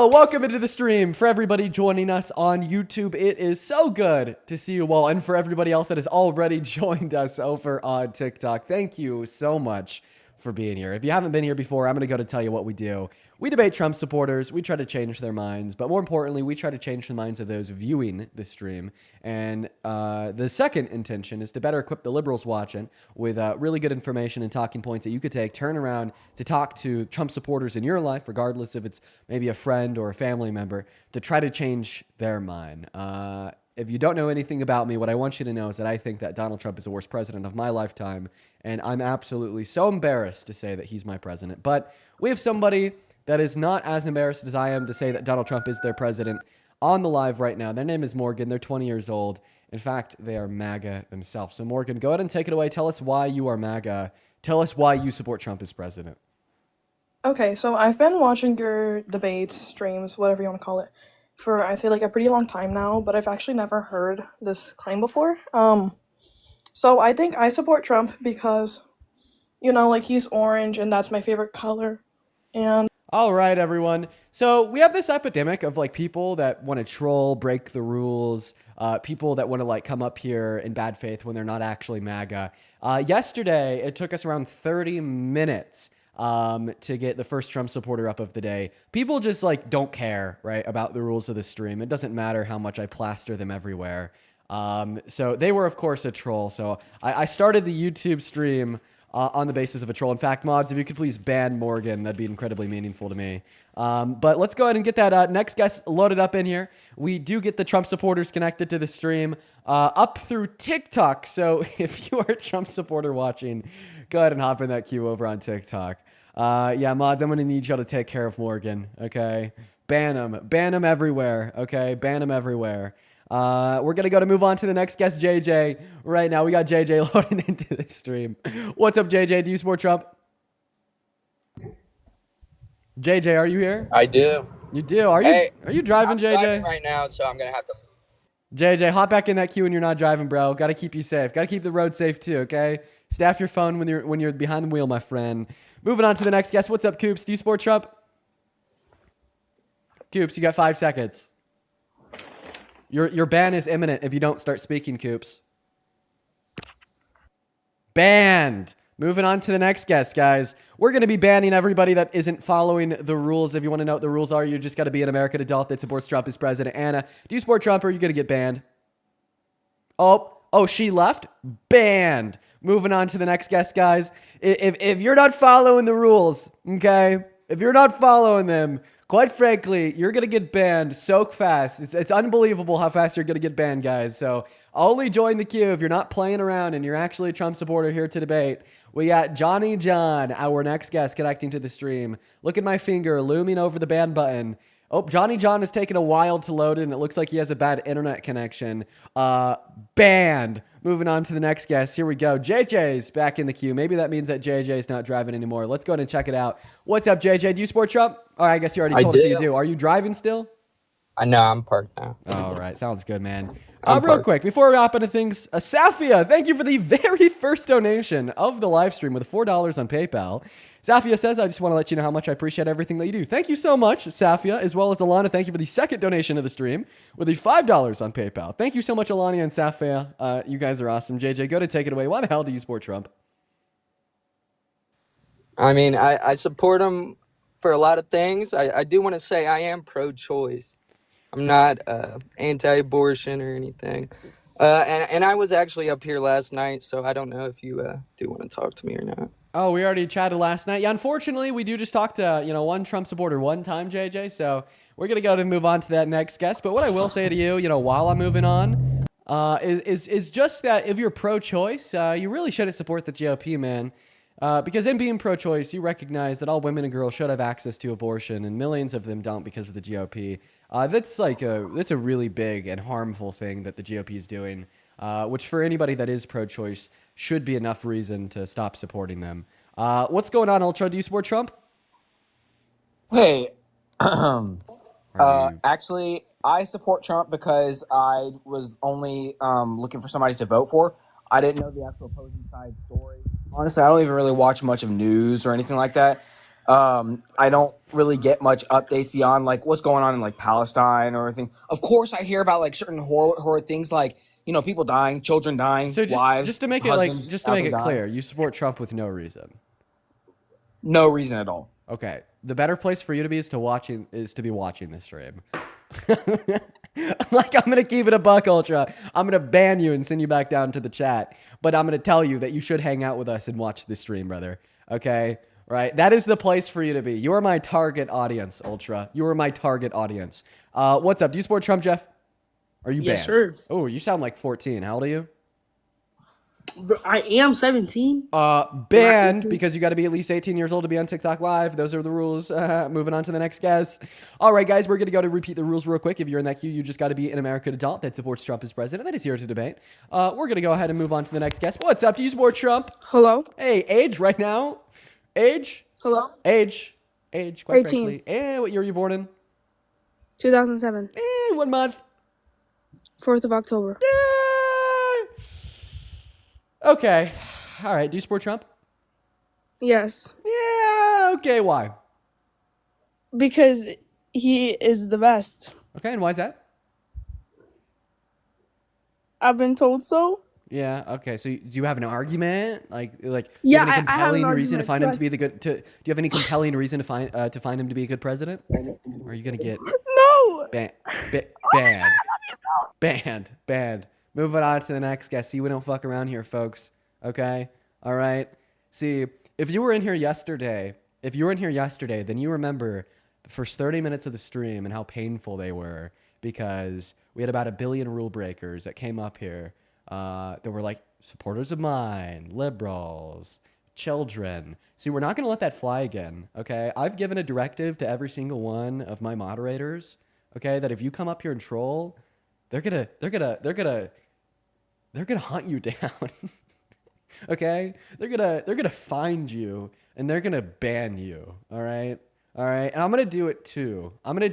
Welcome into the stream. For everybody joining us on YouTube, it is so good to see you all. And for everybody else that has already joined us over on TikTok, thank you so much for being here. If you haven't been here before, I'm going to go to tell you what we do. We debate Trump supporters. We try to change their minds. But more importantly, we try to change the minds of those viewing the stream. And the second intention is to better equip the liberals watching with really good information and talking points that you could take, turn around to talk to Trump supporters in your life, regardless if it's maybe a friend or a family member, to try to change their mind. If you don't know anything about me, what I want you to know is that I think that Donald Trump is the worst president of my lifetime, and I'm absolutely so embarrassed to say that he's my president. But we have somebody that is not as embarrassed as I am to say that Donald Trump is their president on the live right now. Their name is Morgan. They're 20 years old. In fact, they are MAGA themselves. So Morgan, go ahead and take it away. Tell us why you are MAGA. Tell us why you support Trump as president. Okay, so I've been watching your debates, streams, whatever you want to call it, for I say like a pretty long time now, but I've actually never heard this claim before. So I think I support Trump because, like he's orange and that's my favorite color. And All right, everyone. So we have this epidemic of like people that want to troll, break the rules, people that want to like come up here in bad faith when they're not actually MAGA. Yesterday, it took us around 30 minutes to get the first Trump supporter up of the day. People just like don't care, right, about the rules of the stream. It doesn't matter how much I plaster them everywhere. So they were, of course, a troll. So I started the YouTube stream on the basis of a troll. In fact, mods, if you could please ban Morgan, that'd be incredibly meaningful to me. But let's go ahead and get that next guest loaded up in here. We do get the Trump supporters connected to the stream up through TikTok. So if you are a Trump supporter watching, go ahead and hop in that queue over on TikTok. Yeah, mods, I'm going to need y'all to take care of Morgan, okay? Ban him everywhere, okay? Ban him everywhere. We're going to move on to the next guest, JJ. Right now, we got JJ loading into the stream. What's up, JJ? Do you support Trump? JJ, are you here? I do. You do? Are you driving, I'm JJ? driving right now, so I'm going to have to... JJ, hop back in that queue when you're not driving, bro. Got to keep you safe. Got to keep the road safe, too, okay? Staff your phone when you're behind the wheel, my friend. Moving on to the next guest. What's up, Coops? Do you support Trump? Coops, you got 5 seconds. Your ban is imminent if you don't start speaking, Coops. Banned. Moving on to the next guest, guys. We're going to be banning everybody that isn't following the rules. If you want to know what the rules are, you just got to be an American adult that supports Trump as president. Anna, do you support Trump or are you going to get banned? Oh, she left? Banned. Moving on to the next guest, guys. If you're not following the rules, okay? If you're not following them, quite frankly, you're going to get banned so fast. It's unbelievable how fast you're going to get banned, guys. So only join the queue if you're not playing around and you're actually a Trump supporter here to debate. We got Johnny John, our next guest, connecting to the stream. Look at my finger looming over the ban button. Oh, Johnny John is taking a while to load in. It looks like he has a bad internet connection. Banned. Moving on to the next guest. Here we go. JJ's back in the queue. Maybe that means that JJ's not driving anymore. Let's go ahead and check it out. What's up, JJ? Do you support Trump? Oh, I guess you already told us you do. Are you driving still? I know, I'm parked now. All right. Sounds good, man. I'm Real parked. quick, before we hop into things, Safia, thank you for the very first donation of the live stream with $4 on PayPal. Safia says, I just want to let you know how much I appreciate everything that you do. Thank you so much, Safia, as well as Alana. Thank you for the second donation of the stream with the $5 on PayPal. Thank you so much, Alana and Safia. You guys are awesome. JJ, go to take it away. Why the hell do you support Trump? I mean, I support him for a lot of things. I do want to say I am pro-choice. I'm not anti-abortion or anything. And I was actually up here last night, so I don't know if you do want to talk to me or not. Oh, we already chatted last night. Yeah, unfortunately, we do just talk to, one Trump supporter one time, JJ. So we're going to go ahead and move on to that next guest. But what I will say to you, while I'm moving on, is just that if you're pro-choice, you really shouldn't support the GOP, man. Because in being pro-choice, you recognize that all women and girls should have access to abortion, and millions of them don't because of the GOP. That's a really big and harmful thing that the GOP is doing, which for anybody that is pro-choice should be enough reason to stop supporting them. What's going on, Ultra? Do you support Trump? Hey, you- actually, I support Trump because I was only looking for somebody to vote for. I didn't know the actual opposing side story. Honestly, I don't even really watch much of news or anything like that. I don't really get much updates beyond like what's going on in like Palestine or anything. Of course, I hear about like certain horror things, like people dying, children dying, So wives, just to make it husbands just to out make there it dying. clear, you support Trump with no reason. No reason at all. Okay. The better place for you to be is to be watching this stream. Like, I'm gonna keep it a buck, Ultra. I'm gonna ban you and send you back down to the chat. But I'm gonna tell you that you should hang out with us and watch this stream, brother. Okay? Right? That is the place for you to be. You are my target audience, Ultra. You are my target audience. What's up? Do you support Trump, Jeff? Are you Yes, banned? sir. Oh, you sound like 14. How old are you? Bro, I am 17. Banned 18. because you got to be at least 18 years old to be on TikTok Live. Those are the rules. Moving on to the next guest. All right, guys, we're going to go to repeat the rules real quick. If you're in that queue, you just got to be an American adult that supports Trump as president. That is here to debate. We're going to go ahead and move on to the next guest. What's up? Do you support Trump? Hello? Hey, age right now. Age. Hello? Age. Quite 18. frankly. What year were you born in? 2007. What month? 4th of October. Okay. All right. Do you support Trump? Yes. Yeah. Okay. Why? Because he is the best. Okay. And why is that? I've been told so. Yeah. Okay. So do you have an argument? Like, do you Yeah, have any I have an compelling reason to argument. find him to Trust- be the good? Do you have any compelling reason to find him to be a good president? Or are you gonna get No! banned? Moving on to the next guest. See, we don't fuck around here, folks. Okay. All right. See, if you were in here yesterday, then you remember the first 30 minutes of the stream and how painful they were, because we had about 1 billion rule breakers that came up here. That were like supporters of mine, liberals, children. See, we're not going to let that fly again, okay? I've given a directive to every single one of my moderators, okay, that if you come up here and troll, they're going to hunt you down. Okay? They're going to find you and they're going to ban you, all right? All right, and I'm gonna do it too. I'm gonna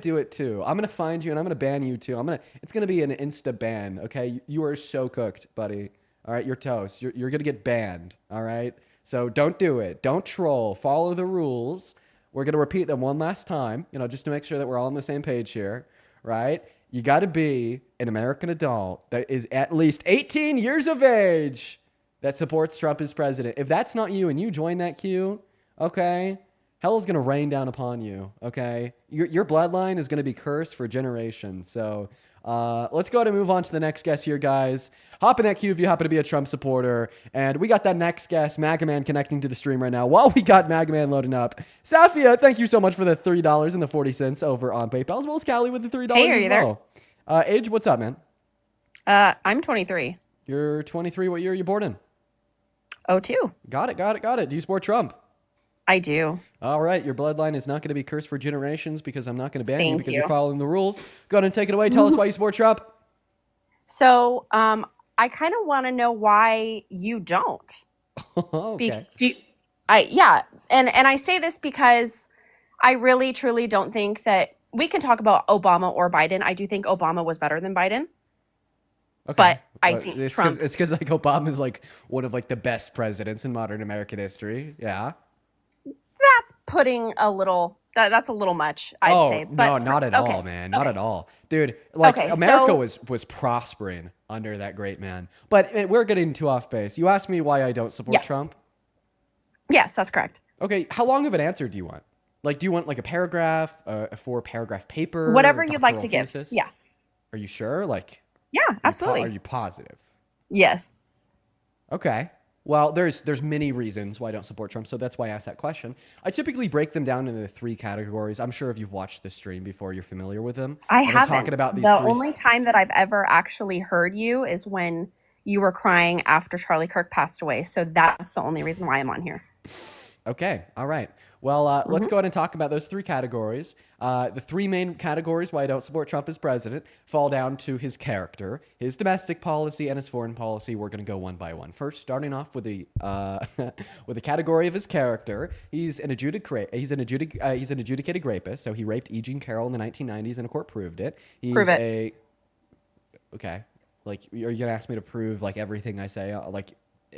find you and I'm gonna ban you too. It's gonna be an insta ban. Okay, you are so cooked, buddy. All right, you're toast. You're gonna get banned. All right, so don't do it. Don't troll. Follow the rules. We're gonna repeat them one last time. Just to make sure that we're all on the same page here. Right? You got to be an American adult that is at least 18 years of age that supports Trump as president. If that's not you and you join that queue, okay. Hell is going to rain down upon you, okay? Your bloodline is going to be cursed for generations. So let's go ahead and move on to the next guest here, guys. Hop in that queue if you happen to be a Trump supporter. And we got that next guest, Magaman, connecting to the stream right now. While we got Magaman loading up, Safia, thank you so much for the $3.40 over on PayPal, as well as Callie with the $3 Hey, are as you there? well. Age, what's up, man? I'm 23. You're 23. What year are you born in? Oh, two. Got it. Do you support Trump? I do. All right, your bloodline is not going to be cursed for generations because I'm not going to ban you Thank because you. you're following the rules. Go ahead and take it away. Tell us why you support Trump. So, I kind of want to know why you don't. Okay. Yeah, and I say this because I really truly don't think that we can talk about Obama or Biden. I do think Obama was better than Biden. Okay. But I think it's Trump- It's because like Obama is like one of like the best presidents in modern American history. Yeah. That's putting a little. That's a little much, I'd say. But no, not at okay, all, man. Not okay. at all, dude. Like Okay, America so- was prospering under that great man. But we're getting too off base. You asked me why I don't support Yeah. Trump. Yes, that's correct. Okay, how long of an answer do you want? Like, do you want like a paragraph, a 4-paragraph paper, Whatever a you'd like to doctoral give. thesis? Yeah. Are you sure? Like, Yeah, absolutely. Are you positive? Yes. Okay. Well, there's many reasons why I don't support Trump, so that's why I asked that question. I typically break them down into 3 categories. I'm sure if you've watched this stream before, you're familiar with them. I I've been haven't. talking about these The 3 only time that I've ever actually heard you is when you were crying after Charlie Kirk passed away. So that's the only reason why I'm on here. Okay. All right. Well, let's go ahead and talk about those 3 categories. The 3 main categories why I don't support Trump as president fall down to his character, his domestic policy, and his foreign policy. We're going to go one by one. First, starting off with the with the category of his character. He's an adjudicated rapist. So he raped E. Jean Carroll in the 1990s, and a court proved it. He's Prove it. Okay. Like, are you going to ask me to prove like everything I say? Like,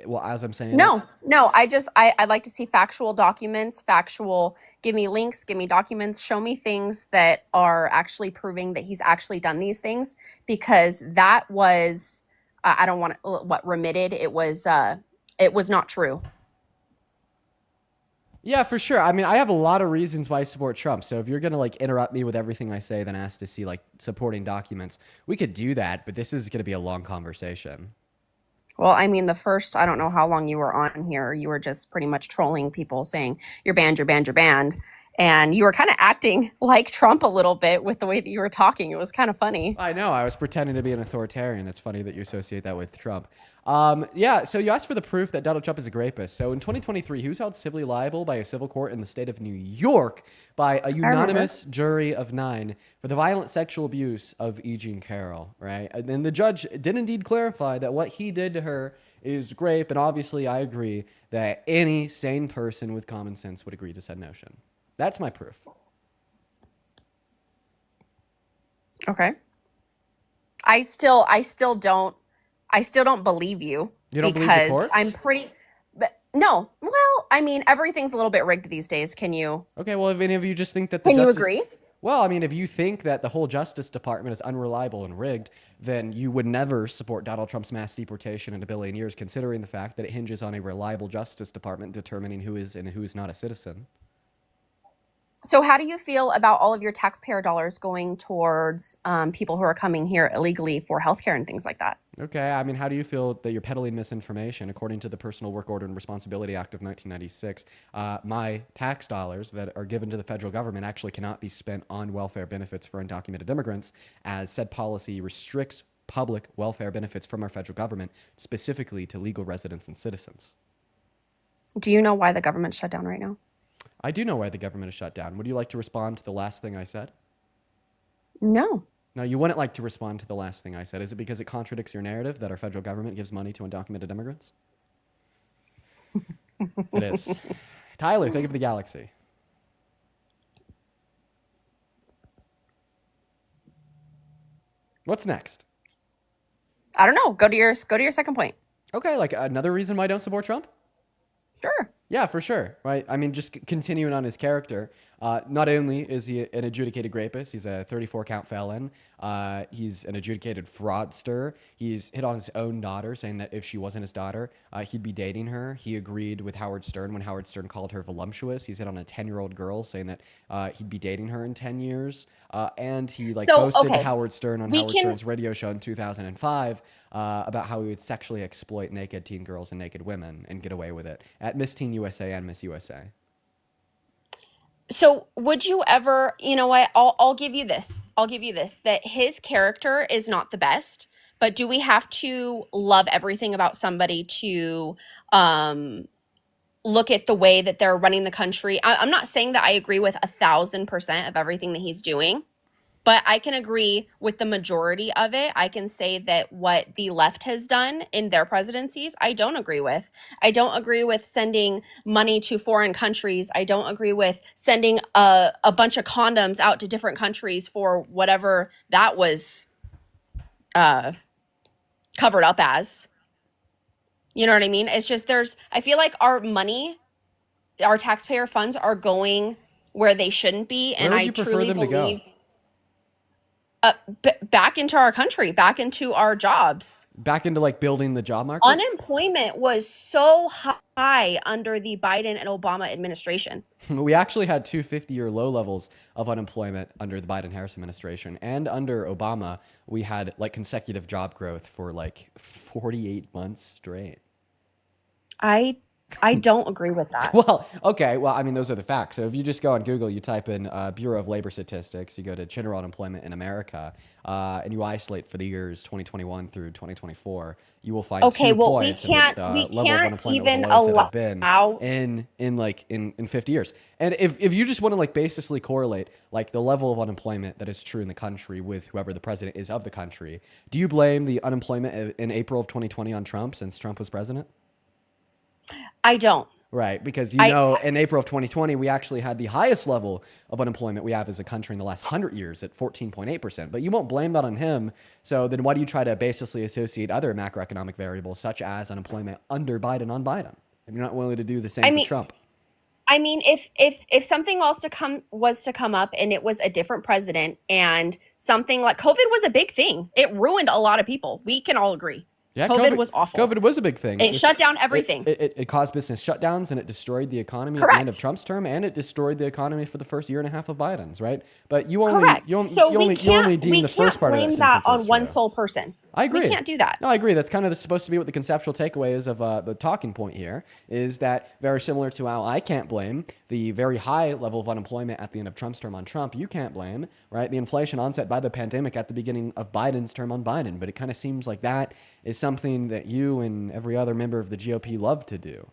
well, as I'm saying it? No, I'd like to see factual documents, give me links, give me documents, show me things that are actually proving that he's actually done these things, because that was, I don't want to, what remitted, it was not true. Yeah, for sure. I mean, I have a lot of reasons why I support Trump. So if you're gonna like interrupt me with everything I say, then ask to see like supporting documents, we could do that. But this is gonna be a long conversation. Well, I mean, I don't know how long you were on here. You were just pretty much trolling people saying, you're banned, you're banned, you're banned. And you were kind of acting like Trump a little bit with the way that you were talking. It was kind of funny. I know. I was pretending to be an authoritarian. It's funny that you associate that with Trump. Yeah, so you asked for the proof that Donald Trump is a rapist. So in 2023, he was held civilly liable by a civil court in the state of New York by a unanimous jury of 9 for the violent sexual abuse of E. Jean Carroll, right? And then the judge did indeed clarify that what he did to her is rape. And obviously, I agree that any sane person with common sense would agree to said notion. That's my proof. Okay. I still don't believe you. You don't believe the because courts? I'm pretty but no. Well, I mean, everything's a little bit rigged these days. Can you Okay, well, if any of you just think that the can you justice... agree? Well, I mean, if you think that the whole Justice Department is unreliable and rigged, then you would never support Donald Trump's mass deportation in a billion years, considering the fact that it hinges on a reliable Justice Department determining who is and who is not a citizen. So how do you feel about all of your taxpayer dollars going towards people who are coming here illegally for healthcare and things like that? Okay, I mean, how do you feel that you're peddling misinformation? According to the Personal Work Order and Responsibility Act of 1996, my tax dollars that are given to the federal government actually cannot be spent on welfare benefits for undocumented immigrants, as said policy restricts public welfare benefits from our federal government, specifically to legal residents and citizens. Do you know why the government's shut down right now? I do know why the government is shut down. Would you like to respond to the last thing I said? No. No, you wouldn't like to respond to the last thing I said. Is it because it contradicts your narrative that our federal government gives money to undocumented immigrants? It is. Tyler, think of the galaxy. What's next? I don't know. Go to your second point. Okay, like another reason why I don't support Trump? Sure. Yeah, for sure. Right. I mean, just continuing on his character. Not only is he an adjudicated rapist, he's a 34 count felon. He's an adjudicated fraudster. He's hit on his own daughter, saying that if she wasn't his daughter, he'd be dating her. He agreed with Howard Stern when Howard Stern called her voluptuous. He's hit on a 10-year-old girl, saying that he'd be dating her in 10 years. And he boasted to Howard Stern on Howard Stern's radio show in 2005 about how he would sexually exploit naked teen girls and naked women and get away with it at Miss Teen USA and Miss USA. So would you ever, you know what, I'll give you this. That his character is not the best, but do we have to love everything about somebody to look at the way that they're running the country? I'm not saying that I agree with 1,000% of everything that he's doing, but I can agree with the majority of it. I can say that what the left has done in their presidencies, I don't agree with. I don't agree with sending money to foreign countries. I don't agree with sending a bunch of condoms out to different countries for whatever that was covered up as. You know what I mean? It's just I feel like our money, our taxpayer funds are going where they shouldn't be. And Where would you prefer them to go? Back into our country, back into our jobs. Back into like building the job market? Unemployment was so high under the Biden and Obama administration. We actually had two 50-year low levels of unemployment under the Biden-Harris administration. And under Obama, we had like consecutive job growth for like 48 months straight. I don't agree with that. Well, okay. Well, I mean, those are the facts. So if you just go on Google, you type in Bureau of Labor Statistics, you go to general unemployment in America, and you isolate for the years 2021 through 2024, you will find 2 points in which the level of unemployment was the lowest it had been in 50 years. And if you just want to like basically correlate like the level of unemployment that is true in the country with whoever the president is of the country, do you blame the unemployment in April of 2020 on Trump since Trump was president? I don't. Right, because I in April of 2020, we actually had the highest level of unemployment we have as a country in the last 100 years at 14.8%. But you won't blame that on him. So then why do you try to basically associate other macroeconomic variables, such as unemployment, under Biden on Biden? If you're not willing to do the same I for mean Trump. I mean, if something else to come up and it was a different president and something like COVID was a big thing. It ruined a lot of people. We can all agree. Yeah, COVID was awful. COVID was a big thing. It shut down everything. It caused business shutdowns and it destroyed the economy at the end of Correct. Trump's term, and it destroyed the economy for the first year and a half of Biden's, right? But you only Correct. you, So you we only can't deem the first part of blame that that sentence on as one true. sole person. I agree. We can't do that. No, I agree. That's kind of supposed to be what the conceptual takeaway is of the talking point here, is that very similar to how I can't blame the very high level of unemployment at the end of Trump's term on Trump, you can't blame, right, the inflation onset by the pandemic at the beginning of Biden's term on Biden. But it kind of seems like that is something that you and every other member of the GOP love to do.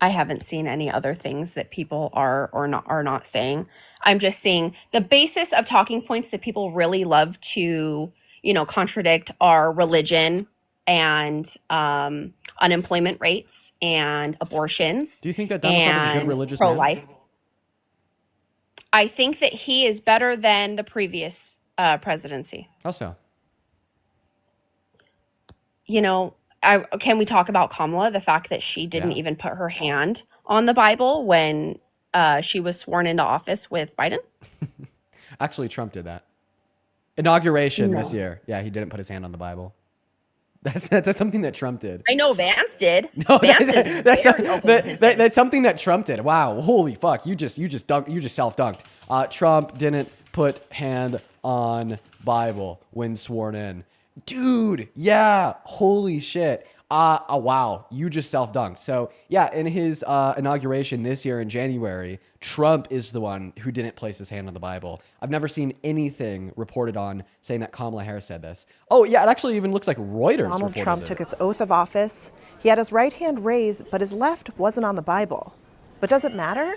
I haven't seen any other things that people are not saying. I'm just seeing the basis of talking points that people really love to, contradict are religion and unemployment rates and abortions Do you think that Donald Trump is a good and religious man? pro-life. I think that he is better than the previous presidency. How so? Can we talk about Kamala? The fact that she didn't Yeah. even put her hand on the Bible when she was sworn into office with Biden? Actually, Trump did that. Inauguration this No. year. Yeah, he didn't put his hand on the Bible. That's something that Trump did. I know Vance did. No, Vance is that's, very open with his hand. that's something that Trump did. Wow, holy fuck! You just self dunked. Trump didn't put hand on Bible when sworn in. Dude, yeah, holy shit. Wow, you just self dunked. So yeah, in his inauguration this year in January, Trump is the one who didn't place his hand on the Bible. I've never seen anything reported on saying that Kamala Harris said this. Oh yeah, it actually even looks like Reuters Donald reported Trump it. took its oath of office. He had his right hand raised, but his left wasn't on the Bible. But does it matter?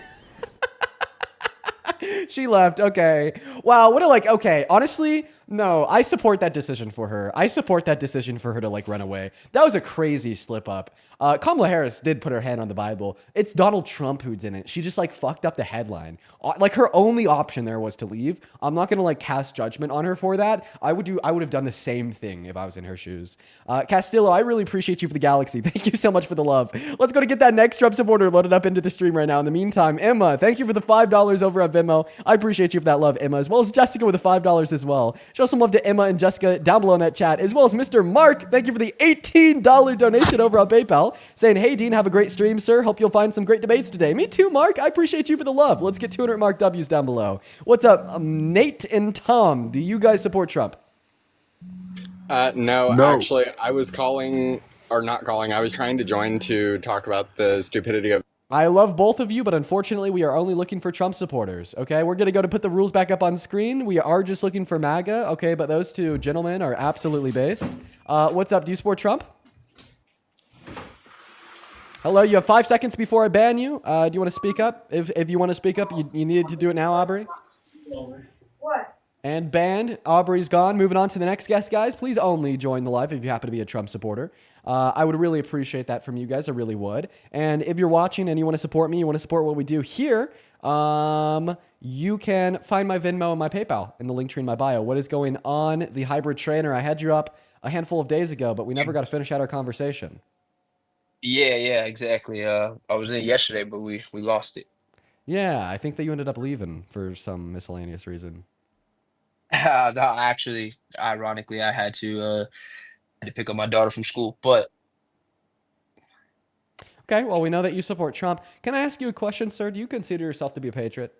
She left. Okay. Wow. Okay. Honestly, no, I support that decision for her. I support that decision for her to run away. That was a crazy slip up. Kamala Harris did put her hand on the Bible. It's Donald Trump who didn't. She just fucked up the headline. Her only option there was to leave. I'm not going to cast judgment on her for that. I would have done the same thing if I was in her shoes. Castillo, I really appreciate you for the galaxy. Thank you so much for the love. Let's go to get that next Trump supporter loaded up into the stream right now. In the meantime, Emma, thank you for the $5 over at Venmo. I appreciate you for that love, Emma, as well as Jessica with the $5 as well. Show some love to Emma and Jessica down below in that chat, as well as Mr. Mark. Thank you for the $18 donation over on PayPal, saying, hey, Dean, have a great stream, sir. Hope you'll find some great debates today. Me too, Mark. I appreciate you for the love. Let's get 200 Mark W's down below. What's up, Nate and Tom? Do you guys support Trump? No, actually, I was calling, or not calling, I was trying to join to talk about the stupidity of... I love both of you, but unfortunately, we are only looking for Trump supporters, okay? We're going to go to put the rules back up on screen. We are just looking for MAGA, okay? But those two gentlemen are absolutely based. What's up? Do you support Trump? Hello, you have 5 seconds before I ban you. Do you want to speak up? If you want to speak up, you needed to do it now, Aubrey. What? And banned. Aubrey's gone. Moving on to the next guest, guys. Please only join the live if you happen to be a Trump supporter. I would really appreciate that from you guys. I really would. And if you're watching and you want to support me, you want to support what we do here, you can find my Venmo and my PayPal in the link tree in my bio. What is going on, the hybrid trainer? I had you up a handful of days ago, but we never got to finish out our conversation. Yeah, exactly. I was in it yesterday, but we lost it. Yeah, I think that you ended up leaving for some miscellaneous reason. No, actually, ironically, I had to pick up my daughter from school, but Okay, well, we know that you support Trump. Can I ask you a question, sir? Do you consider yourself to be a patriot?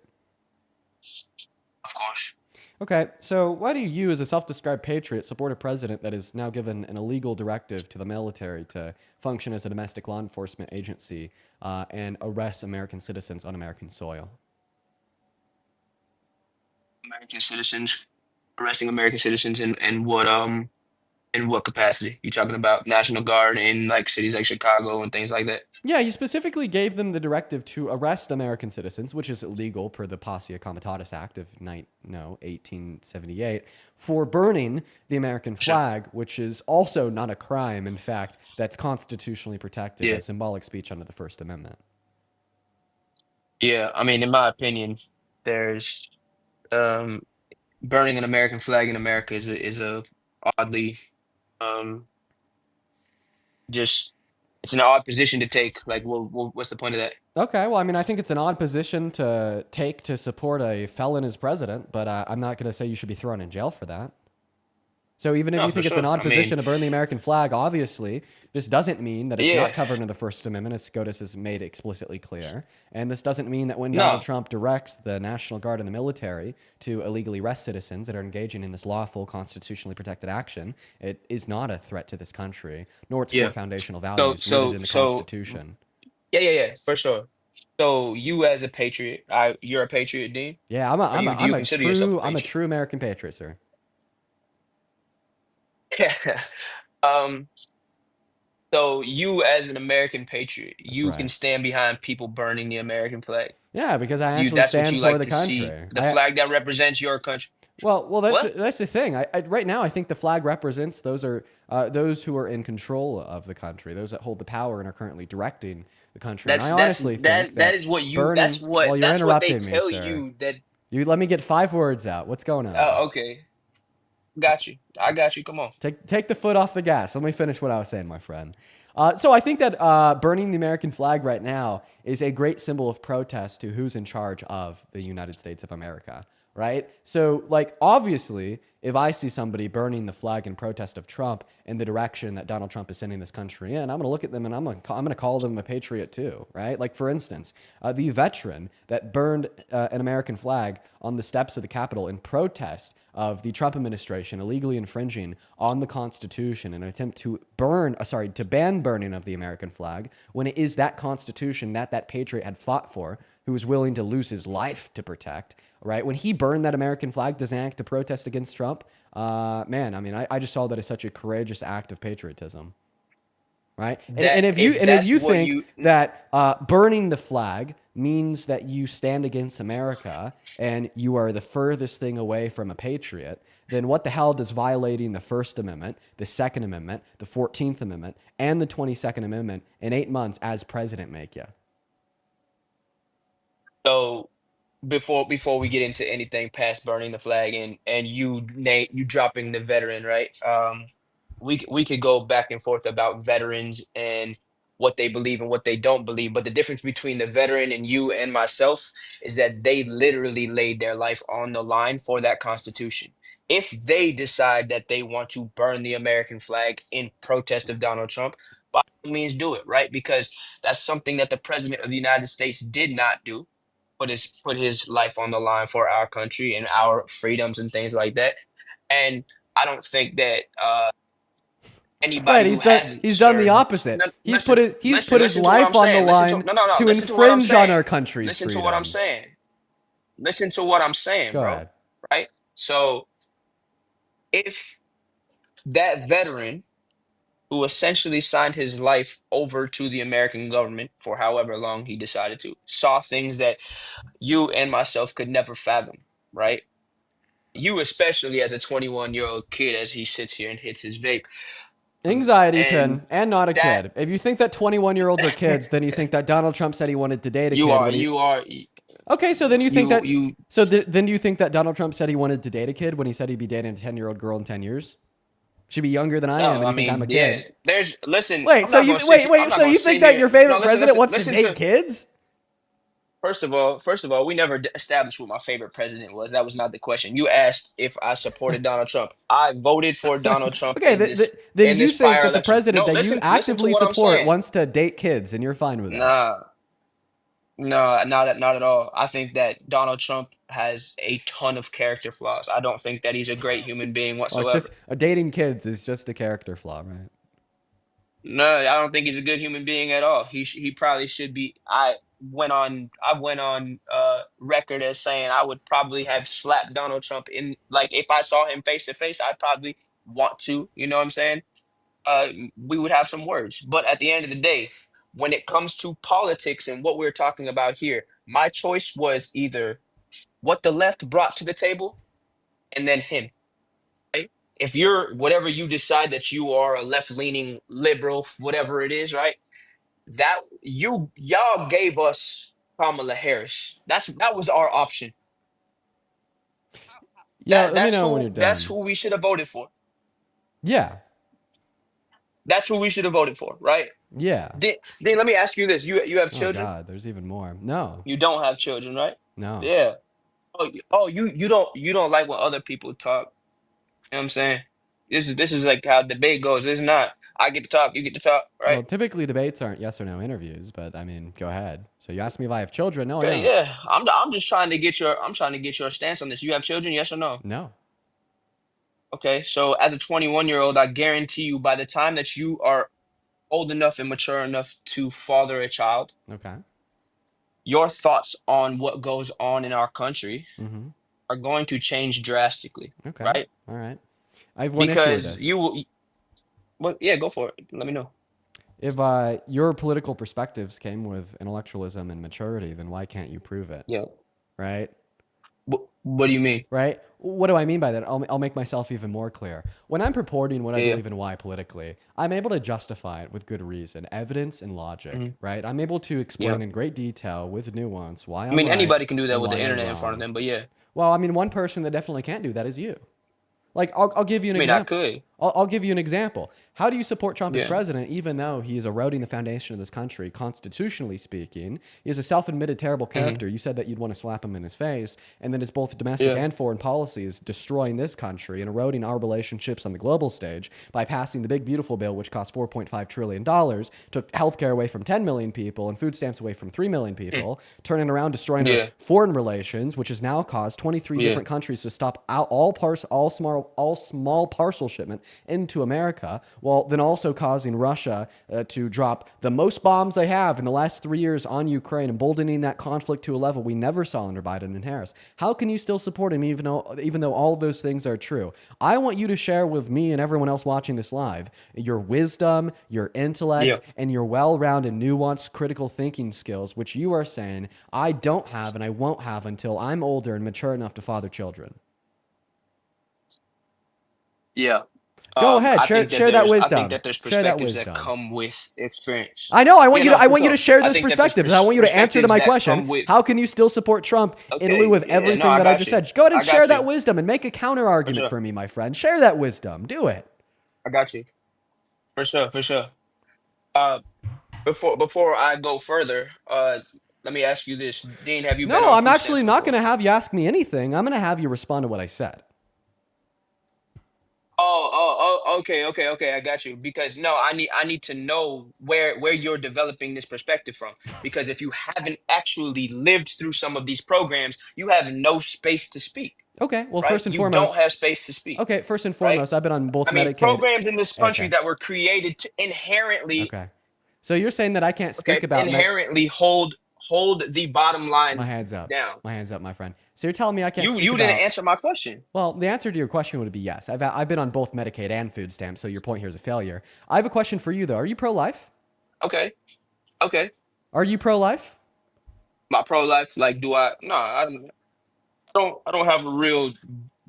of course. Okay, so why do you, as a self-described patriot, support a president that is now given an illegal directive to the military to function as a domestic law enforcement agency and arrest American citizens on American soil? American citizens, arresting American citizens, and what In what capacity? You talking about National Guard in like cities like Chicago and things like that? Yeah, he specifically gave them the directive to arrest American citizens, which is illegal per the Posse Comitatus Act of 1878, for burning the American Sure. flag, which is also not a crime. In fact, that's constitutionally protected Yeah. as symbolic speech under the First Amendment. Yeah. I mean, in my opinion, there's um, burning an American flag in America is a oddly um, just it's an odd position to take. Like, what's the point of that? Okay, well, I mean, I think it's an odd position to take to support a felon as president, but I'm not going to say you should be thrown in jail for that. So even if No, you for think it's an sure. odd I mean, position to burn the American flag, obviously, this doesn't mean that it's yeah. not covered in the First Amendment, as SCOTUS has made explicitly clear. And this doesn't mean that when No. Donald Trump directs the National Guard and the military to illegally arrest citizens that are engaging in this lawful, constitutionally protected action, it is not a threat to this country, nor its core Yeah. foundational So values rooted in the so Constitution. yeah, for sure. So you as a patriot, you're a patriot, Dean? Yeah, Or do you consider yourself a I'm a patriot? true American patriot, sir. Um, so you as an American patriot, That's you right. can stand behind people burning the American flag. Yeah, because I You actually that's what stand you for like the to see. country. The flag that represents your country. Well, What? that's the thing. Right now, I think the flag represents those who are in control of the country, those that hold the power and are currently directing the country. And I honestly think That that is what you burning. that's Well, what you're that's what they interrupting me, tell sir. you that You let me get 5 words out. What's going on? okay. Got you. I got you. Come on. Take the foot off the gas. Let me finish what I was saying, my friend. So I think that burning the American flag right now is a great symbol of protest to who's in charge of the United States of America, right? So, like, obviously, if I see somebody burning the flag in protest of Trump in the direction that Donald Trump is sending this country in, I'm going to look at them and I'm going to call them a patriot too, right? Like, for instance, the veteran that burned an American flag on the steps of the Capitol in protest of the Trump administration illegally infringing on the Constitution in an attempt to ban burning of the American flag, when it is that Constitution that patriot had fought for, who was willing to lose his life to protect, right? When he burned that American flag as an act to protest against Trump, man, I mean, I just saw that as such a courageous act of patriotism, right? That And if if that's you what think you that burning the flag means that you stand against America and you are the furthest thing away from a patriot, then what the hell does violating the First Amendment, the Second Amendment, the 14th Amendment, and the 22nd Amendment in 8 months as president make you? so before we get into anything past burning the flag and you dropping the veteran, right? We could go back and forth about veterans and what they believe and what they don't believe, but the difference between the veteran and you and myself is that they literally laid their life on the line for that Constitution. If they decide that they want to burn the American flag in protest of Donald Trump, by all means do it, right? Because that's something that the President of the United States did not do, put his life on the line for our country and our freedoms and things like that. And I don't think that Right, anybody who hasn't he's done the served. opposite. No, He's listen, put his listen to what life I'm on the saying. line No. to Listen to what I'm infringe on saying. our country's Listen to what I'm freedoms. saying. Listen to what I'm saying, Go bro. ahead. Right? So if that veteran who essentially signed his life over to the American government for however long he decided to, saw things that you and myself could never fathom, right? You especially as a 21-year-old kid as he sits here and hits his vape. Anxiety And pin, and not a that kid. If you think that 21-year-olds are kids, then you think that Donald Trump said he wanted to date a kid. you are Okay, so then you think that. you Then you think that Donald Trump said he wanted to date a kid when he said he'd be dating a 10-year-old girl in 10 years? Should be younger than I am, no, and I you think I'm mean, a yeah. kid. Listen. Wait, I'm so not you gonna sit wait, here. I'm wait, not so gonna you sit think that here. your favorite No, listen, president listen, wants to listen date to. kids? First of all, we never established what my favorite president was. That was not the question. You asked if I supported Donald Trump. I voted for Donald Trump Okay, then in you this think prior that the election. president No, that you listen to actively what I'm support saying. wants to date kids, and you're fine with that. Nah, no, not at all. I think that Donald Trump has a ton of character flaws. I don't think that he's a great human being Well, it's whatsoever. just dating kids is just a character flaw, right? No, I don't think he's a good human being at all. He probably should be. I went on record as saying I would probably have slapped Donald Trump in, like, if I saw him face to face, I'd probably want to, you know what I'm saying? We would have some words. But at the end of the day, when it comes to politics and what we're talking about here, my choice was either what the left brought to the table and then him. Right? If you're whatever you decide that you are a left-leaning liberal, whatever it is, right? That y'all gave us Kamala Harris. That was our option. Yeah, let me know when you're That's done. who we should have voted for. Yeah, That's who we should have voted for, right? yeah. Dean, let me ask you this. You have Oh children? God, there's even more. No, You don't have children, right? no. Yeah. You don't like when other people talk. You know what I'm saying? This is like how debate goes. It's not I get to talk, you get to talk, Well, right? typically debates aren't yes or no interviews, but I mean, go ahead. So you asked me if I have children. No, I Okay, don't. yeah. I'm just trying to get your stance on this. You have children, yes or no? No. Okay, so as a 21-year-old, I guarantee you by the time that you are old enough and mature enough to father a child, Okay. your thoughts on what goes on in our country Mm-hmm. are going to change drastically, Okay. right? All right. I have one issue with Because this. you will, well, yeah, go for it. Let me know. If your political perspectives came with intellectualism and maturity, then why can't you prove it? Yeah. Right? What do you mean? Right? What do I mean by that? I'll make myself even more clear. When I'm purporting what I Yeah. believe and why politically, I'm able to justify it with good reason, evidence, and logic, right? I'm able to explain Yeah. in great detail with nuance why I I'm mean, right anybody can do that and with why the you're internet in front of wrong. them, but yeah. Well, I mean, one person that definitely can't do that is you. Like, I'll give you an I mean, I example. could. I'll give you an example. How do you support Trump as Yeah. president, even though he is eroding the foundation of this country, constitutionally speaking? He is a self-admitted terrible character. You said that you'd want to slap him in his face, and then his both domestic Yeah. and foreign policies destroying this country and eroding our relationships on the global stage by passing the big beautiful bill, which cost $4.5 trillion, took healthcare away from 10 million people and food stamps away from 3 million people, turning around destroying Yeah. our foreign relations, which has now caused 23 Yeah. different countries to stop out all small parcel shipment into America, while then also causing Russia to drop the most bombs they have in the last 3 years on Ukraine, emboldening that conflict to a level we never saw under Biden and Harris. How can you still support him even though all of those things are true? I want you to share with me and everyone else watching this live your wisdom, your intellect, Yeah. and your well-rounded, nuanced, critical thinking skills, which you are saying I don't have and I won't have until I'm older and mature enough to father children. Yeah. Go ahead, I share think that share that there's wisdom. there's Share that perspectives that wisdom. come with experience. I know. I want Yeah, you no, to. I for want you to sure. share I those think that there's perspectives. I want you to answer to perspectives my that come question. with. How can you still support Trump in lieu Okay, of yeah, everything no, I that I got just you. said? Go ahead and I got share that you. wisdom and make a counter argument sure. for me, my friend. Share that wisdom. Do it. I got you. For sure, for sure. Uh, before I go further, let me ask you this, Dean. Have you been No, on I'm food actually stamps not going before? to have you ask me anything. I'm going to have you respond to what I said. Okay. I got you. Because no, I need to know where you're developing this perspective from. Because if you haven't actually lived through some of these programs, you have no space to speak, Okay. Well, right? first and You don't foremost. have space to speak, Okay. First and right? foremost, I've been on both I mean, Medicaid. programs in this country Okay. that were created to inherently, Okay. So you're saying that I can't speak about inherently hold the bottom my line hands up. down. My hands up, my friend. So you're telling me I can't You speak you didn't about. answer my question. Well, the answer to your question would be yes. I've been on both Medicaid and food stamps, so your point here is a failure. I have a question for you though. Are you pro-life? Okay. Okay. Are you pro-life? My pro-life, like, do I? No, I don't have a real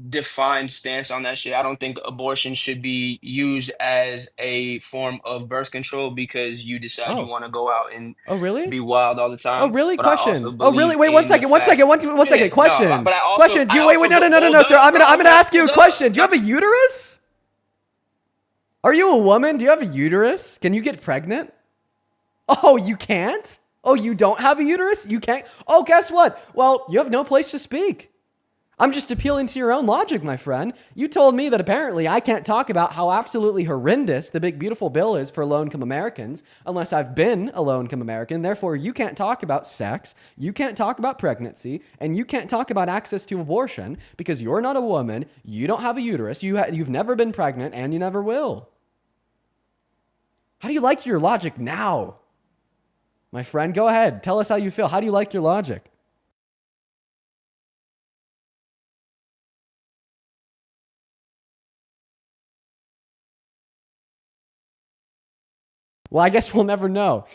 defined stance on that shit. I don't think abortion should be used as a form of birth control because you decide you Oh. want to go out and Oh, really? be wild all the Oh, time. really? But I also Question. Oh, really? believe Wait, one in the second. One fact. second. One second. Yeah, no, Question. but I also Question. Do you wait? No, hold no, sir. up, I'm gonna ask you a hold up. question. Do you have a uterus? Are you a woman? Do you have a uterus? Can you get pregnant? Oh, you can't? Oh, you don't have a uterus? You can't? Oh, guess what? Well, you have no place to speak. I'm just appealing to your own logic, my friend. You told me that apparently I can't talk about how absolutely horrendous the big beautiful bill is for low-income Americans unless I've been a low-income American. Therefore, you can't talk about sex, you can't talk about pregnancy, and you can't talk about access to abortion because you're not a woman, you don't have a uterus, you've never been pregnant, and you never will. How do you like your logic now? My friend, go ahead. Tell us how you feel. How do you like your logic? Well, I guess we'll never know.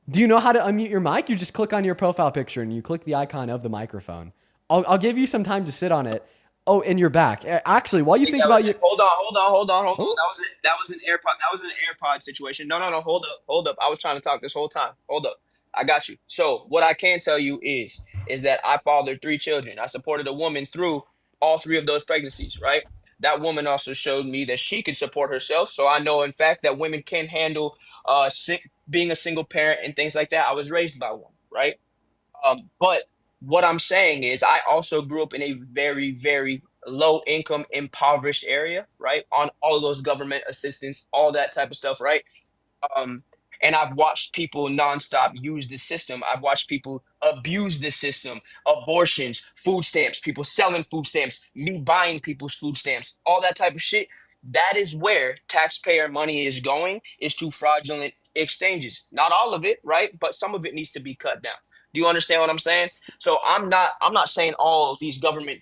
Do you know how to unmute your mic? You just click on your profile picture and you click the icon of the microphone. I'll give you some time to sit on it. Oh, and you're back. Actually, while you think think that was about it. your Hold on. oh, That was an AirPod. That was an AirPod situation. No. Hold up. I was trying to talk this whole time. Hold up. I got you. So what I can tell you is that I fathered 3 children. I supported a woman through all 3 of those pregnancies. Right. That woman also showed me that she could support herself. So I know, in fact, that women can handle being a single parent and things like that. I was raised by one. Right. But what I'm saying is, I also grew up in a very, very low income, impoverished area, right? On all of those government assistance, all that type of stuff, right? Um, and I've watched people nonstop use the system. I've watched people abuse the system, abortions, food stamps, people selling food stamps, me buying people's food stamps, all that type of shit. That is where taxpayer money is going, is to fraudulent exchanges. Not all of it, right? But some of it needs to be cut down. Do you understand what I'm saying? So I'm not saying all these government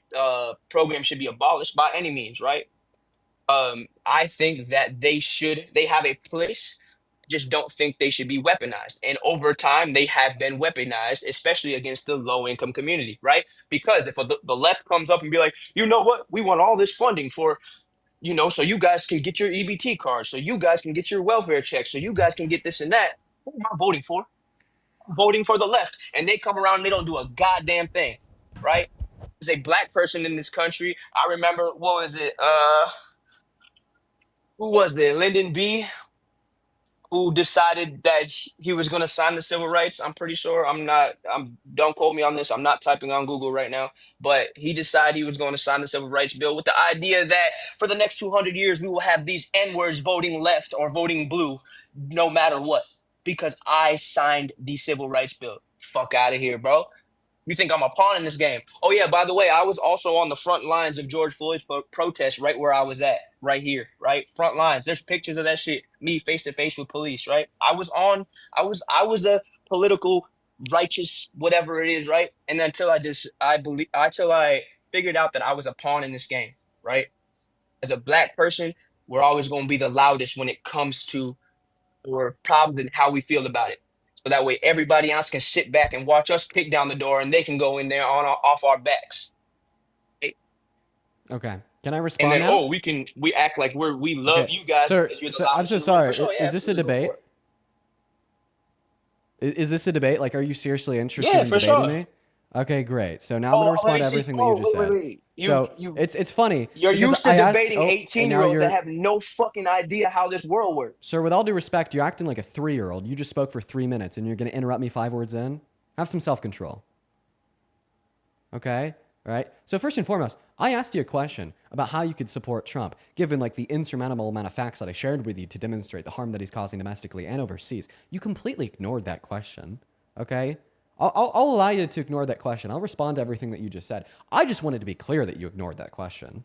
programs should be abolished by any means, right? I think that they have a place. Just don't think they should be weaponized. And over time, they have been weaponized, especially against the low income community, right? Because if the left comes up and be like, you know what, we want all this funding for, so you guys can get your EBT cards, so you guys can get your welfare checks, so you guys can get this and that. Who am I voting for? I'm voting for the left. And they come around and they don't do a goddamn thing, right? As a black person in this country, I remember, what was it? Who was it? Lyndon B, who decided that he was going to sign the civil rights. I'm pretty sure. Don't quote me on this. I'm not typing on Google right now, but he decided he was going to sign the civil rights bill with the idea that for the next 200 years, we will have these N-words voting left or voting blue, no matter what, because I signed the civil rights bill. Fuck out of here, bro. You think I'm a pawn in this game? Oh yeah, by the way, I was also on the front lines of George Floyd's protest, right where I was at, right here, right front lines. There's pictures of that shit, me face to face with police, right? I was a political righteous whatever it is, right? And until I figured out that I was a pawn in this game, right? As a black person, we're always going to be the loudest when it comes to or problems and how we feel about it. So that way everybody else can sit back and watch us kick down the door and they can go in there off our backs. Right? okay. Can I And respond then now? we act like we love Okay, you guys sir. because you're the So I'm loudest so in the room. sorry. For sure, yeah, Is this a absolutely, go debate? for it. Is this a debate? Like, are you seriously interested Yeah, in for debating sure. me? Okay, great. So now I'm gonna respond to everything that you just said. Wait. So it's funny You're because used to I asked. debating Oh, and now 18-year-olds that have no fucking idea how this world works. sir. With all due respect, you're acting like a 3-year-old. You just spoke for 3 minutes, and you're gonna interrupt me 5 words in. Have some self-control. Okay. All right. So first and foremost, I asked you a question about how you could support Trump, given like the insurmountable amount of facts that I shared with you to demonstrate the harm that he's causing domestically and overseas. You completely ignored that question. Okay. I'll allow you to ignore that question. I'll respond to everything that you just said. I just wanted to be clear that you ignored that question.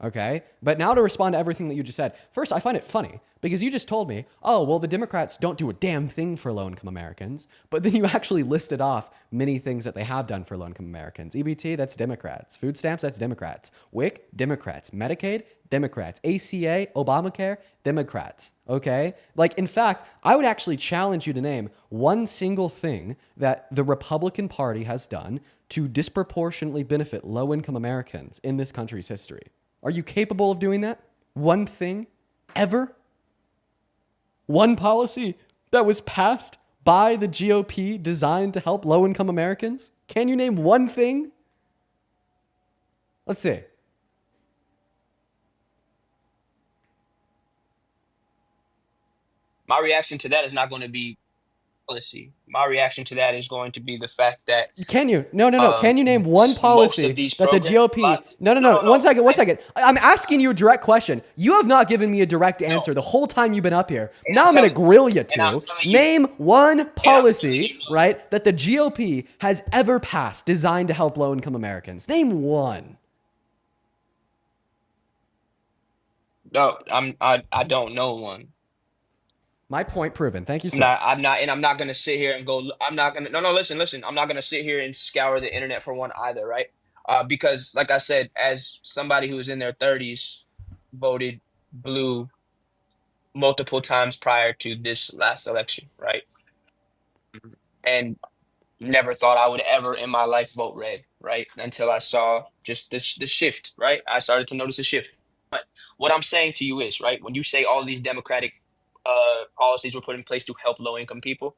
Okay. But now to respond to everything that you just said. First, I find it funny because you just told me, oh, well, the Democrats don't do a damn thing for low income Americans. But then you actually listed off many things that they have done for low income Americans. EBT, that's Democrats. Food stamps, that's Democrats. WIC, Democrats. Medicaid, Democrats. ACA, Obamacare, Democrats. Okay. Like, in fact, I would actually challenge you to name one single thing that the Republican Party has done to disproportionately benefit low income Americans in this country's history. Are you capable of doing that? One thing ever? One policy that was passed by the GOP designed to help low income Americans? Can you name one thing? Let's see. My reaction to that is not going to be policy. My reaction to that is going to be the fact that Can you? No. Can you name one most policy of these that the programs, GOP? No. One second. I'm asking you a direct question. You have not given me a direct answer the whole time you've been up here. And Now I'm I'm going to telling- grill you and I'm too. telling you- Name one policy, you- right, that the GOP has ever passed designed to help low-income Americans. Name one. No, I don't know one. My point proven. Thank you, sir. I'm not gonna sit here and go. I'm not gonna. No. Listen. I'm not gonna sit here and scour the internet for one either, right? Because, like I said, as somebody who was in their 30s, voted blue multiple times prior to this last election, right? And never thought I would ever in my life vote red, right? Until I saw just the shift, right? I started to notice a shift. But what I'm saying to you is, right, when you say all these democratic policies were put in place to help low income people,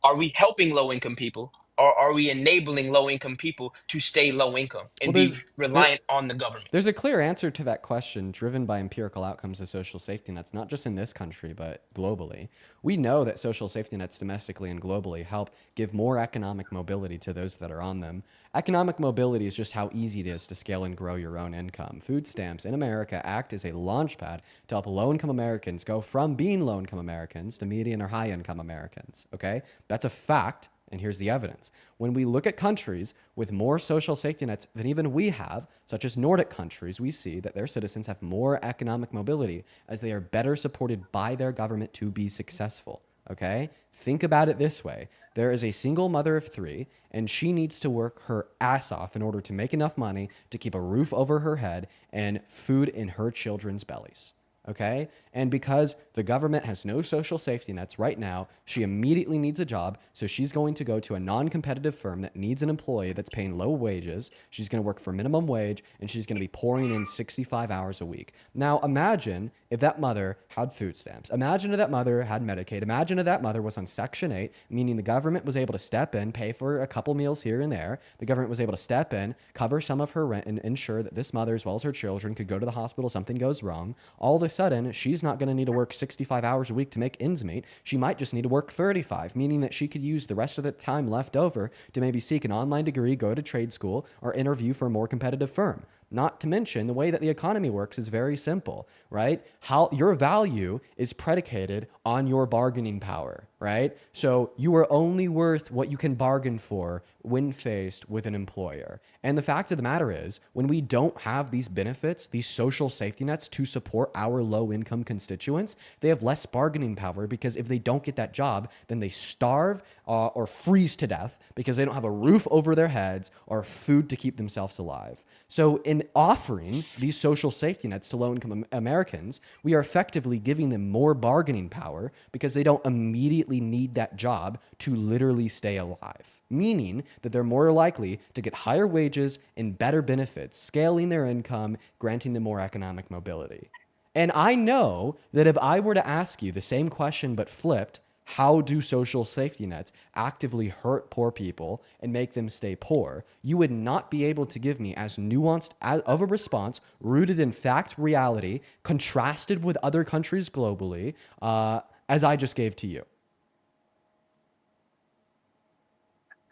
are we helping low income people, or are we enabling low income people to stay low income Well, and be there, reliant on the government? there's a clear answer to that question driven by empirical outcomes of social safety nets, not just in this country, but globally. We know that social safety nets domestically and globally help give more economic mobility to those that are on them. Economic mobility is just how easy it is to scale and grow your own income. Food stamps in America act as a launchpad to help low income Americans go from being low income Americans to median or high income Americans. Okay? That's a fact. And here's the evidence. When we look at countries with more social safety nets than even we have, such as Nordic countries, we see that their citizens have more economic mobility as they are better supported by their government to be successful. Okay? Think about it this way. There is a single mother of 3, and she needs to work her ass off in order to make enough money to keep a roof over her head and food in her children's bellies. Okay? And because the government has no social safety nets right now, she immediately needs a job. So she's going to go to a non competitive firm that needs an employee that's paying low wages. She's going to work for minimum wage and she's going to be pouring in 65 hours a week. Now, imagine if that mother had food stamps. Imagine if that mother had Medicaid. Imagine if that mother was on Section 8, meaning the government was able to step in, pay for a couple meals here and there. The government was able to step in, cover some of her rent, and ensure that this mother, as well as her children, could go to the hospital if something goes wrong. All of a sudden, she's not going to need to work 65 hours a week to make ends meet. She might just need to work 35, meaning that she could use the rest of the time left over to maybe seek an online degree, go to trade school, or interview for a more competitive firm. Not to mention, the way that the economy works is very simple, right? How your value is predicated on your bargaining power, right? So you are only worth what you can bargain for when faced with an employer. And the fact of the matter is, when we don't have these benefits, these social safety nets to support our low income constituents, they have less bargaining power because if they don't get that job, then they starve or freeze to death because they don't have a roof over their heads or food to keep themselves alive. So in offering these social safety nets to low-income Americans, we are effectively giving them more bargaining power because they don't immediately need that job to literally stay alive, meaning that they're more likely to get higher wages and better benefits, scaling their income, granting them more economic mobility. And I know that if I were to ask you the same question but flipped, how do social safety nets actively hurt poor people and make them stay poor? You would not be able to give me as nuanced of a response, rooted in fact, reality, contrasted with other countries globally, as I just gave to you.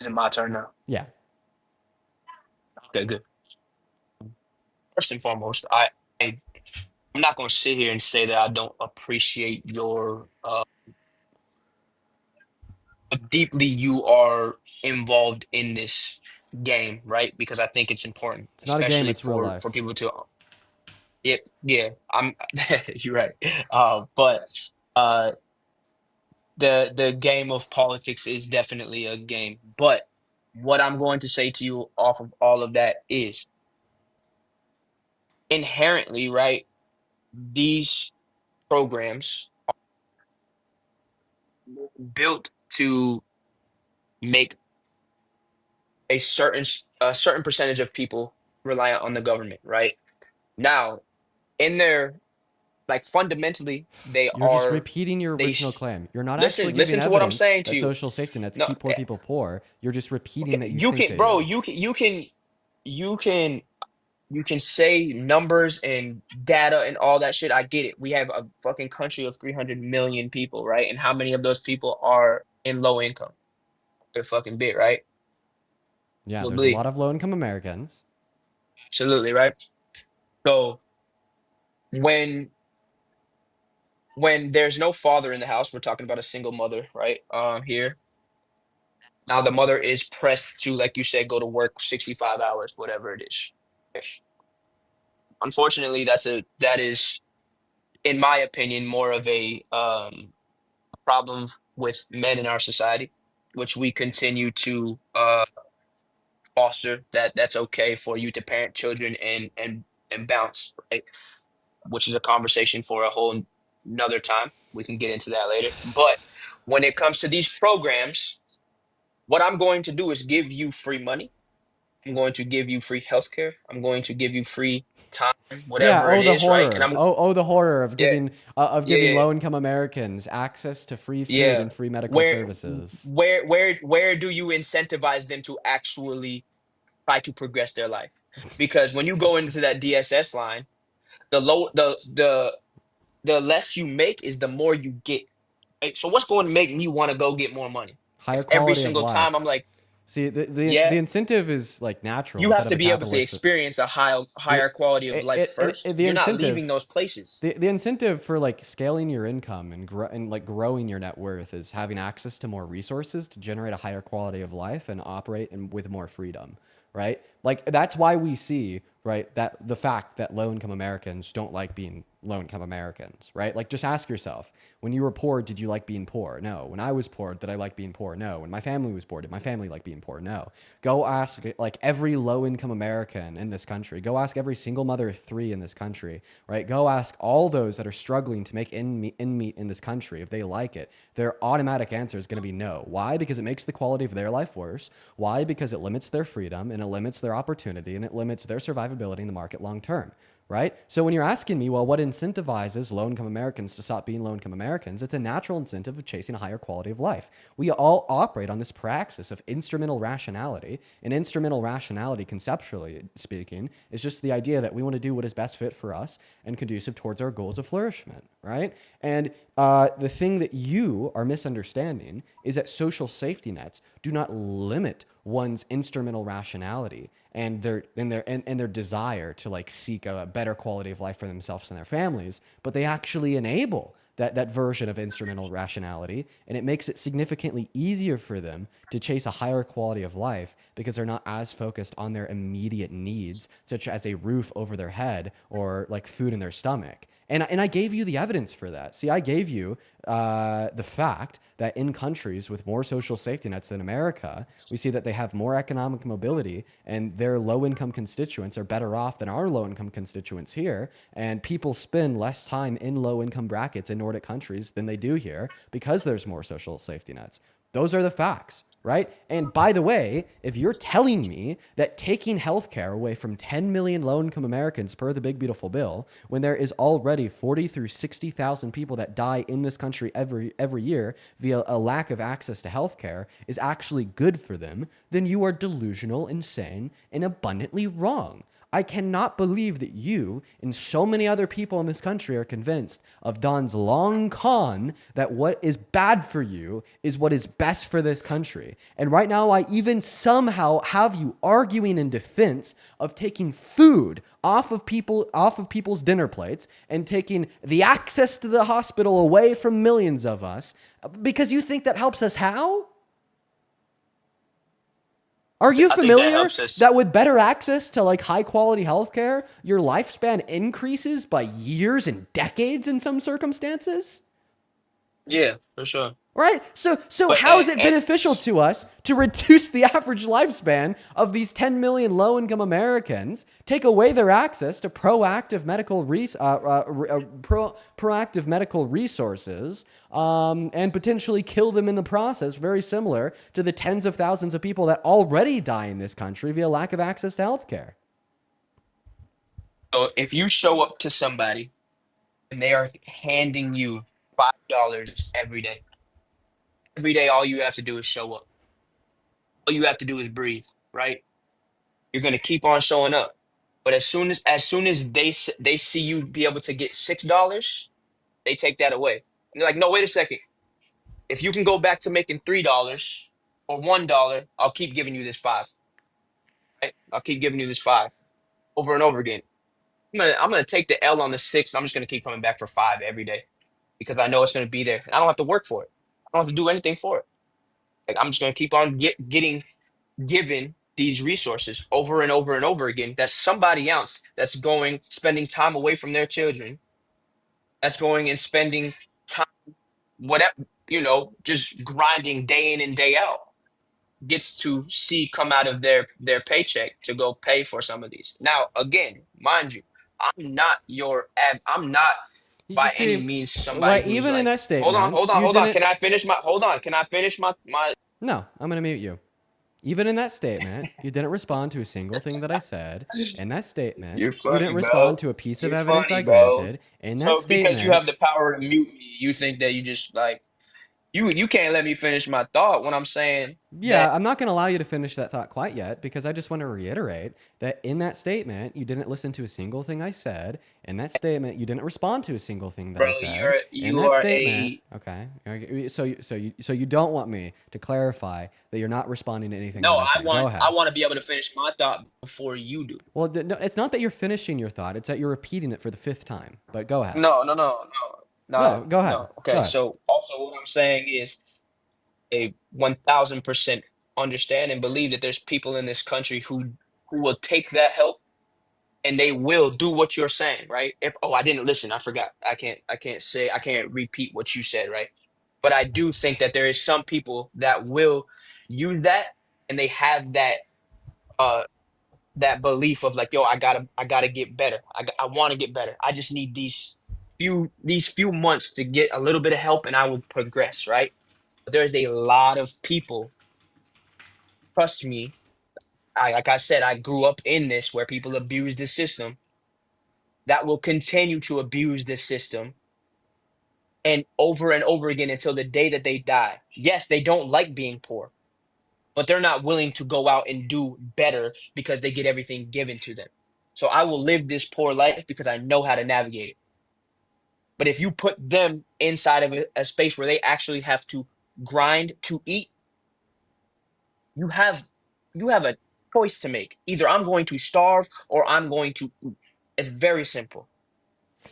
Is it my turn now? Yeah. Okay, good. First and foremost, I'm not going to sit here and say that I don't appreciate your deeply you are involved in this game, right? Because I think it's important, It's not a game, especially it's real life. for people to. Yeah. I'm. You're right. But the game of politics is definitely a game. But what I'm going to say to you off of all of that is inherently, right? These programs are built to make a certain percentage of people reliant on the government, right? Now, in their like fundamentally, You're just repeating your they original claim. You're not actually giving listen to what I'm evidence saying to that you. social safety nets No, keep poor people poor. You're just repeating that you you think can, they bro. do. You can say numbers and data and all that shit. I get it. We have a fucking country of 300 million people, right? And how many of those people are in low income? A fucking bit, right? Yeah, there's a Probably. lot of low-income Americans. Absolutely, right? So when there's no father in the house, we're talking about a single mother, right? Here. Now the mother is pressed to, like you said, go to work 65 hours, whatever it is. Unfortunately, that is, in my opinion, more of a problem with men in our society, which we continue to foster. That's okay for you to parent children and bounce, right? Which is a conversation for a whole another time. We can get into that later. But when it comes to these programs, what I'm going to do is give you free money. I'm going to give you free healthcare. I'm going to give you free time, Yeah. whatever it Oh, the is, right? And horror. I'm Oh, the horror yeah, of yeah, giving yeah, low-income Americans access to free food yeah. and free medical Where services. where do you incentivize them to actually try to progress their life? Because when you go into that DSS line, the low the less you make is the more you get. Right? So what's going to make me want to go get more money? Higher If every quality of single time I'm life. like, See, yeah, the incentive is like natural you have instead of to a be able to capitalist. experience a The higher quality of life first. the You're not leaving incentive those places. the incentive for like scaling your income and like growing your net worth is having access to more resources to generate a higher quality of life and operate with more freedom, right? Like that's why we see, right, that the fact that low income Americans don't like being low income Americans, right? Like just ask yourself, when you were poor, did you like being poor? No. When I was poor, did I like being poor? No. When my family was poor, did my family like being poor? No. Go ask like every low income American in this country. Go ask every single mother of three in this country, right? Go ask all those that are struggling to make end meet in this country if they like it. Their automatic answer is going to be no. Why? Because it makes the quality of their life worse. Why? Because it limits their freedom and it limits their opportunity and it limits their survivability in the market long term. Right? So when you're asking me, well, what incentivizes low-income Americans to stop being low-income Americans? It's a natural incentive of chasing a higher quality of life. We all operate on this praxis of instrumental rationality, and instrumental rationality, conceptually speaking, is just the idea that we want to do what is best fit for us and conducive towards our goals of flourishment, right? And the thing that you are misunderstanding is that social safety nets do not limit one's instrumental rationality and their desire to like seek a better quality of life for themselves and their families, but they actually enable that version of instrumental rationality, and it makes it significantly easier for them to chase a higher quality of life because they're not as focused on their immediate needs, such as a roof over their head or like food in their stomach. And I gave you the evidence for that. See, I gave you the fact that in countries with more social safety nets than America, we see that they have more economic mobility and their low-income constituents are better off than our low-income constituents here. And people spend less time in low-income brackets in Nordic countries than they do here because there's more social safety nets. Those are the facts, right? And by the way, if you're telling me that taking healthcare away from 10 million low-income Americans per the Big Beautiful Bill, when there is already 40 through 60,000 people that die in this country every year via a lack of access to healthcare, is actually good for them, then you are delusional, insane, and abundantly wrong. I cannot believe that you and so many other people in this country are convinced of Don's long con that what is bad for you is what is best for this country. And right now, I even somehow have you arguing in defense of taking food off of people's dinner plates and taking the access to the hospital away from millions of us because you think that helps us how? Are you I think that familiar helps us. that with better access to like high quality healthcare, your lifespan increases by years and decades in some circumstances? Yeah, for sure. Right? So But how is it beneficial to us to reduce the average lifespan of these 10 million low-income Americans, take away their access to proactive medical resources, and potentially kill them in the process, very similar to the tens of thousands of people that already die in this country via lack of access to healthcare? so if you show up to somebody and they are handing you $5 every day, all you have to do is show up. All you have to do is breathe, right? You're gonna keep on showing up. But as soon as they see you be able to get $6, they take that away. And they're like, no, wait a second. If you can go back to making $3 or $1, I'll keep giving you this five. Right? I'll keep giving you this five over and over again. I'm gonna take the L on the six. I'm just gonna keep coming back for five every day because I know it's gonna be there. And I don't have to work for it. I don't have to do anything for it. Like I'm just gonna keep on getting given these resources over and over and over again. That's somebody else that's going spending time away from their children. That's going and spending time, whatever, just grinding day in and day out, gets to see come out of their paycheck to go pay for some of these. Now, again, mind you, I'm not You by just any see, means somebody right? who is Even in like, that hold on, statement, hold on, you hold on. didn't. Can I finish my? Hold on. Can I finish my? No, I'm gonna mute you. Even in that statement, you didn't respond to a single thing that I said. In that statement, You're you didn't funny, respond bro. to a piece of You're evidence I funny, bro. granted. In that So because you statement, have the power to mute me, you think that you just like you can't let me finish my thought when I'm saying that yeah, I'm not going to allow you to finish that thought quite yet because I just want to reiterate that in that statement, you didn't listen to a single thing I said. In that statement, you didn't respond to a single thing that bro, I said. In you that are statement, a okay. So you don't want me to clarify that you're not responding to anything no, that I'm saying. Go I ahead. want to be able to finish my thought before you do. Well, no, it's not that you're finishing your thought; it's that you're repeating it for the fifth time. But go ahead. No, no, no, no, No, go ahead. no. Go Okay, ahead. so also what I'm saying is a 1000% understand and believe that there's people in this country who will take that help and they will do what you're saying, right? If oh, I didn't listen, I forgot. I can't repeat what you said, right? But I do think that there is some people that will use that and they have uh that belief of like, yo, I gotta get better. I want to get better. I just need these few months to get a little bit of help and I will progress, right? But there's a lot of people, trust me, like I said, I grew up in this where people abuse the system that will continue to abuse this system and over again until the day that they die. Yes, they don't like being poor, but they're not willing to go out and do better because they get everything given to them. So I will live this poor life because I know how to navigate it. But if you put them inside of a space where they actually have to grind to eat, you have you have a choice to make. Either I'm going to starve or I'm going to eat. It's very simple.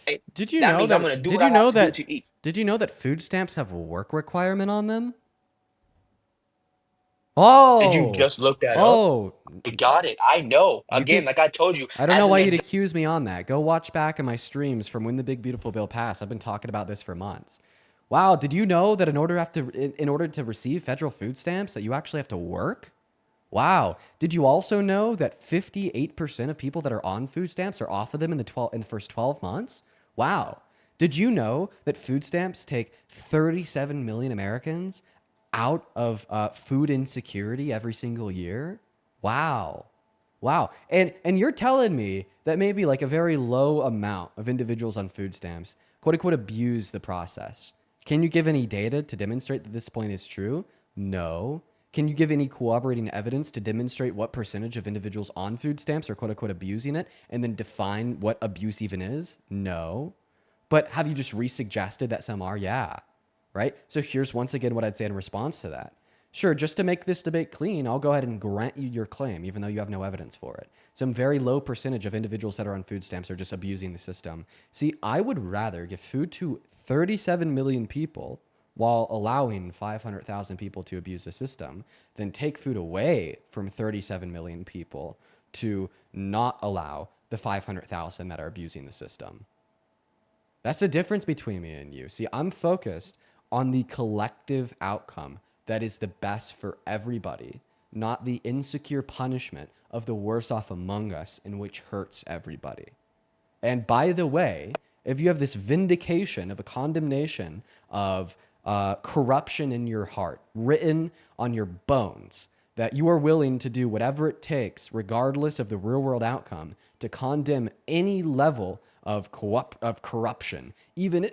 Right? Did you That know means I'm going to that? do what I have to do to eat. Did you know that food stamps have a work requirement on them? Did you Oh, just look that up? oh, I got it. I know. you Again, could. like I told you, I don't know as an why you'd adult, accuse me on that. Go watch back in my streams from when the big beautiful bill passed. I've been talking about this for months. Wow, did you know that in order to receive federal food stamps that you actually have to work? Wow. Did you also know that 58% of people that are on food stamps are off of them in the first 12 months? Wow. Did you know that food stamps take 37 million Americans out of food insecurity every single year? Wow. Wow. And you're telling me that maybe like a very low amount of individuals on food stamps, quote unquote, abuse the process. Can you give any data to demonstrate that this point is true? No. Can you give any corroborating evidence to demonstrate what percentage of individuals on food stamps are quote unquote abusing it and then define what abuse even is? No. But have you just resuggested that some are? Yeah. Right? So here's once again what I'd say in response to that. Sure, just to make this debate clean, I'll go ahead and grant you your claim, even though you have no evidence for it. Some very low percentage of individuals that are on food stamps are just abusing the system. See, I would rather give food to 37 million people while allowing 500,000 people to abuse the system than take food away from 37 million people to not allow the 500,000 that are abusing the system. That's the difference between me and you. See, I'm focused on the collective outcome that is the best for everybody, not the insecure punishment of the worst off among us in which hurts everybody. And by the way, if you have this vindication of a condemnation of corruption in your heart written on your bones, that you are willing to do whatever it takes, regardless of the real world outcome, to condemn any level of corruption, even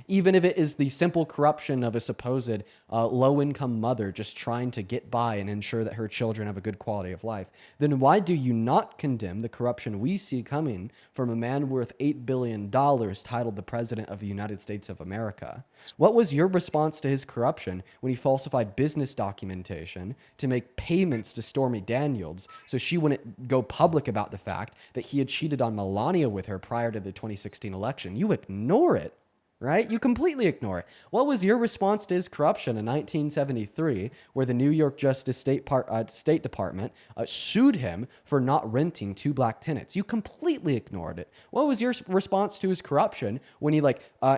even if it is the simple corruption of a supposed low-income mother just trying to get by and ensure that her children have a good quality of life, then why do you not condemn the corruption we see coming from a man worth $8 billion titled the President of the United States of America? What was your response to his corruption when he falsified business documentation to make payments to Stormy Daniels so she wouldn't go public about the fact that he had cheated on Melania with her prior to the 2016 election? You ignore it. right? You completely ignore it. What was your response to his corruption in 1973, where the New York Justice State Department sued him for not renting 2 black tenants? You completely ignored it. What was your response to his corruption when he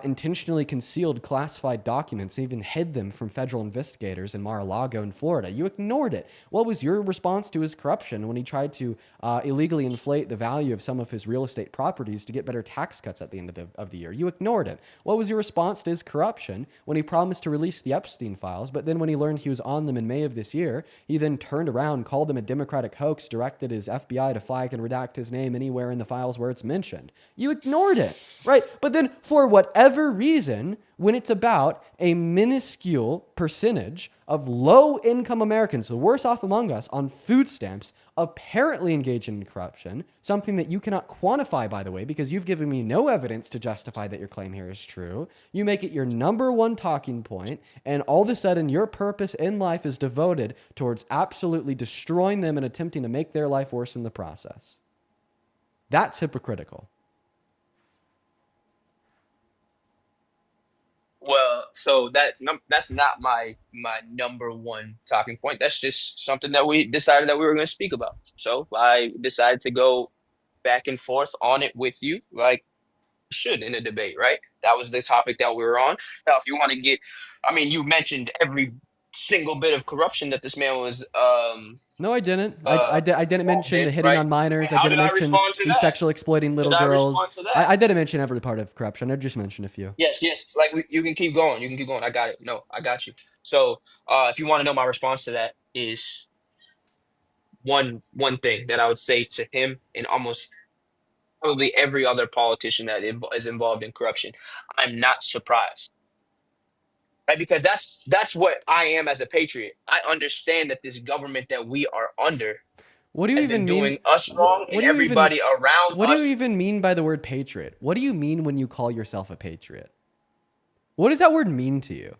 intentionally concealed classified documents and even hid them from federal investigators in Mar-a-Lago in Florida? You ignored it. What was your response to his corruption when he tried to illegally inflate the value of some of his real estate properties to get better tax cuts at the end of the year? You ignored it. What was your response to his corruption when he promised to release the Epstein files, but then when he learned he was on them in May of this year, he then turned around, called them a Democratic hoax, directed his FBI to flag and redact his name anywhere in the files where it's mentioned? You ignored it, right? But then for whatever reason, when it's about a minuscule percentage of low-income Americans, the worst off among us, on food stamps, apparently engaging in corruption, something that you cannot quantify, by the way, because you've given me no evidence to justify that your claim here is true. You make it your number one talking point, and all of a sudden your purpose in life is devoted towards absolutely destroying them and attempting to make their life worse in the process. That's hypocritical. Well, so that's not my number one talking point. That's just something that we decided that we were going to speak about. So I decided to go back and forth on it with you, like we should in a debate, right? That was the topic that we were on. Now, if you want to get, I mean, you mentioned every single bit of corruption that this man was No, I didn't. I didn't mention the did, hitting right? on minors. And I how didn't did I mention respond to the that? sexual exploiting little Did I girls. respond to that? I didn't mention every part of corruption. I just mentioned a few. Yes, yes. Like you can keep going. You can keep going. I got it. No, I got you. So, if you want to know my response to that is one thing that I would say to him and almost probably every other politician that is involved in corruption. I'm not surprised. Right? Because that's what I am as a patriot. I understand that this government that we are under What do you has been even mean? doing us wrong and What do you even everybody around What do us. you even mean by the word patriot? What do you mean when you call yourself a patriot? What does that word mean to you?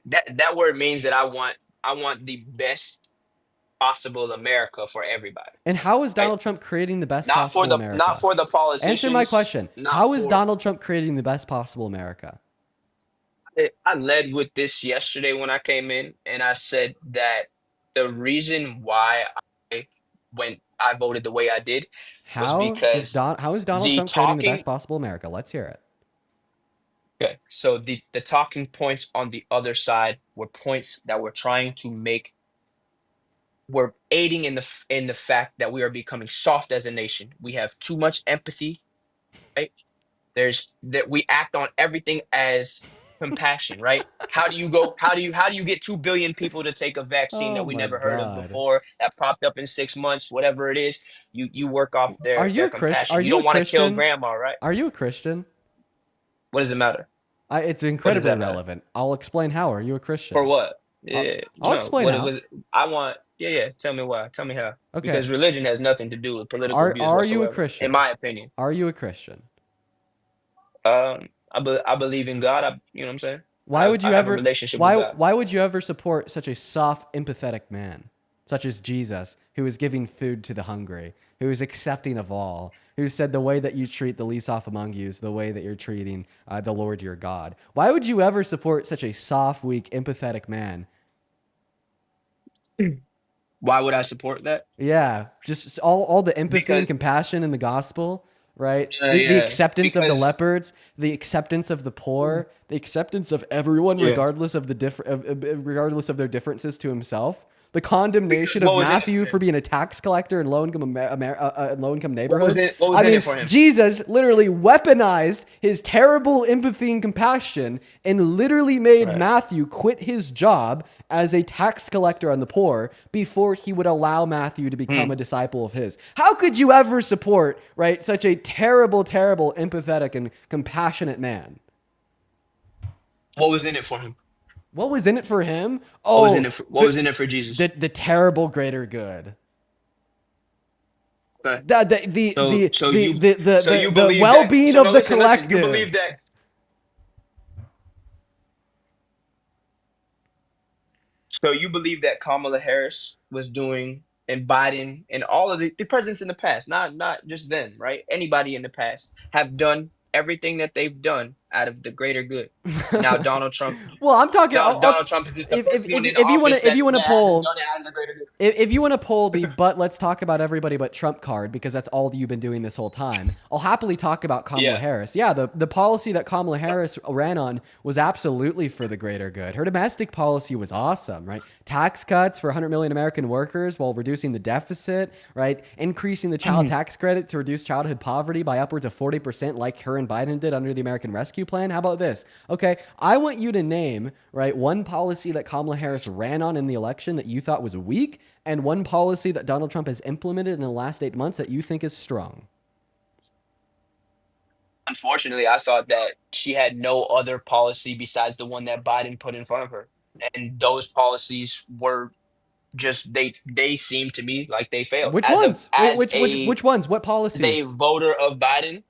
That word means that I want the best possible America for everybody. And how is Right? Donald Trump creating the best Not for possible America? not for the politicians. Answer my question. Not How is for Donald Trump creating the best possible America? I led with this yesterday when I came in, and I said that the reason why I voted the way I did was because How is Donald the Trump creating the talking. best possible America? Let's hear it. Okay, so the talking points on the other side were points that we're trying to make. We're aiding in the fact that we are becoming soft as a nation. We have too much empathy, right? There's that we act on everything as compassion, right? How do you get 2 billion people to take a vaccine that Oh we my never heard of God. before, that popped up in 6 months, whatever it is? You work off Are you their a Christian? compassion. Are You you a don't want to kill Christian? grandma, right? Are you a Christian? What does it matter? It's What does incredibly that matter? relevant. I'll explain how. Are you a For Christian? what? I'll, Yeah, I'll no. explain What it how. was I want yeah, tell me why. Tell me how. Okay. Because religion has nothing to do with political Are views you a whatsoever, in Christian? my opinion. Are you a Christian? I believe in God. You know what I'm saying? Why would you I have a ever relationship with God. why would you ever support such a soft, empathetic man, such as Jesus, who is giving food to the hungry, who is accepting of all, who said the way that you treat the least off among you is the way that you're treating the Lord your God? Why would you ever support such a soft, weak, empathetic man? Why would I support that? Yeah, just all the empathy Because and compassion in the gospel, right? yeah, The yeah. acceptance of the Because leopards, the acceptance of the poor, the acceptance of everyone, yeah. regardless of regardless of their differences to himself. The condemnation What of was in Matthew it? for being a tax collector in low-income What was neighborhoods. in what was I in mean, it for him? Jesus literally weaponized his terrible empathy and compassion and literally made Right. Matthew quit his job as a tax collector on the poor before he would allow Matthew to become a disciple of his. How could you ever support, right, such a terrible, terrible, empathetic and compassionate man? What was in it for him? What was in it for him? What was Oh, in it what was in it for Jesus? the terrible greater good. Okay. The You believe well-being that, of no, the listen, collective. you believe that. So you believe that Kamala Harris was doing, and Biden and all of the presidents in the past, not just them, right? Anybody in the past have done everything that they've done out of the greater good. Now Donald Trump. Well, I'm talking. Now Donald Trump is just the first one in If you want office to, if you want to that hasn't pull, done it out of the greater good. if you want to pull the but let's talk about everybody but Trump card, because that's all that you've been doing this whole time, I'll happily talk about Kamala Yeah. Harris. Yeah, the policy that Kamala Harris ran on was absolutely for the greater good. Her domestic policy was awesome, right? Tax cuts for 100 million American workers while reducing the deficit, right? Increasing the child tax credit to reduce childhood poverty by upwards of 40%, like her and Biden did under the American Rescue Plan. How about this? Okay, I want you to name, right, one policy that Kamala Harris ran on in the election that you thought was weak, and one policy that Donald Trump has implemented in the last 8 months that you think is strong. Unfortunately, I thought that she had no other policy besides the one that Biden put in front of her, and those policies were just they seem to me like they failed. Which As a ones? Which ones? What as a policies? voter of Biden,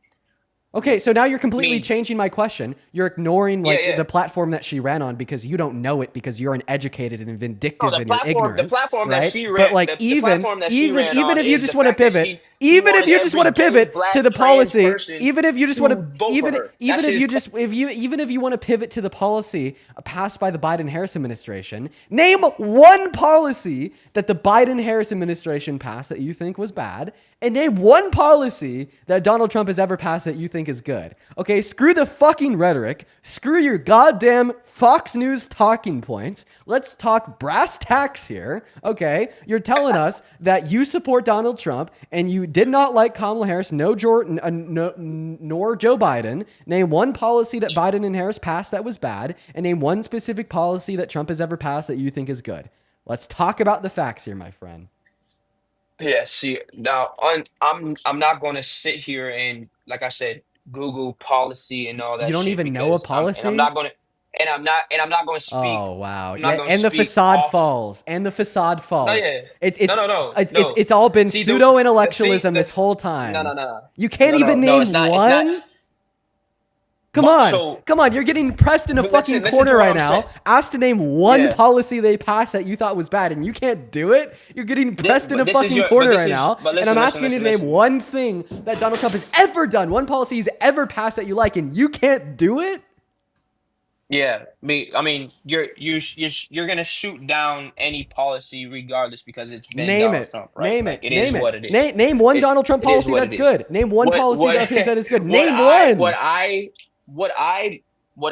Okay, so now you're I completely mean, changing my question. You're ignoring yeah, like yeah. the platform that she ran on because you don't know it because you're uneducated and vindictive No, in your the ignorance, platform that right? she But ran, like the platform that she ran even on if you is just the want to fact that pivot, she even if wanted you just want every to gay, pivot black, to the trans policy, person even if you just to want to vote for her. even That if shit you is just if you even if you want to pivot to the policy passed by the Biden-Harris administration, name one policy that the Biden-Harris administration passed that you think was bad, and name one policy that Donald Trump has ever passed that you think is good. Okay, screw the fucking rhetoric. Screw your goddamn Fox News talking points. Let's talk brass tacks here. Okay, you're telling us that you support Donald Trump and you did not like Kamala Harris, nor Joe Biden. Name one policy that Biden and Harris passed that was bad, and name one specific policy that Trump has ever passed that you think is good. Let's talk about the facts here, my friend. Yeah, see, now I'm not going to sit here and, like I said, Google policy and all You that don't shit even know a because I'm policy? not going to speak. Oh wow! I'm not Yeah, going to and the speak facade off. falls. And the facade No, falls. yeah, It's no. it's all been See pseudo the intellectualism thing, this whole no, time. no. You can't even No. name It's not. one. Come But on, so, come on! You're getting pressed in a but fucking listen corner to what right I'm now. saying. Asked to name one Yeah. policy they passed that you thought was bad, and you can't do it. You're getting pressed in a But this is fucking your. corner But this right is. now, But and I'm listen. asking you to name one thing that Donald Trump has ever done, one policy he's ever passed that you like, and you can't do it. Yeah, I mean, you're gonna shoot down any policy regardless because it's been Name Donald it. Trump, right? Name Like it. it is Name it. what it is. Name one It Donald Trump it is policy what that's it is. good. Name one policy of his that is good. Name one. What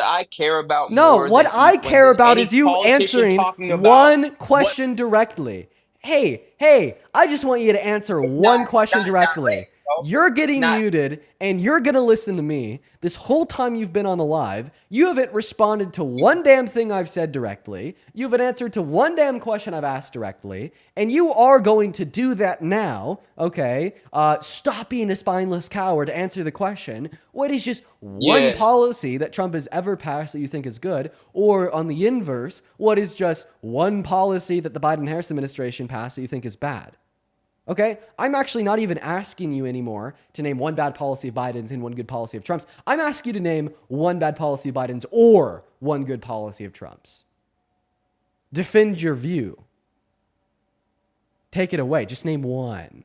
I care about No, more what than I care about any is you politician answering talking about one what question directly. Hey, I just want you to answer one question it's directly. not, bro. You're It's getting not. muted and you're going to listen to me. This whole time you've been on the live, you haven't responded to one damn thing I've said directly. You haven't answered to one damn question I've asked directly. And you are going to do that now, okay? Stop being a spineless coward. Answer the question. What is just one Yeah. policy that Trump has ever passed that you think is good? Or on the inverse, what is just one policy that the Biden-Harris administration passed that you think is bad? Okay? I'm actually not even asking you anymore to name one bad policy of Biden's and one good policy of Trump's. I'm asking you to name one bad policy of Biden's or one good policy of Trump's. Defend your view. Take it away. Just name one.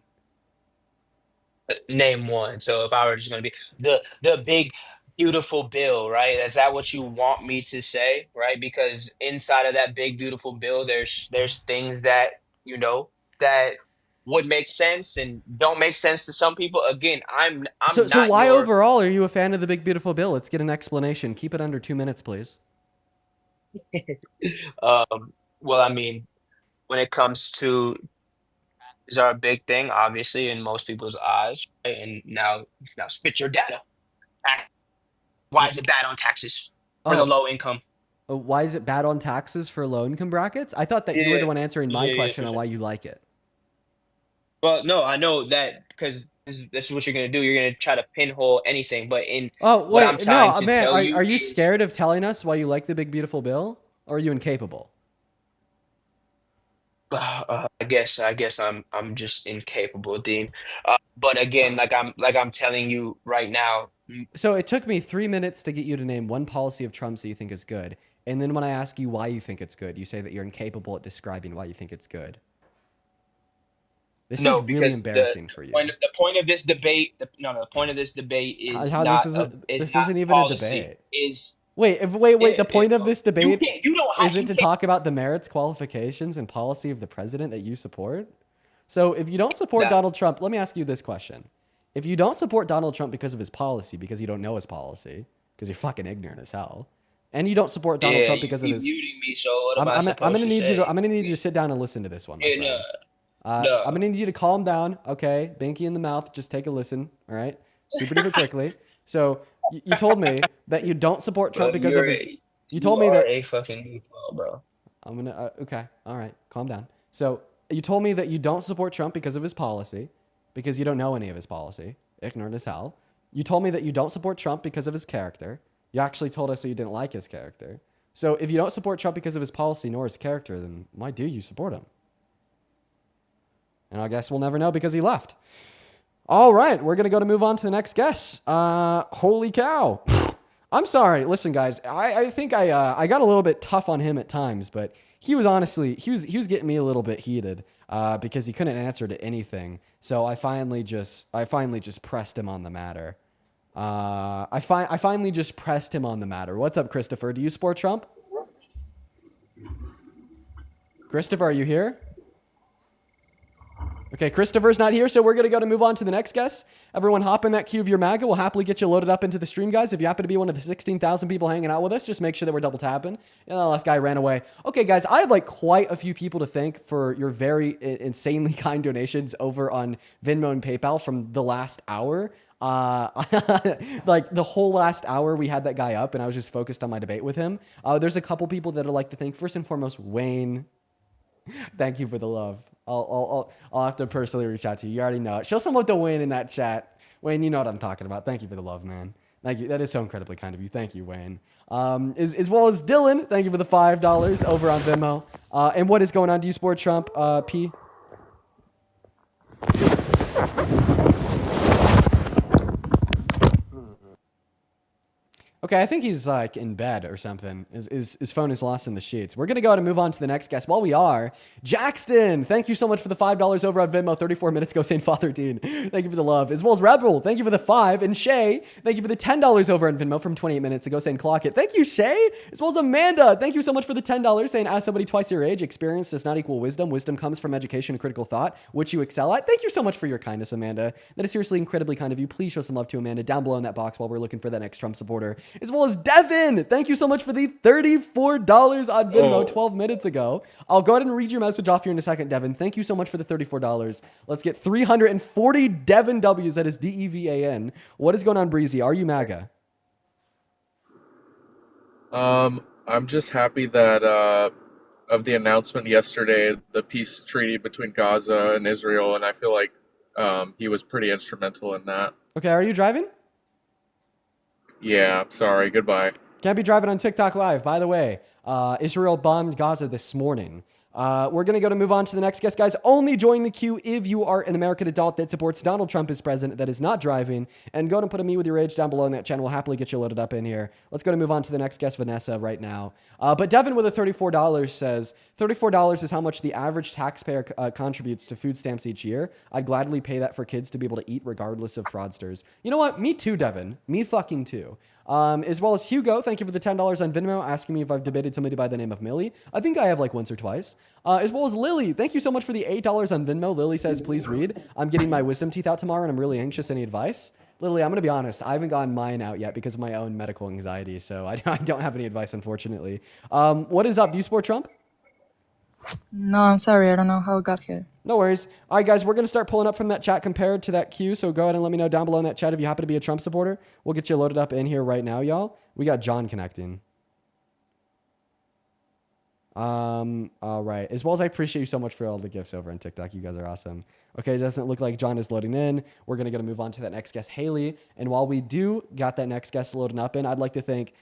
Name one. So if I were just gonna be the big beautiful bill, right? Is that what you want me to say, right? Because inside of that big beautiful bill, there's things that that would make sense and don't make sense to some people. Again, I'm So not why your overall are you a fan of the big beautiful bill? Let's get an explanation. Keep it under 2 minutes, please. well, I mean, when it comes to these are a big thing, obviously, in most people's eyes, right? And now spit your data. Why is it bad on taxes for the Oh, low income? why is it bad on taxes for low income brackets? I thought that you were Yeah, the one answering my yeah, question for on sure. why you like it. Well, no, I know that because this is what you're gonna do. You're gonna try to pinhole anything, but in Oh, what I'm wait, trying no, to man, tell you are you is, scared of telling us why you like the big beautiful bill? Or are you incapable? I guess I'm just incapable, Dean. But again, like I'm telling you right now, So it took me 3 minutes to get you to name one policy of Trump's that you think is good. And then when I ask you why you think it's good, you say that you're incapable at describing why you think it's good. This is No, really because embarrassing for you. the point of this debate, the point of this debate is How not this isn't even a policy. debate. Is Wait, the point of this debate you don't have isn't to talk about the merits, qualifications, and policy of the president that you support. So if you don't support That- Donald Trump, let me ask you this question. If you don't support Donald Trump because of his policy, because you don't know his policy, because you're fucking ignorant as hell, and you don't support Donald Trump because of you his... muting me, so what am I I'm supposed gonna to need say? I'm gonna need you to sit down and listen to this one, my Yeah, friend. no. I'm gonna need you to calm down, okay? Binky in the mouth, just take a listen, all right? Super duper quickly. So you told me that you don't support Trump because of his... You told me that... a fucking goofball, bro. I'm gonna... okay, all right, calm down. So you told me that you don't support Trump because of his policy, because you don't know any of his policy. Ignorant as hell. You told me that you don't support Trump because of his character. You actually told us that you didn't like his character. So if you don't support Trump because of his policy nor his character, then why do you support him? And I guess we'll never know because he left. All right, we're going to move on to the next guest. Holy cow. I'm sorry. Listen, guys, I think I got a little bit tough on him at times, but he was honestly, he was getting me a little bit heated because he couldn't answer to anything. So I finally just pressed him on the matter. I finally just pressed him on the matter. What's up, Christopher? Do you support Trump? Christopher, are you here? Okay, Christopher's not here, so we're going to move on to the next guest. Everyone hop in that queue of your MAGA. We'll happily get you loaded up into the stream, guys. If you happen to be one of the 16,000 people hanging out with us, just make sure that we're double tapping. The last guy ran away. Okay, guys, I have like quite a few people to thank for your very insanely kind donations over on Venmo and PayPal from the last hour. Like the whole last hour we had that guy up and I was just focused on my debate with him. There's a couple people that I'd like to thank. First and foremost, Wayne. Thank you for the love. I'll have to personally reach out to you. You already know it. Show some love to Wayne in that chat. Wayne, you know what I'm talking about. Thank you for the love, man. Thank you. That is so incredibly kind of you. Thank you, Wayne. As well as Dylan, thank you for the $5 over on Venmo. And what is going on? Do you support Trump, P? Okay, I think he's like in bed or something. His phone is lost in the sheets. We're gonna go ahead and move on to the next guest. While we are, Jackson, thank you so much for the $5 over on Venmo. 34 minutes ago, saying Father Dean. Thank you for the love. As well as Rebel, thank you for the 5. And Shay, thank you for the $10 over on Venmo from 28 minutes ago, saying Clock It. Thank you, Shay. As well as Amanda, thank you so much for the $10, saying as somebody twice your age, experience does not equal wisdom. Wisdom comes from education and critical thought, which you excel at. Thank you so much for your kindness, Amanda. That is seriously incredibly kind of you. Please show some love to Amanda down below in that box while we're looking for that next Trump supporter. As well as Devin, thank you so much for the $34 on Venmo 12 minutes ago. I'll go ahead and read your message off here in a second, Devin. Thank you so much for the $34. Let's get 340 Devin W's. That is DEVAN. What is going on, Breezy? Are you MAGA? I'm just happy that of the announcement yesterday, the peace treaty between Gaza and Israel, and I feel like he was pretty instrumental in that. Okay, are you driving? Yeah, sorry, goodbye. Can't be driving on TikTok Live. By the way, Israel bombed Gaza this morning. We're going to move on to the next guest, guys. Only join the queue if you are an American adult that supports Donald Trump as president that is not driving. And go ahead and put a me with your age down below in that channel. We'll happily get you loaded up in here. Let's go to move on to the next guest, Vanessa, right now. But Devin with a $34 says, $34 is how much the average taxpayer contributes to food stamps each year. I'd gladly pay that for kids to be able to eat regardless of fraudsters. You know what? Me too, Devin. Me fucking too. As well as Hugo, thank you for the $10 on Venmo, asking me if I've debated somebody by the name of Millie. I think I have like once or twice. As well as Lily, thank you so much for the $8 on Venmo. Lily says, please read. I'm getting my wisdom teeth out tomorrow and I'm really anxious. Any advice? Lily, I'm going to be honest. I haven't gotten mine out yet because of my own medical anxiety. So I don't have any advice, unfortunately. What is up? Do you support Trump? No, I'm sorry. I don't know how it got here. No worries. All right, guys, we're going to start pulling up from that chat compared to that queue. So go ahead and let me know down below in that chat if you happen to be a Trump supporter. We'll get you loaded up in here right now, y'all. We got John connecting. All right. As well as I appreciate you so much for all the gifts over on TikTok. You guys are awesome. Okay, it doesn't look like John is loading in. We're going to move on to that next guest, Haley. And while we do got that next guest loading up in, I'd like to thank...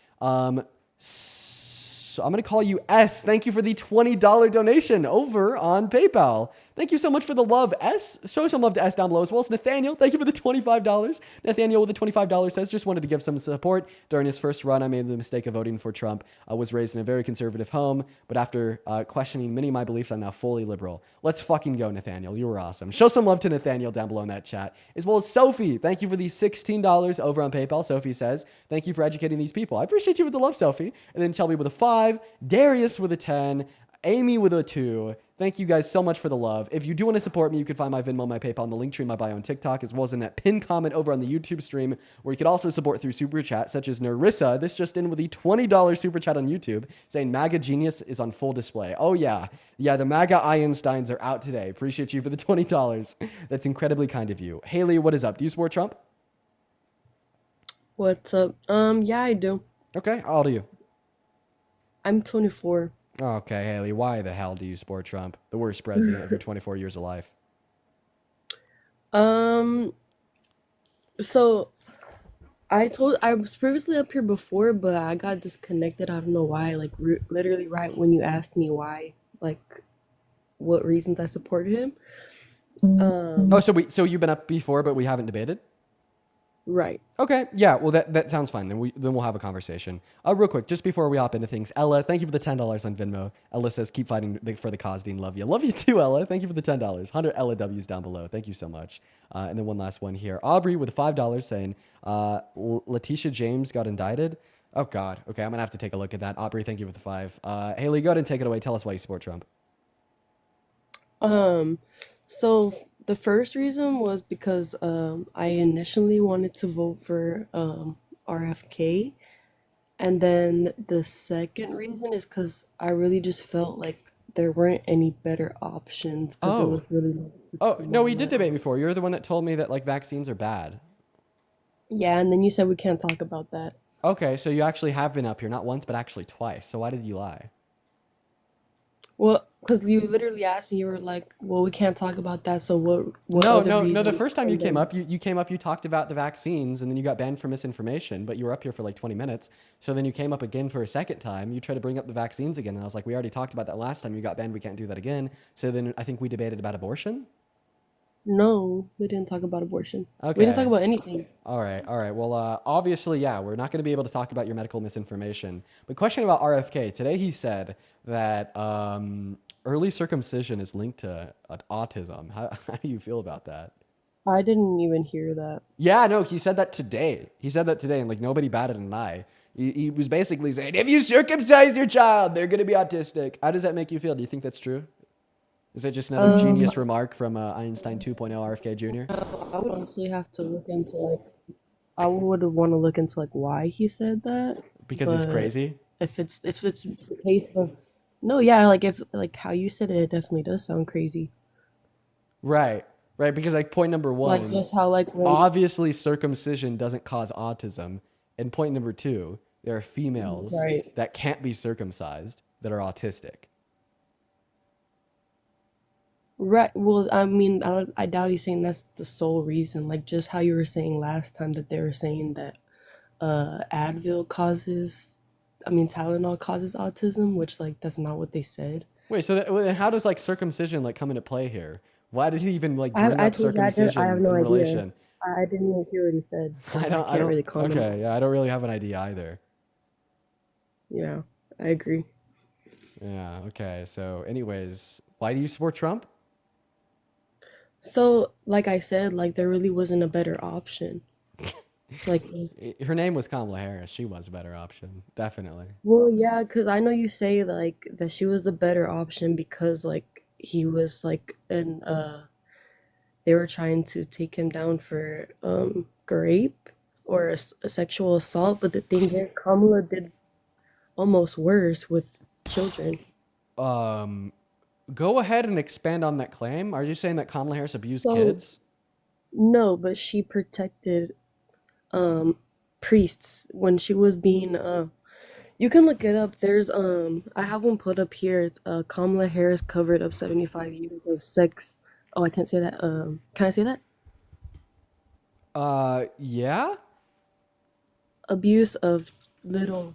So I'm going to call you S. Thank you for the $20 donation over on PayPal. Thank you so much for the love, S. Show some love to S down below, as well as Nathaniel. Thank you for the $25. Nathaniel with the $25 says, just wanted to give some support. During his first run, I made the mistake of voting for Trump. I was raised in a very conservative home, but after questioning many of my beliefs, I'm now fully liberal. Let's fucking go, Nathaniel. You were awesome. Show some love to Nathaniel down below in that chat, as well as Sophie. Thank you for the $16 over on PayPal. Sophie says, thank you for educating these people. I appreciate you with the love, Sophie. And then Shelby with a 5, Darius with a 10, Amy with a 2. Thank you guys so much for the love. If you do want to support me, you can find my Venmo, my PayPal, and the link tree in my bio on TikTok, as well as in that pinned comment over on the YouTube stream, where you could also support through Super Chat, such as Narissa. This just in with the $20 Super Chat on YouTube, saying MAGA Genius is on full display. Oh, yeah. Yeah, the MAGA Einsteins are out today. Appreciate you for the $20. That's incredibly kind of you. Haley, what is up? Do you support Trump? What's up? Yeah, I do. Okay, how old are you? I'm 24. Okay, Haley, why the hell do you support Trump, the worst president of your 24 years of life? So I was previously up here before, but I got disconnected. I don't know why. Like literally right when you asked me why, like what reasons I supported him. Oh, so you've been up before, but we haven't debated? Right. Okay, yeah, well, that sounds fine. Then we'll have a conversation. Real quick, just before we hop into things, Ella, thank you for the $10 on Venmo. Ella says, keep fighting for the cause, Dean. Love you. Love you too, Ella. Thank you for the $10. 100 Ella W's down below. Thank you so much. And then one last one here. Aubrey with $5 saying, Letitia James got indicted. Oh, God. Okay, I'm going to have to take a look at that. Aubrey, thank you for the 5. Haley, go ahead and take it away. Tell us why you support Trump. So the first reason was because I initially wanted to vote for RFK, and then the second reason is because I really just felt like there weren't any better options because it was really No, we did debate before. You're the one that told me that like vaccines are bad. Yeah, and then you said we can't talk about that. Okay, so you actually have been up here not once but actually twice. So why did you lie? Well, because you literally asked me, you were like, "Well, we can't talk about that." So what No, other no, no. The reason? first time you And came then up, you came up, you talked about the vaccines, and then you got banned for misinformation. But you were up here for like 20 minutes. So then you came up again for a second time. You tried to bring up the vaccines again, and I was like, we already talked about that last time. You got banned. We can't do that again. So then I think we debated about abortion. no, we didn't talk about abortion. We didn't talk Okay. about anything. All right. All right. Well, obviously, yeah, we're not going to be able to talk about your medical misinformation. But question about RFK. Today he said that early circumcision is linked to autism. How do you feel about that? I didn't even hear that. Yeah, no, he said that today. He said that today, and like nobody batted an eye. He was basically saying, if you circumcise your child, they're going to be autistic. How does that make you feel? Do you think that's true? Is that just another genius remark from Einstein 2.0 RFK Jr.? I would honestly have to look into like I would want to look into like why he said that. Because he's But crazy? if it's the case of no, yeah, like if like how you said it, it definitely does sound crazy. Right, right. Because like point number Like one, just how like when obviously circumcision doesn't cause autism. And point number two, there are females right. that can't be circumcised that are autistic. Right. Well, I mean, I doubt he's saying that's the sole reason. Like just how you were saying last time that they were saying that Advil causes, I mean, Tylenol causes autism, which like that's not what they said. Wait, so well, then how does like circumcision like come into play here? Why did he even like I bring I up told you I circumcision have in no idea. relation? I didn't even hear what he said, so I I can't don't. really comment. Okay, yeah, I don't really have an idea either. Yeah, I agree. Yeah. Okay. So, anyways, why do you support Trump? So, like I said, like there really wasn't a better option. Like, Her name was Kamala Harris. She was a better option, definitely. well, yeah, because I know you say like that she was the better option because like he was like an they were trying to take him down for rape or a sexual assault, but the thing is, Kamala did almost worse with children. Go ahead and expand on that claim. Are you saying that Kamala Harris abused So, kids? no, but she protected priests when she was being you can look it up. There's I have one put up here. It's Kamala Harris covered up 75 years of sex. Oh, I can't say that. Can I say that? Yeah. Abuse of little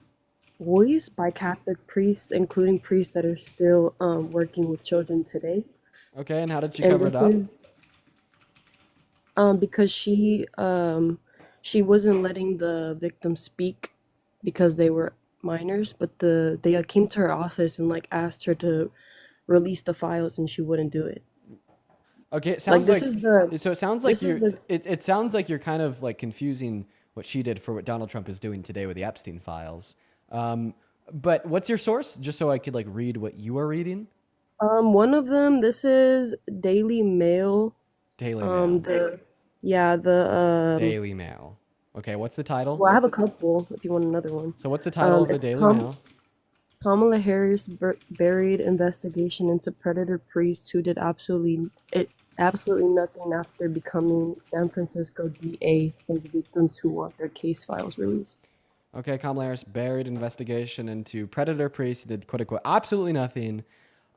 boys by Catholic priests, including priests that are still working with children today. Okay, and how did she And cover it this up? is because she wasn't letting the victims speak because they were minors, but they came to her office and like asked her to release the files and she wouldn't do it. Okay, it Like sounds like so. It sounds like this is the it sounds like you're kind of like confusing what she did for what Donald Trump is doing today with the Epstein files. But what's your source, just so I could like read what you are reading? one of them, this is Daily Mail. Daily Mail. The Daily Mail. Okay, what's the title? well, I have a couple if you want another one. So what's the title of the It's Daily Mail? Kamala Harris buried investigation into predator priest who did absolutely nothing after becoming San Francisco DA, says victims who want their case files released. Okay, Kamala Harris buried investigation into predator priest, did quote unquote absolutely nothing.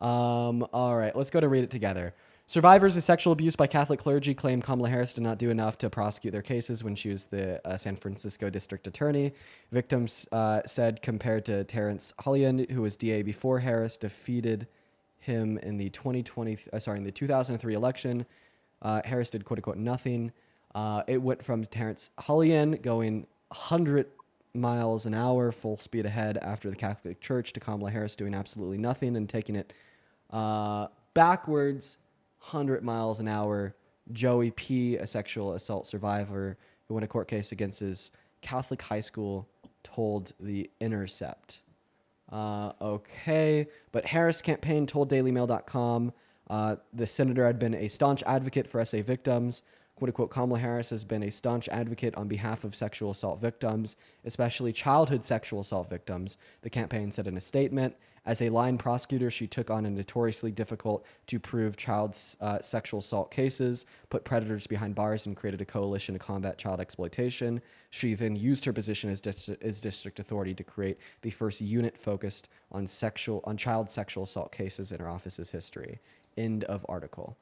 All right, let's go to read it together. Survivors of sexual abuse by Catholic clergy claim Kamala Harris did not do enough to prosecute their cases when she was the San Francisco district attorney. Victims said compared to Terrence Hullian, who was DA before Harris defeated him in the 2003 election, Harris did quote unquote nothing. It went from Terrence Hullian going 100 miles an hour, full speed ahead after the Catholic Church, to Kamala Harris doing absolutely nothing and taking it backwards 100 miles an hour. Joey P., a sexual assault survivor who won a court case against his Catholic high school, told The Intercept. Okay, but Harris' campaign told DailyMail.com the senator had been a staunch advocate for SA victims. Quote unquote, Kamala Harris has been a staunch advocate on behalf of sexual assault victims, especially childhood sexual assault victims, the campaign said in a statement. As a line prosecutor, she took on a notoriously difficult to prove child sexual assault cases, put predators behind bars, and created a coalition to combat child exploitation. She then used her position as district authority to create the first unit focused on child sexual assault cases in her office's history. End of article.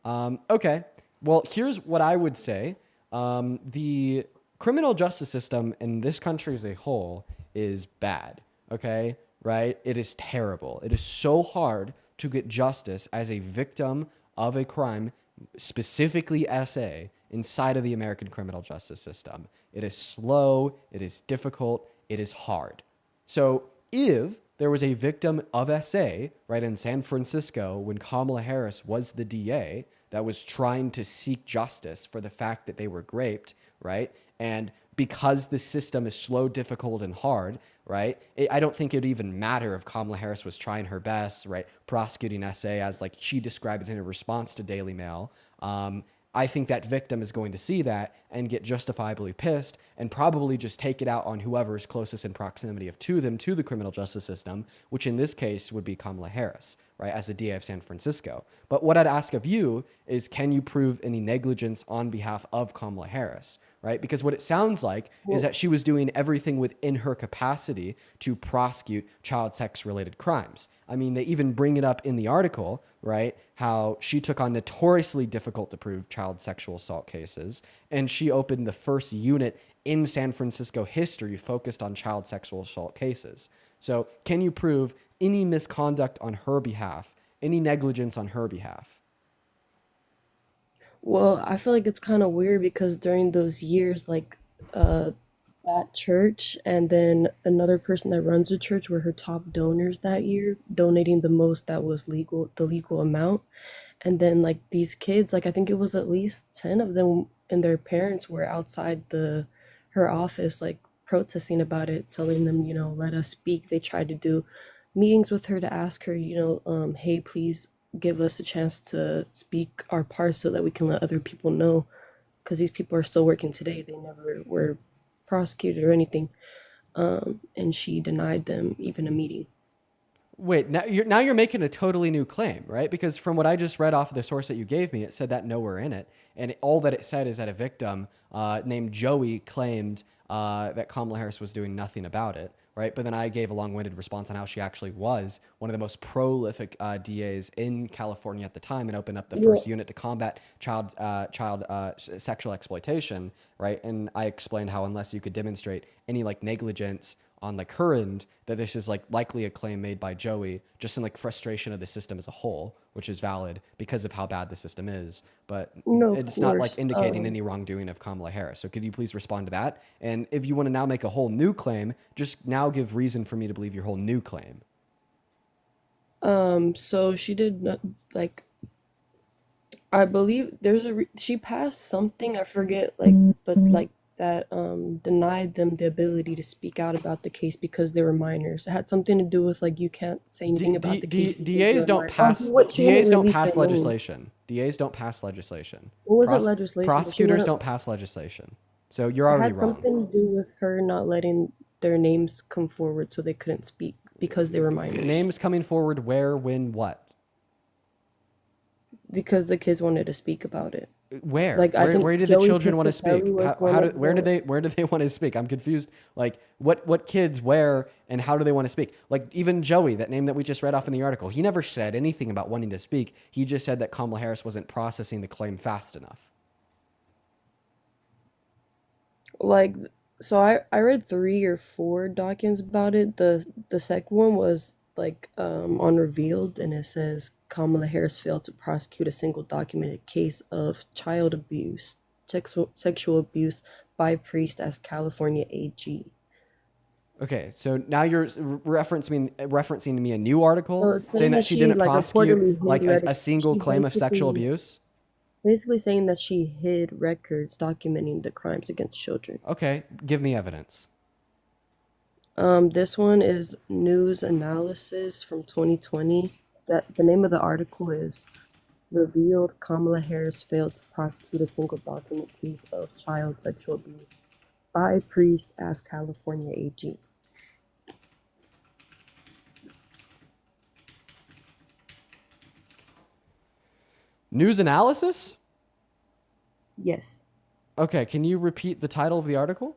Okay. Well, here's what I would say. The criminal justice system in this country as a whole is bad, okay? Right? It is terrible. It is so hard to get justice as a victim of a crime, specifically SA, inside of the American criminal justice system. It is slow, it is difficult, it is hard. So if there was a victim of SA, right, in San Francisco when Kamala Harris was the DA, that was trying to seek justice for the fact that they were raped, right? And because the system is slow, difficult, and hard, right? I don't think it'd even matter if Kamala Harris was trying her best, right? Prosecuting SA as like she described it in a response to Daily Mail. I think that victim is going to see that and get justifiably pissed and probably just take it out on whoever is closest in proximity to them, to the criminal justice system, which in this case would be Kamala Harris, right, as the DA of San Francisco. But what I'd ask of you is, can you prove any negligence on behalf of Kamala Harris, right? Because what it sounds like is that she was doing everything within her capacity to prosecute child sex-related crimes. I mean, they even bring it up in the article, right, how she took on notoriously difficult to prove child sexual assault cases, and she opened the first unit in San Francisco history focused on child sexual assault cases. So can you prove any misconduct on her behalf, any negligence on her behalf? Well, I feel like it's kind of weird because during those years, like that church and then another person that runs the church were her top donors that year, donating the most that was legal, the legal amount. And then like these kids, like I think it was at least 10 of them and their parents were outside her office, like protesting about it, telling them, let us speak. They tried to do meetings with her to ask her, hey, please give us a chance to speak our part so that we can let other people know, because these people are still working today. They never were prosecuted or anything. And she denied them even a meeting. Wait, now you're making a totally new claim, right? Because from what I just read off of the source that you gave me, it said that nowhere in it. And all that it said is that a victim named Joey claimed that Kamala Harris was doing nothing about it, right? But then I gave a long-winded response on how she actually was one of the most prolific DAs in California at the time and opened up the first unit to combat child sexual exploitation, right? And I explained how unless you could demonstrate any like negligence on like her end, that this is like likely a claim made by Joey just in like frustration of the system as a whole, which is valid because of how bad the system is. But No, of it's not like course. indicating any wrongdoing of Kamala Harris. So could you please respond to that? And if you want to now make a whole new claim, just now give reason for me to believe your whole new claim. So she did not, like, I believe she passed something, I forget, like, but like that denied them the ability to speak out about the case because they were minors. It had something to do with like you can't say anything about the case because DAs you're a don't minor. pass She DAs wouldn't don't release pass their names. legislation. DAs don't pass legislation. What wasn't legislation, but she Prosecutors wouldn't. don't pass legislation. So you're It already had wrong. something to do with her not letting their names come forward so they couldn't speak because they were minors. Names coming forward where, when, what? Because the kids wanted to speak about it. Where? Like I think Where do the Joey children want to speak? Piscatelli was How one do, of where do the. they want to speak? I'm confused. Like what kids where and how do they want to speak? Like even Joey, that name that we just read off in the article, he never said anything about wanting to speak. He just said that Kamala Harris wasn't processing the claim fast enough. Like, so I read 3 or 4 documents about it. The second one was like on Revealed, and it says Kamala Harris failed to prosecute a single documented case of child abuse, sexual abuse by priest as California AG. Okay, so now you're referencing to me a new article So it's saying that she didn't like prosecute reportedly hid like a records. single She claim of sexual basically abuse. basically saying that she hid records documenting the crimes against children. Okay, give me evidence. This one is News Analysis from 2020. That the name of the article is Revealed Kamala Harris Failed to Prosecute a Single Document Case of Child Sexual Abuse by Priest as California AG. News Analysis? Yes. Okay, can you repeat the title of the article?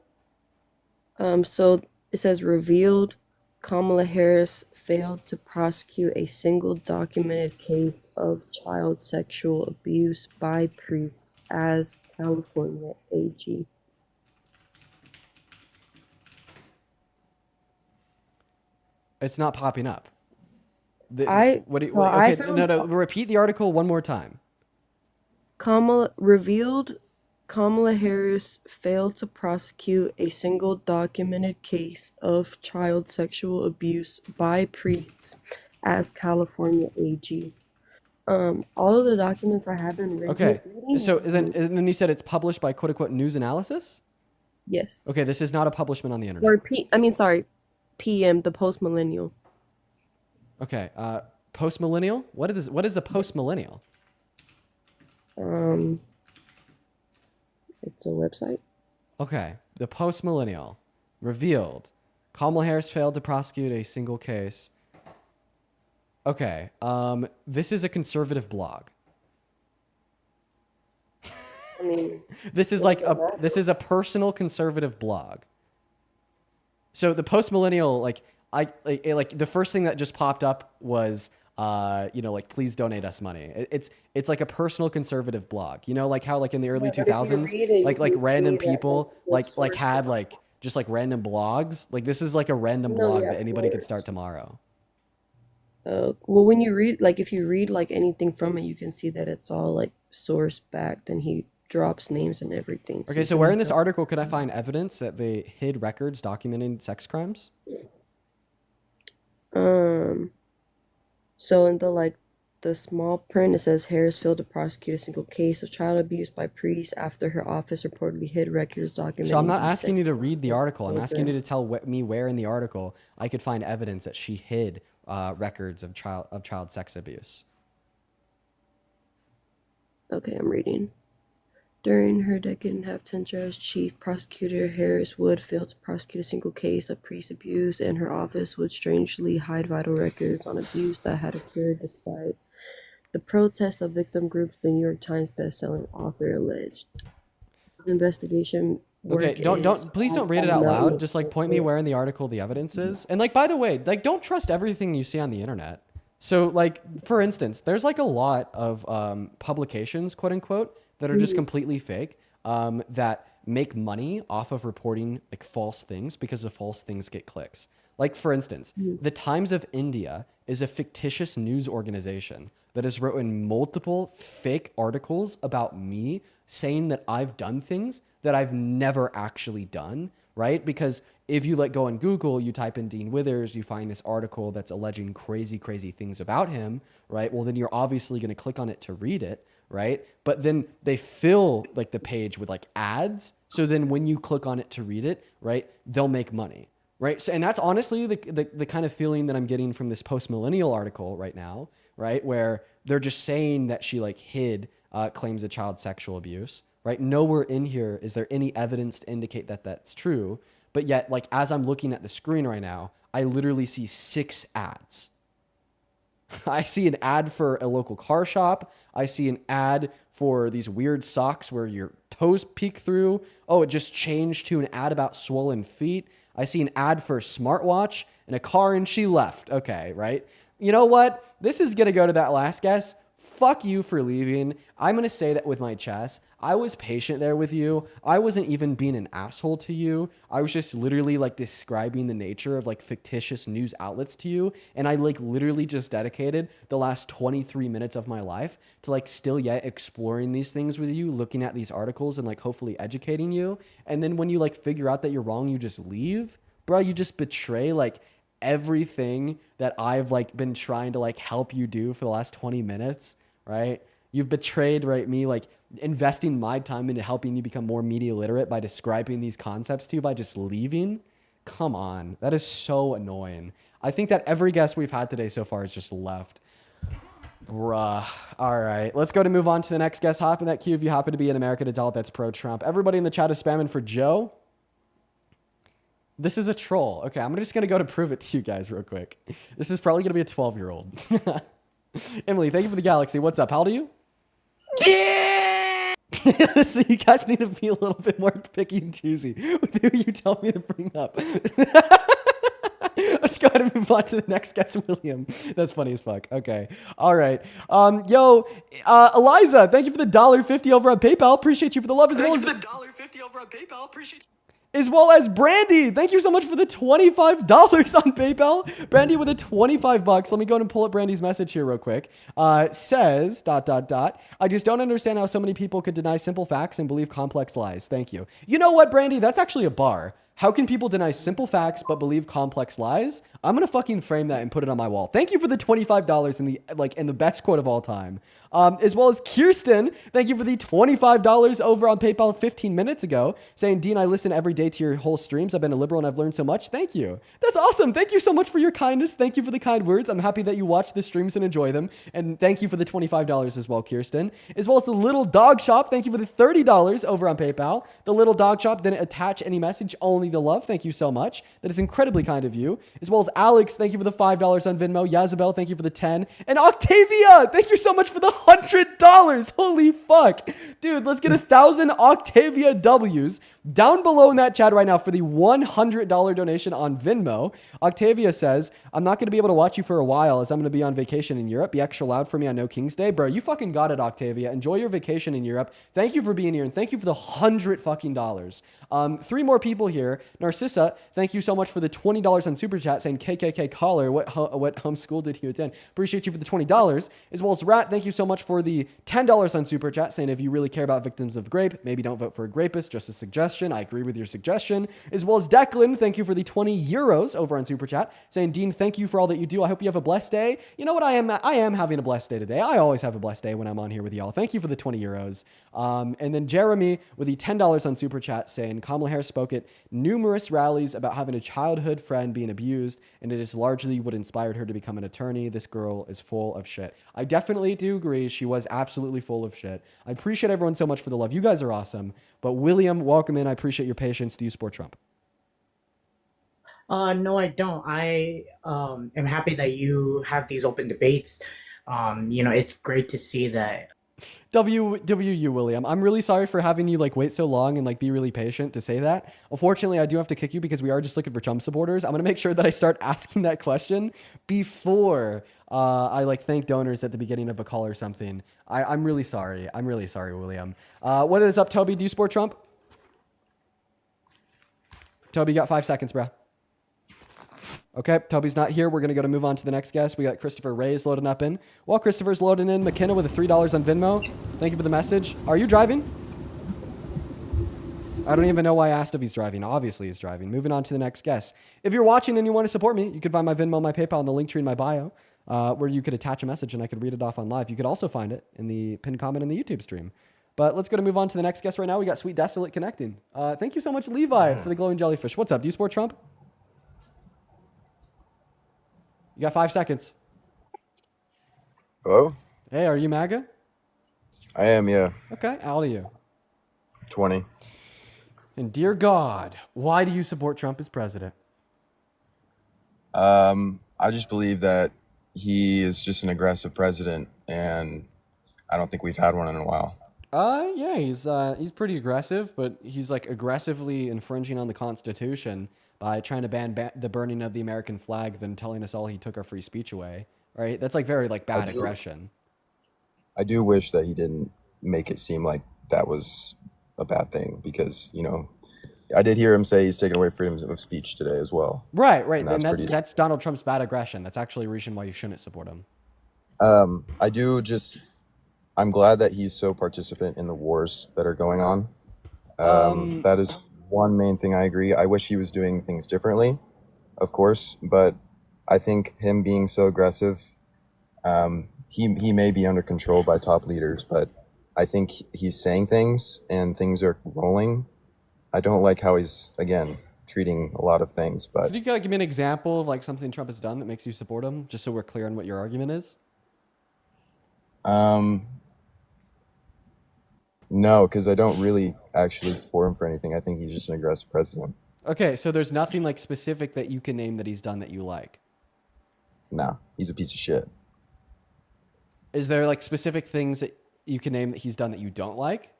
So it says Revealed Kamala Harris failed to prosecute a single documented case of child sexual abuse by priests as California AG. It's not popping up. I Okay, found no. Repeat the article one more time. Revealed Kamala Harris failed to prosecute a single documented case of child sexual abuse by priests as California AG. All of the documents I have been Okay, reading. so and then you said it's published by quote unquote News Analysis? Yes. Okay, this is not a publishment on the internet. Or PM, the Post Millennial. Okay, post millennial. What is a post millennial? It's a website. Okay, the post millennial revealed Kamala Harris failed to prosecute a single case. Okay, this is a conservative blog. I mean, This is a personal conservative blog. So the post millennial, like the first thing that just popped up was like please donate us money. It's like a personal conservative blog. You know, like how like in the early but if you 2000s, read it, like you random see that, people the like had source- like just like random blogs. Like this is like a random No, blog yeah, that anybody could source. start tomorrow. Well, when you read, like, if you read like anything from it, you can see that it's all like source backed, and he drops names and everything. Okay, you so can where in look this up- article could I find evidence that they hid records documenting sex crimes? So in the small print, it says Harris failed to prosecute a single case of child abuse by priests after her office reportedly hid records documenting. So I'm not these asking you to read the sexual article. I'm asking you children. to tell me where in the article I could find evidence that she hid records of child sex abuse. Okay, I'm reading. During her decade-and-a-half tenure as chief prosecutor, Harris Wood failed to prosecute a single case of priest abuse, and her office would strangely hide vital records on abuse that had occurred despite the protests of victim groups, the New York Times bestselling author alleged. The investigation Okay, please don't read it out loud. Just like point me where in the article the evidence is. And like by the way, like don't trust everything you see on the internet. So like for instance, there's like a lot of publications, quote unquote, that are just completely fake. that make money off of reporting like false things because the false things get clicks. Like for instance, the Times of India is a fictitious news organization that has written multiple fake articles about me saying that I've done things that I've never actually done, right? Because if you go on Google, you type in Dean Withers, you find this article that's alleging crazy, crazy things about him, right? Well, then you're obviously going to click on it to read it, right? But then they fill like the page with like ads. So then when you click on it to read it, right, they'll make money, right? So, and that's honestly the kind of feeling that I'm getting from this post-millennial article right now, right? Where they're just saying that she like hid claims of child sexual abuse, right? Nowhere in here is there any evidence to indicate that that's true. But yet, like, as I'm looking at the screen right now, I literally see 6 ads. I see an ad for a local car shop. I see an ad for these weird socks where your toes peek through. Oh, it just changed to an ad about swollen feet. I see an ad for a smartwatch and a car and she left. Okay, right? You know what? This is going to go to that last guess. Fuck you for leaving. I'm going to say that with my chest. I was patient there with you. I wasn't even being an asshole to you. I was just literally like describing the nature of like fictitious news outlets to you. And I like literally just dedicated the last 23 minutes of my life to like still yet exploring these things with you, looking at these articles and like hopefully educating you. And then when you like figure out that you're wrong, you just leave. Bro, you just betray like everything that I've like been trying to like help you do for the last 20 minutes, right? You've betrayed, right, me like investing my time into helping you become more media literate by describing these concepts to you by just leaving. Come on. That is so annoying. I think that every guest we've had today so far has just left. Bruh. All right. Let's go to move on to the next guest. Hop in that queue if you happen to be an American adult that's pro-Trump. Everybody in the chat is spamming for Joe. This is a troll. Okay, I'm just going to go to prove it to you guys real quick. This is probably going to be a 12-year-old. Emily, thank you for the galaxy. What's up? How old are you? Yeah! So you guys need to be a little bit more picky and choosy with who you tell me to bring up. Let's go ahead and move on to the next guest, William. That's funny as fuck. Okay. All right. Eliza, thank you for the $1.50 over on PayPal. Appreciate you for the love as well as Brandy. Thank you so much for the $25 on PayPal. Brandy with a $25. Let me go and pull up Brandy's message here real quick. Says, ... I just don't understand how so many people could deny simple facts and believe complex lies. Thank you. You know what, Brandy? That's actually a bar. How can people deny simple facts but believe complex lies? I'm gonna fucking frame that and put it on my wall. Thank you for the $25 in the best quote of all time. As well as Kirsten, thank you for the $25 over on PayPal 15 minutes ago, saying, Dean, I listen every day to your whole streams. I've been a liberal and I've learned so much. Thank you. That's awesome. Thank you so much for your kindness. Thank you for the kind words. I'm happy that you watch the streams and enjoy them. And thank you for the $25 as well, Kirsten. As well as the Little Dog Shop. Thank you for the $30 over on PayPal. The Little Dog Shop didn't attach any message, only the love. Thank you so much. That is incredibly kind of you. As well as Alex, thank you for the $5 on Venmo. Yazabel, thank you for the 10. And Octavia, thank you so much for the $100. Holy fuck. Dude, let's get 1,000 Octavia W's down below in that chat right now for the $100 donation on Venmo. Octavia says, I'm not going to be able to watch you for a while as I'm going to be on vacation in Europe. Be extra loud for me on No King's Day. Bro, you fucking got it, Octavia. Enjoy your vacation in Europe. Thank you for being here and thank you for the $100. 3 more people here. Narcissa, thank you so much for the $20 on Super Chat saying KKK caller. What homeschool did you attend? Appreciate you for the $20. As well as Rat, thank you so much for the $10 on Super Chat saying if you really care about victims of grape, maybe don't vote for a rapist, just a suggestion. I agree with your suggestion. As well as Declan, thank you for the 20 euros over on Super Chat saying, Dean, thank you for all that you do. I hope you have a blessed day. You know what? I am having a blessed day today. I always have a blessed day when I'm on here with y'all. Thank you for the 20 euros. And then Jeremy with the $10 on Super Chat saying, Kamala Harris spoke at numerous rallies about having a childhood friend being abused, and it is largely what inspired her to become an attorney. This girl is full of shit. I definitely do agree. She was absolutely full of shit. I appreciate everyone so much for the love. You guys are awesome. But William, welcome in. I appreciate your patience. Do you support Trump? No, I don't. I am happy that you have these open debates. It's great to see that. WU, William. I'm really sorry for having you wait so long and be really patient to say that. Unfortunately, I do have to kick you because we are just looking for Trump supporters. I'm going to make sure that I start asking that question before I like thank donors at the beginning of a call or something. I'm really sorry. I'm really sorry, William. What is up, Toby? Do you support Trump? Toby, you got 5 seconds, bro. Okay, Toby's not here. We're going to move on to the next guest. We got Christopher Reyes loading up in. While Christopher's loading in, McKenna with a $3 on Venmo. Thank you for the message. Are you driving? I don't even know why I asked if he's driving. Obviously he's driving. Moving on to the next guest. If you're watching and you want to support me, you could find my Venmo, my PayPal, and the link tree in my bio, where you could attach a message and I could read it off on live. You could also find it in the pinned comment in the YouTube stream. But let's move on to the next guest right now. We got Sweet Desolate connecting. Thank you so much, Levi, for the glowing jellyfish. What's up? Do you support Trump? You got 5 seconds. Hello? Hey, are you MAGA? I am, yeah. Okay, how old are you? 20. And dear God, why do you support Trump as president? I just believe that he is just an aggressive president, and I don't think we've had one in a while. Yeah, he's pretty aggressive, but he's like aggressively infringing on the Constitution by trying to ban the burning of the American flag, then telling us all he took our free speech away. Right? That's like very like bad aggression. I do wish that he didn't make it seem like that was a bad thing, because, you know, I did hear him say he's taking away freedom of speech today as well. Right. And that's Donald Trump's bad aggression. That's actually a reason why you shouldn't support him. I'm glad that he's so participant in the wars that are going on. That is one main thing I agree. I wish he was doing things differently, of course, but I think him being so aggressive, he may be under control by top leaders, but I think he's saying things and things are rolling. I don't like how he's, again, treating a lot of things, but Could you give me an example of like something Trump has done that makes you support him, just so we're clear on what your argument is? no, because I don't really actually support him for anything. I think he's just an aggressive president. Okay, so there's nothing like specific that you can name that he's done that you like. No, he's a piece of shit. Is there like specific things that you can name that he's done that you don't like?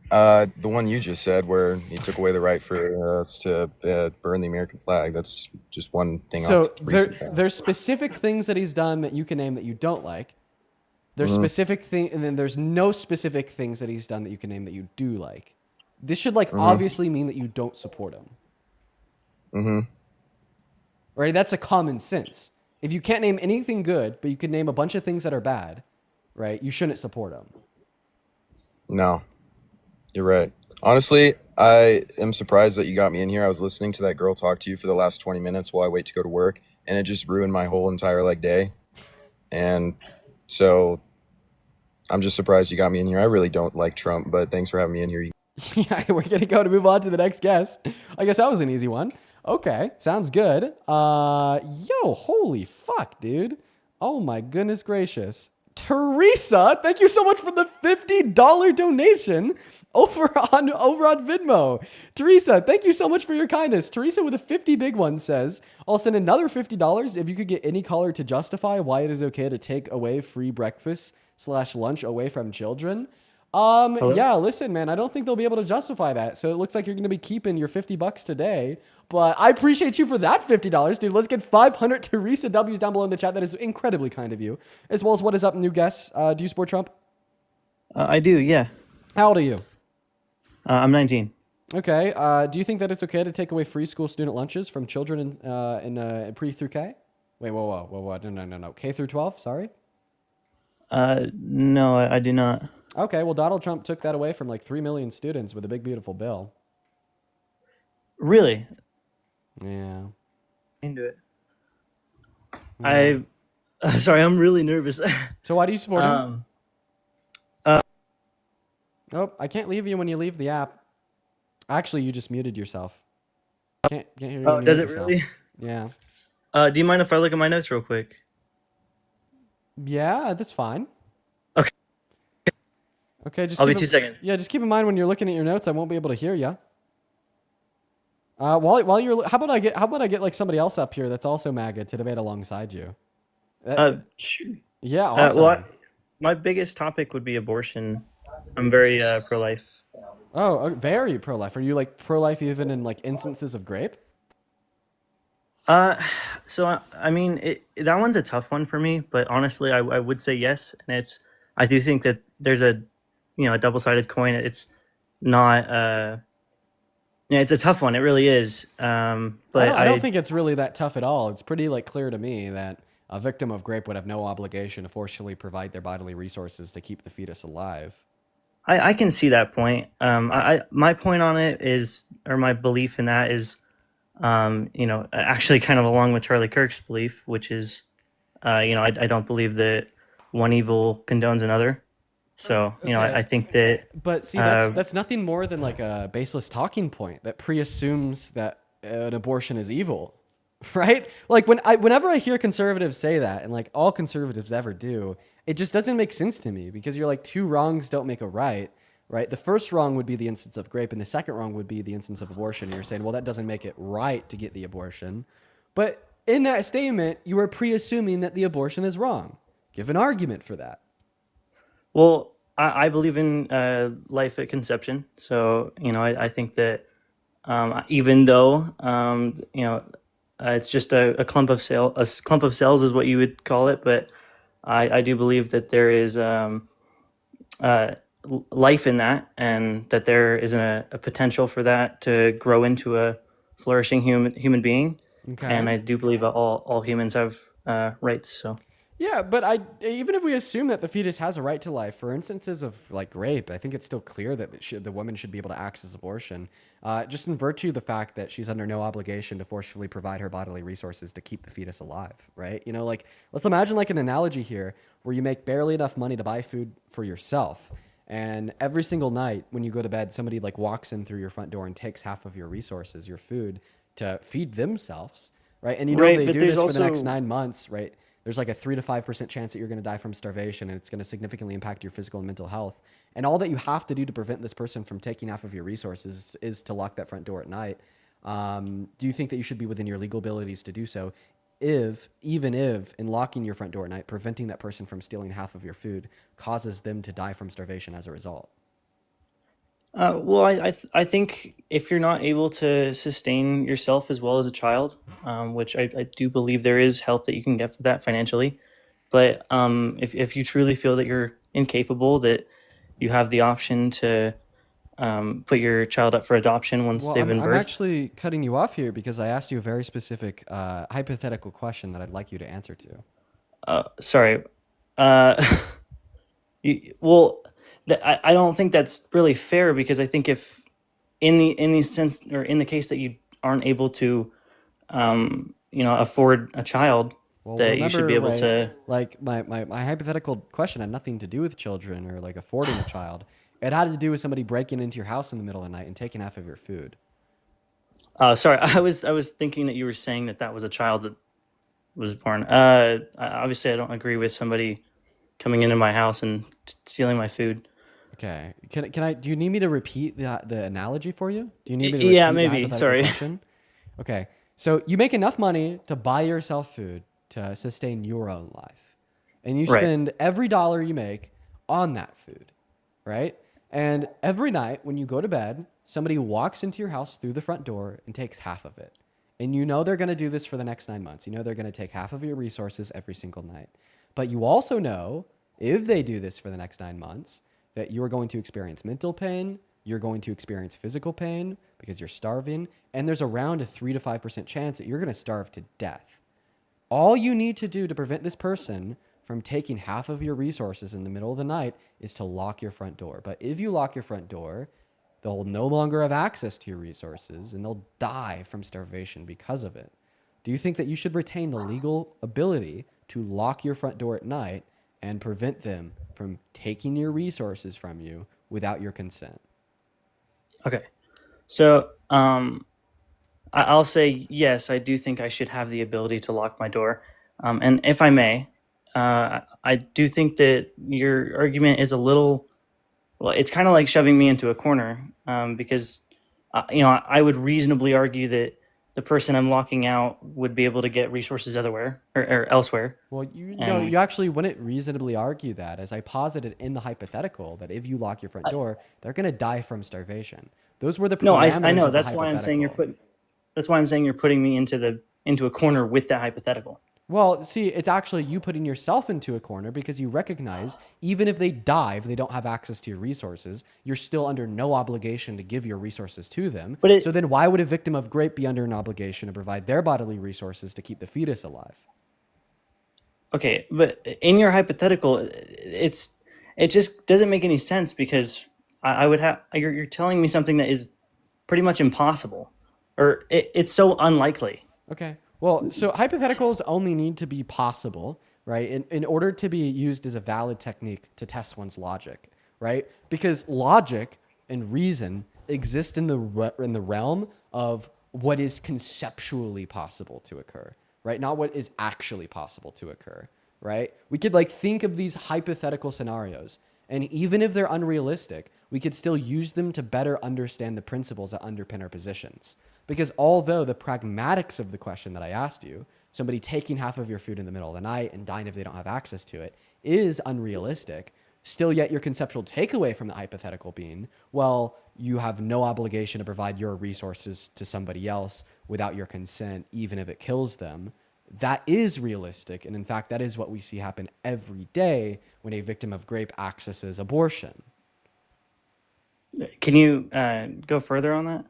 The one you just said, where he took away the right for us to burn the American flag. That's just one thing. So off the recent past. there's specific things that he's done that you can name that you don't like. There's specific thing, and then there's no specific things that he's done that you can name that you do like. This should like obviously mean that you don't support him. Right? That's a common sense. If you can't name anything good, but you can name a bunch of things that are bad, right? You shouldn't support him. No, you're right. Honestly, I am surprised that you got me in here. I was listening to that girl talk to you for the last 20 minutes while I wait to go to work, and it just ruined my whole entire like day. And so I'm just surprised you got me in here. I really don't like Trump, but thanks for having me in here. Yeah, we're gonna move on to the next guest. I guess that was an easy one. Okay, sounds good. Holy fuck, dude. Oh my goodness gracious. Teresa, thank you so much for the $50 donation over on Venmo. Teresa, thank you so much for your kindness. Teresa with a 50 big one says, I'll send another $50 if you could get any caller to justify why it is okay to take away free breakfast / lunch away from children. Yeah, listen, man, I don't think they'll be able to justify that. So it looks like you're going to be keeping your $50 today, but I appreciate you for that $50, dude. Let's get 500 Teresa W's down below in the chat. That is incredibly kind of you. As well as what is up, new guests. Do you support Trump? I do, yeah. How old are you? I'm 19. Okay. Do you think that it's okay to take away free school student lunches from children in pre through K? Wait, whoa. No. K through 12, sorry? No, I do not. Okay, well, Donald Trump took that away from like 3 million students with a big, beautiful bill. Really? Yeah. Into it. Sorry, I'm really nervous. So why do you support him? Nope, I can't leave you when you leave the app. Actually, you just muted yourself. Can't hear you. Oh, when you does mute it yourself. really? Yeah. Do you mind if I look at my notes real quick? Yeah, that's fine. Okay, just I'll be 2 seconds. Yeah, just keep in mind when you're looking at your notes, I won't be able to hear you. While you're, how about I get like somebody else up here that's also MAGA to debate alongside you? Sure. Yeah, awesome. My biggest topic would be abortion. I'm very pro-life. Oh, very pro-life. Are you like pro-life even in like instances of rape? Uh, so I mean, that one's a tough one for me, but honestly, I would say yes, and I do think that there's a double-sided coin. It's not yeah, it's a tough one. It really is. But I don't think it's really that tough at all. It's pretty like clear to me that a victim of rape would have no obligation to forcefully provide their bodily resources to keep the fetus alive. I can see that point. My point on it is, or my belief in that is, actually kind of along with Charlie Kirk's belief, which is, I don't believe that one evil condones another. So, Okay. I think that. But see, uh, that's nothing more than like a baseless talking point that pre-assumes that an abortion is evil, right? Like whenever I hear conservatives say that, and like all conservatives ever do, it just doesn't make sense to me because you're like two wrongs don't make a right, right? The first wrong would be the instance of rape, and the second wrong would be the instance of abortion. And you're saying, well, that doesn't make it right to get the abortion, but in that statement, you are pre-assuming that the abortion is wrong. Give an argument for that. Well, I believe in life at conception. So, I think that even though, it's just a clump of cells is what you would call it. But I do believe that there is life in that, and that there is a potential for that to grow into a flourishing human being. Okay. And I do believe that all humans have rights. So. Yeah, but even if we assume that the fetus has a right to life, for instances of like rape, I think it's still clear that the woman should be able to access abortion, just in virtue of the fact that she's under no obligation to forcefully provide her bodily resources to keep the fetus alive, right? Like let's imagine like an analogy here where you make barely enough money to buy food for yourself, and every single night when you go to bed, somebody like walks in through your front door and takes half of your resources, your food, to feed themselves, right? And Right, they but do there's this for the next also 9 months, right? There's like a 3 to 5% chance that you're going to die from starvation, and it's going to significantly impact your physical and mental health. And all that you have to do to prevent this person from taking half of your resources is to lock that front door at night. Do you think that you should be within your legal abilities to do so? Even if in locking your front door at night, preventing that person from stealing half of your food causes them to die from starvation as a result? Well, I think if you're not able to sustain yourself as well as a child, which I do believe there is help that you can get for that financially, but if you truly feel that you're incapable, that you have the option to put your child up for adoption once Well, they've I'm, been I'm birthed. actually cutting you off here because I asked you a very specific hypothetical question that I'd like you to answer to. Sorry. Uh, well, I don't think that's really fair, because I think if in the sense, or in the case that you aren't able to afford a child, Well, that you should be remember, able right, to. like my hypothetical question had nothing to do with children or like affording a child. It had to do with somebody breaking into your house in the middle of the night and taking half of your food. Sorry, I was thinking that you were saying that was a child that was born. Obviously, I don't agree with somebody coming into my house and stealing my food. Okay. Can I? Do you need me to repeat the analogy for you? Do you need me to Yeah, repeat the maybe. hypothetical Sorry. question? Okay. So you make enough money to buy yourself food to sustain your own life, and you Right. spend every dollar you make on that food, right? And every night when you go to bed, somebody walks into your house through the front door and takes half of it. And you know they're going to do this for the next 9 months. You know they're going to take half of your resources every single night. But you also know if they do this for the next 9 months, that you're going to experience mental pain, you're going to experience physical pain because you're starving, and there's around a 3 to 5% chance that you're going to starve to death. All you need to do to prevent this person from taking half of your resources in the middle of the night is to lock your front door. But if you lock your front door, they'll no longer have access to your resources and they'll die from starvation because of it. Do you think that you should retain the legal ability to lock your front door at night and prevent them from taking your resources from you without your consent? Okay. So, I'll say yes. I do think I should have the ability to lock my door. And if I may, I do think that your argument is a little. Well, it's kind of like shoving me into a corner, because, I would reasonably argue that the person I'm locking out would be able to get resources elsewhere, or elsewhere. Well, you And actually wouldn't reasonably argue that, as I posited in the hypothetical, that if you lock your front door, they're going to die from starvation. Those were the no, I parameters know. of the That's why I'm saying hypothetical. That's why I'm saying you're putting me into into a corner with that hypothetical. Well, see, it's actually you putting yourself into a corner because you recognize even if they die, if they don't have access to your resources, you're still under no obligation to give your resources to them. But So then why would a victim of rape be under an obligation to provide their bodily resources to keep the fetus alive? Okay, but in your hypothetical, it just doesn't make any sense because I would have you're telling me something that is pretty much impossible, or it's so unlikely. Okay. Well, so hypotheticals only need to be possible, right? In order to be used as a valid technique to test one's logic, right? Because logic and reason exist in the realm of what is conceptually possible to occur, right? Not what is actually possible to occur, right? We could like think of these hypothetical scenarios, and even if they're unrealistic, we could still use them to better understand the principles that underpin our positions. Because although the pragmatics of the question that I asked you, somebody taking half of your food in the middle of the night and dying if they don't have access to it, is unrealistic, still yet your conceptual takeaway from the hypothetical being, well, you have no obligation to provide your resources to somebody else without your consent, even if it kills them. That is realistic. And in fact, that is what we see happen every day when a victim of rape accesses abortion. Can you go further on that?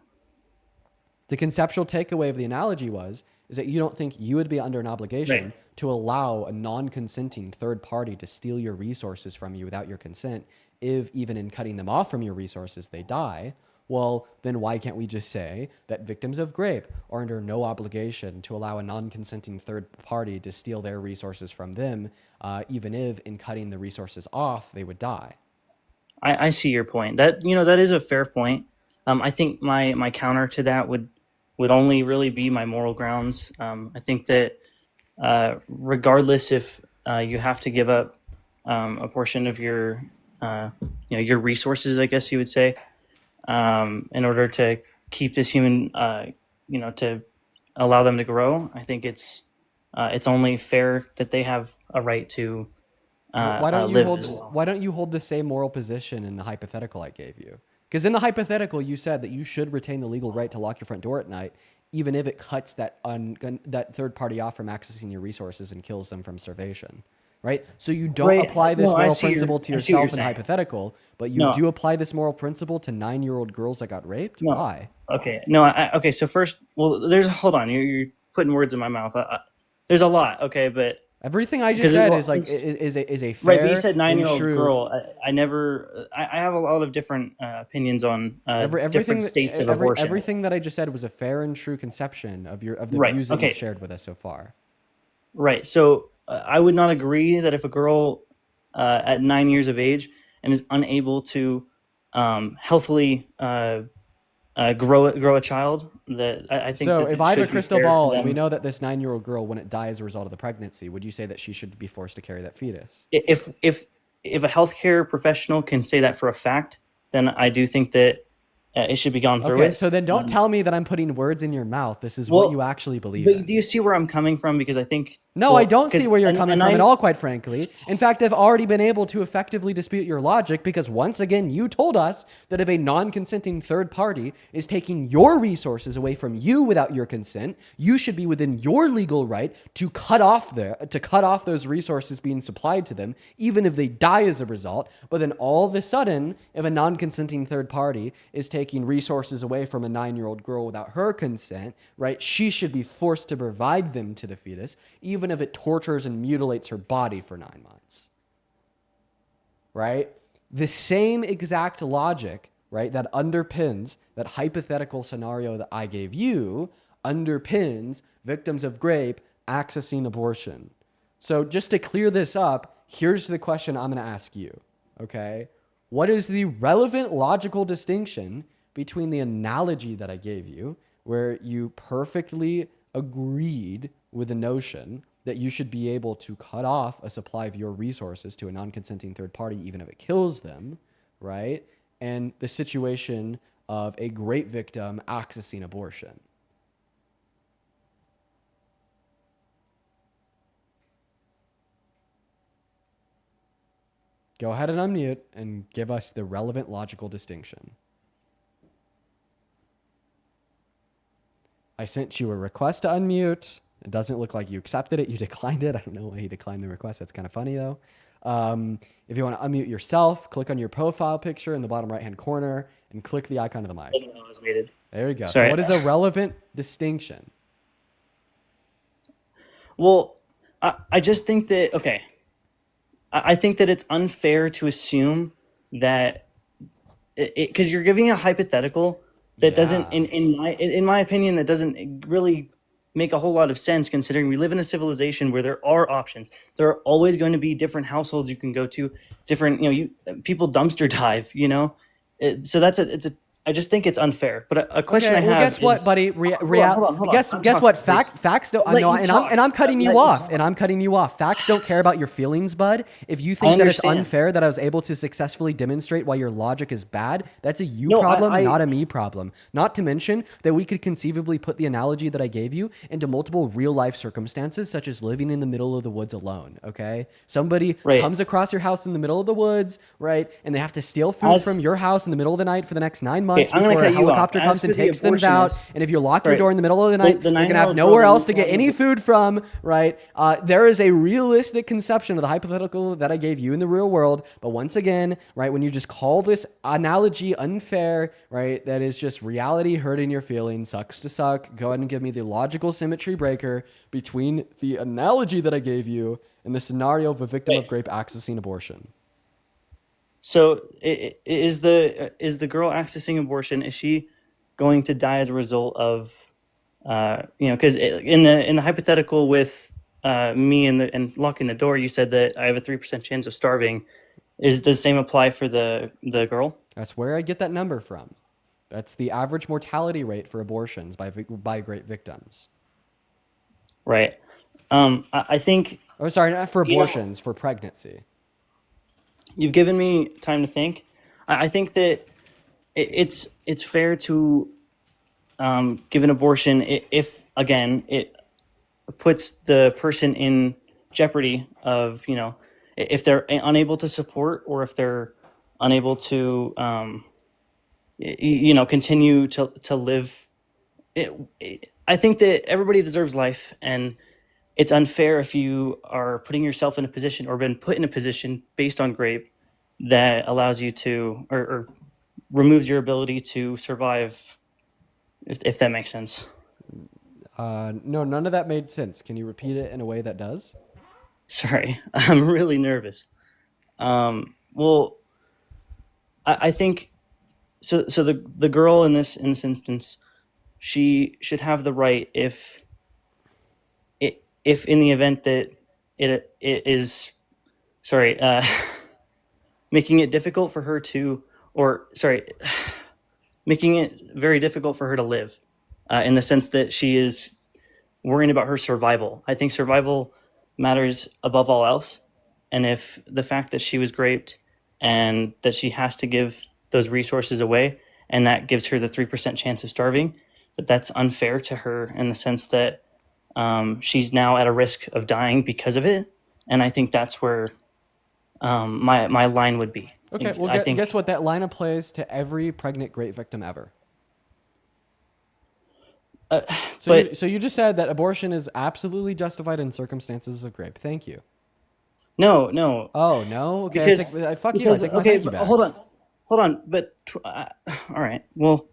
The conceptual takeaway of the analogy is that you don't think you would be under an obligation Right. to allow a non-consenting third party to steal your resources from you without your consent, if even in cutting them off from your resources, they die. Well, then why can't we just say that victims of rape are under no obligation to allow a non-consenting third party to steal their resources from them, even if in cutting the resources off, they would die? I see your point. That that is a fair point. I think my counter to that would only really be my moral grounds. I think that regardless if you have to give up a portion of your your resources, I guess you would say, in order to keep this human to allow them to grow, I think it's only fair that they have a right to Why don't you hold the same moral position in the hypothetical I gave you? Because in the hypothetical, you said that you should retain the legal right to lock your front door at night, even if it cuts that third party off from accessing your resources and kills them from starvation, right? So you don't Right. apply this No, I moral see your- principle to I see what yourself you're in the saying. hypothetical, but you No. do apply this moral principle to 9-year-old girls that got raped? No. Why? Okay. No. Okay. So first, well, hold on. You're putting words in my mouth. There's a lot. Okay, but Everything I just because said is like is a fair right. But you said and 9-year-old true. girl. I never. I have a lot of different opinions on different states of abortion. Everything that I just said was a fair and true conception of the Right, views that okay. you've shared with us so far. Right. So I would not agree that if a girl at 9 years of age and is unable to healthily grow a child, that I think. So that if it I have should a be crystal fair for ball and them. we know that this 9-year-old girl wouldn't die as a result of the pregnancy, would you say that she should be forced to carry that fetus? If a healthcare professional can say that for a fact, then I do think that it should be gone through Okay, with. so then don't tell me that I'm putting words in your mouth. This is Well, what you actually believe But in. do you see where I'm coming from? Because I think No, I don't see where you're coming from I, at all, quite frankly. In fact, I've already been able to effectively dispute your logic because once again, you told us that if a non-consenting third party is taking your resources away from you without your consent, you should be within your legal right to cut off those resources being supplied to them, even if they die as a result. But then all of a sudden, if a non-consenting third party is taking resources away from a 9-year-old girl without her consent, right, she should be forced to provide them to the fetus, even if it tortures and mutilates her body for 9 months. Right? The same exact logic, right, that underpins that hypothetical scenario that I gave you underpins victims of rape accessing abortion. So just to clear this up, here's the question I'm going to ask you, okay? What is the relevant logical distinction between the analogy that I gave you, where you perfectly agreed with the notion that you should be able to cut off a supply of your resources to a non-consenting third party, even if it kills them, right? And the situation of a rape victim accessing abortion. Go ahead and unmute and give us the relevant logical distinction. I sent you a request to unmute. It doesn't look like you accepted it. You declined it. I don't know why he declined the request. That's kind of funny though. If you want to unmute yourself, click on your profile picture in the bottom right-hand corner and click the icon of the mic. I was muted. There you go. Sorry. So what is a relevant distinction? Well, I just think that, okay, I think that it's unfair to assume that, because you're giving a hypothetical that doesn't, in my opinion, that doesn't really make a whole lot of sense, considering we live in a civilization where there are options. There are always going to be different households you can go to, different, people dumpster dive, so I just think it's unfair. But a question I have guess what, is, buddy? hold on. Guess what? Facts don't. Let No, you and talk. I'm cutting Let you you off. talk. And I'm cutting you off. Facts don't care about your feelings, bud. If you I think that it's understand. unfair that I was able to successfully demonstrate why your logic is bad, that's a you No, problem, I- not a me problem. Not to mention that we could conceivably put the analogy that I gave you into multiple real life circumstances, such as living in the middle of the woods alone. Okay, somebody Right. comes across your house in the middle of the woods, right, and they have to steal food As- from your house in the middle of the night for the next 9 months I'm gonna before a cut you off. helicopter As comes for and the takes them out. abortionist- And if you lock your Right. door in the middle of the The- night, the you're gonna 9-year-old have nowhere girl else to that get you- any food from, right? There is a realistic conception of the hypothetical that I gave you in the real world, but once again, right, when you just call this analogy unfair, right, that is just reality hurting your feelings, sucks to suck. Go ahead and give me the logical symmetry breaker between the analogy that I gave you and the scenario of a victim of rape accessing abortion. So is the girl accessing abortion, is she going to die as a result of, because in the hypothetical with me and locking the door, you said that I have a 3% chance of starving. Does the same apply for the girl? That's where I get that number from. That's the average mortality rate for abortions by rape victims. Right. I think. Oh, sorry, not for You know- abortions, for pregnancy. You've given me time to think. I think that it's fair to give an abortion if, again, it puts the person in jeopardy of, if they're unable to support or if they're unable to, continue to live. I think that everybody deserves life, and it's unfair if you are putting yourself in a position or been put in a position based on rape that allows you to or removes your ability to survive, if that makes sense. No, none of that made sense. Can you repeat it in a way that does? Sorry, I'm really nervous. Well, I think so. So the girl in this instance, she should have the right if in the event that it is, making it difficult for her to, making it very difficult for her to live, in the sense that she is worrying about her survival. I think survival matters above all else. And if the fact that she was raped and that she has to give those resources away, and that gives her the 3% chance of starving, that's unfair to her in the sense that she's now at a risk of dying because of it. And I think that's where my line would be. Okay, well, I think, guess what? That line applies to every pregnant rape victim ever. So you just said that abortion is absolutely justified in circumstances of rape. Thank you. No. Oh, no? Okay, Because, fuck you. I because take my okay, thank you but back. hold on. But all right. Well,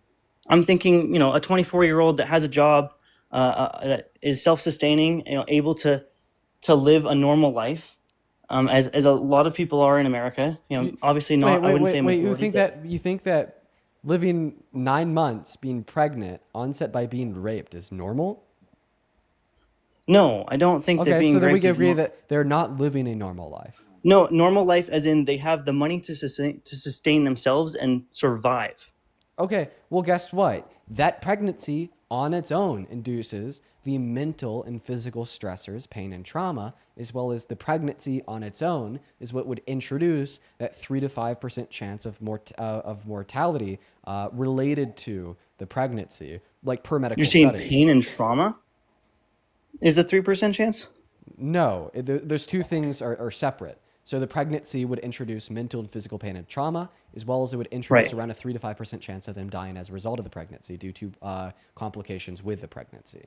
I'm thinking, a 24-year-old that has a job, that is self-sustaining, able to live a normal life, as a lot of people are in America. Obviously not. I wouldn't say Wait. majority. You think that living 9 months, being pregnant, onset by being raped is normal? No, I don't think that Okay, being so then we raped can is agree that they're not living a normal life. No, normal life as in they have the money to sustain themselves and survive. Okay, well, guess what? That pregnancy on its own induces the mental and physical stressors, pain and trauma, as well as the pregnancy on its own is what would introduce that 3 to 5% chance of mortality related to the pregnancy, like per medical You're saying studies. pain and trauma is a 3% chance? No, those two things are separate. So the pregnancy would introduce mental and physical pain and trauma, as well as it would introduce Right. around a 3 to 5% chance of them dying as a result of the pregnancy due to complications with the pregnancy.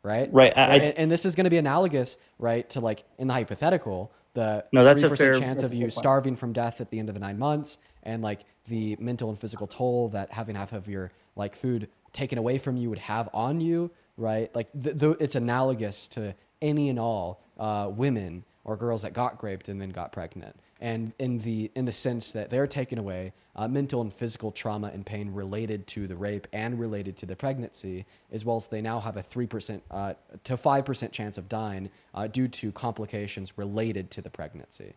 Right? Right. And this is going to be analogous, right, to like in the hypothetical, the No, that's a 3% fair. chance That's of a you fair point. starving from death at the end of the 9 months, and like the mental and physical toll that having half of your like food taken away from you would have on you, right? Like it's analogous to any and all women or girls that got raped and then got pregnant, and in the sense that they're taking away mental and physical trauma and pain related to the rape and related to the pregnancy, as well as they now have a 3% to 5% chance of dying due to complications related to the pregnancy.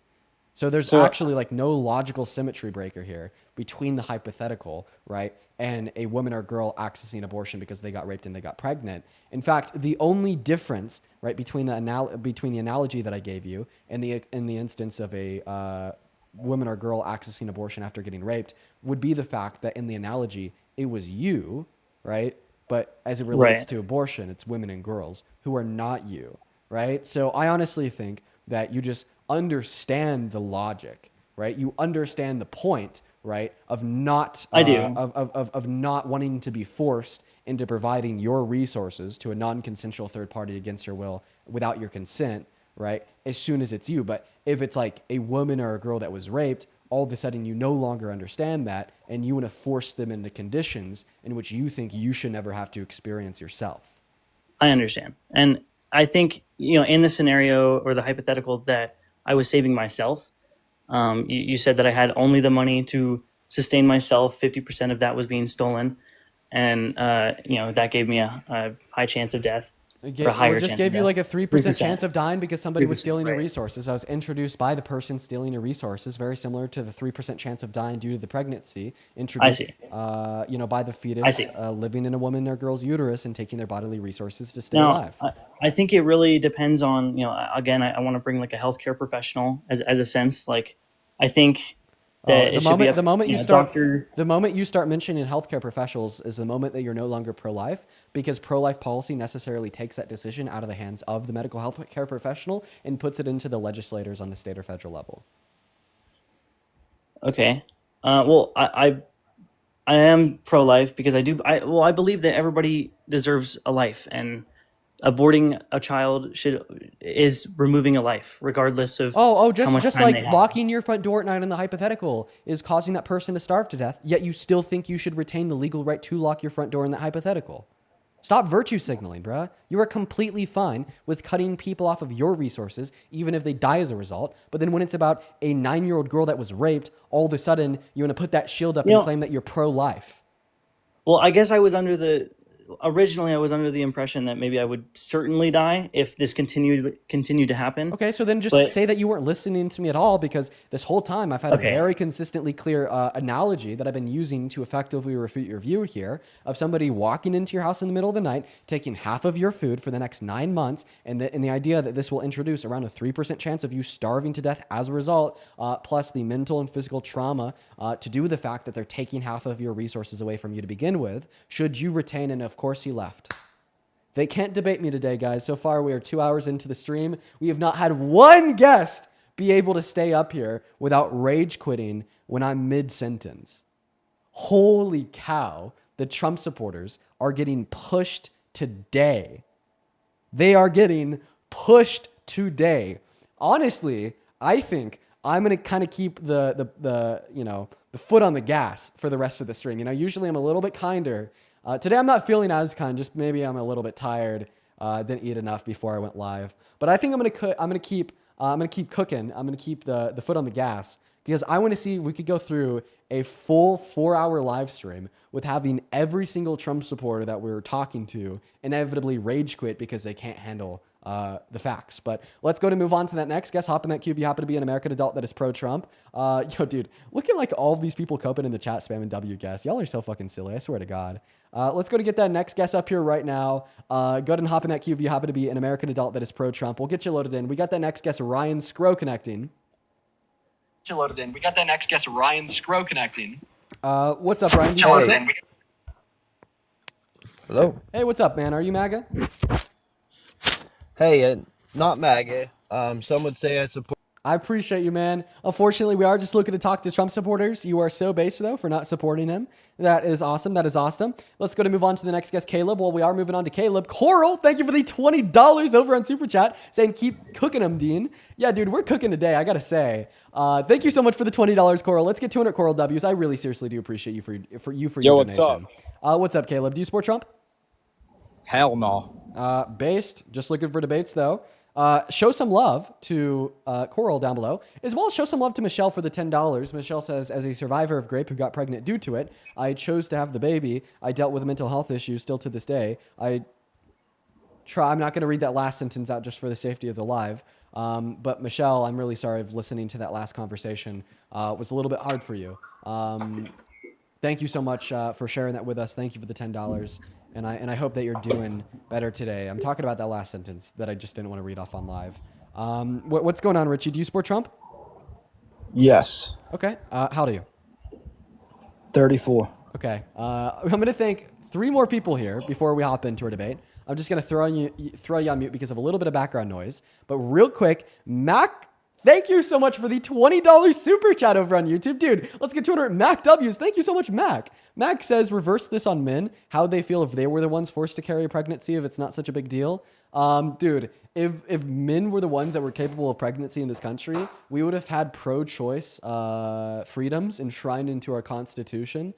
So there's So actually like no logical symmetry breaker here between the hypothetical, right, and a woman or girl accessing abortion because they got raped and they got pregnant. In fact, the only difference, right, between the analogy that I gave you and the instance of a woman or girl accessing abortion after getting raped would be the fact that in the analogy it was you, right? But as it relates right. to abortion, it's women and girls who are not you, right? So I honestly think that you just understand the logic, right? You understand the point, right, of not I do. of not wanting to be forced into providing your resources to a non-consensual third party against your will without your consent, right? As soon as it's you. But if it's like a woman or a girl that was raped, all of a sudden you no longer understand that, and you want to force them into conditions in which you think you should never have to experience yourself. I understand. And I think, in the scenario or the hypothetical that I was saving myself, you said that I had only the money to sustain myself. 50% of that was being stolen. And, that gave me a high chance of death. Or a higher Just chance gave of you death. like a 3% 3%. chance of dying because somebody was 3%, stealing your right. resources. I was introduced by the person stealing your resources, very similar to the 3% chance of dying due to the pregnancy introduced, see. by the I fetus see. living in a woman or girl's uterus and taking their bodily resources to stay Now, alive. I think it really depends on, again, I want to bring like a healthcare professional as a sense. Like, I think that it should be up, The moment doctor. the moment you start mentioning healthcare professionals is the moment that you're no longer pro-life, because pro-life policy necessarily takes that decision out of the hands of the medical health care professional and puts it into the legislators on the state or federal level. Okay. Well, I am pro-life because I believe that everybody deserves a life, and aborting a child is removing a life, regardless of how Just much just time they like have. locking your front door at night in the hypothetical is causing that person to starve to death, yet you still think you should retain the legal right to lock your front door in that hypothetical. Stop virtue signaling, bruh. You are completely fine with cutting people off of your resources, even if they die as a result. But then when it's about a 9-year-old girl that was raped, all of a sudden you want to put that shield up and claim that you're pro-life. Well, I guess originally I was under the impression that maybe I would certainly die if this continued to happen. Okay, so then just But- say that you weren't listening to me at all, because this whole time I've had Okay. a very consistently clear analogy that I've been using to effectively refute your view here of somebody walking into your house in the middle of the night, taking half of your food for the next 9 months, and the idea that this will introduce around a 3% chance of you starving to death as a result, plus the mental and physical trauma to do with the fact that they're taking half of your resources away from you to begin with, should you retain, and of course he left. They can't debate me today, guys. So far, we are 2 hours into the stream. We have not had one guest be able to stay up here without rage quitting when I'm mid-sentence. Holy cow. The Trump supporters are getting pushed today. They are getting pushed today. Honestly, I think I'm going to kind of keep the foot on the gas for the rest of the stream. Usually I'm a little bit kinder. Today I'm not feeling as kind. Just maybe I'm a little bit tired. Didn't eat enough before I went live. But I think I'm gonna keep cooking. I'm gonna keep the foot on the gas, because I want to see if we could go through a full 4-hour live stream with having every single Trump supporter that we're talking to inevitably rage quit because they can't handle the facts. But let's go to move on to that next guest. Hop in that queue if you happen to be an American adult that is pro-Trump. Dude, look at like all of these people coping in the chat spamming W guests. Y'all are so fucking silly. I swear to God. Let's go to get that next guest up here right now. Go ahead and hop in that queue if you happen to be an American adult that is pro-Trump. We'll get you loaded in. We got that next guest, Ryan Scrow, connecting. What's up, Ryan? Hello. Hey, what's up, man? Are you MAGA? Hey, not MAGA. Some would say I support I appreciate you, man. Unfortunately, we are just looking to talk to Trump supporters. You are so base, though, for not supporting him. That is awesome. That is awesome. Let's go to move on to the next guest, Caleb. While we are moving on to Caleb, Coral, thank you for the $20 over on Super Chat, saying keep cooking them, Dean. Yeah, dude, we're cooking today, I gotta say. Thank you so much for the $20, Coral. Let's get 200 Coral W's. I really seriously do appreciate you for Yo, your what's donation. What's up, Caleb? Do you support Trump? Hell no. Based, just looking for debates though. Show some love to Coral down below, as well as show some love to Michelle for the $10. Michelle says, as a survivor of GRAPE who got pregnant due to it, I chose to have the baby. I dealt with a mental health issue still to this day. I'm not going to read that last sentence out just for the safety of the live. But Michelle, I'm really sorry of listening to that last conversation. It was a little bit hard for you. Thank you so much for sharing that with us. Thank you for the $10. And I hope that you're doing better today. I'm talking about that last sentence that I just didn't want to read off on live. What's going on, Richie? Do you support Trump? Yes. Okay. How do you? 34. Okay. I'm going to thank 3 more people here before we hop into our debate. I'm just going to throw you on mute because of a little bit of background noise. But real quick, Mac, thank you so much for the $20 super chat over on YouTube. Dude, let's get 200 Mac W's. Thank you so much, Mac. Mac says, reverse this on men. How would they feel if they were the ones forced to carry a pregnancy if it's not such a big deal? Dude, if men were the ones that were capable of pregnancy in this country, we would have had pro-choice freedoms enshrined into our Constitution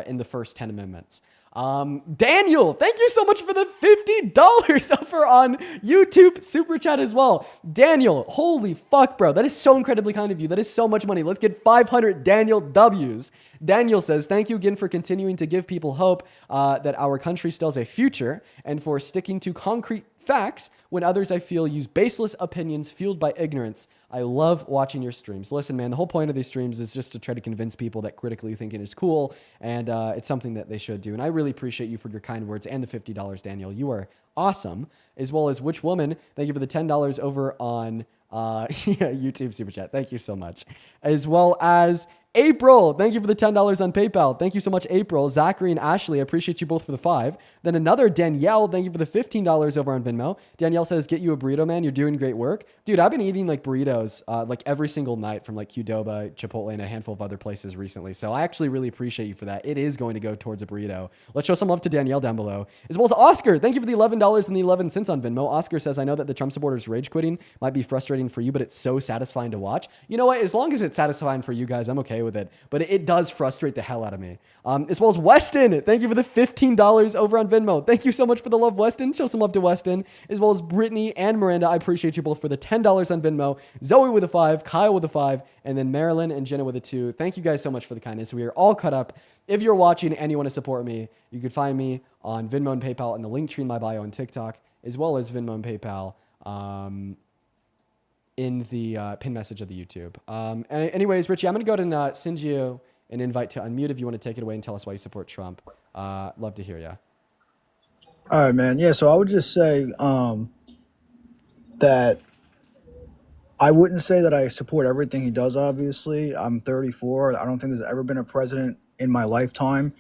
in the first 10 amendments. Daniel, thank you so much for the $50 over on YouTube super chat as well. Daniel, holy fuck, bro. That is so incredibly kind of you. That is so much money. Let's get 500 Daniel W's. Daniel says, thank you again for continuing to give people hope that our country still has a future and for sticking to concrete facts when others I feel use baseless opinions fueled by ignorance. I love watching your streams. Listen, man, the whole point of these streams is just to try to convince people that critically thinking is cool, and it's something that they should do. And I really appreciate you for your kind words and the $50, Daniel. You are awesome. As well as Which Woman, thank you for the $10 over on YouTube Super Chat. Thank you so much. As well as April, thank you for the $10 on PayPal. Thank you so much, April. Zachary and Ashley, I appreciate you both for the 5. Then another Danielle, thank you for the $15 over on Venmo. Danielle says, get you a burrito, man. You're doing great work. Dude, I've been eating like burritos like every single night from like Qdoba, Chipotle, and a handful of other places recently. So I actually really appreciate you for that. It is going to go towards a burrito. Let's show some love to Danielle down below. As well as Oscar, thank you for the $11 and the 11 cents on Venmo. Oscar says, I know that the Trump supporters rage quitting might be frustrating for you, but it's so satisfying to watch. You know what? As long as it's satisfying for you guys, I'm okay with it. But it does frustrate the hell out of me. As well as Weston, thank you for the $15 over on Venmo. Thank you so much for the love, Weston. Show some love to Weston. As well as Brittany and Miranda, I appreciate you both for the $10 on Venmo. Zoe with a 5, Kyle with a 5, and then Marilyn and Jenna with a 2. Thank you guys so much for the kindness. We are all cut up. If you're watching and you want to support me, you can find me on Venmo and PayPal in the link tree in my bio on TikTok, as well as Venmo and PayPal in the pin message of the YouTube. Anyways, Richie, I'm going to go ahead and send you an invite to unmute if you want to take it away and tell us why you support Trump. Love to hear you. All right, man. Yeah, so I would just say that I wouldn't say that I support everything he does, obviously. I'm 34. I don't think there's ever been a president in my lifetime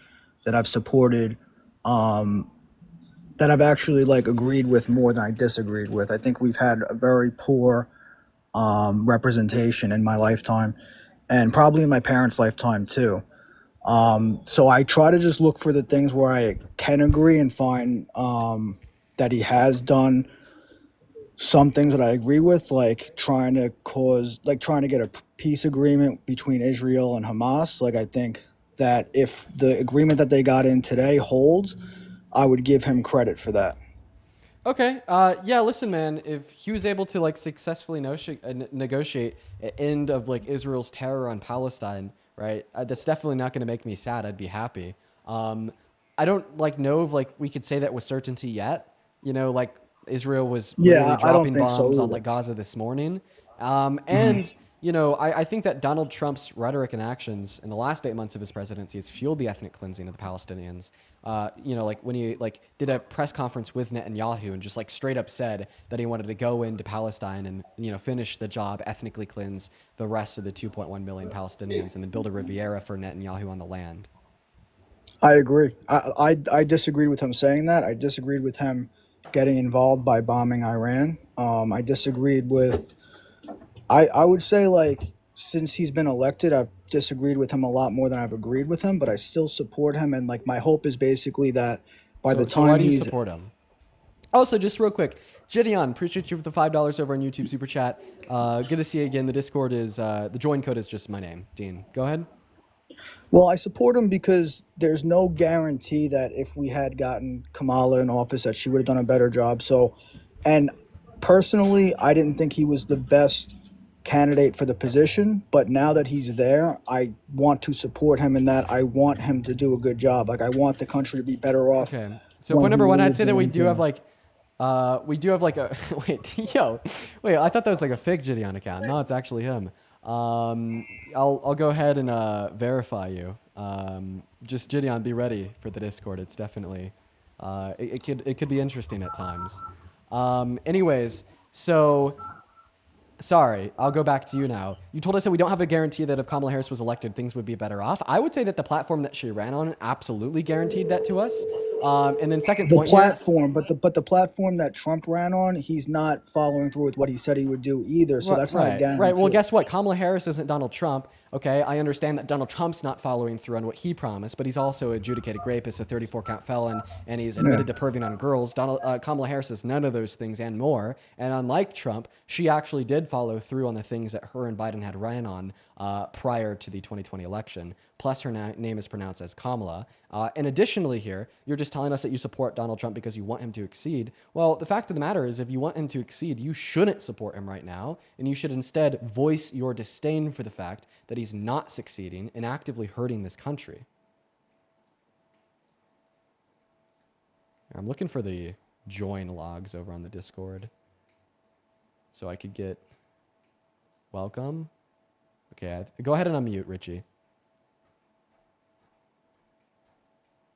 that I've supported that I've actually like agreed with more than I disagreed with. I think we've had a very poor representation in my lifetime and probably in my parents' lifetime too. So I try to just look for the things where I can agree and find that he has done some things that I agree with, like trying to get a peace agreement between Israel and Hamas. Like, I think that if the agreement that they got in today holds, I would give him credit for that. Okay. Yeah, listen, man, if he was able to like successfully negotiate an end of like Israel's terror on Palestine, right? That's definitely not going to make me sad. I'd be happy. I don't like know if like we could say that with certainty yet. You know, like Israel was literally dropping bombs on like Gaza this morning. And you know, I think that Donald Trump's rhetoric and actions in the last 8 months of his presidency has fueled the ethnic cleansing of the Palestinians. You know, like when he like did a press conference with Netanyahu and just like straight up said that he wanted to go into Palestine and, you know, finish the job, ethnically cleanse the rest of the 2.1 million Palestinians and then build a Riviera for Netanyahu on the land. I agree. I disagreed with him saying that. I disagreed with him getting involved by bombing Iran. I disagreed with I would say like since he's been elected, I've disagreed with him a lot more than I've agreed with him, but I still support him, and like my hope is basically that by the So why time do you he's support him? Also, just real quick, Gideon, appreciate you for the $5 over on YouTube Super Chat. Good to see you again. The Discord is the join code is just my name, Dean. Go ahead. well, I support him because there's no guarantee that if we had gotten Kamala in office that she would have done a better job. So, and personally, I didn't think he was the best candidate for the position, but now that he's there, I want to support him in that. I want him to do a good job. Like I want the country to be better off. Okay. So when point he number one, I'd leaves say that and we do have everything. like a wait, I thought that was like a fake Gideon account. No, it's actually him. I'll go ahead and verify you. Just Gideon, be ready for the Discord. It's definitely it could be interesting at times. Anyways, so sorry, I'll go back to you now. You told us that we don't have a guarantee that if Kamala Harris was elected, things would be better off. I would say that the platform that she ran on absolutely guaranteed that to us. And then second The point here, platform, but the platform that Trump ran on, he's not following through with what he said he would do either. So that's not a Right. guarantee. Well, guess what? Kamala Harris isn't Donald Trump. Okay, I understand that Donald Trump's not following through on what he promised, but he's also an adjudicated rapist, a 34-count felon, and he's admitted to perving on girls. Kamala Harris is none of those things and more. And unlike Trump, she actually did follow through on the things that her and Biden had ran on prior to the 2020 election. Plus, her name is pronounced as Kamala. And additionally here, you're just telling us that you support Donald Trump because you want him to exceed. Well, the fact of the matter is if you want him to exceed, you shouldn't support him right now. And you should instead voice your disdain for the fact that he's not succeeding and actively hurting this country. I'm looking for the join logs over on the Discord so I could get welcome. Okay, go ahead and unmute, Richie.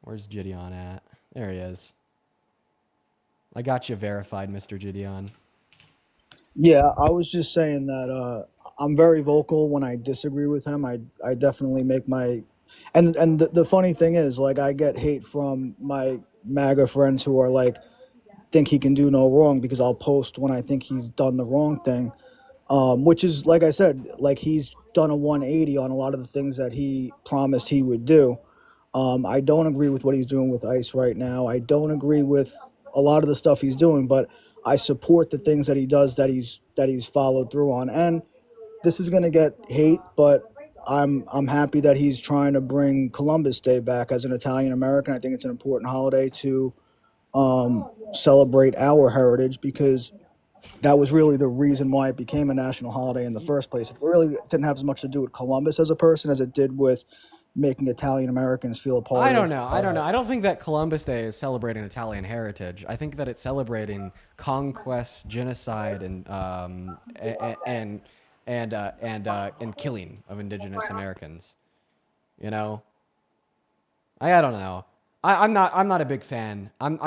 Where's Gideon at? There he is. I got you verified, Mr. Gideon. Yeah, I was just saying that I'm very vocal when I disagree with him. I definitely make my and the funny thing is like I get hate from my MAGA friends who are like think he can do no wrong because I'll post when I think he's done the wrong thing. Which is like I said, like he's done a 180 on a lot of the things that he promised he would do. I don't agree with what he's doing with ICE right now. I don't agree with a lot of the stuff he's doing, but I support the things that he does that he's followed through on. And this is gonna get hate, but I'm happy that he's trying to bring Columbus Day back as an Italian American. I think it's an important holiday to celebrate our heritage because that was really the reason why it became a national holiday in the first place. It really didn't have as much to do with Columbus as a person as it did with making Italian Americans feel a part I of. don't know. I don't think that Columbus Day is celebrating Italian heritage. I think that it's celebrating conquest, genocide, and killing of indigenous Americans. You know, I don't know. I'm not a big fan. I'm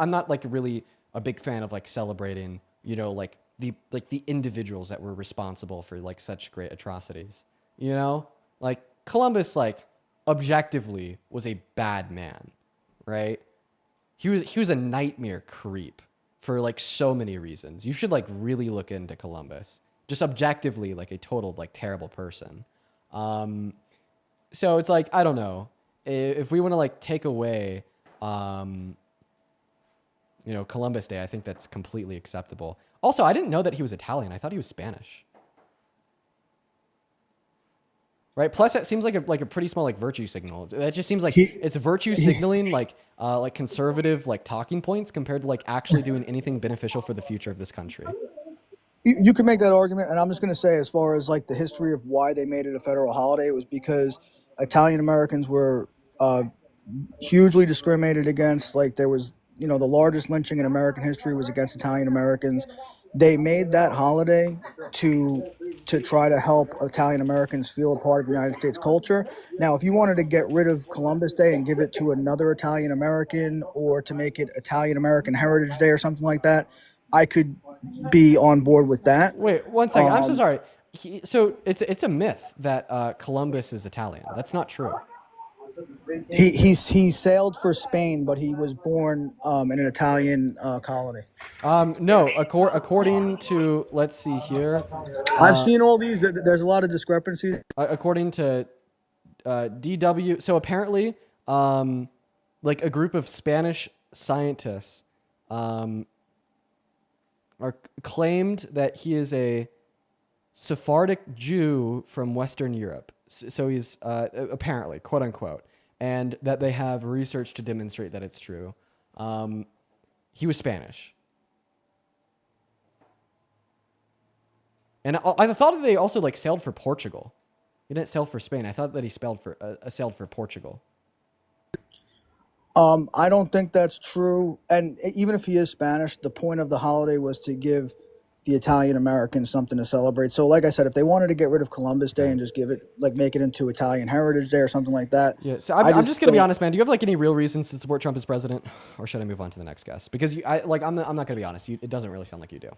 not like really a big fan of like celebrating, you know, like the individuals that were responsible for like such great atrocities. You know, like Columbus, like objectively was a bad man, right? He was a nightmare creep for like so many reasons. You should like really look into Columbus. Just objectively, like a total like terrible person. So it's like I don't know if we want to like take away, you know, Columbus Day. I think that's completely acceptable. Also, I didn't know that he was Italian. I thought he was Spanish. Right. Plus, that seems like a pretty small like virtue signal. That just seems like it's virtue signaling like conservative like talking points compared to like actually doing anything beneficial for the future of this country. You could make that argument, and I'm just going to say, as far as like the history of why they made it a federal holiday, it was because Italian Americans were hugely discriminated against. Like there was, you know, the largest lynching in American history was against Italian Americans. They made that holiday to try to help Italian Americans feel a part of the United States culture. Now, if you wanted to get rid of Columbus Day and give it to another Italian American, or to make it Italian American Heritage Day or something like that, I could be on board with that. Wait, 1 second. I'm so sorry. So it's a myth that Columbus is Italian. That's not true. He sailed for Spain, but he was born in an Italian colony. No, according to, let's see here. I've seen all these. There's a lot of discrepancies. According to DW, so apparently, like a group of Spanish scientists are claimed that he is a Sephardic Jew from Western Europe. So he's apparently, quote unquote, and that they have research to demonstrate that it's true. He was Spanish. And I thought that they also like sailed for Portugal. He didn't sail for Spain. I thought that he sailed for Portugal. I don't think that's true. And even if he is Spanish, the point of the holiday was to give the Italian Americans something to celebrate. So, like I said, if they wanted to get rid of Columbus Day and just give it, like, make it into Italian Heritage Day or something like that. Yeah. So I'm just gonna be honest, man. Do you have like any real reasons to support Trump as president, or should I move on to the next guest? Because I'm not gonna be honest. It doesn't really sound like you do.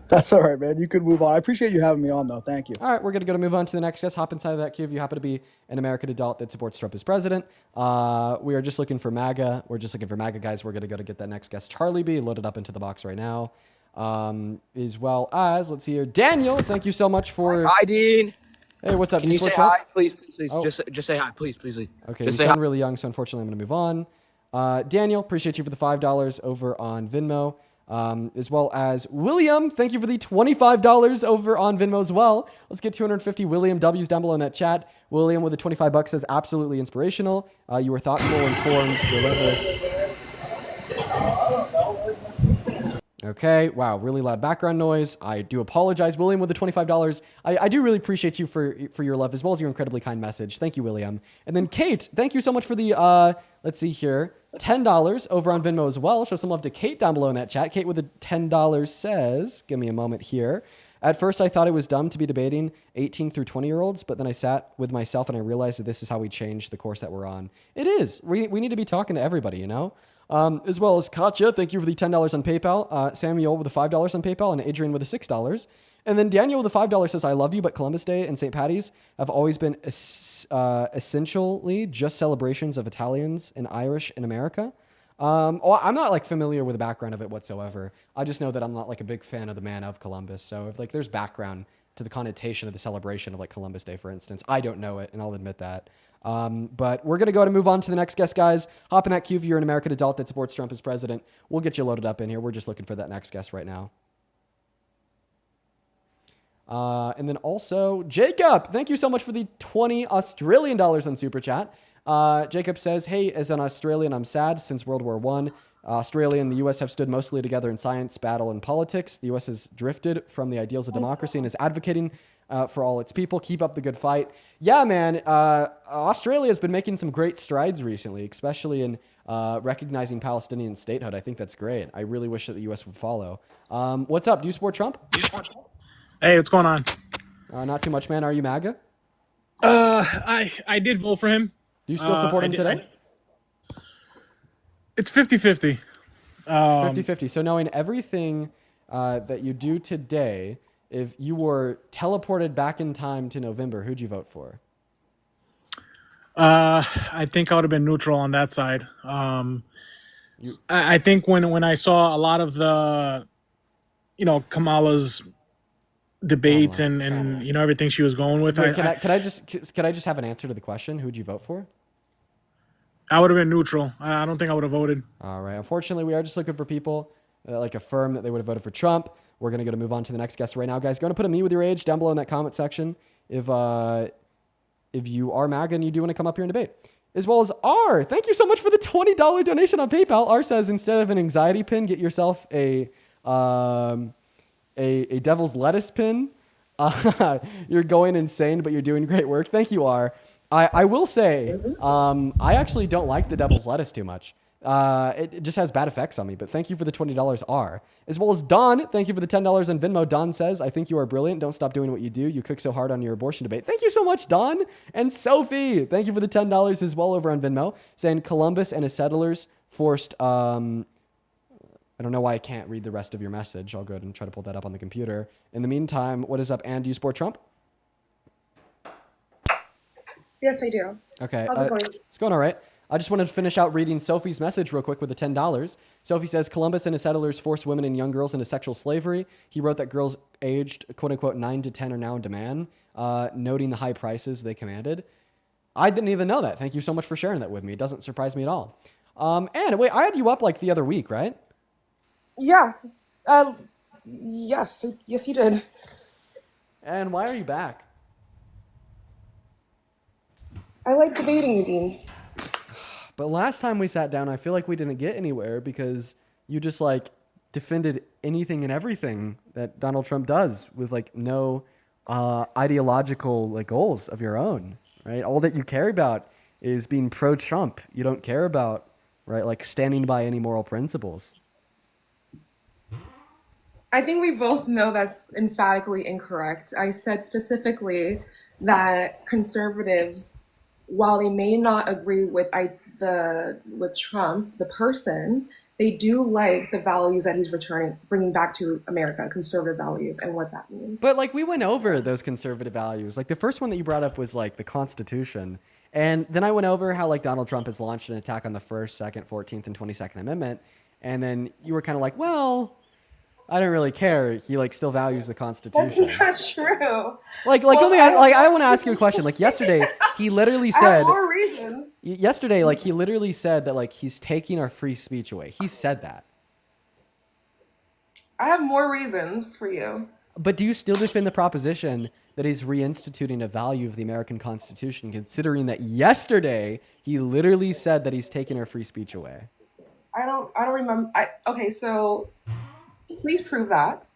That's all right, man. You could move on. I appreciate you having me on, though. Thank you. All right, we're going to move on to the next guest. Hop inside of that queue if you happen to be an American adult that supports Trump as president. We are just looking for MAGA. We're just looking for MAGA guys. We're going to go to get that next guest, Charlie B, loaded up into the box right now. As well as, let's see here, Daniel. Thank you so much for... Hi, Dean. Hey, what's up? Can you say Trump? hi? Please. Oh. Just say hi, please. Okay, just you say sound hi. really young, so unfortunately I'm going to move on. Daniel, appreciate you for the $5 over on Venmo. As well as William, thank you for the $25 over on Venmo as well. Let's get 250 William W's down below in that chat. William with the $25 says absolutely inspirational. You were thoughtful, informed, relentless. Okay, wow, really loud background noise. I do apologize, William, with the $25. I do really appreciate you for your love as well as your incredibly kind message. Thank you, William. And then Kate, thank you so much for the let's see here, $10 over on Venmo as well. Show some love to Kate down below in that chat. Kate with the $10 says, give me a moment here. At first, I thought it was dumb to be debating 18 through 20-year-olds, but then I sat with myself and I realized that this is how we change the course that we're on. It is. We need to be talking to everybody, you know? As well as Katya, thank you for the $10 on PayPal. Samuel with the $5 on PayPal, and Adrian with the $6. And then Daniel with the $5 says, I love you, but Columbus Day and St. Patty's have always been essentially just celebrations of Italians and Irish in America. I'm not like familiar with the background of it whatsoever. I just know that I'm not like a big fan of the man of Columbus. So if like there's background to the connotation of the celebration of like Columbus Day, for instance, I don't know it, and I'll admit that. But we're going to move on to the next guest, guys. Hop in that queue if you're an American adult that supports Trump as president. We'll get you loaded up in here. We're just looking for that next guest right now. And then also, Jacob, thank you so much for the 20 Australian dollars on Super Chat. Jacob says, hey, as an Australian, I'm sad since World War I. Australia and the U.S. have stood mostly together in science, battle, and politics. The U.S. has drifted from the ideals of democracy and is advocating for all its people. Keep up the good fight. Yeah, man. Australia has been making some great strides recently, especially in recognizing Palestinian statehood. I think that's great. I really wish that the U.S. would follow. What's up? Do you support Trump? Hey, what's going on? Not too much, man. Are you MAGA? I did vote for him. Do you still support him today? It's 50-50. 50-50. So knowing everything that you do today, if you were teleported back in time to November, who'd you vote for? I think I would have been neutral on that side. I think when I saw a lot of the, Kamala's debates and everything she was going with, Wait, can I just have an answer to the question? Who'd you vote for? I would have been neutral. I don't think I would have voted. All right. Unfortunately, we are just looking for people that like affirm that they would have voted for Trump. We're going to move on to the next guest right now, guys. Go to put a me with your age down below in that comment section if you are MAGA and you do want to come up here and debate. As well as R. Thank you so much for the $20 donation on PayPal. R says, instead of an anxiety pin, get yourself a devil's lettuce pin. You're going insane, but you're doing great work. Thank you, R. I will say, I actually don't like the devil's lettuce too much. It just has bad effects on me, but thank you for the $20, R. As well as Don, thank you for the $10 on Venmo. Don says, I think you are brilliant. Don't stop doing what you do. You cook so hard on your abortion debate. Thank you so much, Don. And Sophie, thank you for the $10 as well over on Venmo, saying Columbus and his settlers forced, I don't know why I can't read the rest of your message. I'll go ahead and try to pull that up on the computer. In the meantime, what is up, and do you support Trump? Yes, I do. Okay. How's it going? It's going all right. I just wanted to finish out reading Sophie's message real quick with the $10. Sophie says Columbus and his settlers forced women and young girls into sexual slavery. He wrote that girls aged quote unquote 9 to 10 are now in demand, noting the high prices they commanded. I didn't even know that. Thank you so much for sharing that with me. It doesn't surprise me at all. And wait, I had you up like the other week, right? Yeah. Yes. Yes, you did. And why are you back? I like debating you, Dean. But last time we sat down, I feel like we didn't get anywhere because you just like defended anything and everything that Donald Trump does with like no ideological like goals of your own, right? All that you care about is being pro-Trump. You don't care about, right, like standing by any moral principles. I think we both know that's emphatically incorrect. I said specifically that conservatives, while they may not agree with Trump, the person, they do like the values that he's bringing back to America, conservative values, and what that means. But like we went over those conservative values. Like the first one that you brought up was like the Constitution. And then I went over how like Donald Trump has launched an attack on the 1st, 2nd, 14th, and 22nd Amendment. And then you were kind of like, well, I don't really care. He like still values the Constitution. That's not true. Like Well, I want to ask you a question. Like yesterday, he literally I have said more reasons. yesterday, like he literally said that like he's taking our free speech away. He said that. I have more reasons for you. But do you still defend the proposition that he's reinstituting a value of the American Constitution, considering that yesterday he literally said that he's taking our free speech away? I don't remember. Okay, so please prove that,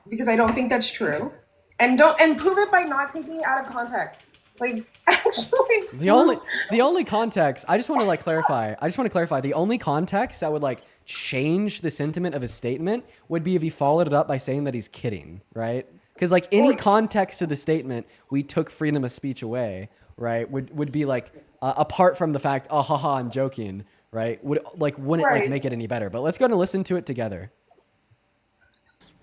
because I don't think that's true, and prove it by not taking it out of context. Like actually, The only context I just want to like clarify. The only context that would like change the sentiment of his statement would be if he followed it up by saying that he's kidding, right? Because like any context to the statement, we took freedom of speech away, right? Would be like apart from the fact, oh haha, I'm joking, right? Wouldn't like Right. make it any better. But let's go and listen to it together.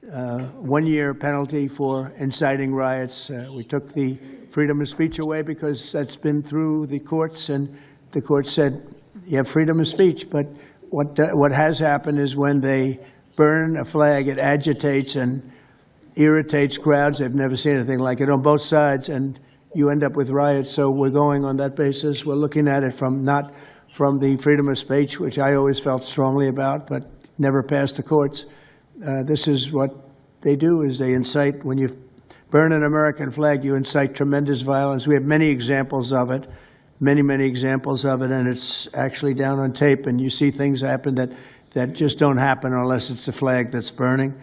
1-year penalty for inciting riots. We took the freedom of speech away because that's been through the courts, and the court said you have freedom of speech. But what has happened is when they burn a flag, it agitates and irritates crowds. They've never seen anything like it on both sides, and you end up with riots. So we're going on that basis. We're looking at it not from the freedom of speech, which I always felt strongly about, but never passed the courts. This is what they do: is they incite. When you burn an American flag, you incite tremendous violence. We have many examples of it, many examples of it, and it's actually down on tape. And you see things happen that just don't happen unless it's the flag that's burning.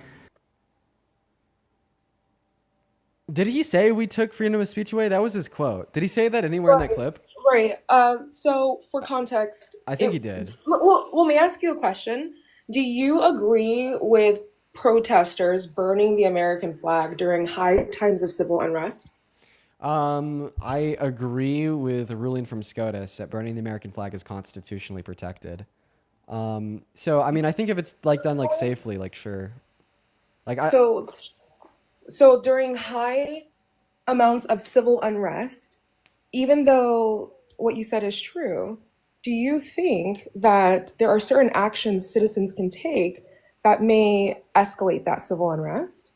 Did he say we took freedom of speech away? That was his quote. Did he say that anywhere in that clip? Right. So for context, I think he did. Well, let me ask you a question. Do you agree with protesters burning the American flag during high times of civil unrest? I agree with the ruling from SCOTUS that burning the American flag is constitutionally protected. So I mean, I think if it's like done like safely, like sure. Like So during high amounts of civil unrest, even though what you said is true, do you think that there are certain actions citizens can take that may escalate that civil unrest?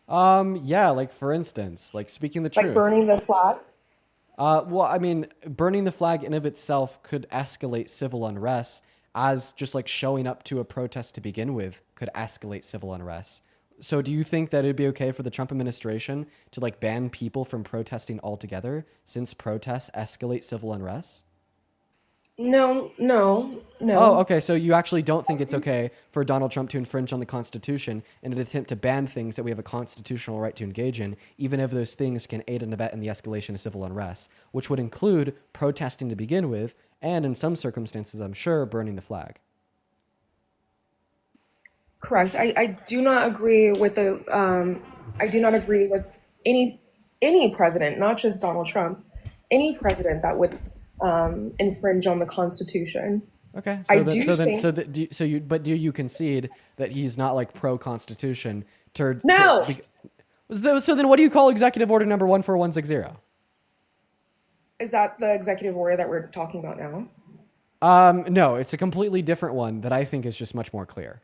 Yeah, like for instance, like speaking the truth. Like burning the flag? Well, I mean, burning the flag in of itself could escalate civil unrest, as just like showing up to a protest to begin with could escalate civil unrest. So do you think that it'd be okay for the Trump administration to like ban people from protesting altogether, since protests escalate civil unrest? No. Oh, okay. So you actually don't think it's okay for Donald Trump to infringe on the Constitution in an attempt to ban things that we have a constitutional right to engage in, even if those things can aid and abet in the escalation of civil unrest, which would include protesting to begin with, and in some circumstances, I'm sure, burning the flag. Correct. I do not agree with any president, not just Donald Trump, any president that would infringe on the Constitution. Okay. But do you concede that he's not like pro-Constitution? No. So then what do you call Executive Order number 14160? Is that the executive order that we're talking about now? No, it's a completely different one that I think is just much more clear.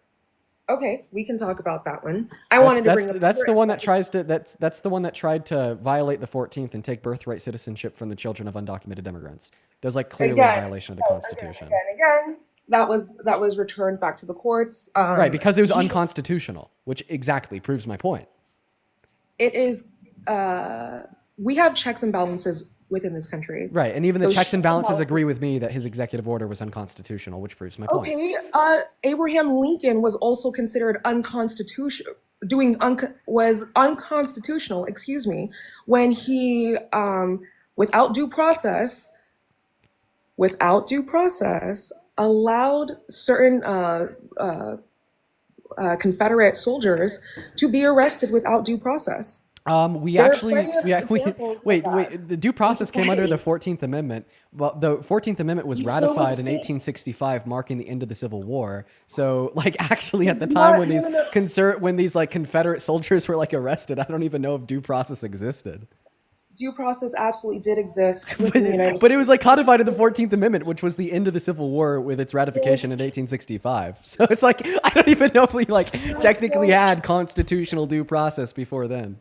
Okay, we can talk about that one. I wanted to bring up That's the one that tries to that's the one that tried to violate the 14th and take birthright citizenship from the children of undocumented immigrants. There's like clearly a violation of the Constitution. Again, that was returned back to the courts. Right, because it was unconstitutional, which exactly proves my point. It is. We have checks and balances within this country. Right, and even the Those checks and balances agree with me that his executive order was unconstitutional, which proves my point. Okay, Abraham Lincoln was also considered unconstitutional. Was unconstitutional. Excuse me, when he, without due process, allowed certain Confederate soldiers to be arrested without due process. Wait. The due process came under the 14th Amendment. Well, the 14th Amendment was ratified in 1865, marking the end of the Civil War. So, like, actually, at the time when these like Confederate soldiers were like arrested, I don't even know if due process existed. Due process absolutely did exist within the United But it was like codified in the 14th Amendment, which was the end of the Civil War with its ratification in 1865. So it's like I don't even know if we like technically had constitutional due process before then.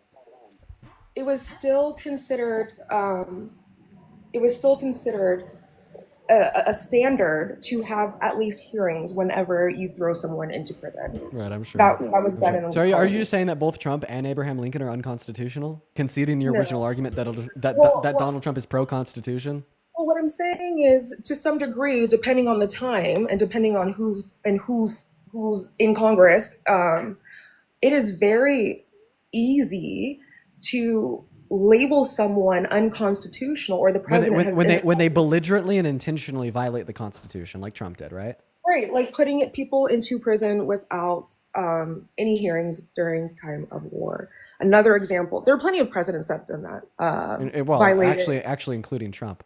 It was still considered. A standard to have at least hearings whenever you throw someone into prison. Right, I'm sure. That was done in the. So are you just saying that both Trump and Abraham Lincoln are unconstitutional, conceding your original argument that Donald Trump is pro-constitution? Well, what I'm saying is, to some degree, depending on the time and depending on who's in Congress, it is very easy to label someone unconstitutional or the president when they belligerently and intentionally violate the Constitution, like Trump did, right? Right, like putting people into prison without any hearings during time of war. Another example, there are plenty of presidents that have done that. Actually, including Trump.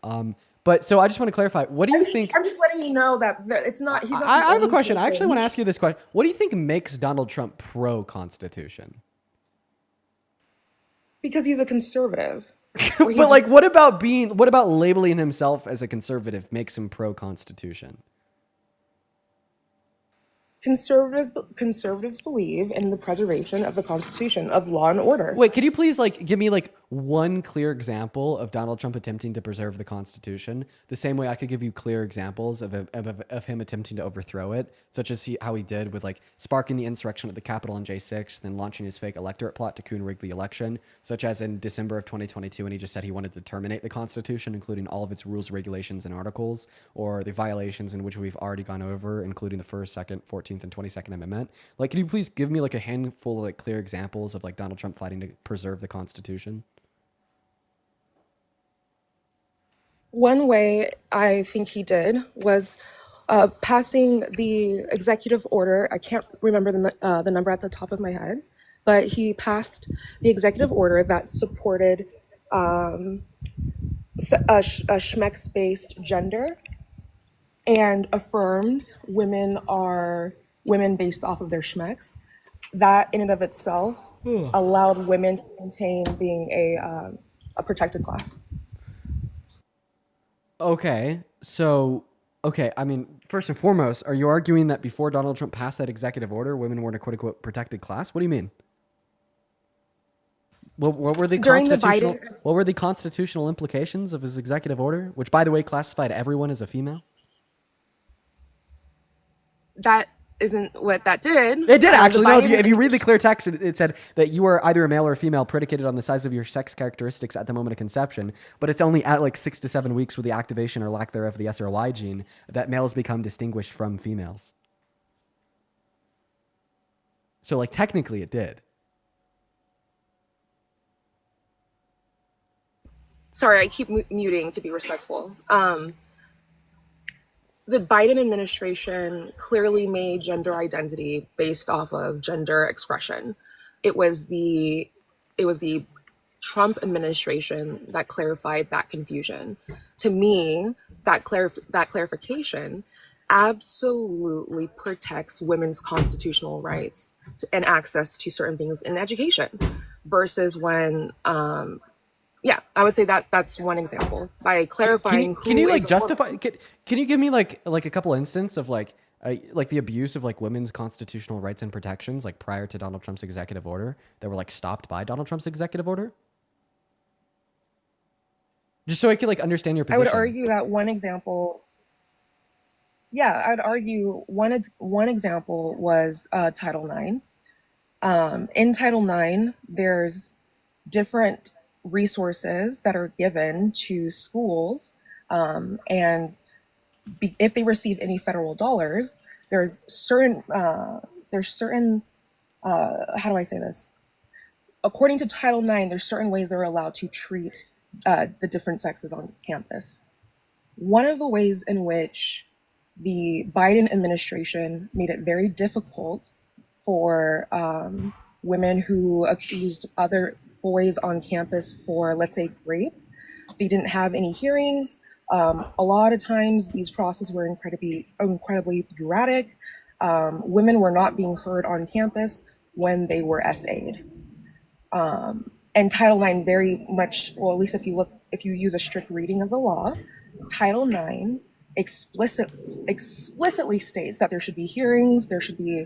But so I just want to clarify. What do you think? I'm just letting you know that it's not. He's not. I have a question. I actually want to ask you this question. What do you think makes Donald Trump pro-Constitution? Because he's a conservative. But like, what about labeling himself as a conservative makes him pro-Constitution? Conservatives believe in the preservation of the Constitution, of law and order. Wait, could you please give me one clear example of Donald Trump attempting to preserve the Constitution? The same way I could give you clear examples of him attempting to overthrow it, such as how he did with sparking the insurrection at the Capitol on J 6th, then launching his fake electorate plot to coup and rig the election, such as in December of 2022 when he just said he wanted to terminate the Constitution, including all of its rules, regulations, and articles, or the violations in which we've already gone over, including the 1st, 2nd, 14th, and 22nd Amendment. Can you please give me a handful of clear examples of Donald Trump fighting to preserve the Constitution? One way I think he did was passing the executive order. I can't remember the number at the top of my head, but he passed the executive order that supported a Schmex-based gender and affirmed women are women based off of their Schmex. That in and of itself allowed women to maintain being a protected class. Okay, I mean, first and foremost, are you arguing that before Donald Trump passed that executive order, women weren't a quote-unquote protected class? What do you mean? What were the constitutional implications of his executive order, which, by the way, classified everyone as a female? That isn't what that did. It did actually. No, if you read the clear text, it said that you are either a male or a female predicated on the size of your sex characteristics at the moment of conception, but it's only at 6 to 7 weeks with the activation or lack thereof of the S or Y gene that males become distinguished from females. So technically it did. Sorry, I keep muting to be respectful. The Biden administration clearly made gender identity based off of gender expression. It was the Trump administration that clarified that confusion. To me, that clarification absolutely protects women's constitutional rights and access to certain things in education, versus when Yeah, I would say that that's one example by clarifying Can you who like is justify? Can you give me like a couple instances of like the abuse of like women's constitutional rights and protections like prior to Donald Trump's executive order that were like stopped by Donald Trump's executive order? Just so I could like understand your I would position. argue that one example. Yeah, I'd argue one example was Title IX. In Title IX, there's different resources that are given to schools, and if they receive any federal dollars, there's certain how do I say this? According to Title IX, there's certain ways they're allowed to treat the different sexes on campus. One of the ways in which the Biden administration made it very difficult for women who accused other boys on campus for, let's say, rape. They didn't have any hearings. A lot of times these processes were incredibly bureaucratic. Women were not being heard on campus when they were SA'd. And Title IX very much, well, at least if you use a strict reading of the law, Title IX explicitly states that there should be hearings, there should be,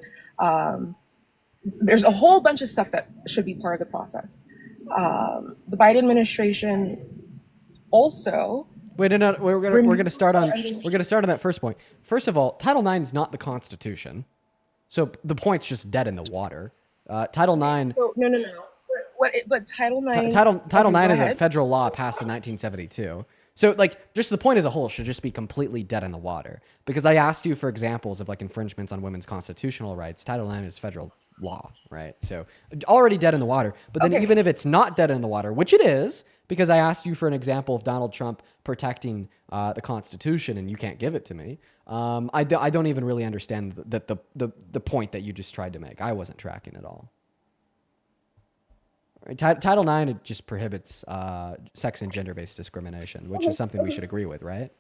there's a whole bunch of stuff that should be part of the process. The Biden administration also. Wait, no, we're gonna start on that first point. First of all, Title IX is not the Constitution, so the point's just dead in the water. Title IX. So no. But Title IX. Title okay, IX is a federal law passed in 1972. So like, just the point as a whole should just be completely dead in the water. Because I asked you for examples of like infringements on women's constitutional rights. Title IX is federal law, right? So already dead in the water. But then even if it's not dead in the water, which it is, because I asked you for an example of Donald Trump protecting the Constitution and you can't give it to me, I don't even really understand the point that you just tried to make. I wasn't tracking at all. Title IX, it just prohibits sex and gender-based discrimination, which is something we should agree with, right?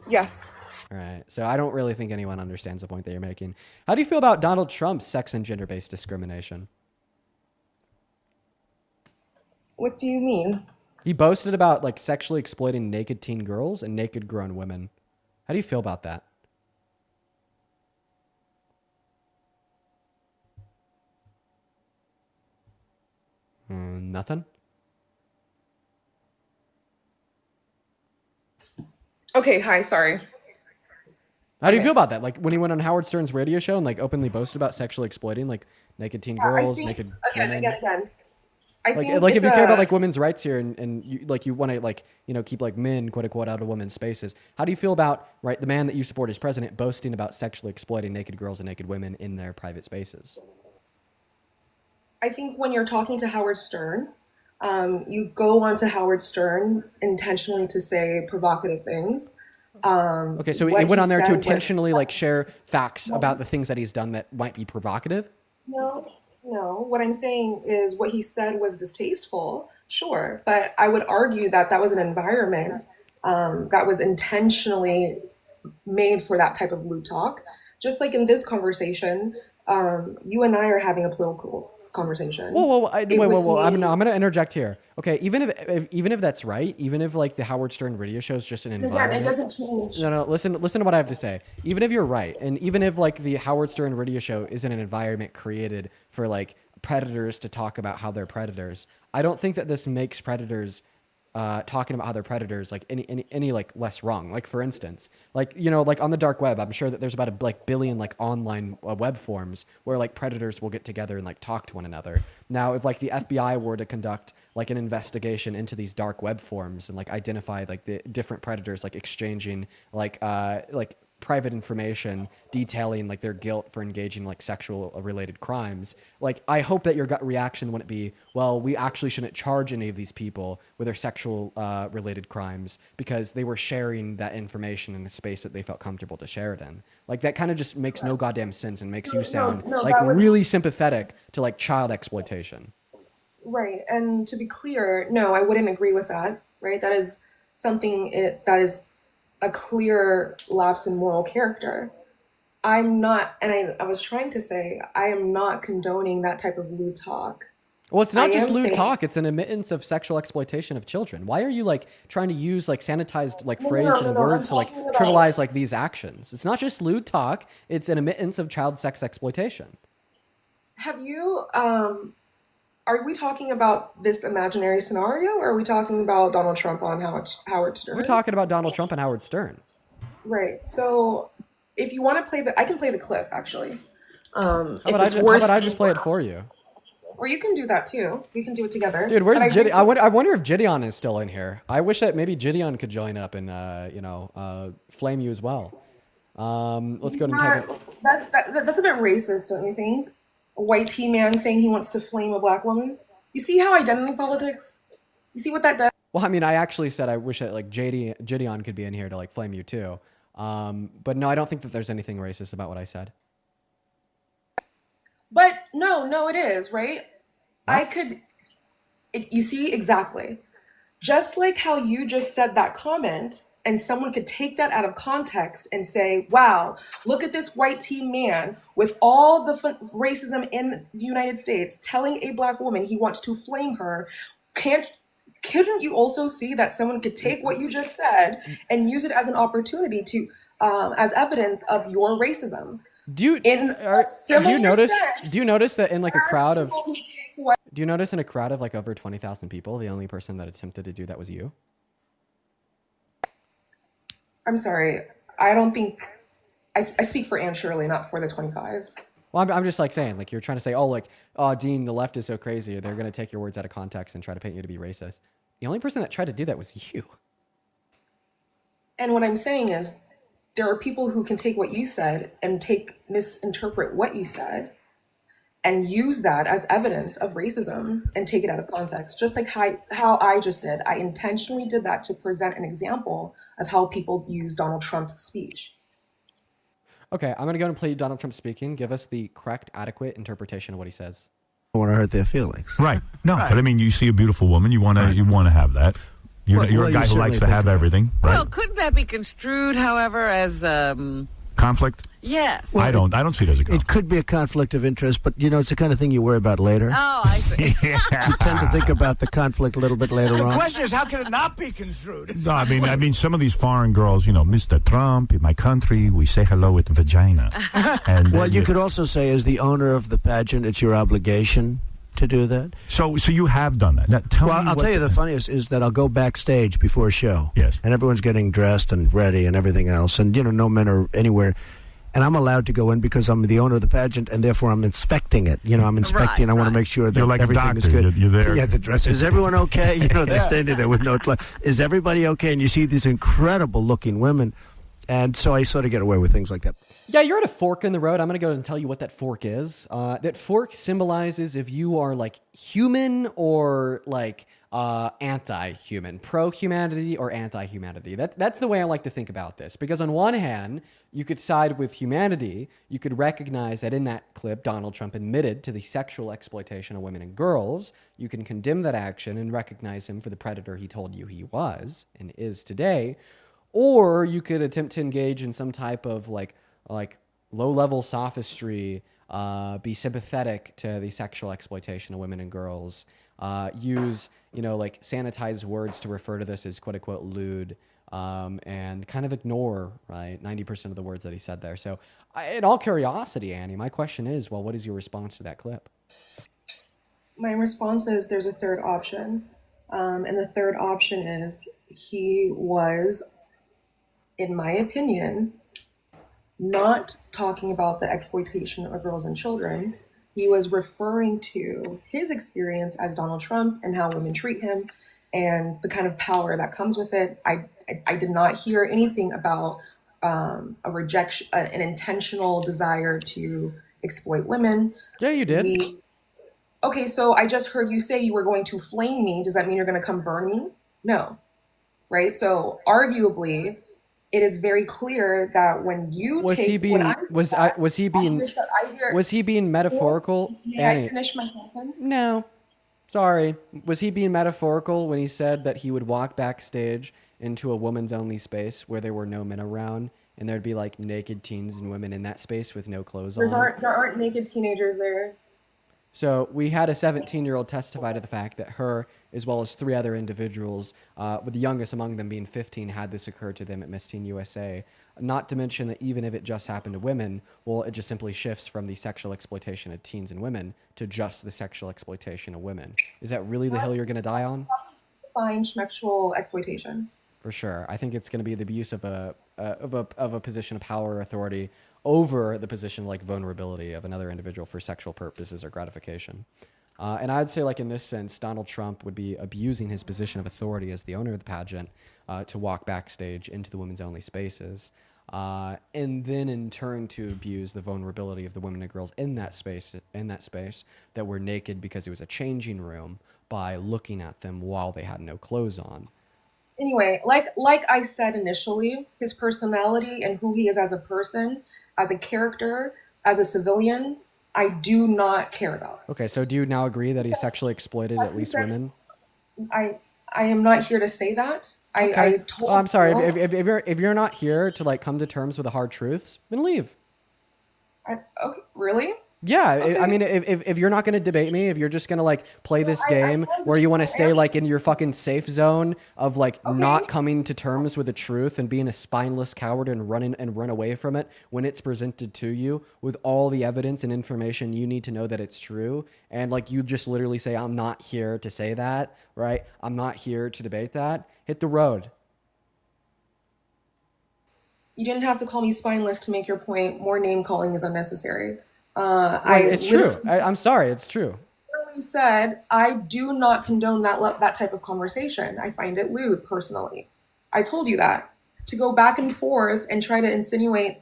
Yes. All right. So I don't really think anyone understands the point that you're making. How do you feel about Donald Trump's sex and gender-based discrimination? What do you mean? He boasted about like sexually exploiting naked teen girls and naked grown women. How do you feel about that? Nothing? Okay, hi, sorry. How do you feel about that? Like when he went on Howard Stern's radio show and like openly boasted about sexually exploiting like naked teen girls, naked women. Again. I Like think if you care about like women's rights here and you want to like, keep like men quote unquote out of women's spaces. How do you feel about the man that you support as president boasting about sexually exploiting naked girls and naked women in their private spaces? I think when you're talking to Howard Stern, you go onto Howard Stern intentionally to say provocative things. Okay, so he went on there to intentionally like share facts about the things that he's done that might be provocative? No. What I'm saying is what he said was distasteful, sure. But I would argue that that was an environment that was intentionally made for that type of lewd talk. Just like in this conversation, you and I are having a political conversation. Whoa! I'm gonna interject here. Okay, even if that's right, even if like the Howard Stern radio show is just an environment. Again, it doesn't change. No. Listen to what I have to say. Even if you're right, and even if like the Howard Stern radio show isn't an environment created for like predators to talk about how they're predators, I don't think that this makes predators talking about how they're predators like any like less wrong. Like for instance, like like on the dark web, I'm sure that there's about a billion like online web forums where like predators will get together and like talk to one another. Now, if like the FBI were to conduct like an investigation into these dark web forums and like identify like the different predators like exchanging like private information detailing like their guilt for engaging like sexual related crimes, like I hope that your gut reaction wouldn't be, well, we actually shouldn't charge any of these people with their sexual related crimes because they were sharing that information in a space that they felt comfortable to share it in. Like that kind of just makes no goddamn sense and makes you sound like really sympathetic to like child exploitation. Right. And to be clear, no, I wouldn't agree with that. Right. That is something that is a clear lapse in moral character. I'm not, and I was trying to say, I am not condoning that type of lewd talk. Well, it's I not just am lewd saying, talk, it's an admittance of sexual exploitation of children. Why are you like trying to use like sanitized like no, no, phrase no, and no, no, I'm words to like talking about, trivialize like these actions? It's not just lewd talk, it's an admittance of child sex exploitation. have you, are we talking about this imaginary scenario, or are we talking about Donald Trump on Howard Stern? We're talking about Donald Trump and Howard Stern. Right. So if you want to play I can play the clip actually. How If about it's how worth, about I just play it for you? or you can do that too. We can do it together. Dude, where's But I do Gideon? I wonder if Gideon is still in here. I wish that maybe Gideon could join up and flame you as well. Let's he's go and not, type it. that's a bit racist, don't you think? A white tea man saying he wants to flame a black woman. You see how identity politics? You see what that does? Well, I mean, I actually said I wish that like Gideon could be in here to like flame you too. But no, I don't think that there's anything racist about what I said. But no, it is, right? You see, exactly. Just like how you just said that comment, and someone could take that out of context and say, wow, look at this white tea man with all the racism in the United States telling a black woman he wants to flame her. Couldn't you also see that someone could take what you just said and use it as an opportunity to, as evidence of your racism? Do you notice that in like a crowd of do you notice in a crowd of like over 20,000 people, the only person that attempted to do that was you? I'm sorry. I don't think I speak for Anne Shirley, not for the 25. Well, I'm just like saying, like you're trying to say, oh, Dean, the left is so crazy. They're going to take your words out of context and try to paint you to be racist. The only person that tried to do that was you. And what I'm saying is there are people who can take what you said and misinterpret what you said and use that as evidence of racism and take it out of context. Just like how I just did. I intentionally did that to present an example of how people use Donald Trump's speech. Okay, I'm going to go and play Donald Trump speaking. Give us the correct, adequate interpretation of what he says. I want to hurt their feelings. Right. No, but I mean, you see a beautiful woman, you want to have that. You're a guy who likes to have everything, right? Well, couldn't that be construed, however, as conflict? Yes. I don't see it as a conflict. It could be a conflict of interest, but it's the kind of thing you worry about later. Oh, I see. You tend to think about the conflict a little bit later on. The question is, how can it not be construed? No, I mean, some of these foreign girls, Mr. Trump, in my country, we say hello with vagina. And well, you could also say, as the owner of the pageant, it's your obligation to do that. So you have done that. Now, I'll tell you the funniest is that I'll go backstage before a show. Yes. And everyone's getting dressed and ready and everything else, and no men are anywhere. And I'm allowed to go in because I'm the owner of the pageant, and therefore I'm inspecting it. I'm inspecting. I want to make sure that you're like everything is doctor. good. You're there. Yeah, the dress. Is everyone okay? They're standing there with no clothes. Is everybody okay? And you see these incredible-looking women, and so I sort of get away with things like that. Yeah, you're at a fork in the road. I'm going to go and tell you what that fork is. That fork symbolizes if you are like human or like anti-human, pro-humanity or anti-humanity. That's the way I like to think about this. Because on one hand, you could side with humanity. You could recognize that in that clip, Donald Trump admitted to the sexual exploitation of women and girls. You can condemn that action and recognize him for the predator he told you he was and is today. Or you could attempt to engage in some type of like low-level sophistry, be sympathetic to the sexual exploitation of women and girls, use, like sanitized words to refer to this as quote-unquote lewd, and kind of ignore, right, 90% of the words that he said there. So in all curiosity, Annie, my question is, well, what is your response to that clip? My response is there's a third option. And the third option is he was, in my opinion, not talking about the exploitation of girls and children. He was referring to his experience as Donald Trump and how women treat him and the kind of power that comes with it. I did not hear anything about a rejection, an intentional desire to exploit women. Yeah, you did. Okay, so I just heard you say you were going to flame me. Does that mean you're going to come burn me? No, right? So arguably, it is very clear that when you was he being metaphorical? May I finish my sentence? No, sorry. Was he being metaphorical when he said that he would walk backstage into a woman's only space where there were no men around and there'd be like naked teens and women in that space with no clothes There on. aren't naked teenagers there. So we had a 17-year-old testify to the fact that her, as well as 3 other individuals, with the youngest among them being 15, had this occur to them at Miss Teen USA. Not to mention that even if it just happened to women, well, it just simply shifts from the sexual exploitation of teens and women to just the sexual exploitation of women. Is that really the hill you're going to die on? Fine sexual exploitation. For sure. I think it's going to be the abuse of a position of power or authority over the position like vulnerability of another individual for sexual purposes or gratification. And I'd say, like, in this sense, Donald Trump would be abusing his position of authority as the owner of the pageant to walk backstage into the women's only spaces. And then in turn to abuse the vulnerability of the women and girls in that space that were naked because it was a changing room by looking at them while they had no clothes on. Anyway, like I said initially, his personality and who he is as a person, as a character, as a civilian, I do not care about. Okay, so do you now agree that he sexually exploited at least women? I am not here to say that. Okay. I told I'm sorry. you. If you're not here to like come to terms with the hard truths, then leave. Okay, really? Yeah, Okay. I mean, if you're not going to debate me, if you're just going to like play this game where you want to stay like in your fucking safe zone of like not coming to terms with the truth and being a spineless coward and run away from it when it's presented to you with all the evidence and information you need to know that it's true, and like you just literally say, I'm not here to say that, right? I'm not here to debate that. Hit the road. You didn't have to call me spineless to make your point. More name calling is unnecessary. It's true. I'm sorry. It's true. Literally said, I do not condone that type of conversation. I find it lewd, personally. I told you that. To go back and forth and try to insinuate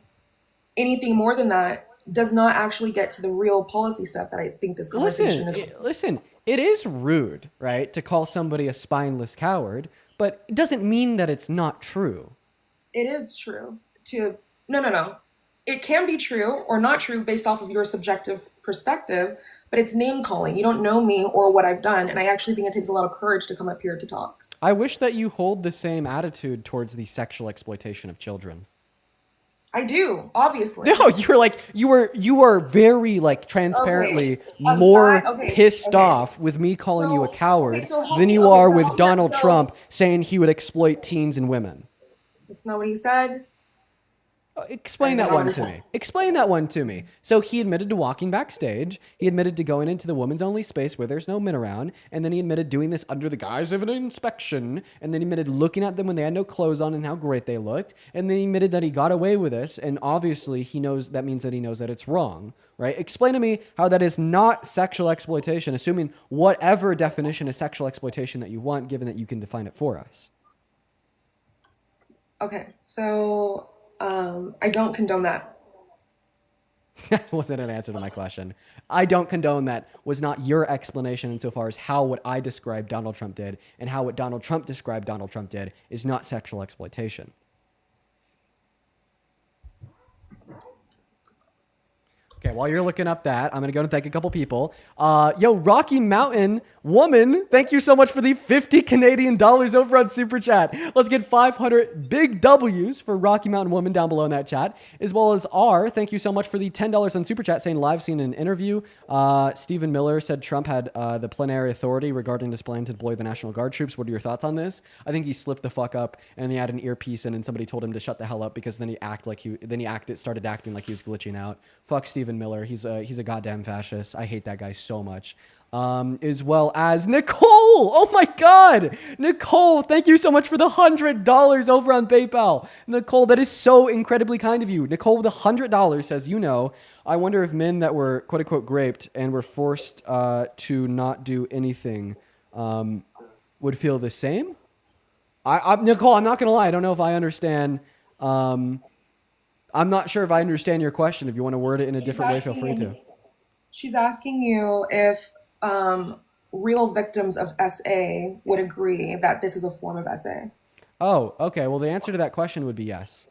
anything more than that does not actually get to the real policy stuff that I think this conversation is. Listen, it is rude, right, to call somebody a spineless coward, but it doesn't mean that it's not true. It is true. No. It can be true or not true based off of your subjective perspective, but it's name calling. You don't know me or what I've done, and I actually think it takes a lot of courage to come up here to talk. I wish that you hold the same attitude towards the sexual exploitation of children. I do, obviously. No, you were very like transparently more pissed off with me calling you a coward than you are with Donald Trump saying he would exploit teens and women. That's not what he said. Explain that one to me. Explain that one to me. So he admitted to walking backstage. He admitted to going into the women's only space where there's no men around. And then he admitted doing this under the guise of an inspection. And then he admitted looking at them when they had no clothes on and how great they looked. And then he admitted that he got away with this. And obviously that means that he knows that it's wrong, right? Explain to me how that is not sexual exploitation, assuming whatever definition of sexual exploitation that you want, given that you can define it for us. Okay, so I don't condone that. That wasn't an answer to my question. I don't condone that was not your explanation insofar as how what I described Donald Trump did and how what Donald Trump described Donald Trump did is not sexual exploitation. Okay, while you're looking up that, I'm going to go and thank a couple people. Rocky Mountain Woman, thank you so much for the 50 Canadian dollars over on Super Chat. Let's get 500 big W's for Rocky Mountain Woman down below in that chat. As well as R, thank you so much for the $10 on Super Chat saying live seen an interview. Stephen Miller said Trump had the plenary authority regarding his plan to deploy the National Guard troops. What are your thoughts on this? I think he slipped the fuck up and he had an earpiece in and somebody told him to shut the hell up because then he started acting like he was glitching out. Fuck Stephen Miller. He's a goddamn fascist. I hate that guy so much. As well as Nicole. Oh my God. Nicole, thank you so much for the $100 over on PayPal. Nicole, that is so incredibly kind of you. Nicole with $100 says, I wonder if men that were quote unquote raped and were forced to not do anything would feel the same. Nicole, I'm not going to lie. I don't know if I understand. I'm not sure if I understand your question. If you want to word it in a different way, feel free to. She's asking you if real victims of SA would agree that this is a form of SA. Oh, okay. Well, the answer to that question would be yes.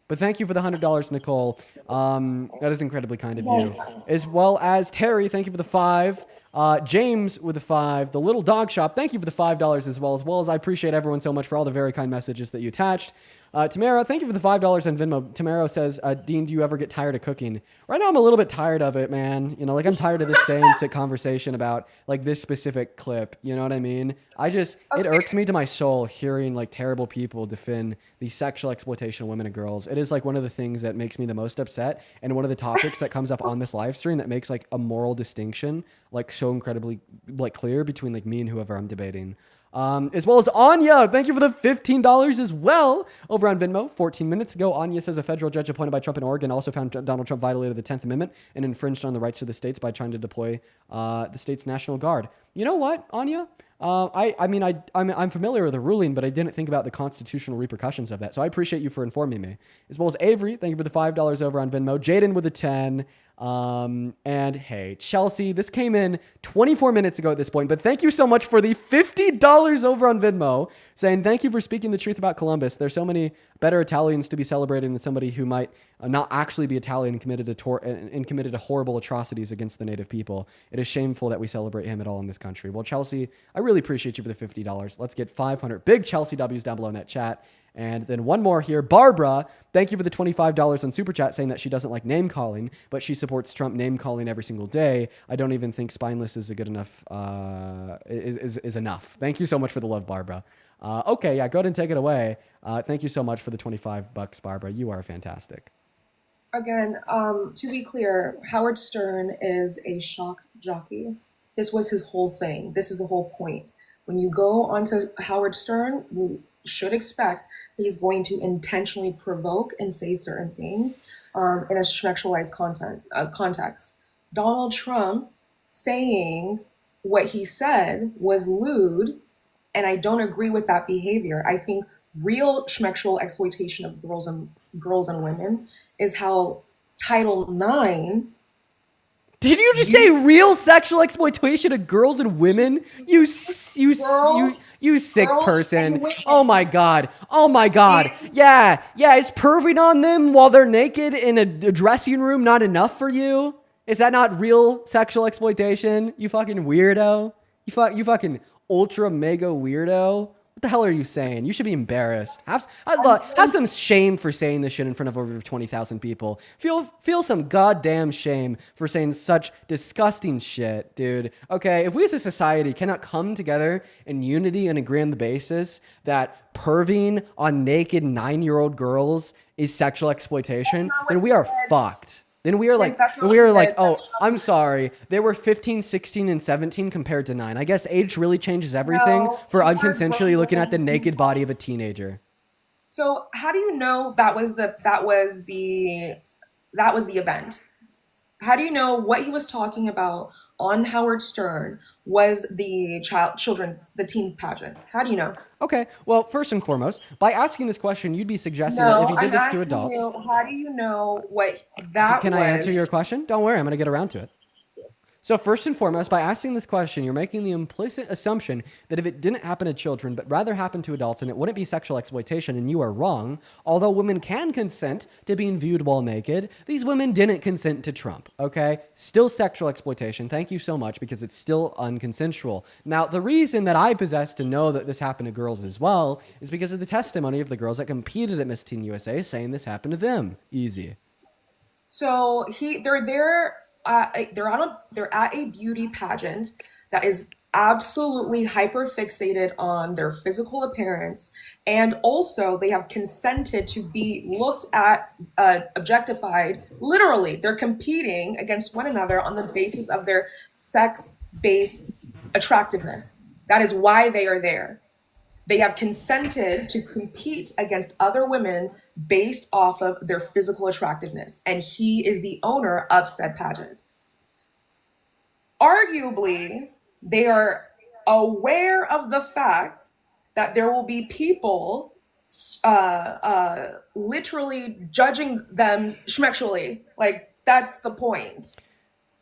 But thank you for the $100, Nicole. That is incredibly kind of you. As well as Terry, thank you for the $5. James with a 5. The Little Dog Shop, thank you for the $5 as well as I appreciate everyone so much for all the very kind messages that you attached. Tamara, thank you for the $5 on Venmo. Tamara says, Dean, do you ever get tired of cooking? Right now I'm a little bit tired of it, man. You know, like I'm tired of this same sick conversation about like this specific clip. You know what I mean? It irks me to my soul hearing like terrible people defend the sexual exploitation of women and girls. It is like one of the things that makes me the most upset, and one of the topics that comes up on this live stream that makes like a moral distinction like so incredibly like clear between like me and whoever I'm debating. As well as Anya, thank you for the $15 as well over on Venmo. 14 minutes ago, Anya says a federal judge appointed by Trump in Oregon also found Donald Trump violated the 10th Amendment and infringed on the rights of the states by trying to deploy the state's National Guard. You know what, Anya? I'm familiar with the ruling, but I didn't think about the constitutional repercussions of that. So I appreciate you for informing me. As well as Avery, thank you for the $5 over on Venmo. Jaden with a 10. And hey, Chelsea, this came in 24 minutes ago at this point, but thank you so much for the $50 over on Venmo, saying thank you for speaking the truth about Columbus. There's so many better Italians to be celebrating than somebody who might not actually be Italian and committed horrible atrocities against the native people. It is shameful that we celebrate him at all in this country. Well, Chelsea, I really appreciate you for the $50. Let's get 500 big Chelsea W's down below in that chat. And then one more here. Barbara, thank you for the $25 on Super Chat, saying that she doesn't like name calling, but she supports Trump name calling every single day. I don't even think spineless is a good enough, is enough. Thank you so much for the love, Barbara. Okay, yeah, go ahead and take it away. Thank you so much for the $25, Barbara. You are fantastic. Again, to be clear, Howard Stern is a shock jockey. This was his whole thing. This is the whole point. When you go onto Howard Stern, you should expect that he's going to intentionally provoke and say certain things in a sexualized context. Donald Trump saying what he said was lewd, and I don't agree with that behavior. I think real sexual exploitation of girls and women is how Title IX. Did you just say real sexual exploitation of girls and women? You sick person. Oh my god. Yeah, is perving on them while they're naked in a dressing room not enough for you? Is that not real sexual exploitation? You fucking weirdo. You fucking ultra mega weirdo. What the hell are you saying? You should be embarrassed. Have some shame for saying this shit in front of over 20,000 people. Feel some goddamn shame for saying such disgusting shit, dude. Okay, if we as a society cannot come together in unity and agree on the basis that perving on naked 9-year-old girls is sexual exploitation, then we are fucked. Then we are like, oh, I'm sorry. They were 15, 16, and 17 compared to 9. I guess age really changes everything for unconsensually looking at the naked body of a teenager. So how do you know that was the event? How do you know what he was talking about on Howard Stern was the teen pageant? How do you know? Okay, well, first and foremost, by asking this question, you'd be suggesting that if he did this to adults. How do you know what that was? Can I answer your question? Don't worry, I'm going to get around to it. So first and foremost, by asking this question, you're making the implicit assumption that if it didn't happen to children, but rather happened to adults, and it wouldn't be sexual exploitation, and you are wrong. Although women can consent to being viewed while naked, these women didn't consent to Trump, okay? Still sexual exploitation. Thank you so much, because it's still unconsensual. Now, the reason that I possess to know that this happened to girls as well is because of the testimony of the girls that competed at Miss Teen USA saying this happened to them. Easy. So they're there. They're at a beauty pageant that is absolutely hyper fixated on their physical appearance, and also they have consented to be looked at, objectified. Literally, they're competing against one another on the basis of their sex-based attractiveness. That is why they are there. They have consented to compete against other women based off of their physical attractiveness, and he is the owner of said pageant. Arguably, they are aware of the fact that there will be people literally judging them schmexually. Like, that's the point.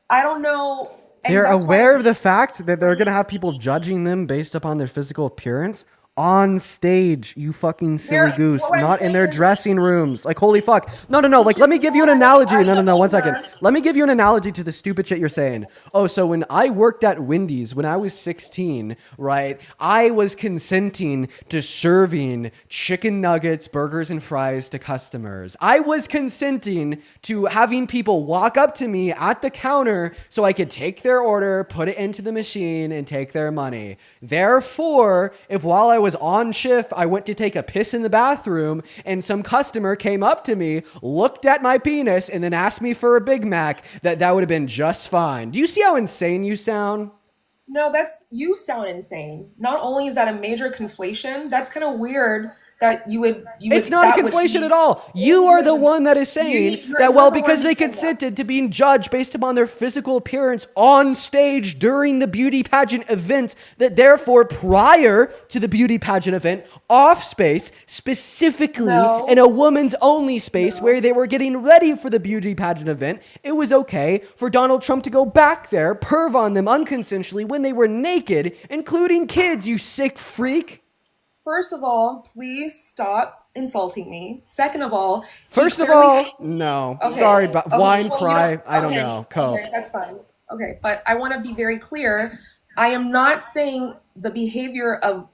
I don't know. They're aware of the fact that they're going to have people judging them based upon their physical appearance. On stage, you fucking silly They're, goose, what I'm not in saying their is, dressing rooms. Like, holy fuck. No, like, let me give you an as analogy. the No, 1 second. owner, Let me give you an analogy to the stupid shit you're saying. Oh, so when I worked at Wendy's when I was 16, right, I was consenting to serving chicken nuggets, burgers, and fries to customers. I was consenting to having people walk up to me at the counter so I could take their order, put it into the machine, and take their money. Therefore, if while I was on shift, I went to take a piss in the bathroom and some customer came up to me, looked at my penis, and then asked me for a Big Mac, that would have been just fine. Do you see how insane you sound? no, you sound insane. Not only is that a major conflation, that's kind of weird that It's not a conflation at all. You are the one that is saying that, well, because they consented to being judged based upon their physical appearance on stage during the beauty pageant event, that therefore prior to the beauty pageant event, off space, specifically in a woman's only space where they were getting ready for the beauty pageant event, it was okay for Donald Trump to go back there, perv on them unconsensually when they were naked, including kids, you sick freak. First of all, please stop insulting me. Second of all, First of all, no. Okay. Sorry, but Okay, whine, well, cry, I don't okay, know. Cope. Okay, that's fine. Okay, but I want to be very clear. I am not saying the behavior of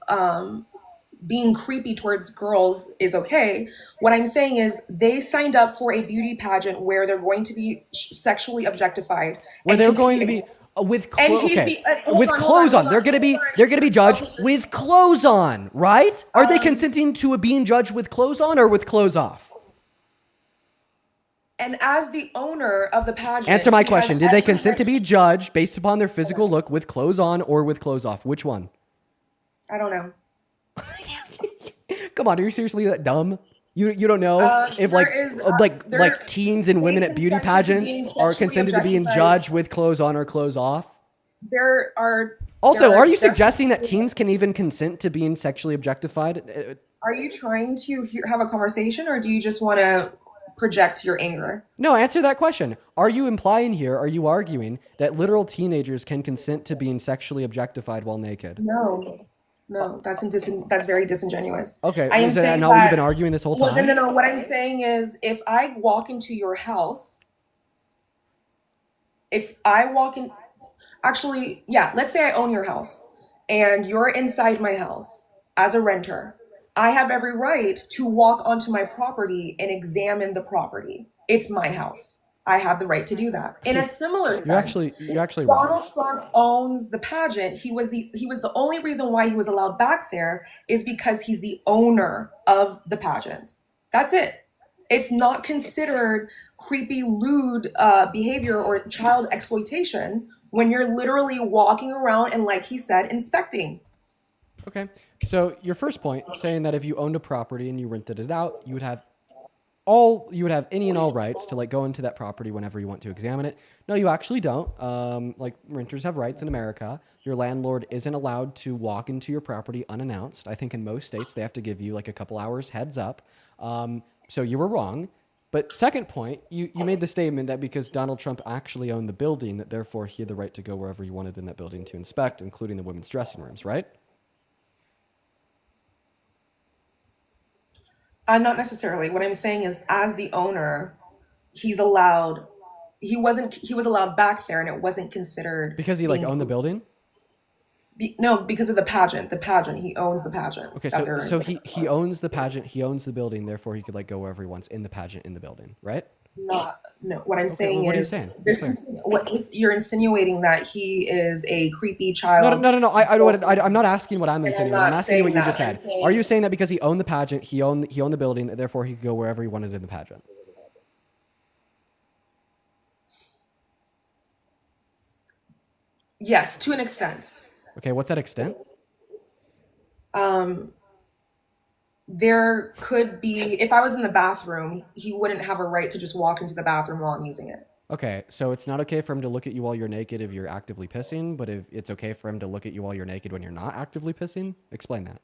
being creepy towards girls is okay. What I'm saying is they signed up for a beauty pageant where they're going to be sexually objectified. Where and they're compete going to be against- with And clothes. he's Okay, hold with on, hold clothes on, on. hold They're on, gonna be hold on. they're gonna be judged with clothes on, right? Are they consenting to being judged with clothes on or with clothes off? And as the owner of the pageant, Answer my he has question. Did they every consent to right- be judged based upon their physical look with clothes on or with clothes off? Which one? I don't know. Come on, are you seriously that dumb? You don't know if there like is, there- like teens and women at beauty consented to being pageants are sexually consented to being objectified. judged with clothes on or clothes off? There are. Also, there are you definitely- suggesting that teens can even consent to being sexually objectified? Are you trying to have a conversation, or do you just want to project your anger? No, answer that question. Are you implying here, are you arguing that literal teenagers can consent to being sexually objectified while naked? No, that's very disingenuous. Okay, I am is that saying not what you've that- been arguing this whole Well, time? no. What I'm saying is, if I walk into your house, actually, yeah, let's say I own your house and you're inside my house as a renter. I have every right to walk onto my property and examine the property. It's my house. I have the right to do that. In a similar sense, You're actually wrong. Donald Trump owns the pageant. He was the only reason why he was allowed back there is because he's the owner of the pageant. That's it. It's not considered creepy, lewd behavior or child exploitation when you're literally walking around and, like he said, inspecting. Okay. So your first point, saying that if you owned a property and you rented it out, you would have any and all rights to like go into that property whenever you want to examine it. No, you actually don't. Like renters have rights in America. Your landlord isn't allowed to walk into your property unannounced. I think in most states they have to give you like a couple hours heads up. So you were wrong. But second point, you made the statement that because Donald Trump actually owned the building, that therefore he had the right to go wherever he wanted in that building to inspect, including the women's dressing rooms, right? Not necessarily. What I'm saying is, as the owner, he was allowed back there, and it wasn't considered Because he like being- owned the building? No, because of the pageant. He owns the pageant. Okay, that they're so in. he owns the pageant, he owns the building, therefore he could like go wherever he wants in the pageant in the building, right? No. What I'm Okay, saying well, what are you is, saying? you're insinuating that he is a creepy child. No. I'm not asking what I'm insinuating. I'm asking you what you just saying said. that. I'm saying- Are you saying that because he owned the pageant, he owned the building, that therefore he could go wherever he wanted in the pageant? Yes, to an extent. Okay, what's that extent? There could be, if I was in the bathroom, he wouldn't have a right to just walk into the bathroom while I'm using it. Okay, so it's not okay for him to look at you while you're naked if you're actively pissing, but if it's okay for him to look at you while you're naked when you're not actively pissing? Explain that.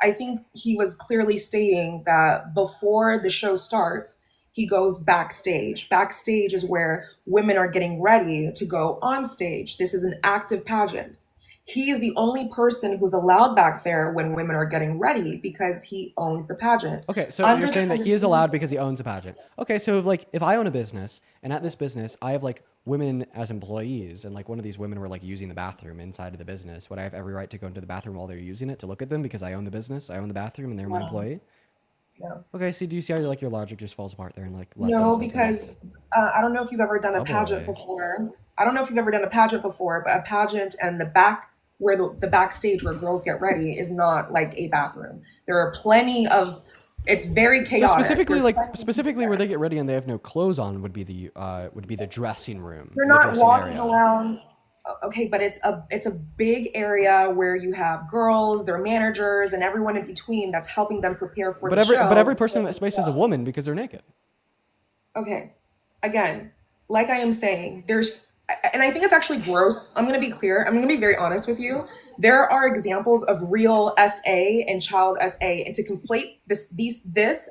I think he was clearly stating that before the show starts, he goes backstage. Backstage is where women are getting ready to go on stage. This is an active pageant. He is the only person who's allowed back there when women are getting ready because he owns the pageant. Okay, so you're saying that he is allowed because he owns a pageant. Okay, so like if I own a business and at this business I have like women as employees and like one of these women were like using the bathroom inside of the business, would I have every right to go into the bathroom while they're using it to look at them because I own the business, I own the bathroom, and they're my employee? No. Okay, so do you see how like your logic just falls apart there and like less No, sense because I don't know if you've ever done a Oh, pageant boy. before. I don't know if you've ever done a pageant before, but a pageant and the back where the backstage where girls get ready is not like a bathroom. There are plenty of. It's very So chaotic. specifically where they get ready and they have no clothes on would be the dressing room. You're the not dressing walking area. around. Okay, but it's a big area where you have girls, their managers, and everyone in between that's helping them prepare for But the show. every person in that space is a woman because they're naked. Okay, again, like I am saying, and I think it's actually gross. I'm going to be clear. I'm going to be very honest with you. There are examples of real SA and child SA, and to conflate this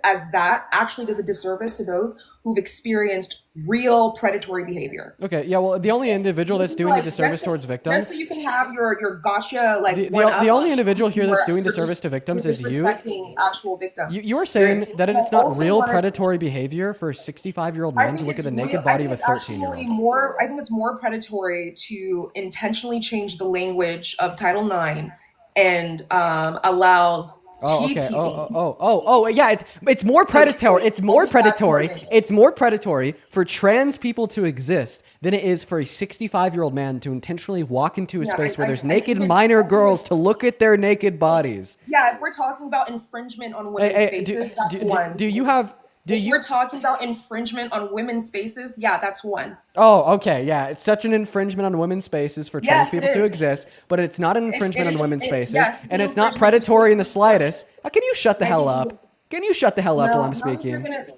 as that actually does a disservice to those who've experienced real predatory behavior. Okay, yeah, well, the only individual that's doing the disservice towards victims, Just so you can have your gotcha like the only individual here that's doing disservice to victims is you. Disrespecting actual victims. You are saying that it's not also real wanna- predatory behavior for a 65-year-old I man to think look at it's the naked real- I body think of a it's 13-year-old. actually more. I think it's more predatory to intentionally change the language of Title IX and allow. Oh, okay. TPD. Yeah. It's more predatory. It's more predatory. It's more predatory for trans people to exist than it is for a 65-year-old man to intentionally walk into a Yeah, space where there's I naked think minor girls to look at their naked bodies. Yeah, if we're talking about infringement on women's spaces, that's one. Do you have? If we're talking about infringement on women's spaces, yeah, that's one. Oh, okay, yeah. It's such an infringement on women's spaces for trans Yes, people it to is. exist, but it's not an infringement on women's spaces, yes, and it's it's not infringement predatory in the slightest. Can you shut the And hell you- up? Can you shut the hell up No, while I'm not if you're speaking?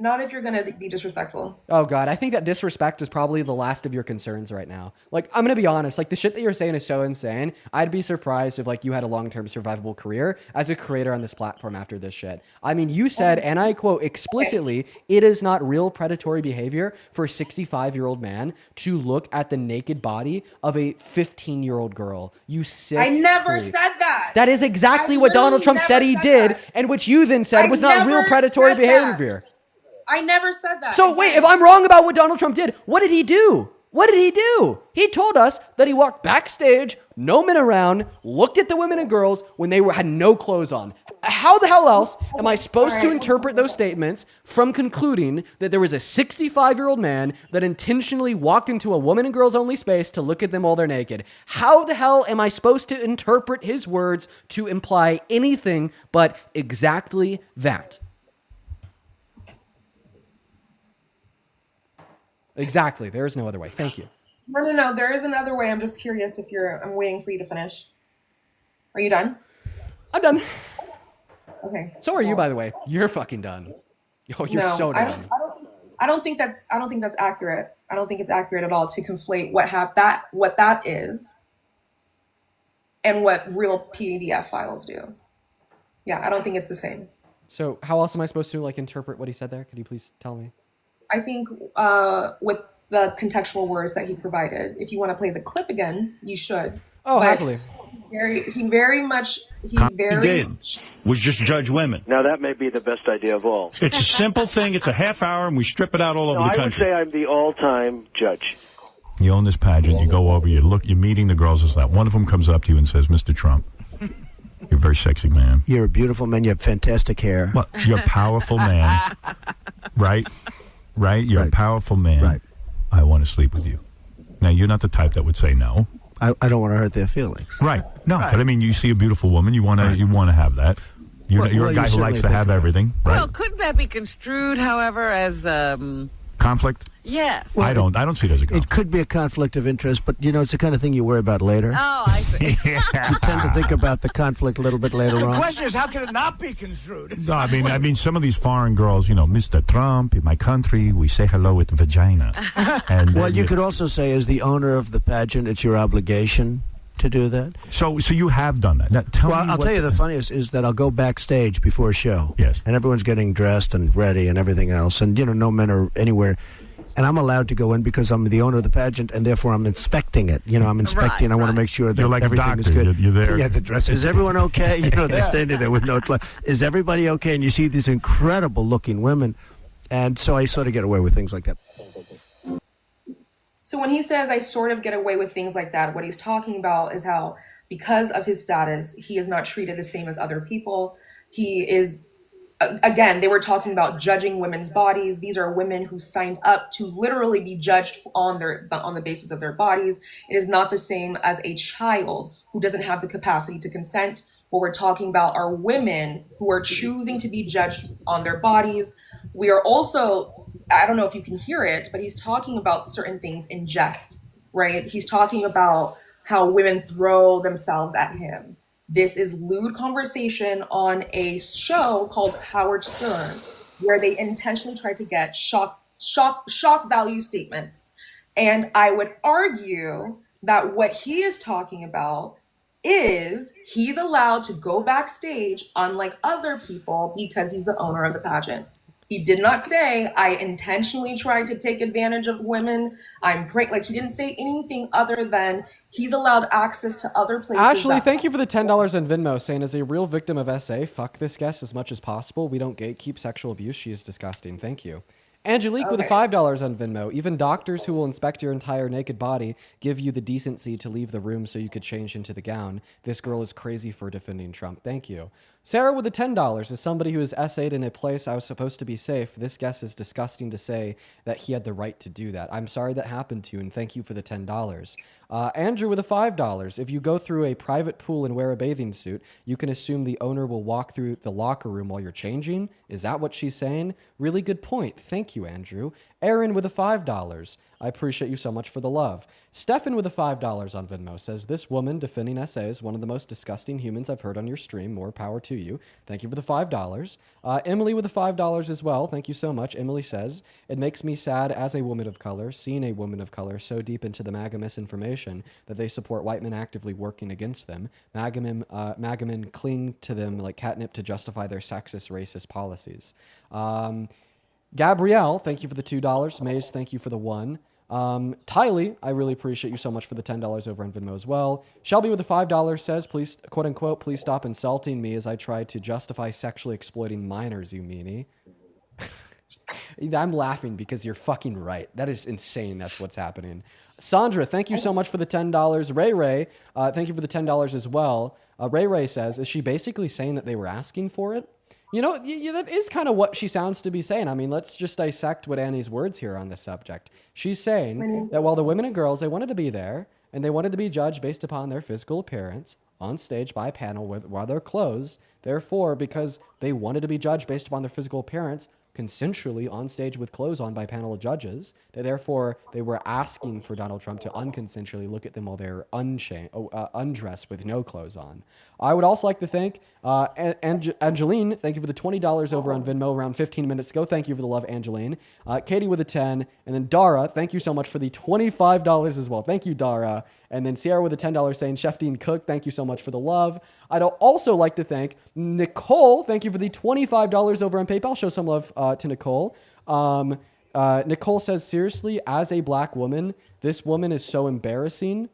Not if you're gonna be disrespectful. Oh God, I think that disrespect is probably the last of your concerns right now. Like, I'm gonna be honest, like the shit that you're saying is so insane. I'd be surprised if like you had a long-term survivable career as a creator on this platform after this shit. I mean, you said, and I quote explicitly, it is not real predatory behavior for a 65-year-old man to look at the naked body of a 15-year-old girl. You sick I never freak. said that. That is exactly I what Donald literally Trump never said he said did, that. and which you then said I was not real never predatory said that. behavior. I never said that. So wait, if I'm wrong about what Donald Trump did, what did he do? What did he do? He told us that he walked backstage, no men around, looked at the women and girls when they had no clothes on. How the hell else am I supposed to interpret those statements from concluding that there was a 65-year-old man that intentionally walked into a woman and girls only space to look at them while they're naked? How the hell am I supposed to interpret his words to imply anything but exactly that? Exactly. There is no other way. Thank you. No. There is another way. I'm just curious if you're. I'm waiting for you to finish. Are you done? I'm done. Okay. So are you, by the way. You're fucking done. Oh, you're No, so I done. don't think that's accurate. I don't think it's accurate at all to conflate what that is and what real PDF files do. Yeah, I don't think it's the same. So how else am I supposed to like interpret what he said there? Could you please tell me? I think with the contextual words that he provided, if you want to play the clip again, you should. Oh, But happily. He very much was just judge women. Now that may be the best idea of all. It's a simple thing. It's a half hour, and we strip it out all over No, the I would country. say I'm the all-time judge. You own this pageant. You go over. You're meeting the girls and stuff. One of them comes up to you and says, "Mr. Trump, you're a very sexy man. You're a beautiful man. You have fantastic hair. Well, you're a powerful man, right? Right? You're a powerful man. Right. I want to sleep with you." Now, you're not the type that would say no. I don't want to hurt their feelings. Right. No, but I mean, you see a beautiful woman, you want to have that. You're Well, a you guy who certainly likes to think have about it. everything, right? Well, couldn't that be construed, however, as Conflict? yes? I don't see it as a conflict. It could be a conflict of interest, but it's the kind of thing you worry about later. Oh, I see. You tend to think about the conflict a little bit later The on. question is, how can it not be construed? No, I mean, some of these foreign girls, Mr. Trump, in my country, we say hello with vagina. And Well, you could also say, as the owner of the pageant, it's your obligation to do that. So you have done that. Now, tell Well, me I'll what tell you the funniest is that I'll go backstage before a show. Yes. And everyone's getting dressed and ready and everything else, and no men are anywhere. and I'm allowed to go in because I'm the owner of the pageant, and therefore I'm inspecting it. I'm inspecting. I want to make sure that You're like a everything is doctor. good. You're there. Yeah, the dress. Is everyone okay? They're standing there with no clothes. Is everybody okay? And you see these incredible looking women, and so I sort of get away with things like that. So when he says I sort of get away with things like that, what he's talking about is how because of his status, he is not treated the same as other people. He is, again, they were talking about judging women's bodies. These are women who signed up to literally be judged on the basis of their bodies. It is not the same as a child who doesn't have the capacity to consent. What we're talking about are women who are choosing to be judged on their bodies. We are also, I don't know if you can hear it, but he's talking about certain things in jest, right? He's talking about how women throw themselves at him. This is lewd conversation on a show called Howard Stern, where they intentionally try to get shock value statements. And I would argue that what he is talking about is he's allowed to go backstage, unlike other people, because he's the owner of the pageant. He did not say, I intentionally tried to take advantage of women. He didn't say anything other than he's allowed access to other places. Ashley, thank you for the $10 on Venmo, saying, as a real victim of SA, fuck this guest as much as possible. We don't gatekeep sexual abuse. She is disgusting. Thank you. Angelique with the $5 on Venmo. Even doctors who will inspect your entire naked body give you the decency to leave the room so you could change into the gown. This girl is crazy for defending Trump. Thank you. Sarah with the $10. As somebody who is essayed in a place I was supposed to be safe, this guest is disgusting to say that he had the right to do that. I'm sorry that happened to you, and thank you for the $10. Andrew with the $5. If you go through a private pool and wear a bathing suit, you can assume the owner will walk through the locker room while you're changing. Is that what she's saying? Really good point. Thank you, Andrew. Aaron with the $5. I appreciate you so much for the love. Stefan with the $5 on Venmo says, this woman defending SA is one of the most disgusting humans I've heard on your stream. More power to you. Thank you for the $5. Emily with the $5 as well. Thank you so much. Emily says, it makes me sad as a woman of color, seeing a woman of color so deep into the MAGA misinformation that they support white men actively working against them. MAGA men cling to them like catnip to justify their sexist, racist policies. Gabrielle, thank you for the $2. Maze, thank you for the $1. Tylee, I really appreciate you so much for the $10 over on Venmo as well. Shelby with the $5 says, please, quote unquote, please stop insulting me as I try to justify sexually exploiting minors, you meanie. I'm laughing because you're fucking right. That is insane. That's what's happening. Sandra, thank you so much for the $10. Ray, thank you for the $10 as well. Ray says, is she basically saying that they were asking for it? That is kind of what she sounds to be saying. I mean, let's just dissect what Annie's words here on this subject. She's saying that while the women and girls, they wanted to be there, and they wanted to be judged based upon their physical appearance on stage by a panel while they're closed. Therefore, because they wanted to be judged based upon their physical appearance, consensually on stage with clothes on by a panel of judges, therefore they were asking for Donald Trump to unconsensually look at them while they're undressed with no clothes on. I would also like to thank Angeline. Thank you for the $20 over on Venmo around 15 minutes ago. Thank you for the love, Angeline. Katie with a 10. And then Dara, thank you so much for the $25 as well. Thank you, Dara. And then Sierra with a $10 saying, Chef Dean Cook, thank you so much for the love. I'd also like to thank Nicole. Thank you for the $25 over on PayPal. Show some love to Nicole. Nicole says, seriously, as a black woman, this woman is so embarrassing.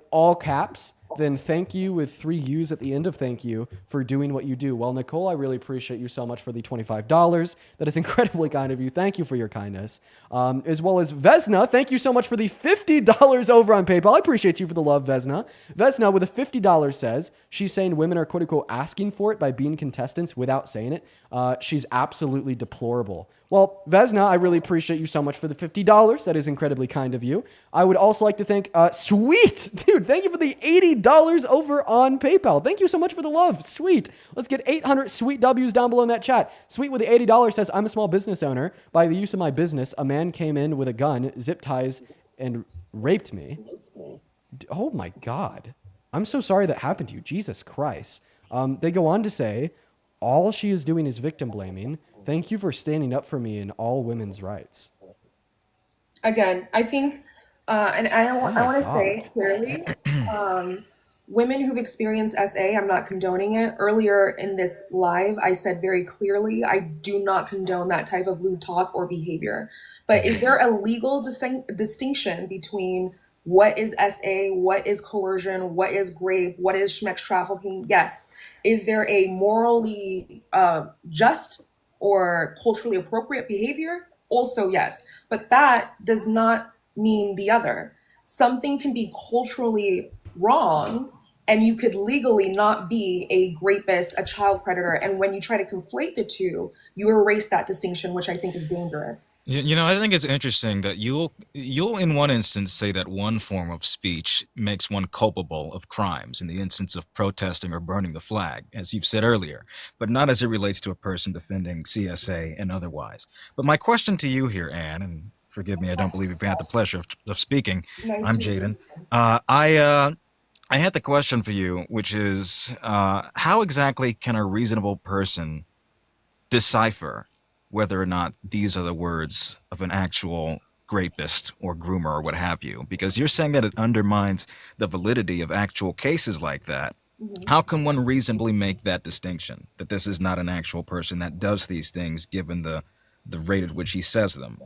All caps. Then thank you with 3 U's at the end of thank you for doing what you do. Well, Nicole, I really appreciate you so much for the $25. That is incredibly kind of you. Thank you for your kindness. As well as Vesna, thank you so much for the $50 over on PayPal. I appreciate you for the love, Vesna. Vesna with a $50 says, she's saying women are quote unquote asking for it by being contestants without saying it. She's absolutely deplorable. Well, Vesna, I really appreciate you so much for the $50. That is incredibly kind of you. I would also like to thank Sweet. Dude, thank you for the $80 over on PayPal. Thank you so much for the love. Sweet. Let's get 800 Sweet W's down below in that chat. Sweet with the $80 says, I'm a small business owner. By the use of my business, a man came in with a gun, zip ties, and raped me. Oh my God. I'm so sorry that happened to you. Jesus Christ. They go on to say, all she is doing is victim blaming. Thank you for standing up for me in all women's rights. Again, I think, and I want to say clearly, women who've experienced SA, I'm not condoning it. Earlier in this live, I said very clearly, I do not condone that type of lewd talk or behavior. But is there a legal distinction between what is SA, what is coercion, what is rape, what is schmex trafficking? Yes. Is there a morally just or culturally appropriate behavior? Also, yes. But that does not mean the other. Something can be culturally wrong and you could legally not be a rapist, a child predator. And when you try to conflate the two, you erase that distinction, which I think is dangerous. You know, I think it's interesting that you'll in one instance say that one form of speech makes one culpable of crimes in the instance of protesting or burning the flag, as you've said earlier, but not as it relates to a person defending CSA and otherwise. But my question to you here, Anne, and forgive me, I don't believe you've had the pleasure of speaking. Nice I'm to meet Jaden. you. I had the question for you, which is how exactly can a reasonable person decipher whether or not these are the words of an actual rapist or groomer or what have you? Because you're saying that it undermines the validity of actual cases like that. How can one reasonably make that distinction, that this is not an actual person that does these things given the rate at which he says them?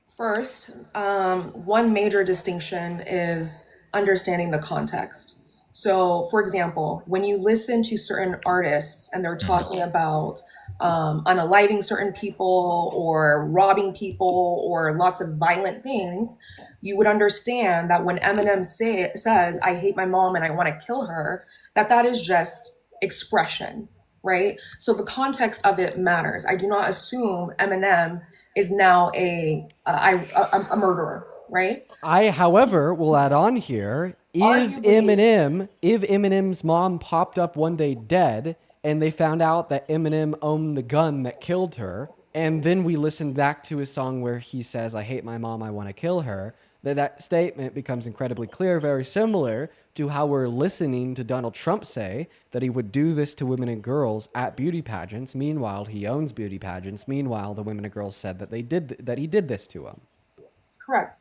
First, one major distinction is understanding the context. So, for example, when you listen to certain artists and they're talking about unaliving certain people or robbing people or lots of violent things, you would understand that when Eminem says, I hate my mom and I want to kill her, that is just expression, right? So the context of it matters. I do not assume Eminem is now a murderer, right? I, however, will add on here, if Eminem's mom popped up one day dead and they found out that Eminem owned the gun that killed her, and then we listened back to his song where he says, I hate my mom, I want to kill her, that statement becomes incredibly clear, very similar to how we're listening to Donald Trump say that he would do this to women and girls at beauty pageants. Meanwhile, he owns beauty pageants. Meanwhile, the women and girls said that he did this to them. Correct.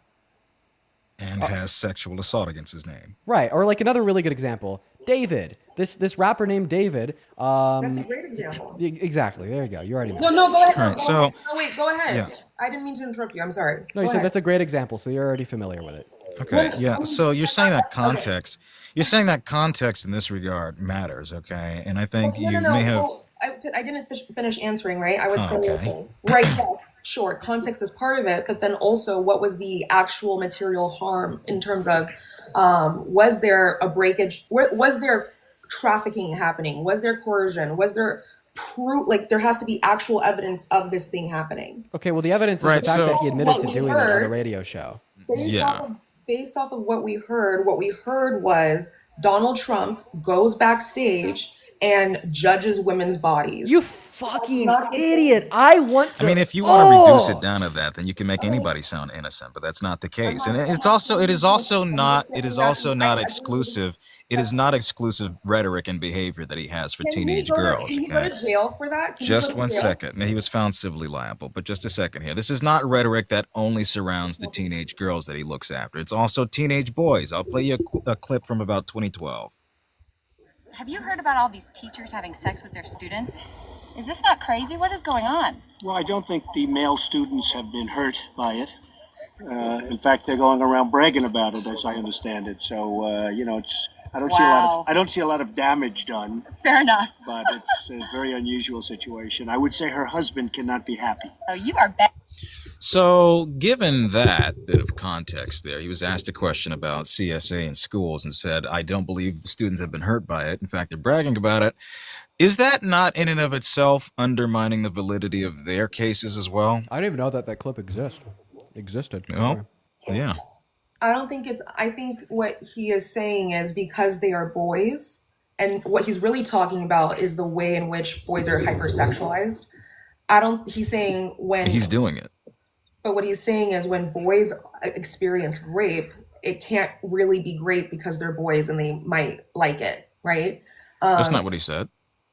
And has sexual assault against his name. Right, or like another really good example, David. This rapper named David. That's a great example. Exactly. There you go. You already know. No, go ahead. All right, No, wait, go ahead. Yeah. I didn't mean to interrupt you. I'm sorry. No, Go you said ahead. that's a great example, so you're already familiar with it. Okay, yeah. So you're saying that context. You're saying that context in this regard matters, okay? And I think No, you no. may have. Well, I didn't finish answering, right? I would say, Okay. right, yes, sure, context is part of it, but then also what was the actual material harm in terms of, was there a breakage? Was there trafficking happening? Was there coercion? Was there proof? Like, there has to be actual evidence of this thing happening. Okay, well, the evidence is Right, the fact so- that he admitted What to we doing it on a heard- radio show. Based off of what we heard was Donald Trump goes backstage and judges women's bodies. You fucking idiot! I want to. I mean, if you want to reduce it down to that, then you can make anybody sound innocent, but that's not the case. And it is also not exclusive. It is not exclusive rhetoric and behavior that he has for teenage girls. Can he go to jail for that? Can he Just go to one jail? second. Now, he was found civilly liable, but just a second here. This is not rhetoric that only surrounds the teenage girls that he looks after. It's also teenage boys. I'll play you a clip from about 2012. Have you heard about all these teachers having sex with their students? Is this not crazy? What is going on? Well, I don't think the male students have been hurt by it. In fact, they're going around bragging about it, as I understand it. So, I don't see a lot of damage done. Fair enough. But it's a very unusual situation. I would say her husband cannot be happy. Oh, you are bad. So, given that bit of context there, he was asked a question about CSA in schools and said, I don't believe the students have been hurt by it. In fact, they're bragging about it. Is that not in and of itself undermining the validity of their cases as well? I didn't even know that clip existed. Well, yeah. I think what he is saying is because they are boys, and what he's really talking about is the way in which boys are hypersexualized. He's saying when He's doing it. But what he's saying is when boys experience rape, it can't really be great because they're boys and they might like it, right? That's not what he said.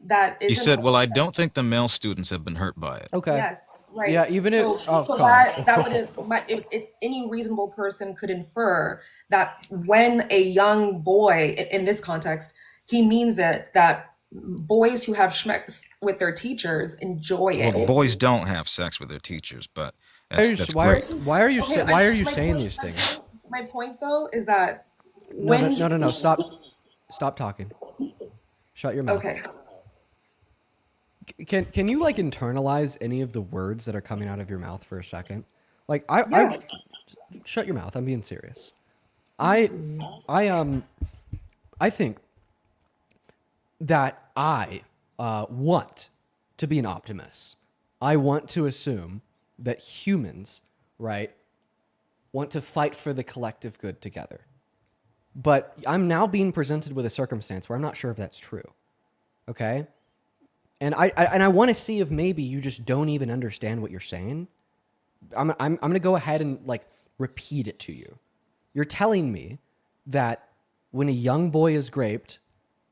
that He isn't. said, well, I don't think the male students have been hurt by it. Okay. Yes, right. Yeah, even so, if oh, so God. that would any reasonable person could infer that when a young boy, in this context, he means it, that boys who have schmecks with their teachers enjoy it. Well, boys don't have sex with their teachers, but Why that's are great. why are you my saying point- these things? My point, though, is that No, when no. Stop talking. Shut your mouth. Okay. Can you like internalize any of the words that are coming out of your mouth for a second? Like Yeah. shut your mouth. I'm being serious. I think that I want to be an optimist. I want to assume that humans, right, want to fight for the collective good together. But I'm now being presented with a circumstance where I'm not sure if that's true. Okay? And I want to see if maybe you just don't even understand what you're saying. I'm going to go ahead and like repeat it to you. You're telling me that when a young boy is raped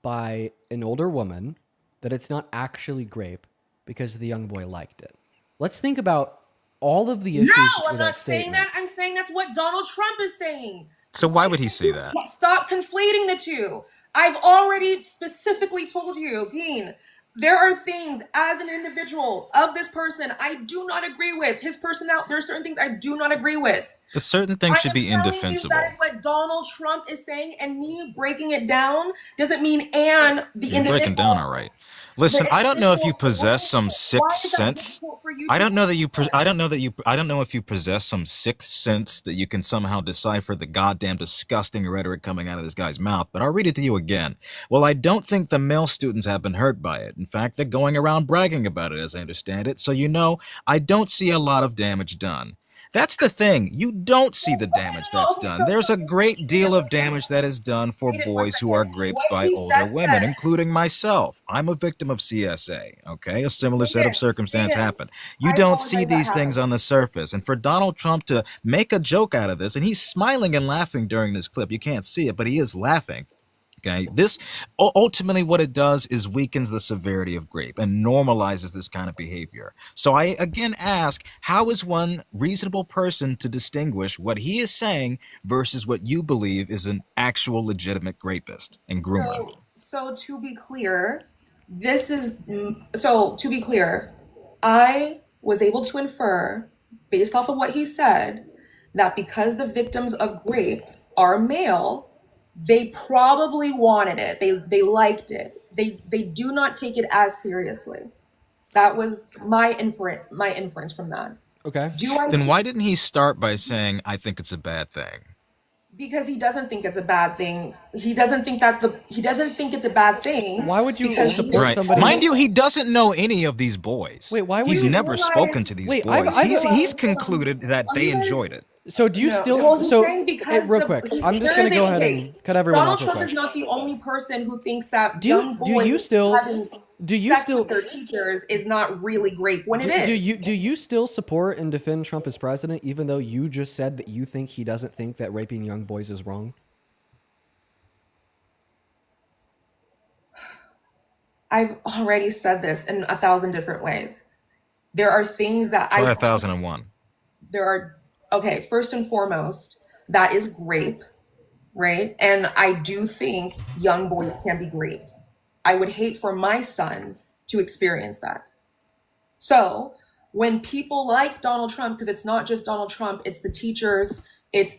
by an older woman, that it's not actually grape because the young boy liked it. Let's think about all of the issues No, with I'm that not saying statement. that. I'm saying that's what Donald Trump is saying. So why would he say that? Stop conflating the two. I've already specifically told you, Dean, there are things as an individual of this person I do not agree with. His personality, there are certain things I do not agree with. A certain thing should be I am telling indefensible. you that is what Donald Trump is saying, and me breaking it down doesn't mean and the You're individual. breaking down all right. Listen, I don't know if you possess some sixth sense. I don't know that you. I don't know that you. I don't know if you possess some sixth sense that you can somehow decipher the goddamn disgusting rhetoric coming out of this guy's mouth. But I'll read it to you again. Well, I don't think the male students have been hurt by it. In fact, they're going around bragging about it, as I understand it. So you know, I don't see a lot of damage done. That's the thing. You don't see the damage that's done. There's a great deal of damage that is done for boys who are raped by older women, including myself. I'm a victim of CSA, okay? A similar set of circumstance happened. You don't see these things on the surface. And for Donald Trump to make a joke out of this, and he's smiling and laughing during this clip. You can't see it, but he is laughing. Okay, this ultimately what it does is weakens the severity of rape and normalizes this kind of behavior. So I again ask, how is one reasonable person to distinguish what he is saying versus what you believe is an actual legitimate rapist and groomer? So to be clear, I was able to infer, based off of what he said, that because the victims of rape are male, they probably wanted it. They liked it. They do not take it as seriously. That was my inference from that. Okay. Then why didn't he start by saying, I think it's a bad thing? Because he doesn't think it's a bad thing. He doesn't think it's a bad thing. Why would you because support somebody? Mind you, he doesn't know any of these boys. Wait, why would He's you never realize- spoken to these Wait, boys. I've- He's concluded that they enjoyed it. So do you No. still? Well, he's so saying because real the- quick, he- I'm just there gonna is go a- ahead okay, and cut everyone Donald off real Trump quick. is not the only person who thinks that Do you- young do you boys still- having do you sex still- with their teachers is not really great when it is. Do you still support and defend Trump as president, even though you just said that you think he doesn't think that raping young boys is wrong? I've already said this in 1,000 different ways. There are things that Try 1001. Okay, first and foremost, that is rape, right? And I do think young boys can be raped. I would hate for my son to experience that. So when people like Donald Trump, because it's not just Donald Trump, it's the teachers, it's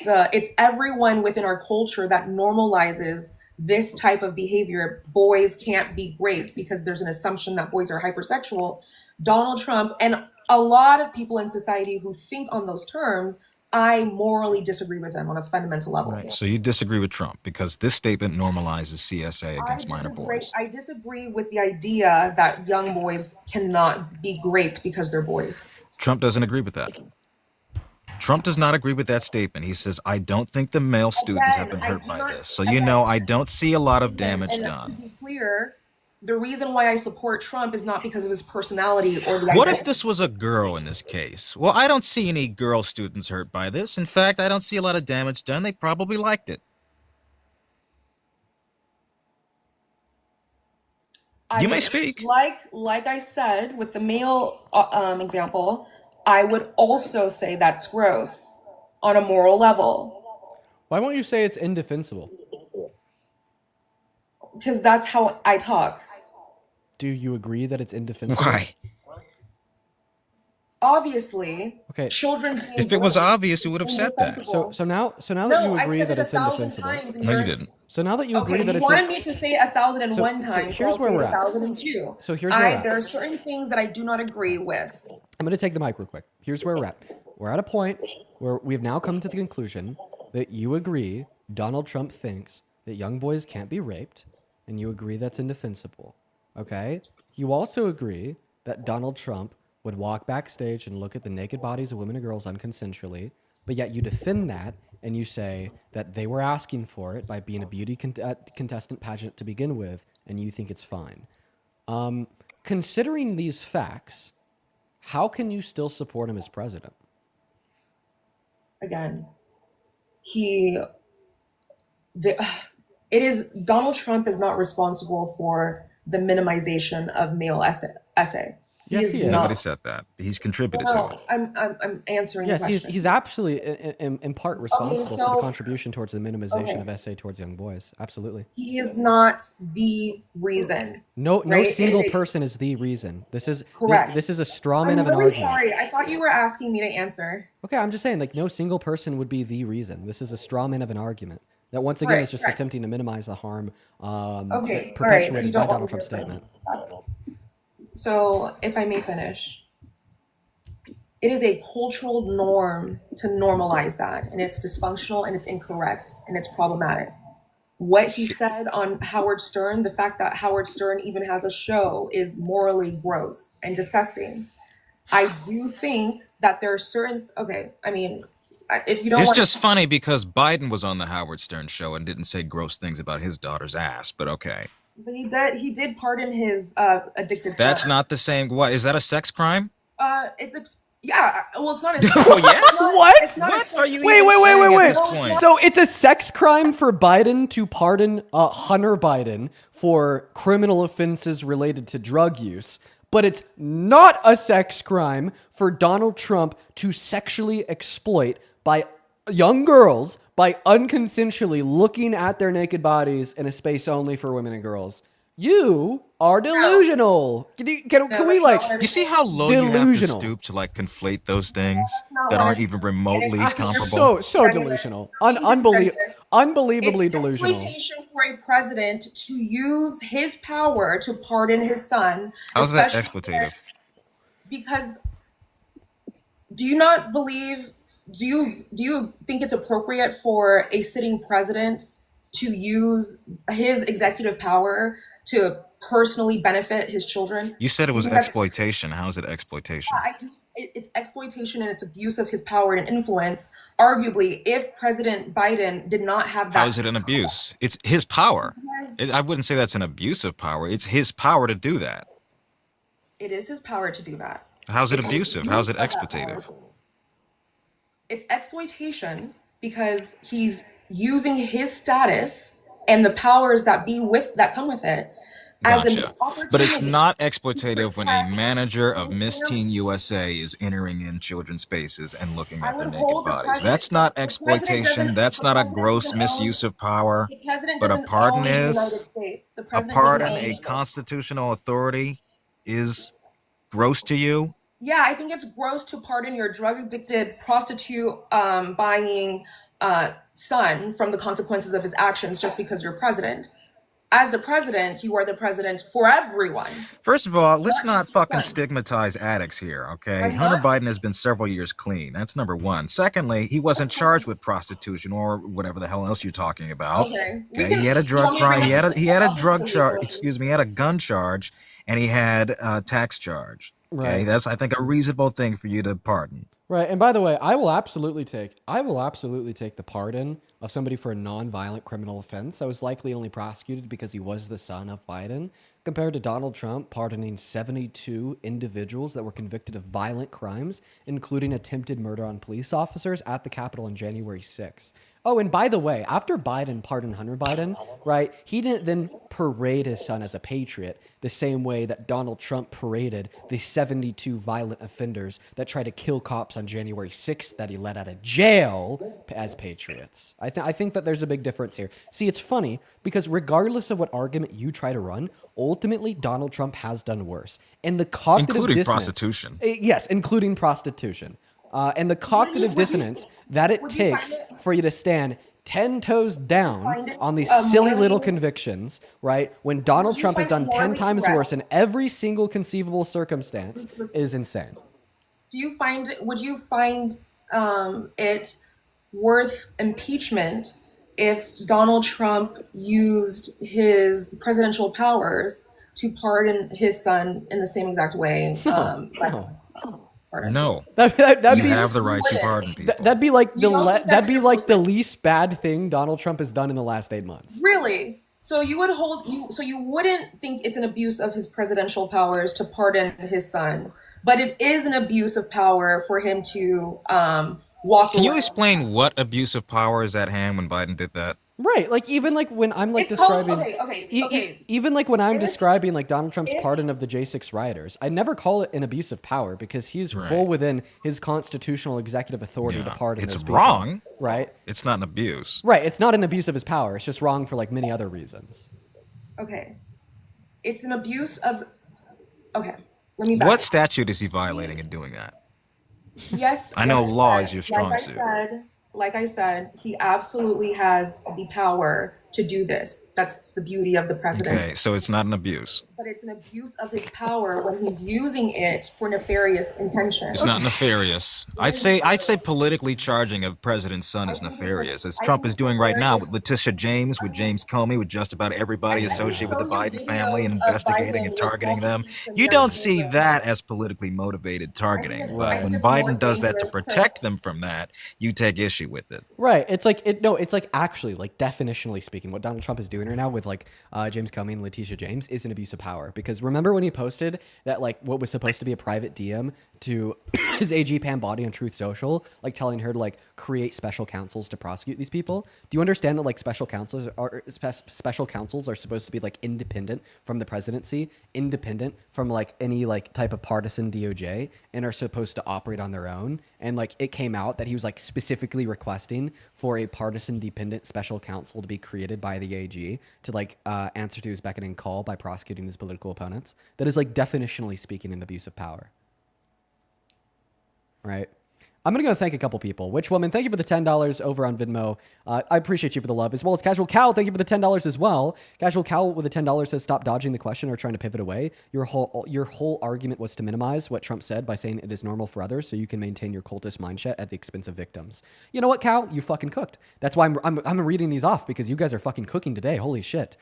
everyone within our culture that normalizes this type of behavior. Boys can't be raped because there's an assumption that boys are hypersexual. Donald Trump and a lot of people in society who think on those terms, I morally disagree with them on a fundamental level. Right. So you disagree with Trump because this statement normalizes CSA against minor boys. I disagree with the idea that young boys cannot be raped because they're boys. Trump doesn't agree with that. Trump does not agree with that statement. He says, I don't think the male students have been hurt by this. So you know I don't see a lot of damage And to done. be clear, the reason why I support Trump is not because of his personality or the What idea. if this was a girl in this case? Well, I don't see any girl students hurt by this. In fact, I don't see a lot of damage done. They probably liked it. You may speak. Like I said with the male example, I would also say that's gross on a moral level. Why won't you say it's indefensible? Because that's how I talk. Do you agree that it's indefensible? Why? Obviously, Okay. children being If it was born obvious, you would have said that. So now that No, you I've agree said that it it's 1,000 indefensible. times. No, you didn't. So now that you agree Okay, that you it's wanted me to say 1,001 So times. here's I'll where say we're at. 1,002. So here's where we're at. There are certain things that I do not agree with. I'm going to take the mic real quick. Here's where we're at. We're at a point where we have now come to the conclusion that you agree Donald Trump thinks that young boys can't be raped, and you agree that's indefensible. Okay? You also agree that Donald Trump would walk backstage and look at the naked bodies of women and girls unconsensually, but yet you defend that and you say that they were asking for it by being a beauty contestant pageant to begin with, and you think it's fine. Considering these facts, how can you still support him as president? Again, Donald Trump is not responsible for the minimization of male essay. Yes, he is. Nobody said that. He's contributed to it. I'm answering the Yes, question. he's absolutely in part responsible for the so- contribution towards the minimization Okay. of essay towards young boys. Absolutely. He is not the reason. No right? It single is a- person is the reason. This is Correct. This is a straw man I'm of an really argument. sorry. I thought you were asking me to answer. Okay, I'm just saying, like, no single person would be the reason. This is a straw man of an argument that, once again, Right, is just right. attempting to minimize the harm Okay, all right, so you perpetuated by don't Donald want Trump's me to- statement. So, if I may finish, it is a cultural norm to normalize that, and it's dysfunctional and it's incorrect and it's problematic. What he said on Howard Stern, the fact that Howard Stern even has a show, is morally gross and disgusting. I do think that there are certain, if you don't It's want just funny because Biden was on the Howard Stern show and didn't say gross things about his daughter's ass, but okay. but he did pardon his addicted That's son. not the same. What, is that a sex crime? It's not a Oh, yes? What? It's not What a, are you Wait, even wait, saying wait, at wait, this wait. point? So it's a sex crime for Biden to pardon Hunter Biden for criminal offenses related to drug use, but it's not a sex crime for Donald Trump to sexually exploit by young girls by unconsensually looking at their naked bodies in a space only for women and girls. You are delusional. Can we You see how low you have to delusional. stoop to like conflate those things that aren't even remotely So comparable? delusional. Unbelievably it's delusional. exploitation for a president to use his power to pardon his son. How's that especially exploitative? Because do you think it's appropriate for a sitting president to use his executive power to personally benefit his children? You said it was You have- exploitation. How is it exploitation? It's exploitation and it's abuse of his power and influence. Arguably, if President Biden did not have that, How is it an abuse? It's his power. I wouldn't say that's an abuse of power. It's his power to do that. it is his power to do that. How's it It's abusive? How's it abuse of that exploitative? power. It's exploitation because he's using his status and the powers that come with it as an Gotcha. opportunity. But it's not exploitative when a manager of Miss Teen USA is entering in children's spaces and looking at their naked bodies. That's not exploitation. That's not a gross misuse of power. The president But a doesn't pardon own the is. United States. The A president pardon, doesn't own a constitutional authority, is gross to you. Yeah, I think it's gross to pardon your drug addicted prostitute buying son from the consequences of his actions just because you're president. As the president, you are the president for everyone. First of all, let's not fucking stigmatize addicts here, okay? I'm Hunter not. Biden has been several years clean. That's number one. Secondly, he wasn't charged with prostitution or whatever the hell else you're talking about. Okay. Okay, he had a drug crime. He had a drug charge. Absolutely. Excuse me. He had a gun charge, and he had a tax charge. Okay, Right. that's I think a reasonable thing for you to pardon. Right, and by the way, I will absolutely take the pardon of somebody for a non-violent criminal offense that was likely only prosecuted because he was the son of Biden, compared to Donald Trump pardoning 72 individuals that were convicted of violent crimes, including attempted murder on police officers at the Capitol on January 6th. Oh, and by the way, after Biden pardoned Hunter Biden, right, he didn't then parade his son as a patriot the same way that Donald Trump paraded the 72 violent offenders that tried to kill cops on January 6th that he let out of jail as patriots. I think that there's a big difference here. See, it's funny because regardless of what argument you try to run, ultimately Donald Trump has done worse. And the cognitive Including dissonance, prostitution. Yes, including prostitution. And the cognitive dissonance that it takes for you to stand 10 toes down on these silly little convictions, right? When Donald Trump has done 10 times worse in every single conceivable circumstance is insane. Would you find it worth impeachment if Donald Trump used his presidential powers to pardon his son in the same exact way? No. That'd You be, have the right to pardon people. that'd be like You don't think that's the least bad thing Donald Trump has done in the last 8 months. Really? So you wouldn't think it's an abuse of his presidential powers to pardon his son, but it is an abuse of power for him to walk Can you away. explain what abuse of power is at hand when Biden did that? Right, like even like when I'm like It's called- describing, okay. even like when I'm describing like Donald Trump's pardon of the J6 rioters, I never call it an abuse of power because he's full within his constitutional executive authority to pardon. It's those people, wrong. right? It's not an abuse. Right, it's not an abuse of his power. It's just wrong for like many other reasons. Okay. It's an abuse of. Okay. Let me back What up. statute is he violating in doing that? Yes. I know like law said- is your strong like suit. Like I said, he absolutely has the power to do this. That's the beauty of the president. Okay, so it's not an abuse. But it's an abuse of his power when he's using it for nefarious intentions. It's not nefarious. I'd say politically charging a president's son is nefarious, as Trump is doing right now with Letitia James, with James Comey, with just about everybody associated with the Biden family and investigating and targeting them. You don't see that as politically motivated targeting, but when Biden does that to protect them from that, you take issue with it. Right. It's like it's like actually like definitionally speaking, what Donald Trump is doing right now with like James Comey and Letitia James is an abuse of power. Because remember when he posted that like what was supposed to be a private DM to his AG Pam Bondi on Truth Social, like telling her to like create special counsels to prosecute these people? Do you understand that like special counsels are supposed to be like independent from the presidency, independent from like any like type of partisan DOJ, and are supposed to operate on their own? And like it came out that he was like specifically requesting for a partisan dependent special counsel to be created by the AG to like answer to his beckoning call by prosecuting his political opponents. That is like definitionally speaking an abuse of power. Right. I'm going to go thank a couple people. Witch Woman, thank you for the $10 over on Venmo. I appreciate you for the love, as well as Casual Cow. Thank you for the $10 as well. Casual Cow with the $10 says, stop dodging the question or trying to pivot away. Your whole argument was to minimize what Trump said by saying it is normal for others so you can maintain your cultist mindset at the expense of victims. You know what, Cow? You fucking cooked. That's why I'm reading these off, because you guys are fucking cooking today. Holy shit.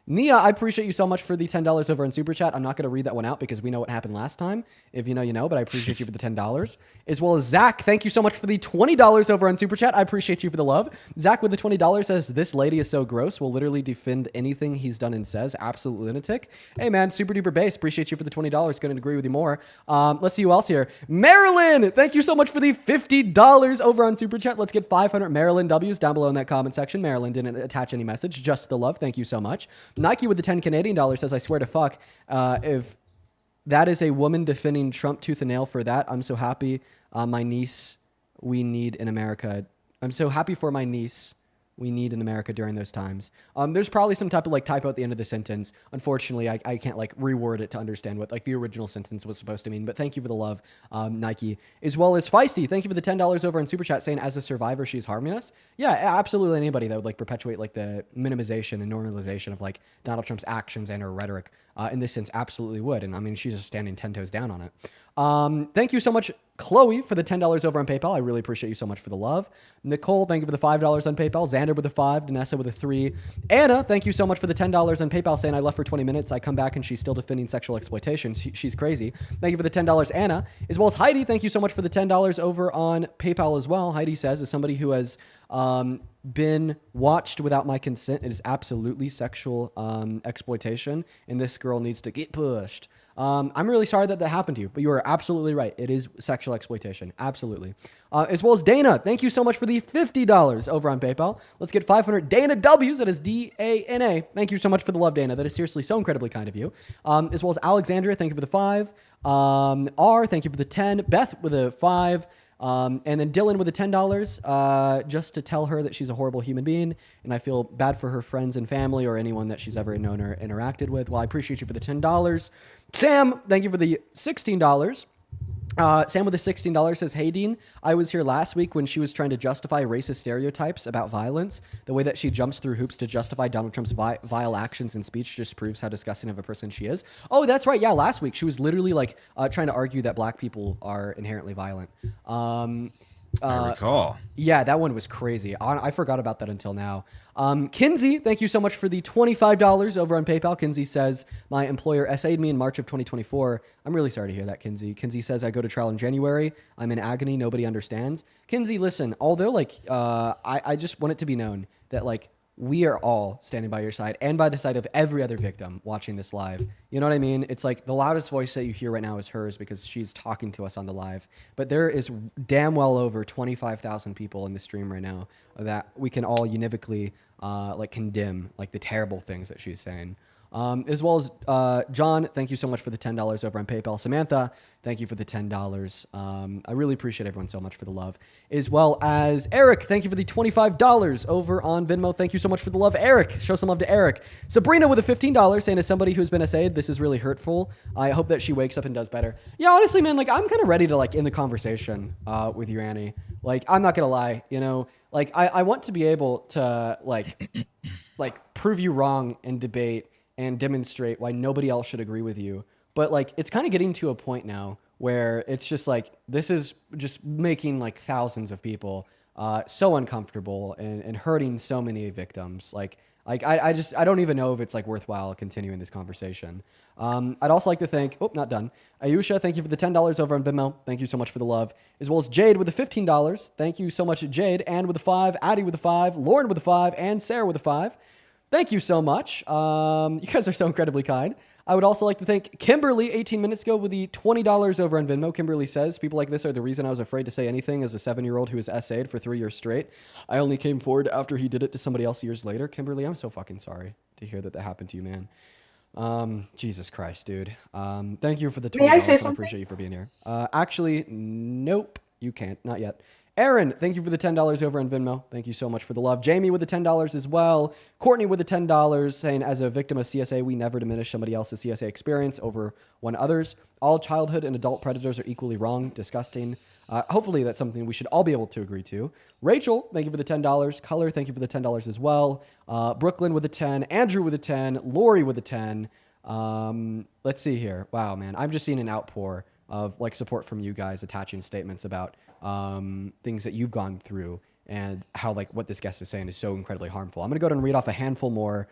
Nia, I appreciate you so much for the $10 over on Super Chat. I'm not going to read that one out because we know what happened last time. If you know, you know, but I appreciate you for the $10. As well as Zach, thank you so much for the $20 over on Super Chat. I appreciate you for the love. Zach with the $20 says, this lady is so gross, will literally defend anything he's done and says. Absolute lunatic. Hey man, super duper bass. Appreciate you for the $20. Couldn't agree with you more. Let's see who else here. Marilyn, thank you so much for the $50 over on Super Chat. Let's get 500 Marilyn W's down below in that comment section. Marilyn didn't attach any message, just the love. Thank you so much. Nike with the 10 Canadian dollars says, I swear to fuck, if that is a woman defending Trump tooth and nail for that, I'm so happy. My niece, we need in America. I'm so happy for my niece. We need in America during those times. There's probably some type of like typo at the end of the sentence. Unfortunately, I can't like reword it to understand what like the original sentence was supposed to mean. But thank you for the love, Nike, as well as Feisty. Thank you for the $10 over on Super Chat saying, as a survivor, she's harming us. Yeah, absolutely. Anybody that would like perpetuate like the minimization and normalization of like Donald Trump's actions and her rhetoric in this sense absolutely would. And I mean, she's just standing 10 toes down on it. Thank you so much, Chloe, for the $10 over on PayPal. I really appreciate you so much for the love. Nicole, thank you for the $5 on PayPal. Xander with the 5. Danessa with a 3. Anna, thank you so much for the $10 on PayPal, saying I left for 20 minutes. I come back and she's still defending sexual exploitation. She's crazy. Thank you for the $10, Anna. As well as Heidi, thank you so much for the $10 over on PayPal as well. Heidi says, as somebody who has been watched without my consent, it is absolutely sexual exploitation, and this girl needs to get pushed. I'm really sorry that happened to you, but you are absolutely right. It is sexual exploitation. Absolutely. As well as Dana, thank you so much for the $50 over on PayPal. Let's get 500 Dana W's. That is D-A-N-A. Thank you so much for the love, Dana. That is seriously so incredibly kind of you. As well as Alexandria, thank you for the 5. R, thank you for the 10. Beth with a 5. And then Dylan with the $10, just to tell her that she's a horrible human being, and I feel bad for her friends and family or anyone that she's ever known or interacted with. Well, I appreciate you for the $10. Sam, thank you for the $16. Sam with the $16 says, "Hey Dean, I was here last week when she was trying to justify racist stereotypes about violence. The way that she jumps through hoops to justify Donald Trump's vile actions and speech just proves how disgusting of a person she is." Oh, that's right. Yeah, last week she was literally like trying to argue that black people are inherently violent. I recall. Yeah, that one was crazy. I forgot about that until now. Kinsey, thank you so much for the $25 over on PayPal. Kinsey says, "My employer SA'd me in March of 2024. I'm really sorry to hear that, Kinsey. Kinsey says, "I go to trial in January. I'm in agony. Nobody understands." Kinsey, listen, although I just want it to be known that we are all standing by your side and by the side of every other victim watching this live. You know what I mean? It's like the loudest voice that you hear right now is hers because she's talking to us on the live. But there is damn well over 25,000 people in the stream right now that we can all univocally condemn the terrible things that she's saying. As well as John, thank you so much for the $10 over on PayPal. Samantha, thank you for the $10. I really appreciate everyone so much for the love. As well as Eric, thank you for the $25 over on Venmo. Thank you so much for the love, Eric. Show some love to Eric. Sabrina with a $15 saying, "As somebody who's been SA'd, this is really hurtful. I hope that she wakes up and does better." Yeah, honestly, man, I'm kind of ready to end the conversation with you, Annie. I'm not gonna lie, I want to be able to prove you wrong in debate and demonstrate why nobody else should agree with you. But it's kind of getting to a point now where it's just this is just making thousands of people so uncomfortable and hurting so many victims. I don't even know if it's worthwhile continuing this conversation. I'd also like to thank, not done. Ayusha, thank you for the $10 over on Venmo. Thank you so much for the love. As well as Jade with the $15. Thank you so much, Jade. Ann with the 5, Addie with the 5, Lauren with the 5, and Sarah with the 5. Thank you so much. You guys are so incredibly kind. I would also like to thank Kimberly 18 minutes ago with the $20 over on Venmo. Kimberly says, "People like this are the reason I was afraid to say anything as a 7-year-old who was SA'd for 3 years straight. I only came forward after he did it to somebody else years later." Kimberly, I'm so fucking sorry to hear that happened to you, man. Jesus Christ, dude. Thank you for the $20. May I say and I something? appreciate you for being here. Actually, nope, you can't. Not yet. Aaron, thank you for the $10 over on Venmo. Thank you so much for the love. Jamie with the $10 as well. Courtney with the $10 saying, "As a victim of CSA, we never diminish somebody else's CSA experience over one others. All childhood and adult predators are equally wrong, disgusting." Hopefully that's something we should all be able to agree to. Rachel, thank you for the $10. Color, thank you for the $10 as well. Brooklyn with the 10. Andrew with the 10. Lori with the 10. Let's see here. Wow, man. I'm just seeing an outpour of support from you guys attaching statements about things that you've gone through and how what this guest is saying is so incredibly harmful. I'm going to go ahead and read off a handful more.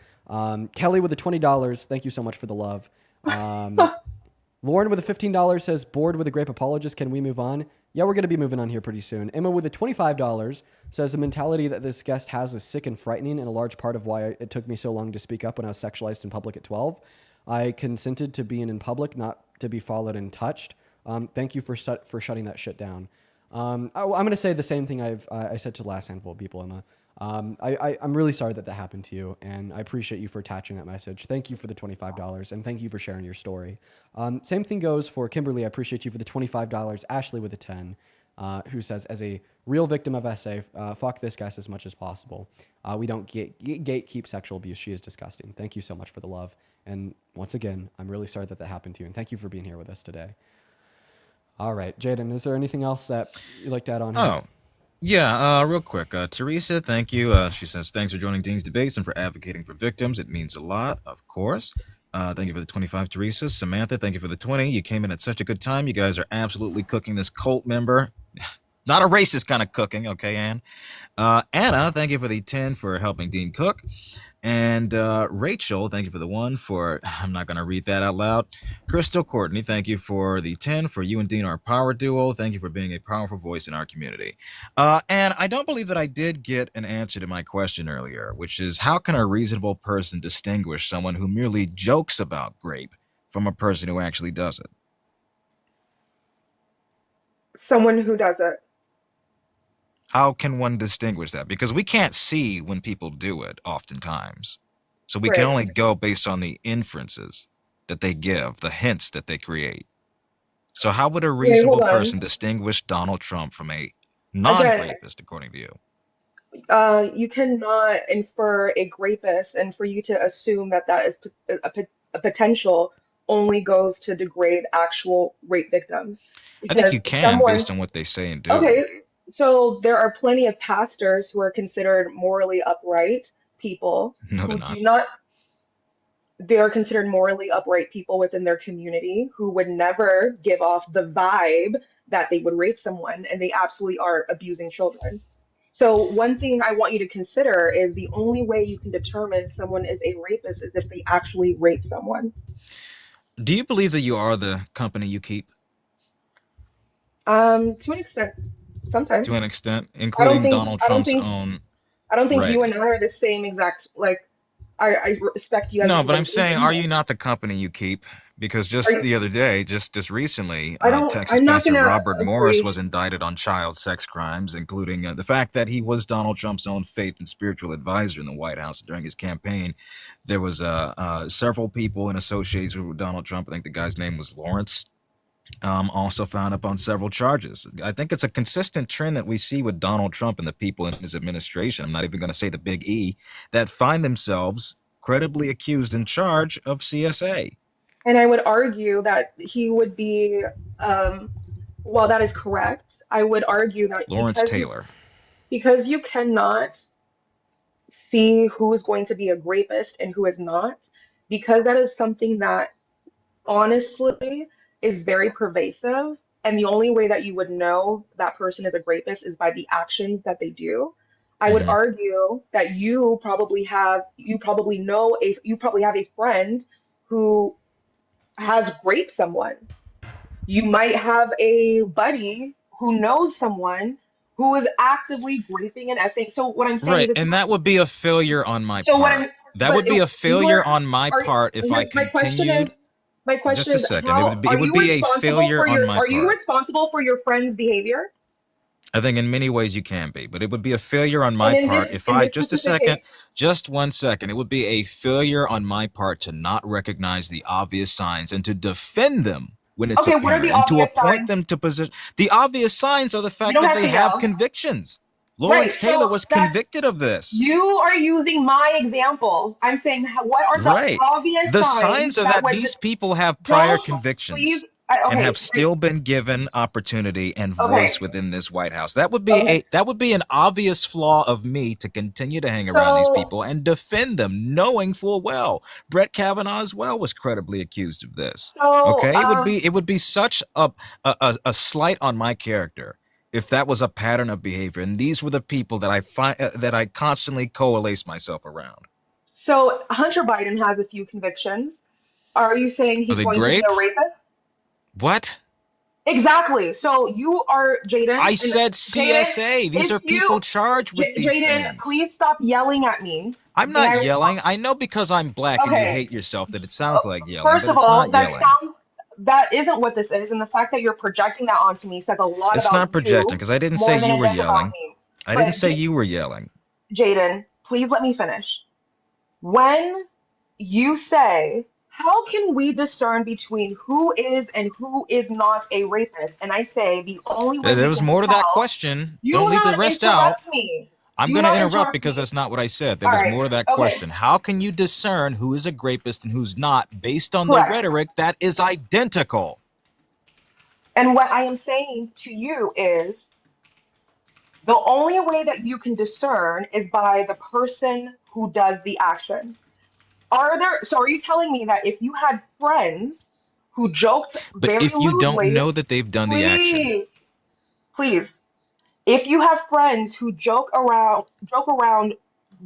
Kelly with the $20. Thank you so much for the love. Lauren with the $15 says, "Bored with a grape apologist. Can we move on?" Yeah, we're going to be moving on here pretty soon. Emma with the $25 says, "The mentality that this guest has is sick and frightening and a large part of why it took me so long to speak up when I was sexualized in public at 12. I consented to being in public, not to be followed and touched. Thank you for shutting that shit down." I'm going to say the same thing I said to the last handful of people, Emma. I'm really sorry that happened to you, and I appreciate you for attaching that message. Thank you for the $25, and thank you for sharing your story. Same thing goes for Kimberly. I appreciate you for the $25. Ashley with a 10, who says, "As a real victim of SA, fuck this guest as much as possible. We don't gatekeep sexual abuse. She is disgusting." Thank you so much for the love. And once again, I'm really sorry that happened to you, and thank you for being here with us today. All right, Jaden, is there anything else that you'd like to add on here? Oh, yeah, real quick. Teresa, thank you. She says, "Thanks for joining Dean's Debates and for advocating for victims. It means a lot, of course." Thank you for the 25, Teresa. Samantha, thank you for the 20. You came in at such a good time. You guys are absolutely cooking this cult member. not a racist kind of cooking, okay, Ann? Anna, thank you for the 10 for helping Dean cook. And Rachel, thank you for the 1 for, I'm not going to read that out loud. Crystal Courtney, thank you for the 10 for you and Dean are a power duo. Thank you for being a powerful voice in our community. And I don't believe that I did get an answer to my question earlier, which is how can a reasonable person distinguish someone who merely jokes about grape from a person who actually does it? Someone who does it. How can one distinguish that? Because we can't see when people do it oftentimes. So we can Right. only go based on the inferences that they give, the hints that they create. So how would a Wait, reasonable hold on. person distinguish Donald Trump from a non-rapist, according to you? You cannot infer a rapist, and for you to assume that that is a potential only goes to degrade actual rape victims. I think Because you can someone, based on what they say and do. okay, so there are plenty of pastors who are considered morally upright people No, who they're not. do not, they are considered morally upright people within their community who would never give off the vibe that they would rape someone, and they absolutely are abusing children. So one thing I want you to consider is the only way you can determine someone is a rapist is if they actually rape someone. Do you believe that you are the company you keep? To an extent, sometimes. To an extent, I don't including think Donald I don't Trump's think own. I don't think Right. you and I are the same exact, like I respect you as No, an but I'm saying, are individual. you not the company you keep? Because Are just you, the other day, just recently, I don't Texas I'm not pastor gonna Robert Morris agree. was indicted on child sex crimes, including the fact that he was Donald Trump's own faith and spiritual advisor in the White House during his campaign. There was several people in association with Donald Trump. I think the guy's name was Lawrence. Also found up on several charges. I think it's a consistent trend that we see with Donald Trump and the people in his administration. I'm not even going to say the big E, that find themselves credibly accused and charged of CSA. And I would argue that he would be, while that is correct, I would argue that Lawrence Taylor. because you cannot see who is going to be a rapist and who is not, because that is something that honestly is very pervasive. And the only way that you would know that person is a rapist is by the actions that they do. I would argue that you probably have a friend who has raped someone. You might have a buddy who knows someone who is actively raping and essaying. So what I'm saying Right, is, and that would be a failure on my so what part. I'm, That but would be it, a you failure are, on my are part if I my question is, continued. my question Just a is, second. how It would be a failure on my are you part. responsible for your friend's behavior? I think in many ways you can be, but it would be a failure on And my in part this if in I, this just a specific second, case, just 1 second. It would be a failure on my part to not recognize the obvious signs and to defend them when it's okay, what are the apparent and to obvious appoint signs? them to position. The obvious signs are the You fact don't that have they to have yell. convictions. Right, Lawrence Taylor so was that's convicted of this. you are using my example. I'm saying, what are the Right. obvious The signs signs are that that would these people have prior don't please? convictions and Okay, have still been given opportunity and voice okay, within this White House. That would be okay. an obvious flaw of me to continue to hang around these So people and defend them, knowing full well Brett Kavanaugh as well was credibly accused of this. so Okay, it would be such a slight on my character if that was a pattern of behavior, and these were the people that I find that I constantly coalesce myself around. so Hunter Biden has a few convictions. Are you saying Are he's they going to be grape? a rapist? What? Exactly. So you are Jaden, I and said Jaden, CSA. These if are you, people charged with these Jaden, things. please stop yelling at me. I'm May I not respond? yelling. I know because I'm black and you Okay. hate yourself that it sounds like yelling, First but of it's all, not yelling. that isn't what this is, and the fact that you're projecting that onto me says a lot It's about not projecting you because I didn't more say than you it were is about yelling. me. I But didn't say you were yelling. Jaden, please let me finish. When you say, how can we discern between who is and who is not a rapist? And I say the only way There we was can more to that tell, question. do Don't leave the not rest out. interrupt me. I'm Do going to not interrupt interrupt because me. that's not what I said. There All was right. more to that Okay. question. How can you discern who is a rapist and who's not based on the Correct. rhetoric that is identical? And what I am saying to you is the only way that you can discern is by the person who does the action. So are you telling me that if you had friends who joked But very if you don't lewdly, know that they've done the action, please, If you have friends who joke around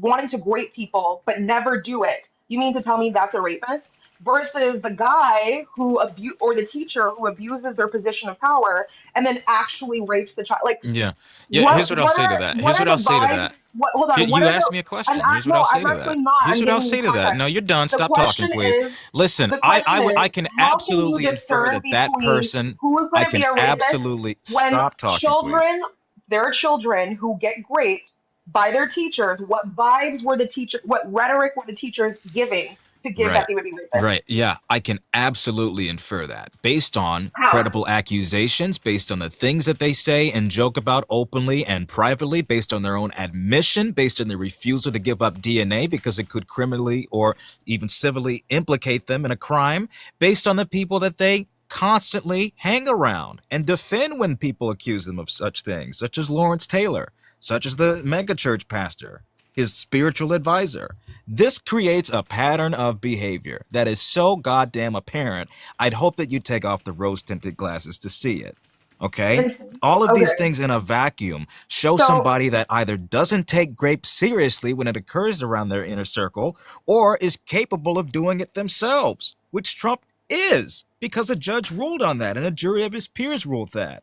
wanting to grape people but never do it, you mean to tell me that's a rapist? Versus the guy or the teacher who abuses their position of power and then actually rapes the child. Like, Yeah. Yeah. Here's what I'll say to that. Here's what I'll say to that. Hold on. What You are asked the? me a question. I'm Here's what I'll no, say I'm to actually that. not. Here's I'm what I'll giving you say to that. context. No, you're done. The Stop talking, question please. is, Listen, the question I is, can how can you absolutely infer discern that between person. who is I going to be can a rapist absolutely when stop talking, please. there are children who get raped by their teachers? What vibes were the teacher? What rhetoric were the teachers giving to give that Right. they would be rapists? Right. Yeah, I can absolutely infer that based on How? credible accusations, based on the things that they say and joke about openly and privately, based on their own admission, based on their refusal to give up DNA because it could criminally or even civilly implicate them in a crime, based on the people that they constantly hang around and defend when people accuse them of such things, such as Lawrence Taylor, such as the megachurch pastor, his spiritual advisor. This creates a pattern of behavior that is so goddamn apparent. I'd hope that you take off the rose-tinted glasses to see it. Okay? All of these Okay. things in a vacuum show So- somebody that either doesn't take grape seriously when it occurs around their inner circle or is capable of doing it themselves, which Trump is, because a judge ruled on that and a jury of his peers ruled that.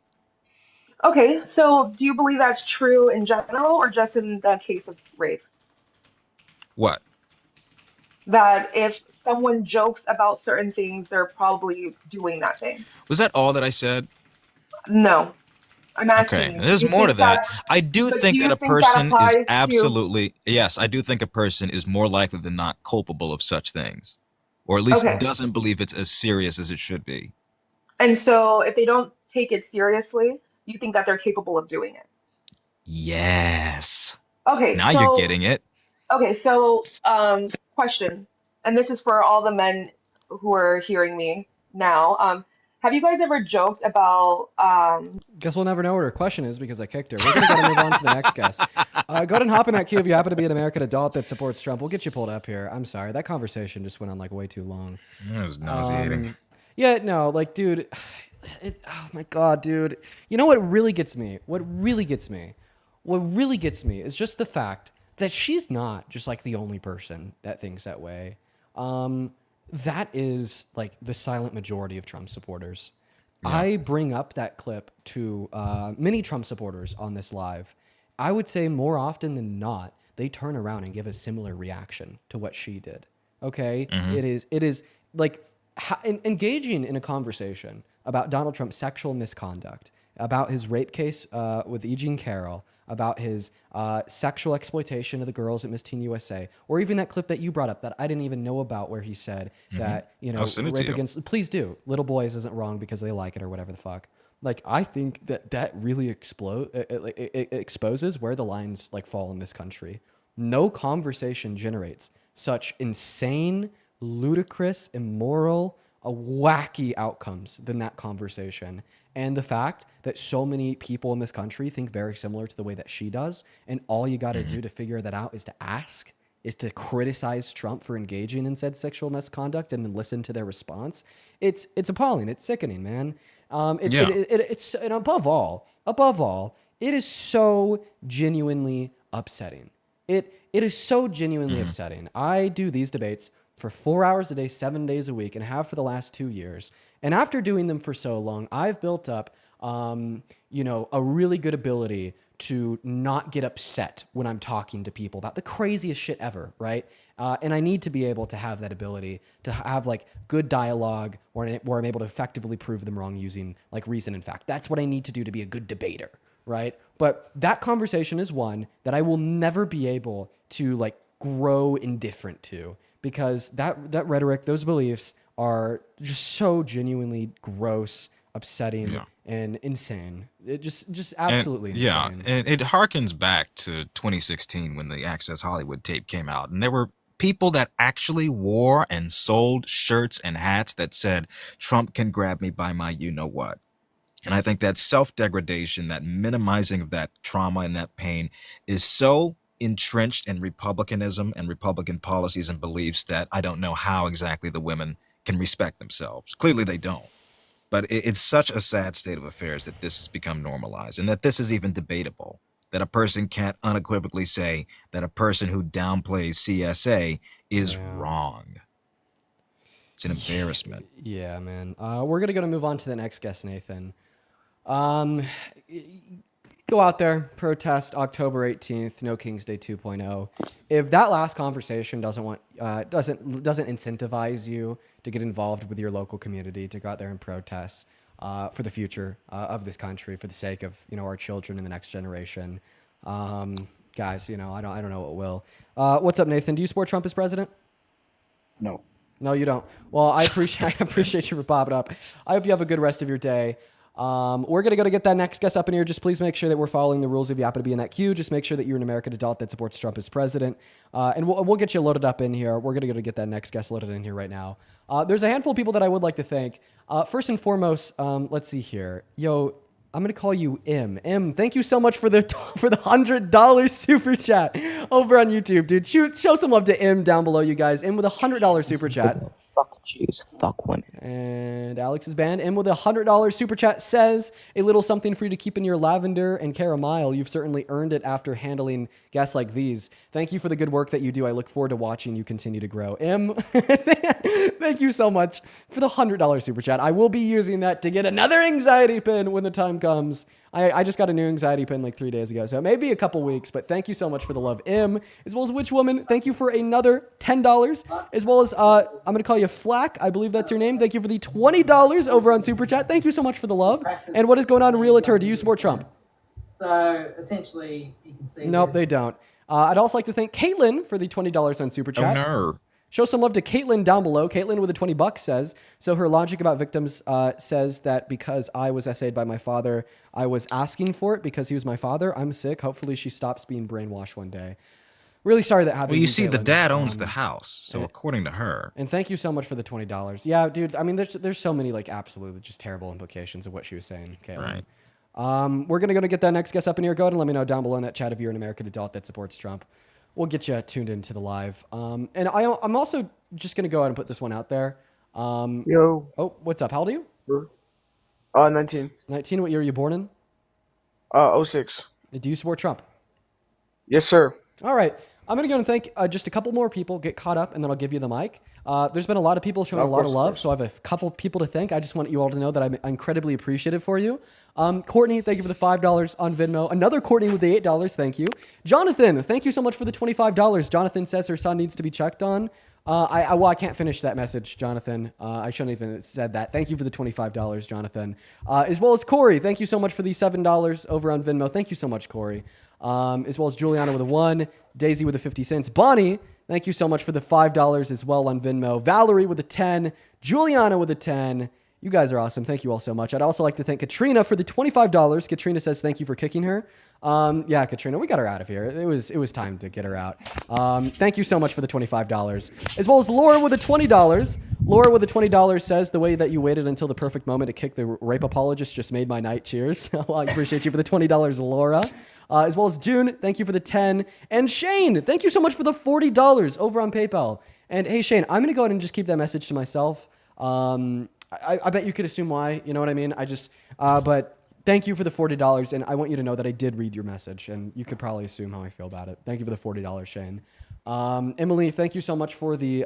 Okay, so do you believe that's true in general or just in the case of rape? What? That if someone jokes about certain things, they're probably doing that thing. Was that all that I said? No, I'm asking Okay, you. there's Do you more to think that. I do but think do you that a think that person is applies to? absolutely, yes, I do think a person is more likely than not culpable of such things, or at least Okay, doesn't believe it's as serious as it should be. and so if they don't take it seriously, do you think that they're capable of doing it? Yes. Okay, Now you're getting it. question, and this is for all the men who are hearing me now. Have you guys ever joked about Guess we'll never know what her question is because I kicked her. We're going to move on to the next guest. Go ahead and hop in that queue if you happen to be an American adult that supports Trump. We'll get you pulled up here. I'm sorry. That conversation just went on like way too long. That was nauseating. Yeah, no, like, dude, oh my God, dude. You know what really gets me? What really gets me is just the fact that she's not just like the only person that thinks that way. That is like the silent majority of Trump supporters. I bring up that clip to many Trump supporters on this live. I would say more often than not, they turn around and give a similar reaction to what she did. Okay? Mhm. It is like engaging in a conversation about Donald Trump's sexual misconduct, about his rape case with E. Jean Carroll, about his sexual exploitation of the girls at Miss Teen USA, or even that clip that you brought up that I didn't even know about where he said that, you know, I'll send it to rape you. against, please do, little boys isn't wrong because they like it or whatever the fuck. Like, I think that really exposes where the lines like fall in this country. No conversation generates such insane, ludicrous, immoral, wacky outcomes than that conversation. And the fact that so many people in this country think very similar to the way that she does, and all you got to do to figure that out is to ask, is to criticize Trump for engaging in said sexual misconduct and then listen to their response. It's appalling. It's sickening, man. It's and above all, it is so genuinely upsetting. It is so genuinely upsetting. I do these debates for 4 hours a day, 7 days a week, and have for the last 2 years. And after doing them for so long, I've built up, a really good ability to not get upset when I'm talking to people about the craziest shit ever, right? And I need to be able to have that ability to have like good dialogue where I'm able to effectively prove them wrong using like reason and fact. That's what I need to do to be a good debater, right? But that conversation is one that I will never be able to like grow indifferent to, because that rhetoric, those beliefs are just so genuinely gross, upsetting, and insane. It just absolutely insane. And it harkens back to 2016 when the Access Hollywood tape came out, and there were people that actually wore and sold shirts and hats that said, "Trump can grab me by my you-know-what." And I think that self-degradation, that minimizing of that trauma and that pain is so entrenched in Republicanism and Republican policies and beliefs that I don't know how exactly the women can respect themselves. Clearly they don't. But it's such a sad state of affairs that this has become normalized and that this is even debatable. That a person can't unequivocally say that a person who downplays CSA is wrong. It's an embarrassment. Yeah, man. We're gonna move on to the next guest, Nathan. Go out there, protest October 18th, No King's Day 2.0. If that last conversation doesn't incentivize you to get involved with your local community, to go out there and protest for the future of this country, for the sake of our children and the next generation, guys, I don't know what will. What's up, Nathan? Do you support Trump as president? No. No, you don't. Well, I appreciate you for popping up. I hope you have a good rest of your day. We're going to go to get that next guest up in here. Just please make sure that we're following the rules if you happen to be in that queue. Just make sure that you're an American adult that supports Trump as president. And we'll get you loaded up in here. We're going to go to get that next guest loaded in here right now. There's a handful of people that I would like to thank. First and foremost, let's see here. Yo, I'm going to call you M. M, thank you so much for the $100 super chat over on YouTube, dude. Show some love to M down below, you guys. M with a $100 super chat. Fuck Jews, fuck women. And Alex's band. M with a $100 super chat says, a little something for you to keep in your lavender and caramel. You've certainly earned it after handling guests like these. Thank you for the good work that you do. I look forward to watching you continue to grow. M, thank you so much for the $100 super chat. I will be using that to get another anxiety pin when the time comes. I just got a new anxiety pin like 3 days ago, so it may be a couple weeks, but thank you so much for the love, M, as well as Witch Woman. Thank you for another $10, as well as I'm going to call you Flack. I believe that's your name. Thank you for the $20 over on Super Chat. Thank you so much for the love. And what is going on, Realtor? Do you support Trump? So essentially, you can see. Nope, they don't. I'd also like to thank Caitlin for the $20 on Super Chat. Oh, no. Show some love to Caitlin down below. Caitlin with the $20 says, so her logic about victims says that because I was essayed by my father, I was asking for it because he was my father. I'm sick. Hopefully she stops being brainwashed one day. Really sorry that happened. Well, you to see, the Caitlin. dad owns the house, so according to her. And thank you so much for the $20. Yeah, dude. I mean, there's so many like absolutely just terrible implications of what she was saying, Caitlin. Right. We're gonna get that next guest up in here. Go ahead and let me know down below in that chat if you're an American adult that supports Trump. We'll get you tuned into the live. And I'm also just going to go ahead and put this one out there. Yo. Oh, what's up? How old are you? 19. 19. What year were you born in? 06. Do you support Trump? Yes, sir. All right. I'm going to go and thank just a couple more people, get caught up, and then I'll give you the mic. There's been a lot of people showing a lot of love, so I have a couple of people to thank. I just want you all to know that I'm incredibly appreciative for you. Courtney, thank you for the $5 on Venmo. Another Courtney with the $8, thank you. Jonathan, thank you so much for the $25. Jonathan says her son needs to be checked on. I can't finish that message, Jonathan. I shouldn't even have said that. Thank you for the $25, Jonathan. As well as Corey, thank you so much for the $7 over on Venmo. Thank you so much, Corey. As well as Juliana with a 1, Daisy with a 50 cents. Bonnie, thank you so much for the $5 as well on Venmo. Valerie with a 10, Juliana with a 10. You guys are awesome. Thank you all so much. I'd also like to thank Katrina for the $25. Katrina says thank you for kicking her. Yeah, Katrina, we got her out of here. It was time to get her out. Thank you so much for the $25. As well as Laura with the $20. Laura with the $20 says the way that you waited until the perfect moment to kick the rape apologist just made my night. Cheers. Well, I appreciate you for the $20, Laura. As well as June, thank you for the 10. And Shane, thank you so much for the $40 over on PayPal. And hey, Shane, I'm going to go ahead and just keep that message to myself. I bet you could assume why, you know what I mean? But thank you for the $40, and I want you to know that I did read your message, and you could probably assume how I feel about it. Thank you for the $40, Shane. Emily, thank you so much for the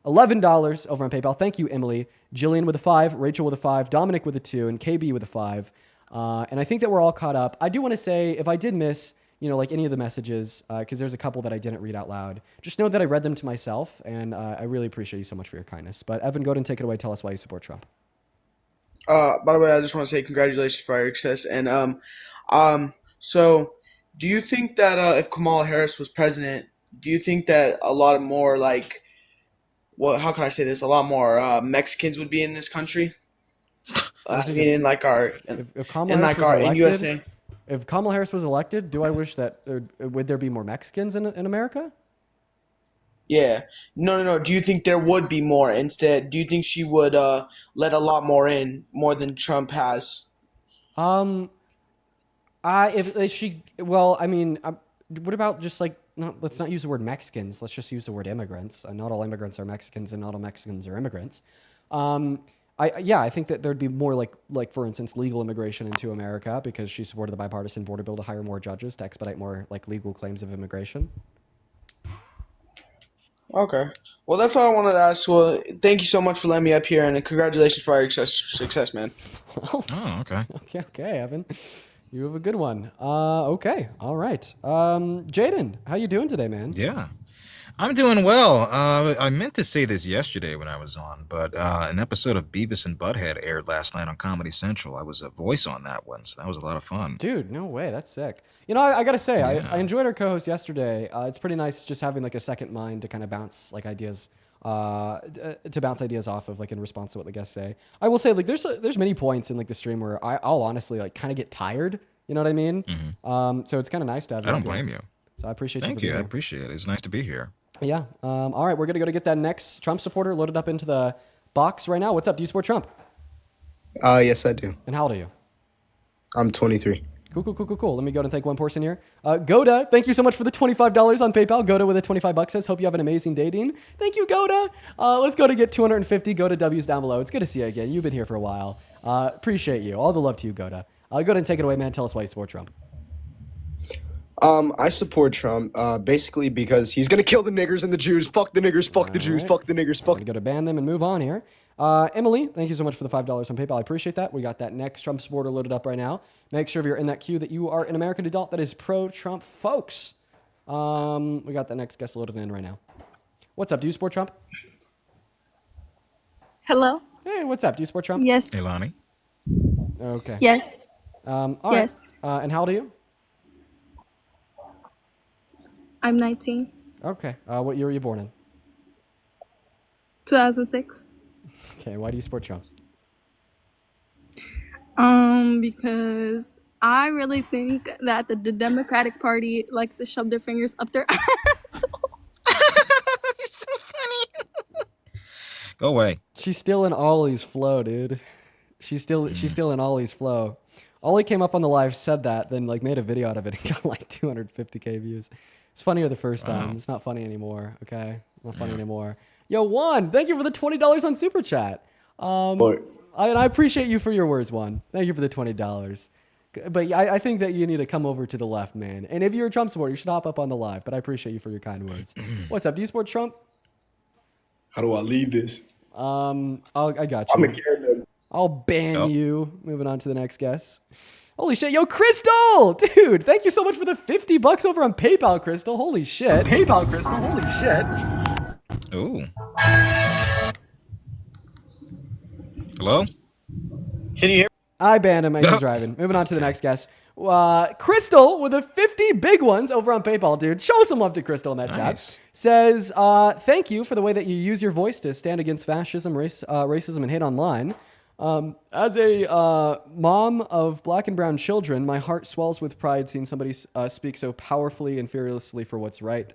$11 over on PayPal. Thank you, Emily. Jillian with a 5, Rachel with a 5, Dominic with a 2, and KB with a 5. And I think that we're all caught up. I do want to say, if I did miss, like any of the messages, because there's a couple that I didn't read out loud, just know that I read them to myself, and I really appreciate you so much for your kindness. But Evan, go ahead and take it away. Tell us why you support Trump. By the way, I just want to say congratulations for your success. And so do you think that if Kamala Harris was president, do you think that a lot more how can I say this? A lot more Mexicans would be in this country? In USA. If Kamala Harris was elected, do I wish that would there be more Mexicans in America? Yeah. No. Do you think there would be more instead? Do you think she would let a lot more in, more than Trump has? What about just let's not use the word Mexicans. Let's just use the word immigrants. Not all immigrants are Mexicans, and not all Mexicans are immigrants. I think that there'd be more like for instance legal immigration into America because she supported the bipartisan border bill to hire more judges to expedite more like legal claims of immigration. Okay. Well, that's all I wanted to ask. Well, thank you so much for letting me up here, and congratulations for our success, man. Oh, okay. Okay, Evan. You have a good one. Okay. All right. Jaden, how you doing today, man? Yeah. I'm doing well. I meant to say this yesterday when I was on, but an episode of Beavis and Butthead aired last night on Comedy Central. I was a voice on that one, so that was a lot of fun. Dude, no way. That's sick. You know, I gotta say, Yeah. I enjoyed our co-host yesterday. It's pretty nice just having like a second mind to kind of bounce like ideas, to bounce ideas off of like in response to what the guests say. I will say like there's many points in like the stream where I'll honestly like kind of get tired. You know what I mean? So it's kind of nice to have. I don't up here. blame you. So I appreciate you. Thank for you. being I here. appreciate it. It's nice to be here. Yeah. All right, we're gonna go to get that next Trump supporter loaded up into the box right now. What's up? Do you support Trump? Yes, I do. And how old are you? I'm 23. Cool. Let me go and thank one person here. Goda, thank you so much for the $25 on PayPal. Goda with a 25 bucks says, hope you have an amazing day, Dean. Thank you, Goda. Let's go to get 250 Goda W's down below. It's good to see you again. You've been here for a while. Appreciate you. All the love to you, Goda. Go ahead and take it away, man. Tell us why you support Trump. I support Trump, basically because he's gonna kill the niggers and the Jews. Fuck the niggers, fuck the Jews, fuck the niggers, fuck. We got to ban them and move on here. Emily, thank you so much for the $5 on PayPal. I appreciate that. We got that next Trump supporter loaded up right now. Make sure if you're in that queue that you are an American adult that is pro-Trump, folks. We got that next guest loaded in right now. What's up? Do you support Trump? Hello? Hey, what's up? Do you support Trump? Yes. Hey, Lonnie. Okay. Yes. All Yes. right. And how old are you? I'm 19. Okay. What year were you born in? 2006. Okay. Why do you support Trump? Because I really think that the Democratic Party likes to shove their fingers up their ass. Go away. She's still in Ollie's flow, dude. She's still in Ollie's flow. Ollie came up on the live, said that, then like made a video out of it and got like 250K views. It's funnier the first time. Wow. It's not funny anymore. Okay, not funny anymore. Yo, Juan, thank you for the $20 on Super Chat. I appreciate you for your words, Juan. Thank you for the $20. But I think that you need to come over to the left, man. And if you're a Trump supporter, you should hop up on the live. But I appreciate you for your kind words. What's up? Do you support Trump? How do I leave this? I got you. I'm a candidate. I'll ban you. Moving on to the next guest. Holy shit, yo, Crystal! Dude, thank you so much for the $50 over on PayPal, Crystal. Holy shit. PayPal, Crystal. Holy shit. Ooh. Hello? Can you hear? I banned him. He's driving. Moving on to the next guest. Crystal with the 50 big ones over on PayPal, dude. Show some love to Crystal in that chat. Says, thank you for the way that you use your voice to stand against fascism, racism, and hate online. As a mom of black and brown children, my heart swells with pride seeing somebody speak so powerfully and fearlessly for what's right.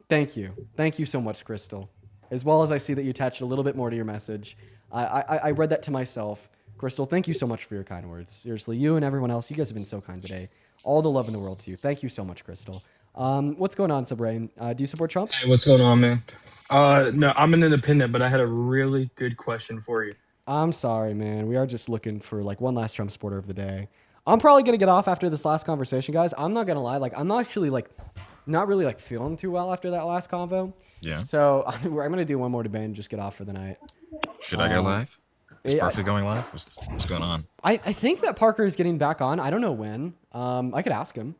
Thank you. Thank you so much, Crystal. As well as I see that you attached a little bit more to your message. I read that to myself. Crystal, thank you so much for your kind words. Seriously, you and everyone else, you guys have been so kind today. All the love in the world to you. Thank you so much, Crystal. What's going on, Sabrain? Do you support Trump? Hey, what's going on, man? No, I'm an independent, but I had a really good question for you. I'm sorry, man. We are just looking for like one last Trump supporter of the day. I'm probably gonna get off after this last conversation, guys. I'm not gonna lie. Like, I'm actually like not really like feeling too well after that last convo. Yeah. So I'm gonna do one more debate and just get off for the night. Should I go live? Is yeah, Parker going live? What's going on? I think that Parker is getting back on. I don't know when. I could ask him.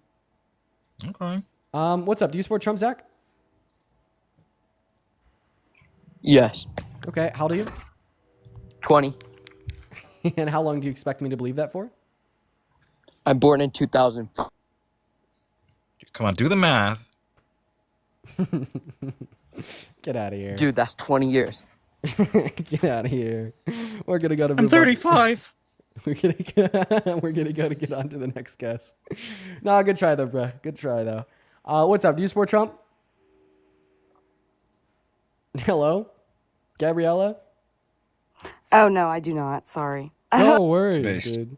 Okay. What's up? Do you support Trump, Zach? Yes. Okay. How old are you? 20. And how long do you expect me to believe that for? I'm born in 2000. Come on, do the math. Get out of here. Dude, that's 20 years. Get out of here. We're gonna go to. I'm 35. We're gonna go to get on to the next guest. Nah, good try though, bro. Good try though. What's up? Do you support Trump? Hello, Gabriella. Oh no, I do not. Sorry. No worries, dude.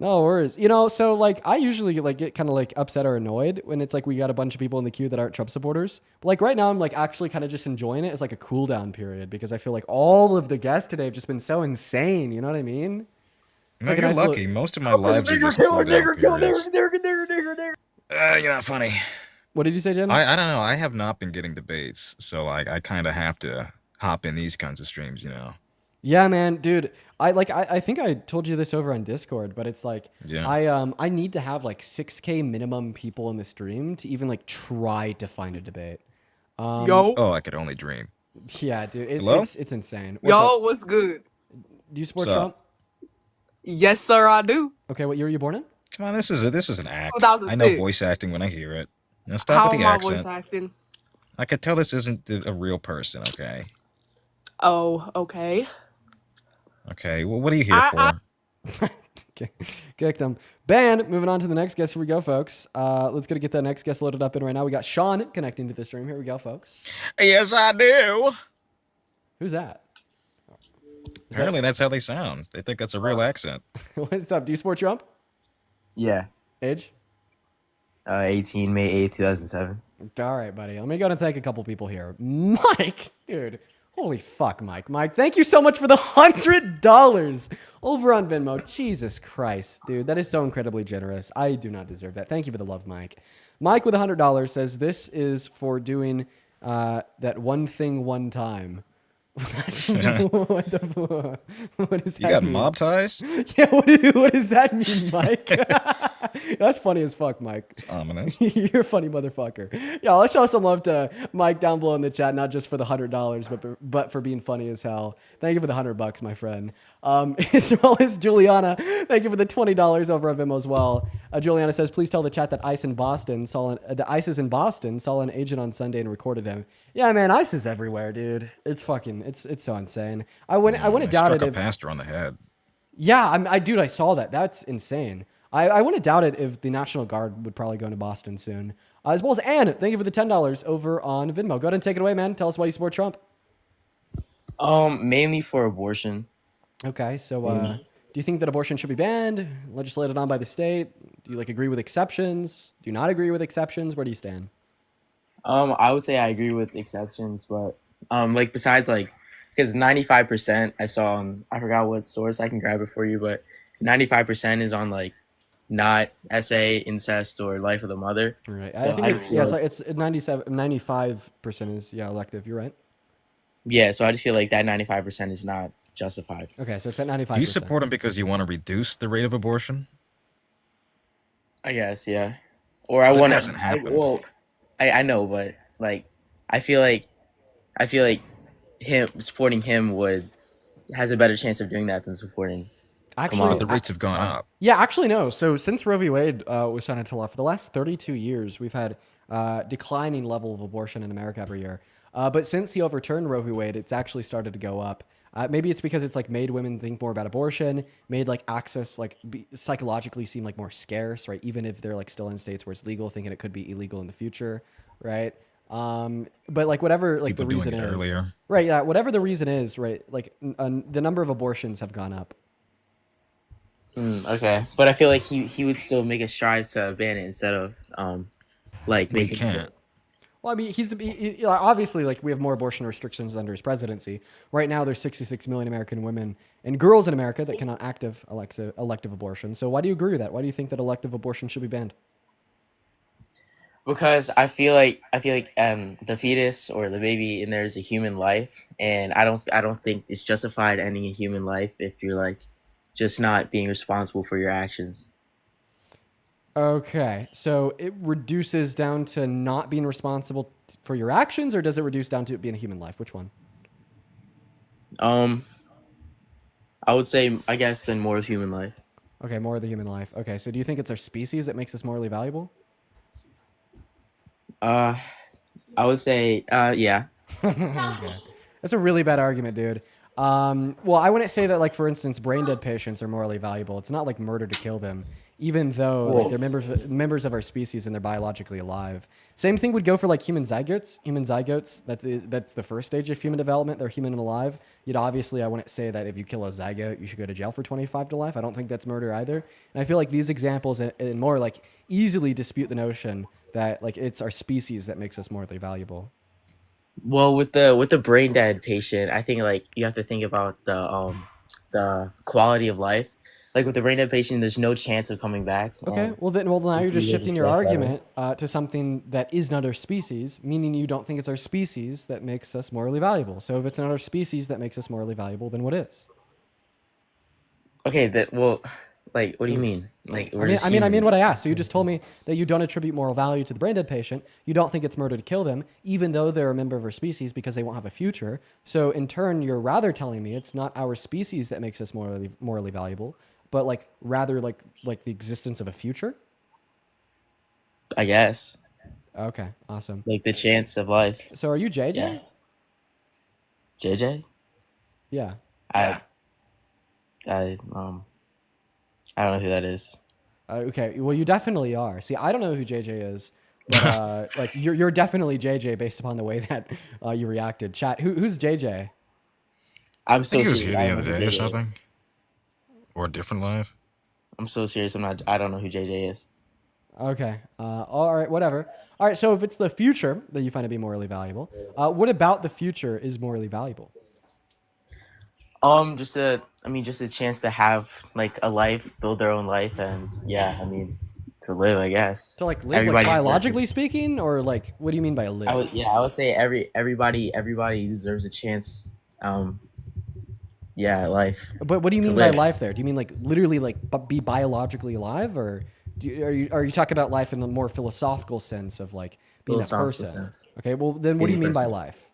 No worries. You know, so like I usually get kind of like upset or annoyed when it's like we got a bunch of people in the queue that aren't Trump supporters. But like right now I'm like actually kind of just enjoying it as like a cool down period because I feel like all of the guests today have just been so insane. You know what I mean? It's No, like a you're nice lucky. little- Most of my lives are just cool down periods. You're not funny. What did you say, Jen? I don't know. I have not been getting debates, so like I kind of have to hop in these kinds of streams, you know. Yeah, man, dude. I think I told you this over on Discord, but it's like Yeah. I need to have like 6K minimum people in the stream to even like try to find a debate. Oh, I could only dream. Yeah, dude. Hello? It's insane. What's Yo, up? what's good? Do you support What's up? Trump? Yes, sir, I do. Okay, what year were you born in? Come on, this is an act. 2006. I know voice acting when I hear it. Now stop How with am the I accent. voice acting? I could tell this isn't a real person. Okay. Oh, okay. Okay. Well, what are you here for? Okay, kicked him. Banned. Moving on to the next guest. Here we go, folks. Let's get that next guest loaded up in right now. We got Sean connecting to the stream. Here we go, folks. Yes, I do. Who's that? Apparently, that's how they sound. They think that's a real accent. What's up? Do you support Trump? Yeah. Age? 18 May 8th, 2007. All right, buddy. Let me go and thank a couple people here. Mike, dude. Holy fuck, Mike. Mike, thank you so much for the $100 over on Venmo. Jesus Christ, dude. That is so incredibly generous. I do not deserve that. Thank you for the love, Mike. Mike with $100 says this is for doing that one thing one time. what does that You got mean? mob ties? Yeah, what does that mean, Mike? That's funny as fuck, Mike. It's ominous. You're a funny motherfucker. Yeah, let's show some love to Mike down below in the chat, not just for the $100, but for being funny as hell. Thank you for the $100, my friend. As well as Juliana, thank you for the $20 over on Venmo as well. Juliana says, please tell the chat that ICE in Boston saw the ICE is in Boston saw an agent on Sunday and recorded him. Yeah, man, ICE is everywhere, dude. It's fucking, it's so insane. I wouldn't doubt it Struck a if pastor on the head. yeah, dude, I saw that. That's insane. I wouldn't doubt it if the National Guard would probably go into Boston soon. As well as Ann, thank you for the $10 over on Venmo. Go ahead and take it away, man. Tell us why you support Trump. Mainly for abortion. Okay, so do you think that abortion should be banned, legislated on by the state? Do you like agree with exceptions? Do you not agree with exceptions? Where do you stand? I would say I agree with exceptions, but like besides like because 95% I saw on I forgot what source, I can grab it for you, but 95% is on like not SA, incest, or life of the mother. Right. So I think it's feel yeah, like- so it's 95% is elective. You're right. yeah, so I just feel like that 95% is not justified. Okay, so it's at 95%. Do you support him because you want to reduce the rate of abortion? I guess, yeah. Or I That want hasn't happened. Well, I know, but like I feel like him supporting him has a better chance of doing that than supporting. Actually, But the rates have gone up. Yeah, actually, no. So since Roe v. Wade was signed into law, for the last 32 years, we've had declining level of abortion in America every year. But since he overturned Roe v. Wade, it's actually started to go up. Maybe it's because it's like made women think more about abortion, made like access like psychologically seem like more scarce, right? Even if they're like still in states where it's legal, thinking it could be illegal in the future, right? But like whatever like People the reason doing it is, earlier. right? Yeah, whatever the reason is, right? Like the number of abortions have gone up. Okay, but I feel like he would still make a strive to ban it instead of like We e making can't. Well, I mean, he obviously like we have more abortion restrictions under his presidency. Right now, there's 66 million American women and girls in America that cannot elective abortion. So why do you agree with that? Why do you think that elective abortion should be banned? Because I feel like the fetus or the baby in there is a human life, and I don't think it's justified ending a human life if you're like just not being responsible for your actions. Okay, so it reduces down to not being responsible for your actions, or does it reduce down to it being a human life? Which one? I would say I guess then more of human life. Okay, more of the human life. Okay, so do you think it's our species that makes us morally valuable? I would say yeah. Okay. That's a really bad argument, dude. Well, I wouldn't say that, like, for instance, brain dead patients are morally valuable. It's not like murder to kill them. even though like they're members of our species and they're biologically alive. Same thing would go for like human zygotes. Human zygotes, that's the first stage of human development. They're human and alive. Yet obviously I wouldn't say that if you kill a zygote, you should go to jail for 25 to life. I don't think that's murder either. And I feel like these examples and more like easily dispute the notion that like it's our species that makes us morally valuable. Well, with the brain dead patient, I think like you have to think about the quality of life. Like with the brain dead patient, there's no chance of coming back. Okay, well now it's you're just either shifting just your live forever. argument to something that is not our species, meaning you don't think it's our species that makes us morally valuable. So if it's not our species that makes us morally valuable, then what is? Okay, like what do you mean? Like we're just I mean humans. what I asked. So you just told me that you don't attribute moral value to the brain dead patient. You don't think it's murder to kill them, even though they're a member of our species because they won't have a future. So in turn, you're rather telling me it's not our species that makes us morally valuable, but like rather like the existence of a future. I guess. Okay, awesome. Like the chance of life. So are you JJ? JJ? Yeah. I don't know who that is. Okay, well you definitely are. See, I don't know who JJ is, but like you're definitely JJ based upon the way that you reacted. Chat, who's JJ? I'm I so think he was serious. here I the don't other know day who or JJ is. something. Or a different live. I'm so serious. I don't know who JJ is. Okay. All right. Whatever. All right. So if it's the future that you find to be morally valuable, what about the future is morally valuable? Just a chance to have like a life, build their own life, and to live, I guess. So like live, like biologically speaking, or like what do you mean by live? I would say everybody deserves a chance. Life. But what do you to mean by live. life there? Do you mean like literally like be biologically alive, or are you talking about life in the more philosophical sense of like being a Philosophical person? sense. Okay. Well, then what do you Being a mean by person. life?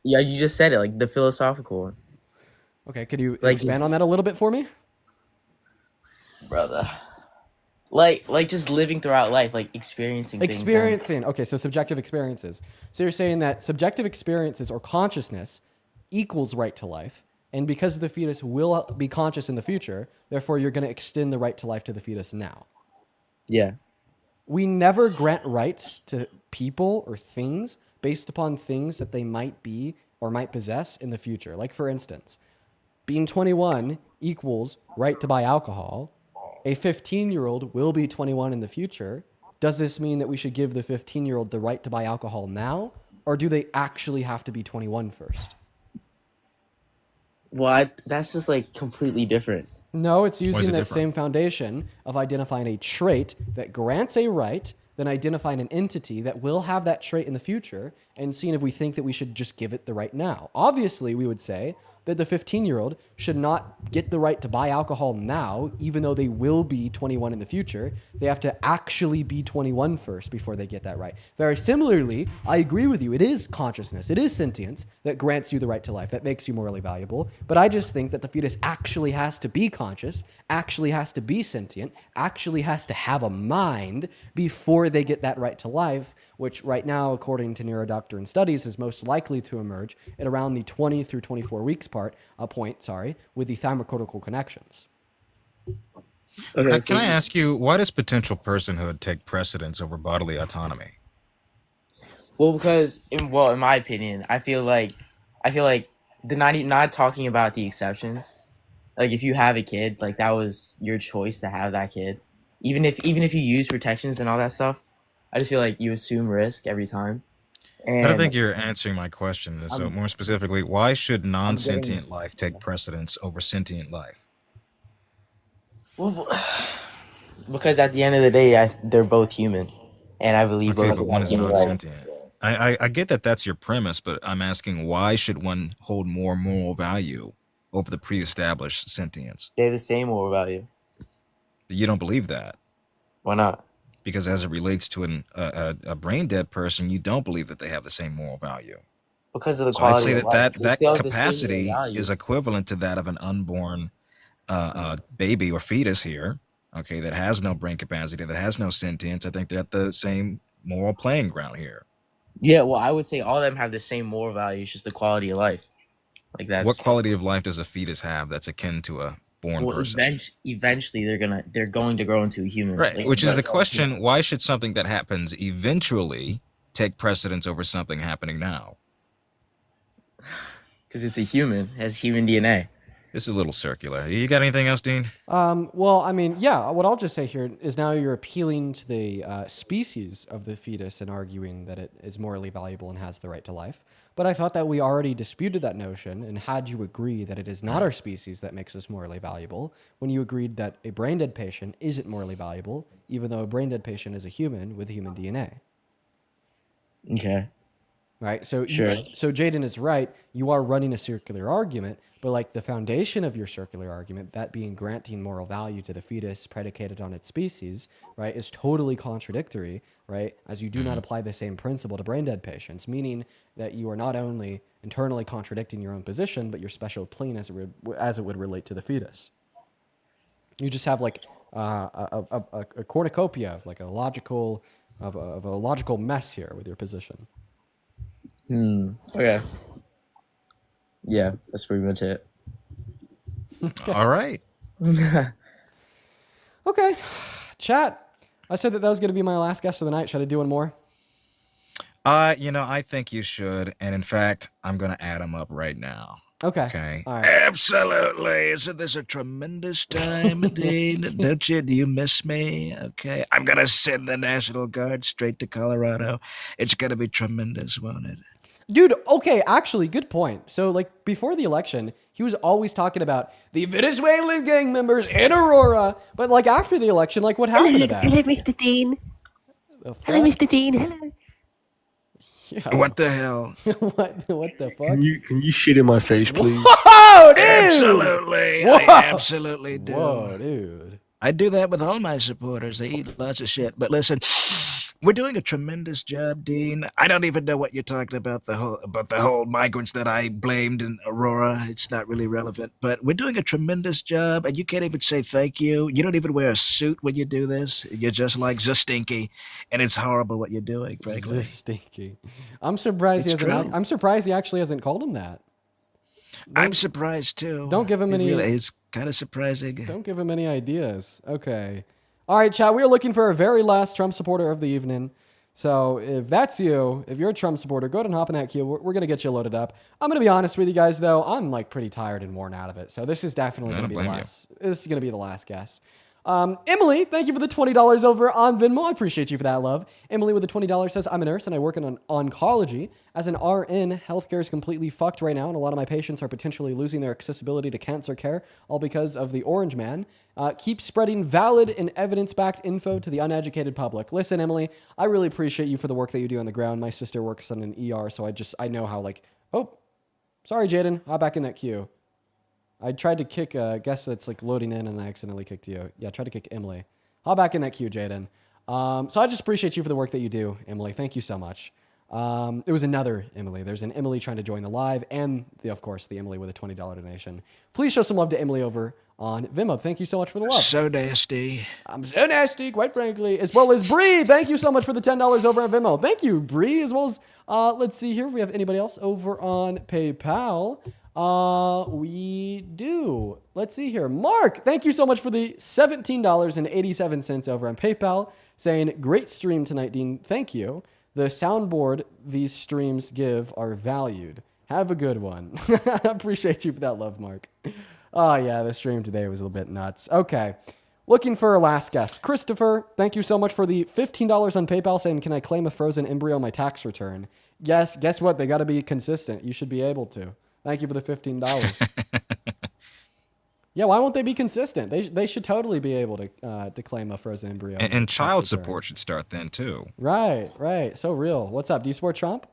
You just said it, like the philosophical one. Okay. Could you Like, expand just- on that a little bit for me? Brother. Like just living throughout life, like experiencing things. Experiencing. Okay, so subjective experiences. So you're saying that subjective experiences or consciousness equals right to life, and because the fetus will be conscious in the future, therefore you're going to extend the right to life to the fetus now. Yeah. We never grant rights to people or things based upon things that they might be or might possess in the future. Like for instance, being 21 equals right to buy alcohol. A 15-year-old will be 21 in the future. Does this mean that we should give the 15-year-old the right to buy alcohol now, or do they actually have to be 21 first? Well, that's just like completely different. No, it's Why is using it that different? same foundation of identifying a trait that grants a right, then identifying an entity that will have that trait in the future, and seeing if we think that we should just give it the right now. Obviously, we would say that the 15-year-old should not get the right to buy alcohol now, even though they will be 21 in the future. They have to actually be 21 first before they get that right. Very similarly, I agree with you. It is consciousness, it is sentience that grants you the right to life, that makes you morally valuable. But I just think that the fetus actually has to be conscious, actually has to be sentient, actually has to have a mind before they get that right to life, which right now, according to neurodoctrine studies, is most likely to emerge at around the 20 through 24 weeks point, with the thymocortical connections. Okay, Can I ask you, why does potential personhood take precedence over bodily autonomy? Well, because in my opinion, I feel like the not talking about the exceptions. Like if you have a kid, like that was your choice to have that kid. Even if you use protections and all that stuff, I just feel like you assume risk every time. And I don't think you're answering my question. So more specifically, why should non-sentient life take precedence over sentient life? Well, because at the end of the day, they're both human, and I believe Okay, both but one is have human not rights. sentient. I get that that's your premise, but I'm asking why should one hold more moral value over the pre-established sentience? They have the same moral value. You don't believe that. Why not? Because as it relates to a brain dead person, you don't believe that they have the same moral value. Because of the So I'd quality say of that life. They that still have the same capacity value. is equivalent to that of an unborn baby or fetus here, okay, that has no brain capacity, that has no sentience. I think they're at the same moral playing ground here. Yeah, well, I would say all of them have the same moral value. It's just the quality of life. Like that's What quality of life does a fetus have that's akin to a born Well, person. eventually they're going to grow into a human. Right, Like, which is the but- question, why should something that happens eventually take precedence over something happening now? Because it's a human, it has human DNA. This is a little circular. You got anything else, Dean? Well, I mean, yeah, what I'll just say here is now you're appealing to the species of the fetus and arguing that it is morally valuable and has the right to life. But I thought that we already disputed that notion and had you agree that it is not our species that makes us morally valuable when you agreed that a brain dead patient isn't morally valuable, even though a brain dead patient is a human with human DNA. Okay. Right. So Sure. So Jaden is right. You are running a circular argument, but like the foundation of your circular argument, that being granting moral value to the fetus predicated on its species, right, is totally contradictory, right? As you do not apply the same principle to brain dead patients, meaning that you are not only internally contradicting your own position, but your special plane as it would relate to the fetus. You just have like a cornucopia of like a logical mess here with your position. Okay. Yeah, that's pretty much it. All right. Okay. Chat. I said that was going to be my last guest of the night. Should I do one more? I think you should. And in fact, I'm going to add them up right now. Okay. All right. Absolutely. Isn't this a tremendous time, Dean? Don't you? Do you miss me? Okay. I'm going to send the National Guard straight to Colorado. It's going to be tremendous, won't it? Dude, okay, actually, good point. So, like, before the election, he was always talking about the Venezuelan gang members in Aurora. But, like, after the election, like, what happened to that? Hello, Mr. Dean. Hello, Mr. Dean. Hello. Yeah. What the hell? what the fuck? Can you shit in my face, please? Whoa, dude! Absolutely. Whoa. I absolutely do. Whoa, dude. I do that with all my supporters. They eat lots of shit. But listen, we're doing a tremendous job, Dean. I don't even know what you're talking about, the whole migrants that I blamed in Aurora. It's not really relevant. But we're doing a tremendous job, and you can't even say thank you. You don't even wear a suit when you do this. You're just like Zastinky, and it's horrible what you're doing, frankly. Stinky. I'm surprised It's he hasn't. true. I'm surprised he actually hasn't called him that. I'm surprised, too. Don't give him any. It's kind of surprising. Don't give him any ideas. Okay. All right, chat. We are looking for our very last Trump supporter of the evening. So if that's you, if you're a Trump supporter, go ahead and hop in that queue. We're going to get you loaded up. I'm going to be honest with you guys, though. I'm like pretty tired and worn out of it. So this is definitely I going to don't be the blame you. last. This is going to be the last guess. Emily, thank you for the $20 over on Venmo. I appreciate you for that, love. Emily with the $20 says, I'm a nurse and I work in oncology. As an RN, healthcare is completely fucked right now, and a lot of my patients are potentially losing their accessibility to cancer care, all because of the Orange Man. Keep spreading valid and evidence-backed info to the uneducated public. Listen, Emily, I really appreciate you for the work that you do on the ground. My sister works on an ER, so I know how, like, oh, sorry, Jaden, hop back in that queue. I tried to kick a guest that's like loading in and I accidentally kicked you. Yeah, I tried to kick Emily. Hop back in that queue, Jaden. So I just appreciate you for the work that you do, Emily. Thank you so much. It was another Emily. There's an Emily trying to join the live and, of course, the Emily with a $20 donation. Please show some love to Emily over on Venmo. Thank you so much for the love. So nasty. I'm so nasty, quite frankly. As well as Bree. Thank you so much for the $10 over on Venmo. Thank you, Bree. As well as, let's see here if we have anybody else over on PayPal. We do. Let's see here. Mark, thank you so much for the $17.87 over on PayPal, saying, great stream tonight, Dean. Thank you. The soundboard these streams give are valued. Have a good one. I appreciate you for that love, Mark. Oh, yeah, the stream today was a little bit nuts. Okay. Looking for our last guest. Christopher, thank you so much for the $15 on PayPal, saying, can I claim a frozen embryo on my tax return? Yes. Guess what? They got to be consistent. You should be able to. Thank you for the $15. Yeah, why won't they be consistent? They should totally be able to claim a frozen embryo. And child support should start then, too. Right. So real. What's up? Do you support Trump?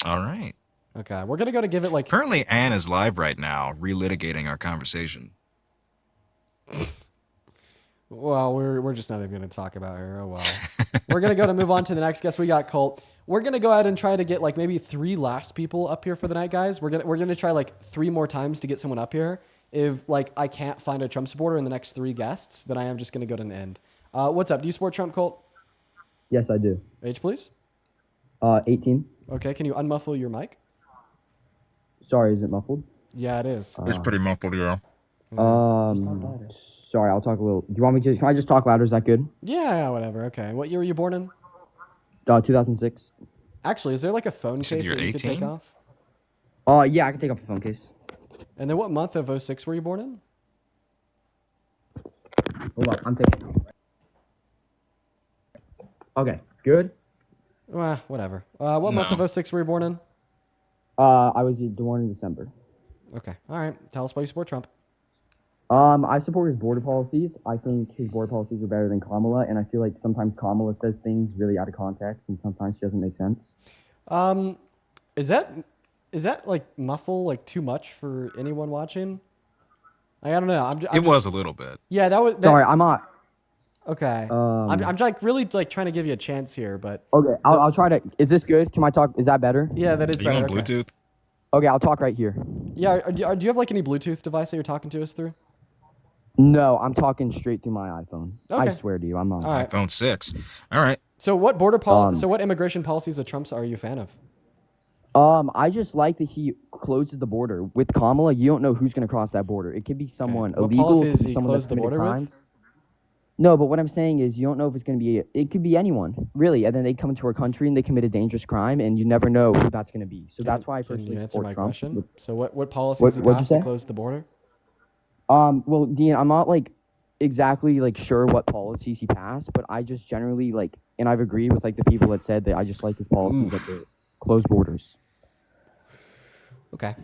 All right. Okay, we're going to go to give it like... Apparently Anne is live right now, relitigating our conversation. Well, we're just not even going to talk about her. Oh, well. We're going to move on to the next guest. We got Colt. We're going to go ahead and try to get like maybe 3 last people up here for the night, guys. We're going to try like 3 more times to get someone up here. If like I can't find a Trump supporter in the next 3 guests, then I am just going to go to an end. What's up? Do you support Trump, Colt? Yes, I do. Age, please. 18. Okay, can you unmuffle your mic? Sorry, is it muffled? Yeah, it is. It's pretty muffled, yeah. Sorry, I'll talk a little. Do you want me to? Can I just talk louder? Is that good? Yeah, whatever. Okay. What year were you born in? 2006. Actually, is there like a phone case you're that you could take 18? off? Yeah, I can take off the phone case. And then what month of 06 were you born in? Hold on, I'm taking. Okay, good. Well, whatever. What month of 06 were you born in? I was born in December. Okay. All right. Tell us why you support Trump. I support his border policies. I think his border policies are better than Kamala, and I feel like sometimes Kamala says things really out of context, and sometimes she doesn't make sense. Is that like muffle like too much for anyone watching? I don't know. It was a little bit. Yeah, that was. Sorry, I'm not. Okay. I'm like really like trying to give you a chance here, but. Okay, I'll try to. Is this good? Can I talk? Is that better? Yeah, that is Are you better. on Bluetooth? Okay, I'll talk right here. Yeah. Do you have like any Bluetooth device that you're talking to us through? No, I'm talking straight through my iPhone. Okay. I swear to you, I'm not. All right. iPhone 6. All right. So what so what immigration policies of Trump's are you a fan of? I just like that he closes the border. With Kamala, you don't know who's going to cross that border. It could be someone What illegal. policies It could he be someone closed that's the committed border with? crimes. No, but what I'm saying is you don't know if it's going to be. It could be anyone, really. And then they come into our country and they commit a dangerous crime, and you never know who that's going to be. So that's why I Can personally you answer support my Trump. question? So what policies he what'd you passed to say? close the border? Well, Dean, I'm not like exactly like sure what policies he passed, but I just generally like, and I've agreed with like the people that said that I just like his policies that they close borders. Okay.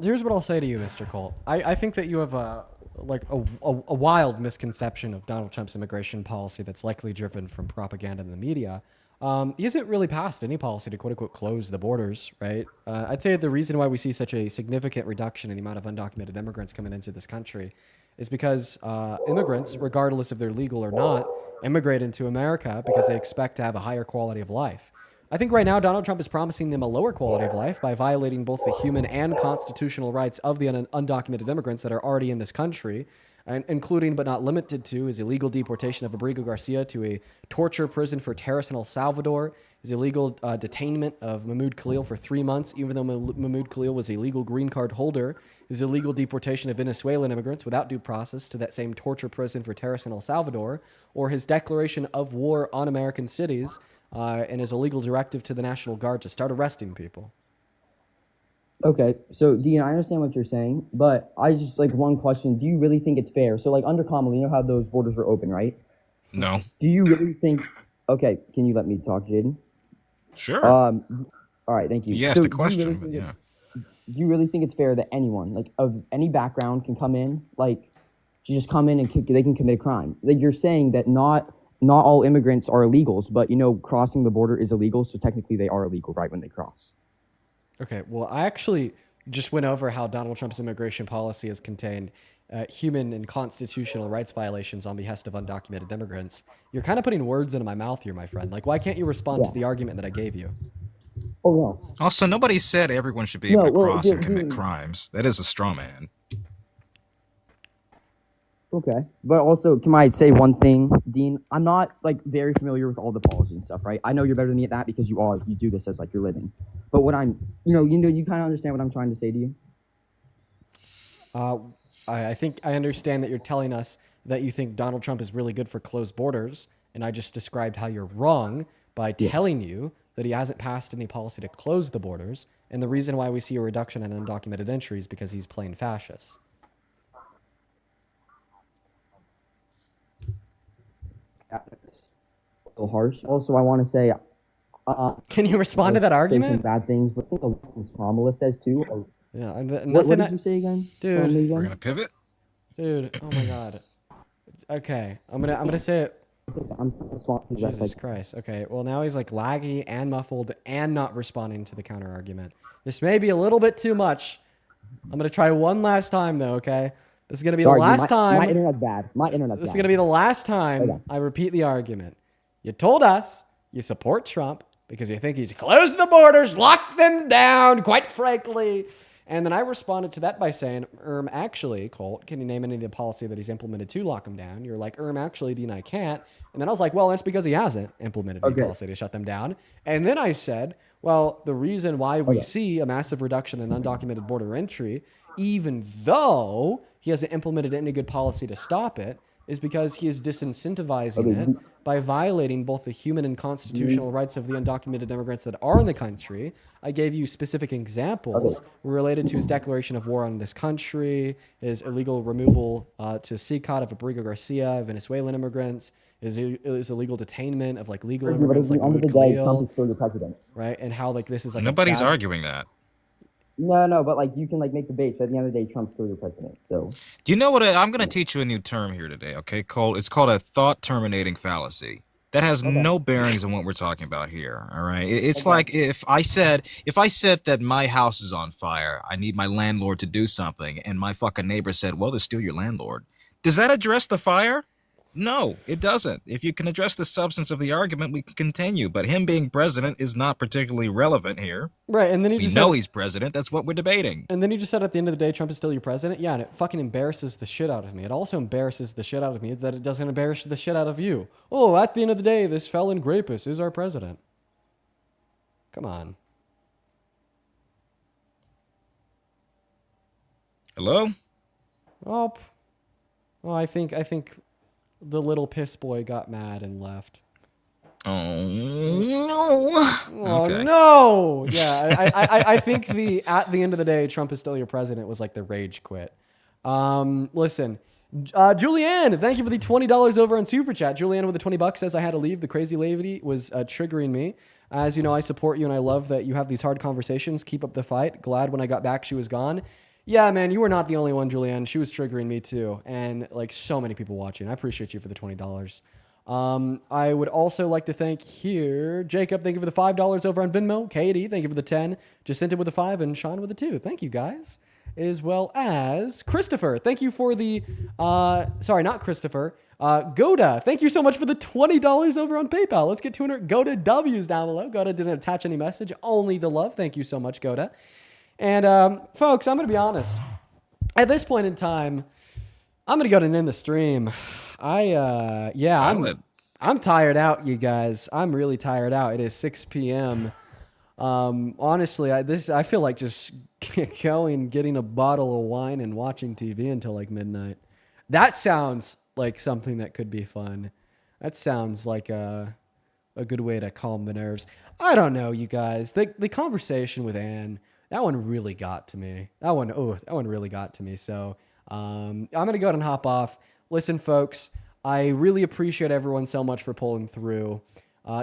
Here's what I'll say to you, Mr. Colt. I think that you have a wild misconception of Donald Trump's immigration policy that's likely driven from propaganda in the media. He hasn't really passed any policy to quote unquote close the borders, right? I'd say the reason why we see such a significant reduction in the amount of undocumented immigrants coming into this country is because immigrants, regardless if they're legal or not, immigrate into America because they expect to have a higher quality of life. I think right now Donald Trump is promising them a lower quality of life by violating both the human and constitutional rights of the undocumented immigrants that are already in this country, and including but not limited to his illegal deportation of Abrigo Garcia to a torture prison for terrorists in El Salvador, his illegal detainment of Mahmoud Khalil for 3 months, even though Mahmoud Khalil was a legal green card holder, his illegal deportation of Venezuelan immigrants without due process to that same torture prison for terrorists in El Salvador, or his declaration of war on American cities, and his illegal directive to the National Guard to start arresting people. Okay, so Dean, I understand what you're saying, but I just like one question: do you really think it's fair? So like under Kamala, you know how those borders were open, right? No. Do you really think? Okay, can you let me talk, Jaden? Sure. All right, thank you. You asked So a question, but do yeah. you really think it's fair that anyone, like of any background, can come in, like, you just come in and they can commit a crime? Like you're saying that not all immigrants are illegals, but you know crossing the border is illegal, so technically they are illegal, right, when they cross. Okay, well, I actually just went over how Donald Trump's immigration policy has contained human and constitutional rights violations on behest of undocumented immigrants. You're kind of putting words into my mouth here, my friend. Like, why can't you respond to the argument that I gave you? Oh, no. Also, nobody said everyone should be able No, to well, cross and Dean- commit crimes. That is a straw man. Okay, but also, can I say one thing, Dean? I'm not like very familiar with all the policies and stuff, right? I know you're better than me at that because you do this as like your living. But what I'm, you kind of understand what I'm trying to say to you. I think I understand that you're telling us that you think Donald Trump is really good for closed borders, and I just described how you're wrong by telling you that he hasn't passed any policy to close the borders, and the reason why we see a reduction in undocumented entries because he's playing fascist. A little harsh. Also, I want to say, can you respond to that argument? Some bad things, but I think what Kamala says too. Yeah, what did you say again? Dude, we're gonna pivot. Dude, oh my God. Okay, I'm gonna say it. Jesus Christ. Okay, well now he's like laggy and muffled and not responding to the counter argument. This may be a little bit too much. I'm gonna try one last time though. Okay. This is going to be the last time. My internet's bad. This is going to be the last time I repeat the argument. You told us you support Trump because you think he's closed the borders, locked them down, quite frankly. And then I responded to that by saying, actually, Colt, can you name any of the policy that he's implemented to lock them down? You're like, actually, Dean, I can't. And then I was like, well, that's because he hasn't implemented any policy to shut them down. And then I said, Well, the reason why we see a massive reduction in undocumented border entry, even though he hasn't implemented any good policy to stop it, is because he is disincentivizing it by violating both the human and constitutional rights of the undocumented immigrants that are in the country. I gave you specific examples related to his declaration of war on this country, his illegal removal to CICOT of Abrigo Garcia, Venezuelan immigrants, his illegal detainment of like legal immigrants like End of the Mahmoud day, Trump Khalil, is still your president. right? And how like this is like a Nobody's bad- arguing that. No, but like you can like make debates, but at the end of the day, Trump's still your president. So Do you know what? I'm going to teach you a new term here today, okay, Cole? It's called a thought terminating fallacy. That has no bearings on what we're talking about here, all right? It's like if I said that my house is on fire, I need my landlord to do something, and my fucking neighbor said, well, they're still your landlord. Does that address the fire? No, it doesn't. If you can address the substance of the argument, we can continue. But him being president is not particularly relevant here. Right, and then We know he's president. That's what we're debating. And then you just said at the end of the day, Trump is still your president. Yeah, and it fucking embarrasses the shit out of me. It also embarrasses the shit out of me that it doesn't embarrass the shit out of you. Oh, at the end of the day, this felon rapist is our president. Come on. Hello? Oh, well, I think the little piss boy got mad and left. Oh no! Oh Okay. no! Yeah, I think at the end of the day, Trump is still your president was like the rage quit. Listen, Julianne, thank you for the $20 over on Super Chat. Julianne with the $20 says I had to leave. The crazy lady was triggering me. As you know, I support you and I love that you have these hard conversations. Keep up the fight. Glad when I got back she was gone. Yeah, man, you were not the only one, Julianne. She was triggering me too, and like so many people watching. I appreciate you for the $20. I would also like to thank here Jacob. Thank you for the $5 over on Venmo. Katie, thank you for the 10. Jacinta with the 5 and Sean with the 2. Thank you guys, as well as Christopher. Thank you for the sorry, not Christopher. Goda, thank you so much for the $20 over on PayPal. Let's get 200 Goda W's down below. Goda didn't attach any message, only the love. Thank you so much, Goda. And folks, I'm going to be honest. At this point in time, I'm going to go and end the stream. I'm tired out, you guys. I'm really tired out. It is 6 p.m. Honestly, I feel like just going, getting a bottle of wine and watching TV until like midnight. That sounds like something that could be fun. That sounds like a good way to calm the nerves. I don't know, you guys. The conversation with Anne, that one really got to me. That one really got to me. So I'm going to go ahead and hop off. Listen, folks, I really appreciate everyone so much for pulling through.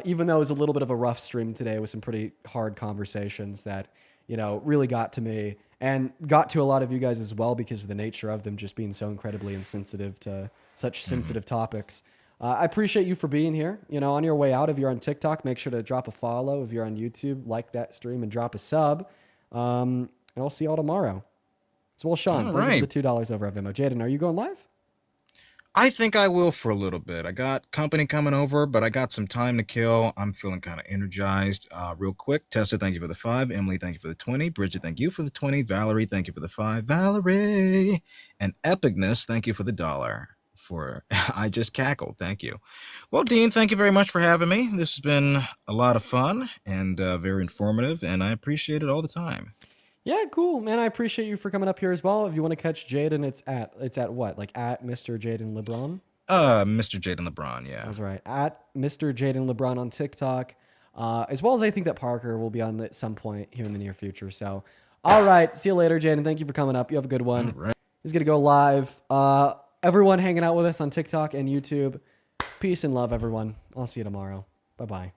Even though it was a little bit of a rough stream today with some pretty hard conversations that, really got to me and got to a lot of you guys as well because of the nature of them just being so incredibly insensitive to such sensitive topics. I appreciate you for being here. On your way out, if you're on TikTok, make sure to drop a follow. If you're on YouTube, like that stream and drop a sub. And I'll see y'all tomorrow. So, Sean, thank you for the $2 over at Venmo. Jaden, are you going live? I think I will for a little bit. I got company coming over, but I got some time to kill. I'm feeling kind of energized. Real quick, Tessa, thank you for the 5. Emily, thank you for the 20. Bridget, thank you for the 20. Valerie, thank you for the 5. Valerie. And Epicness, thank you for the $1. I just cackled. Thank you. Well, Dean, thank you very much for having me. This has been a lot of fun and very informative, and I appreciate it all the time. Yeah, cool, man. I appreciate you for coming up here as well. If you want to catch Jaden, it's at what? Like at Mr. Jaden LeBron? Mr. Jaden LeBron, yeah. That's right. At Mr. Jaden LeBron on TikTok. As well as I think that Parker will be on at some point here in the near future. So, all right. See you later, Jaden. Thank you for coming up. You have a good one. All right. He's going to go live. Everyone hanging out with us on TikTok and YouTube. Peace and love, everyone. I'll see you tomorrow. Bye-bye.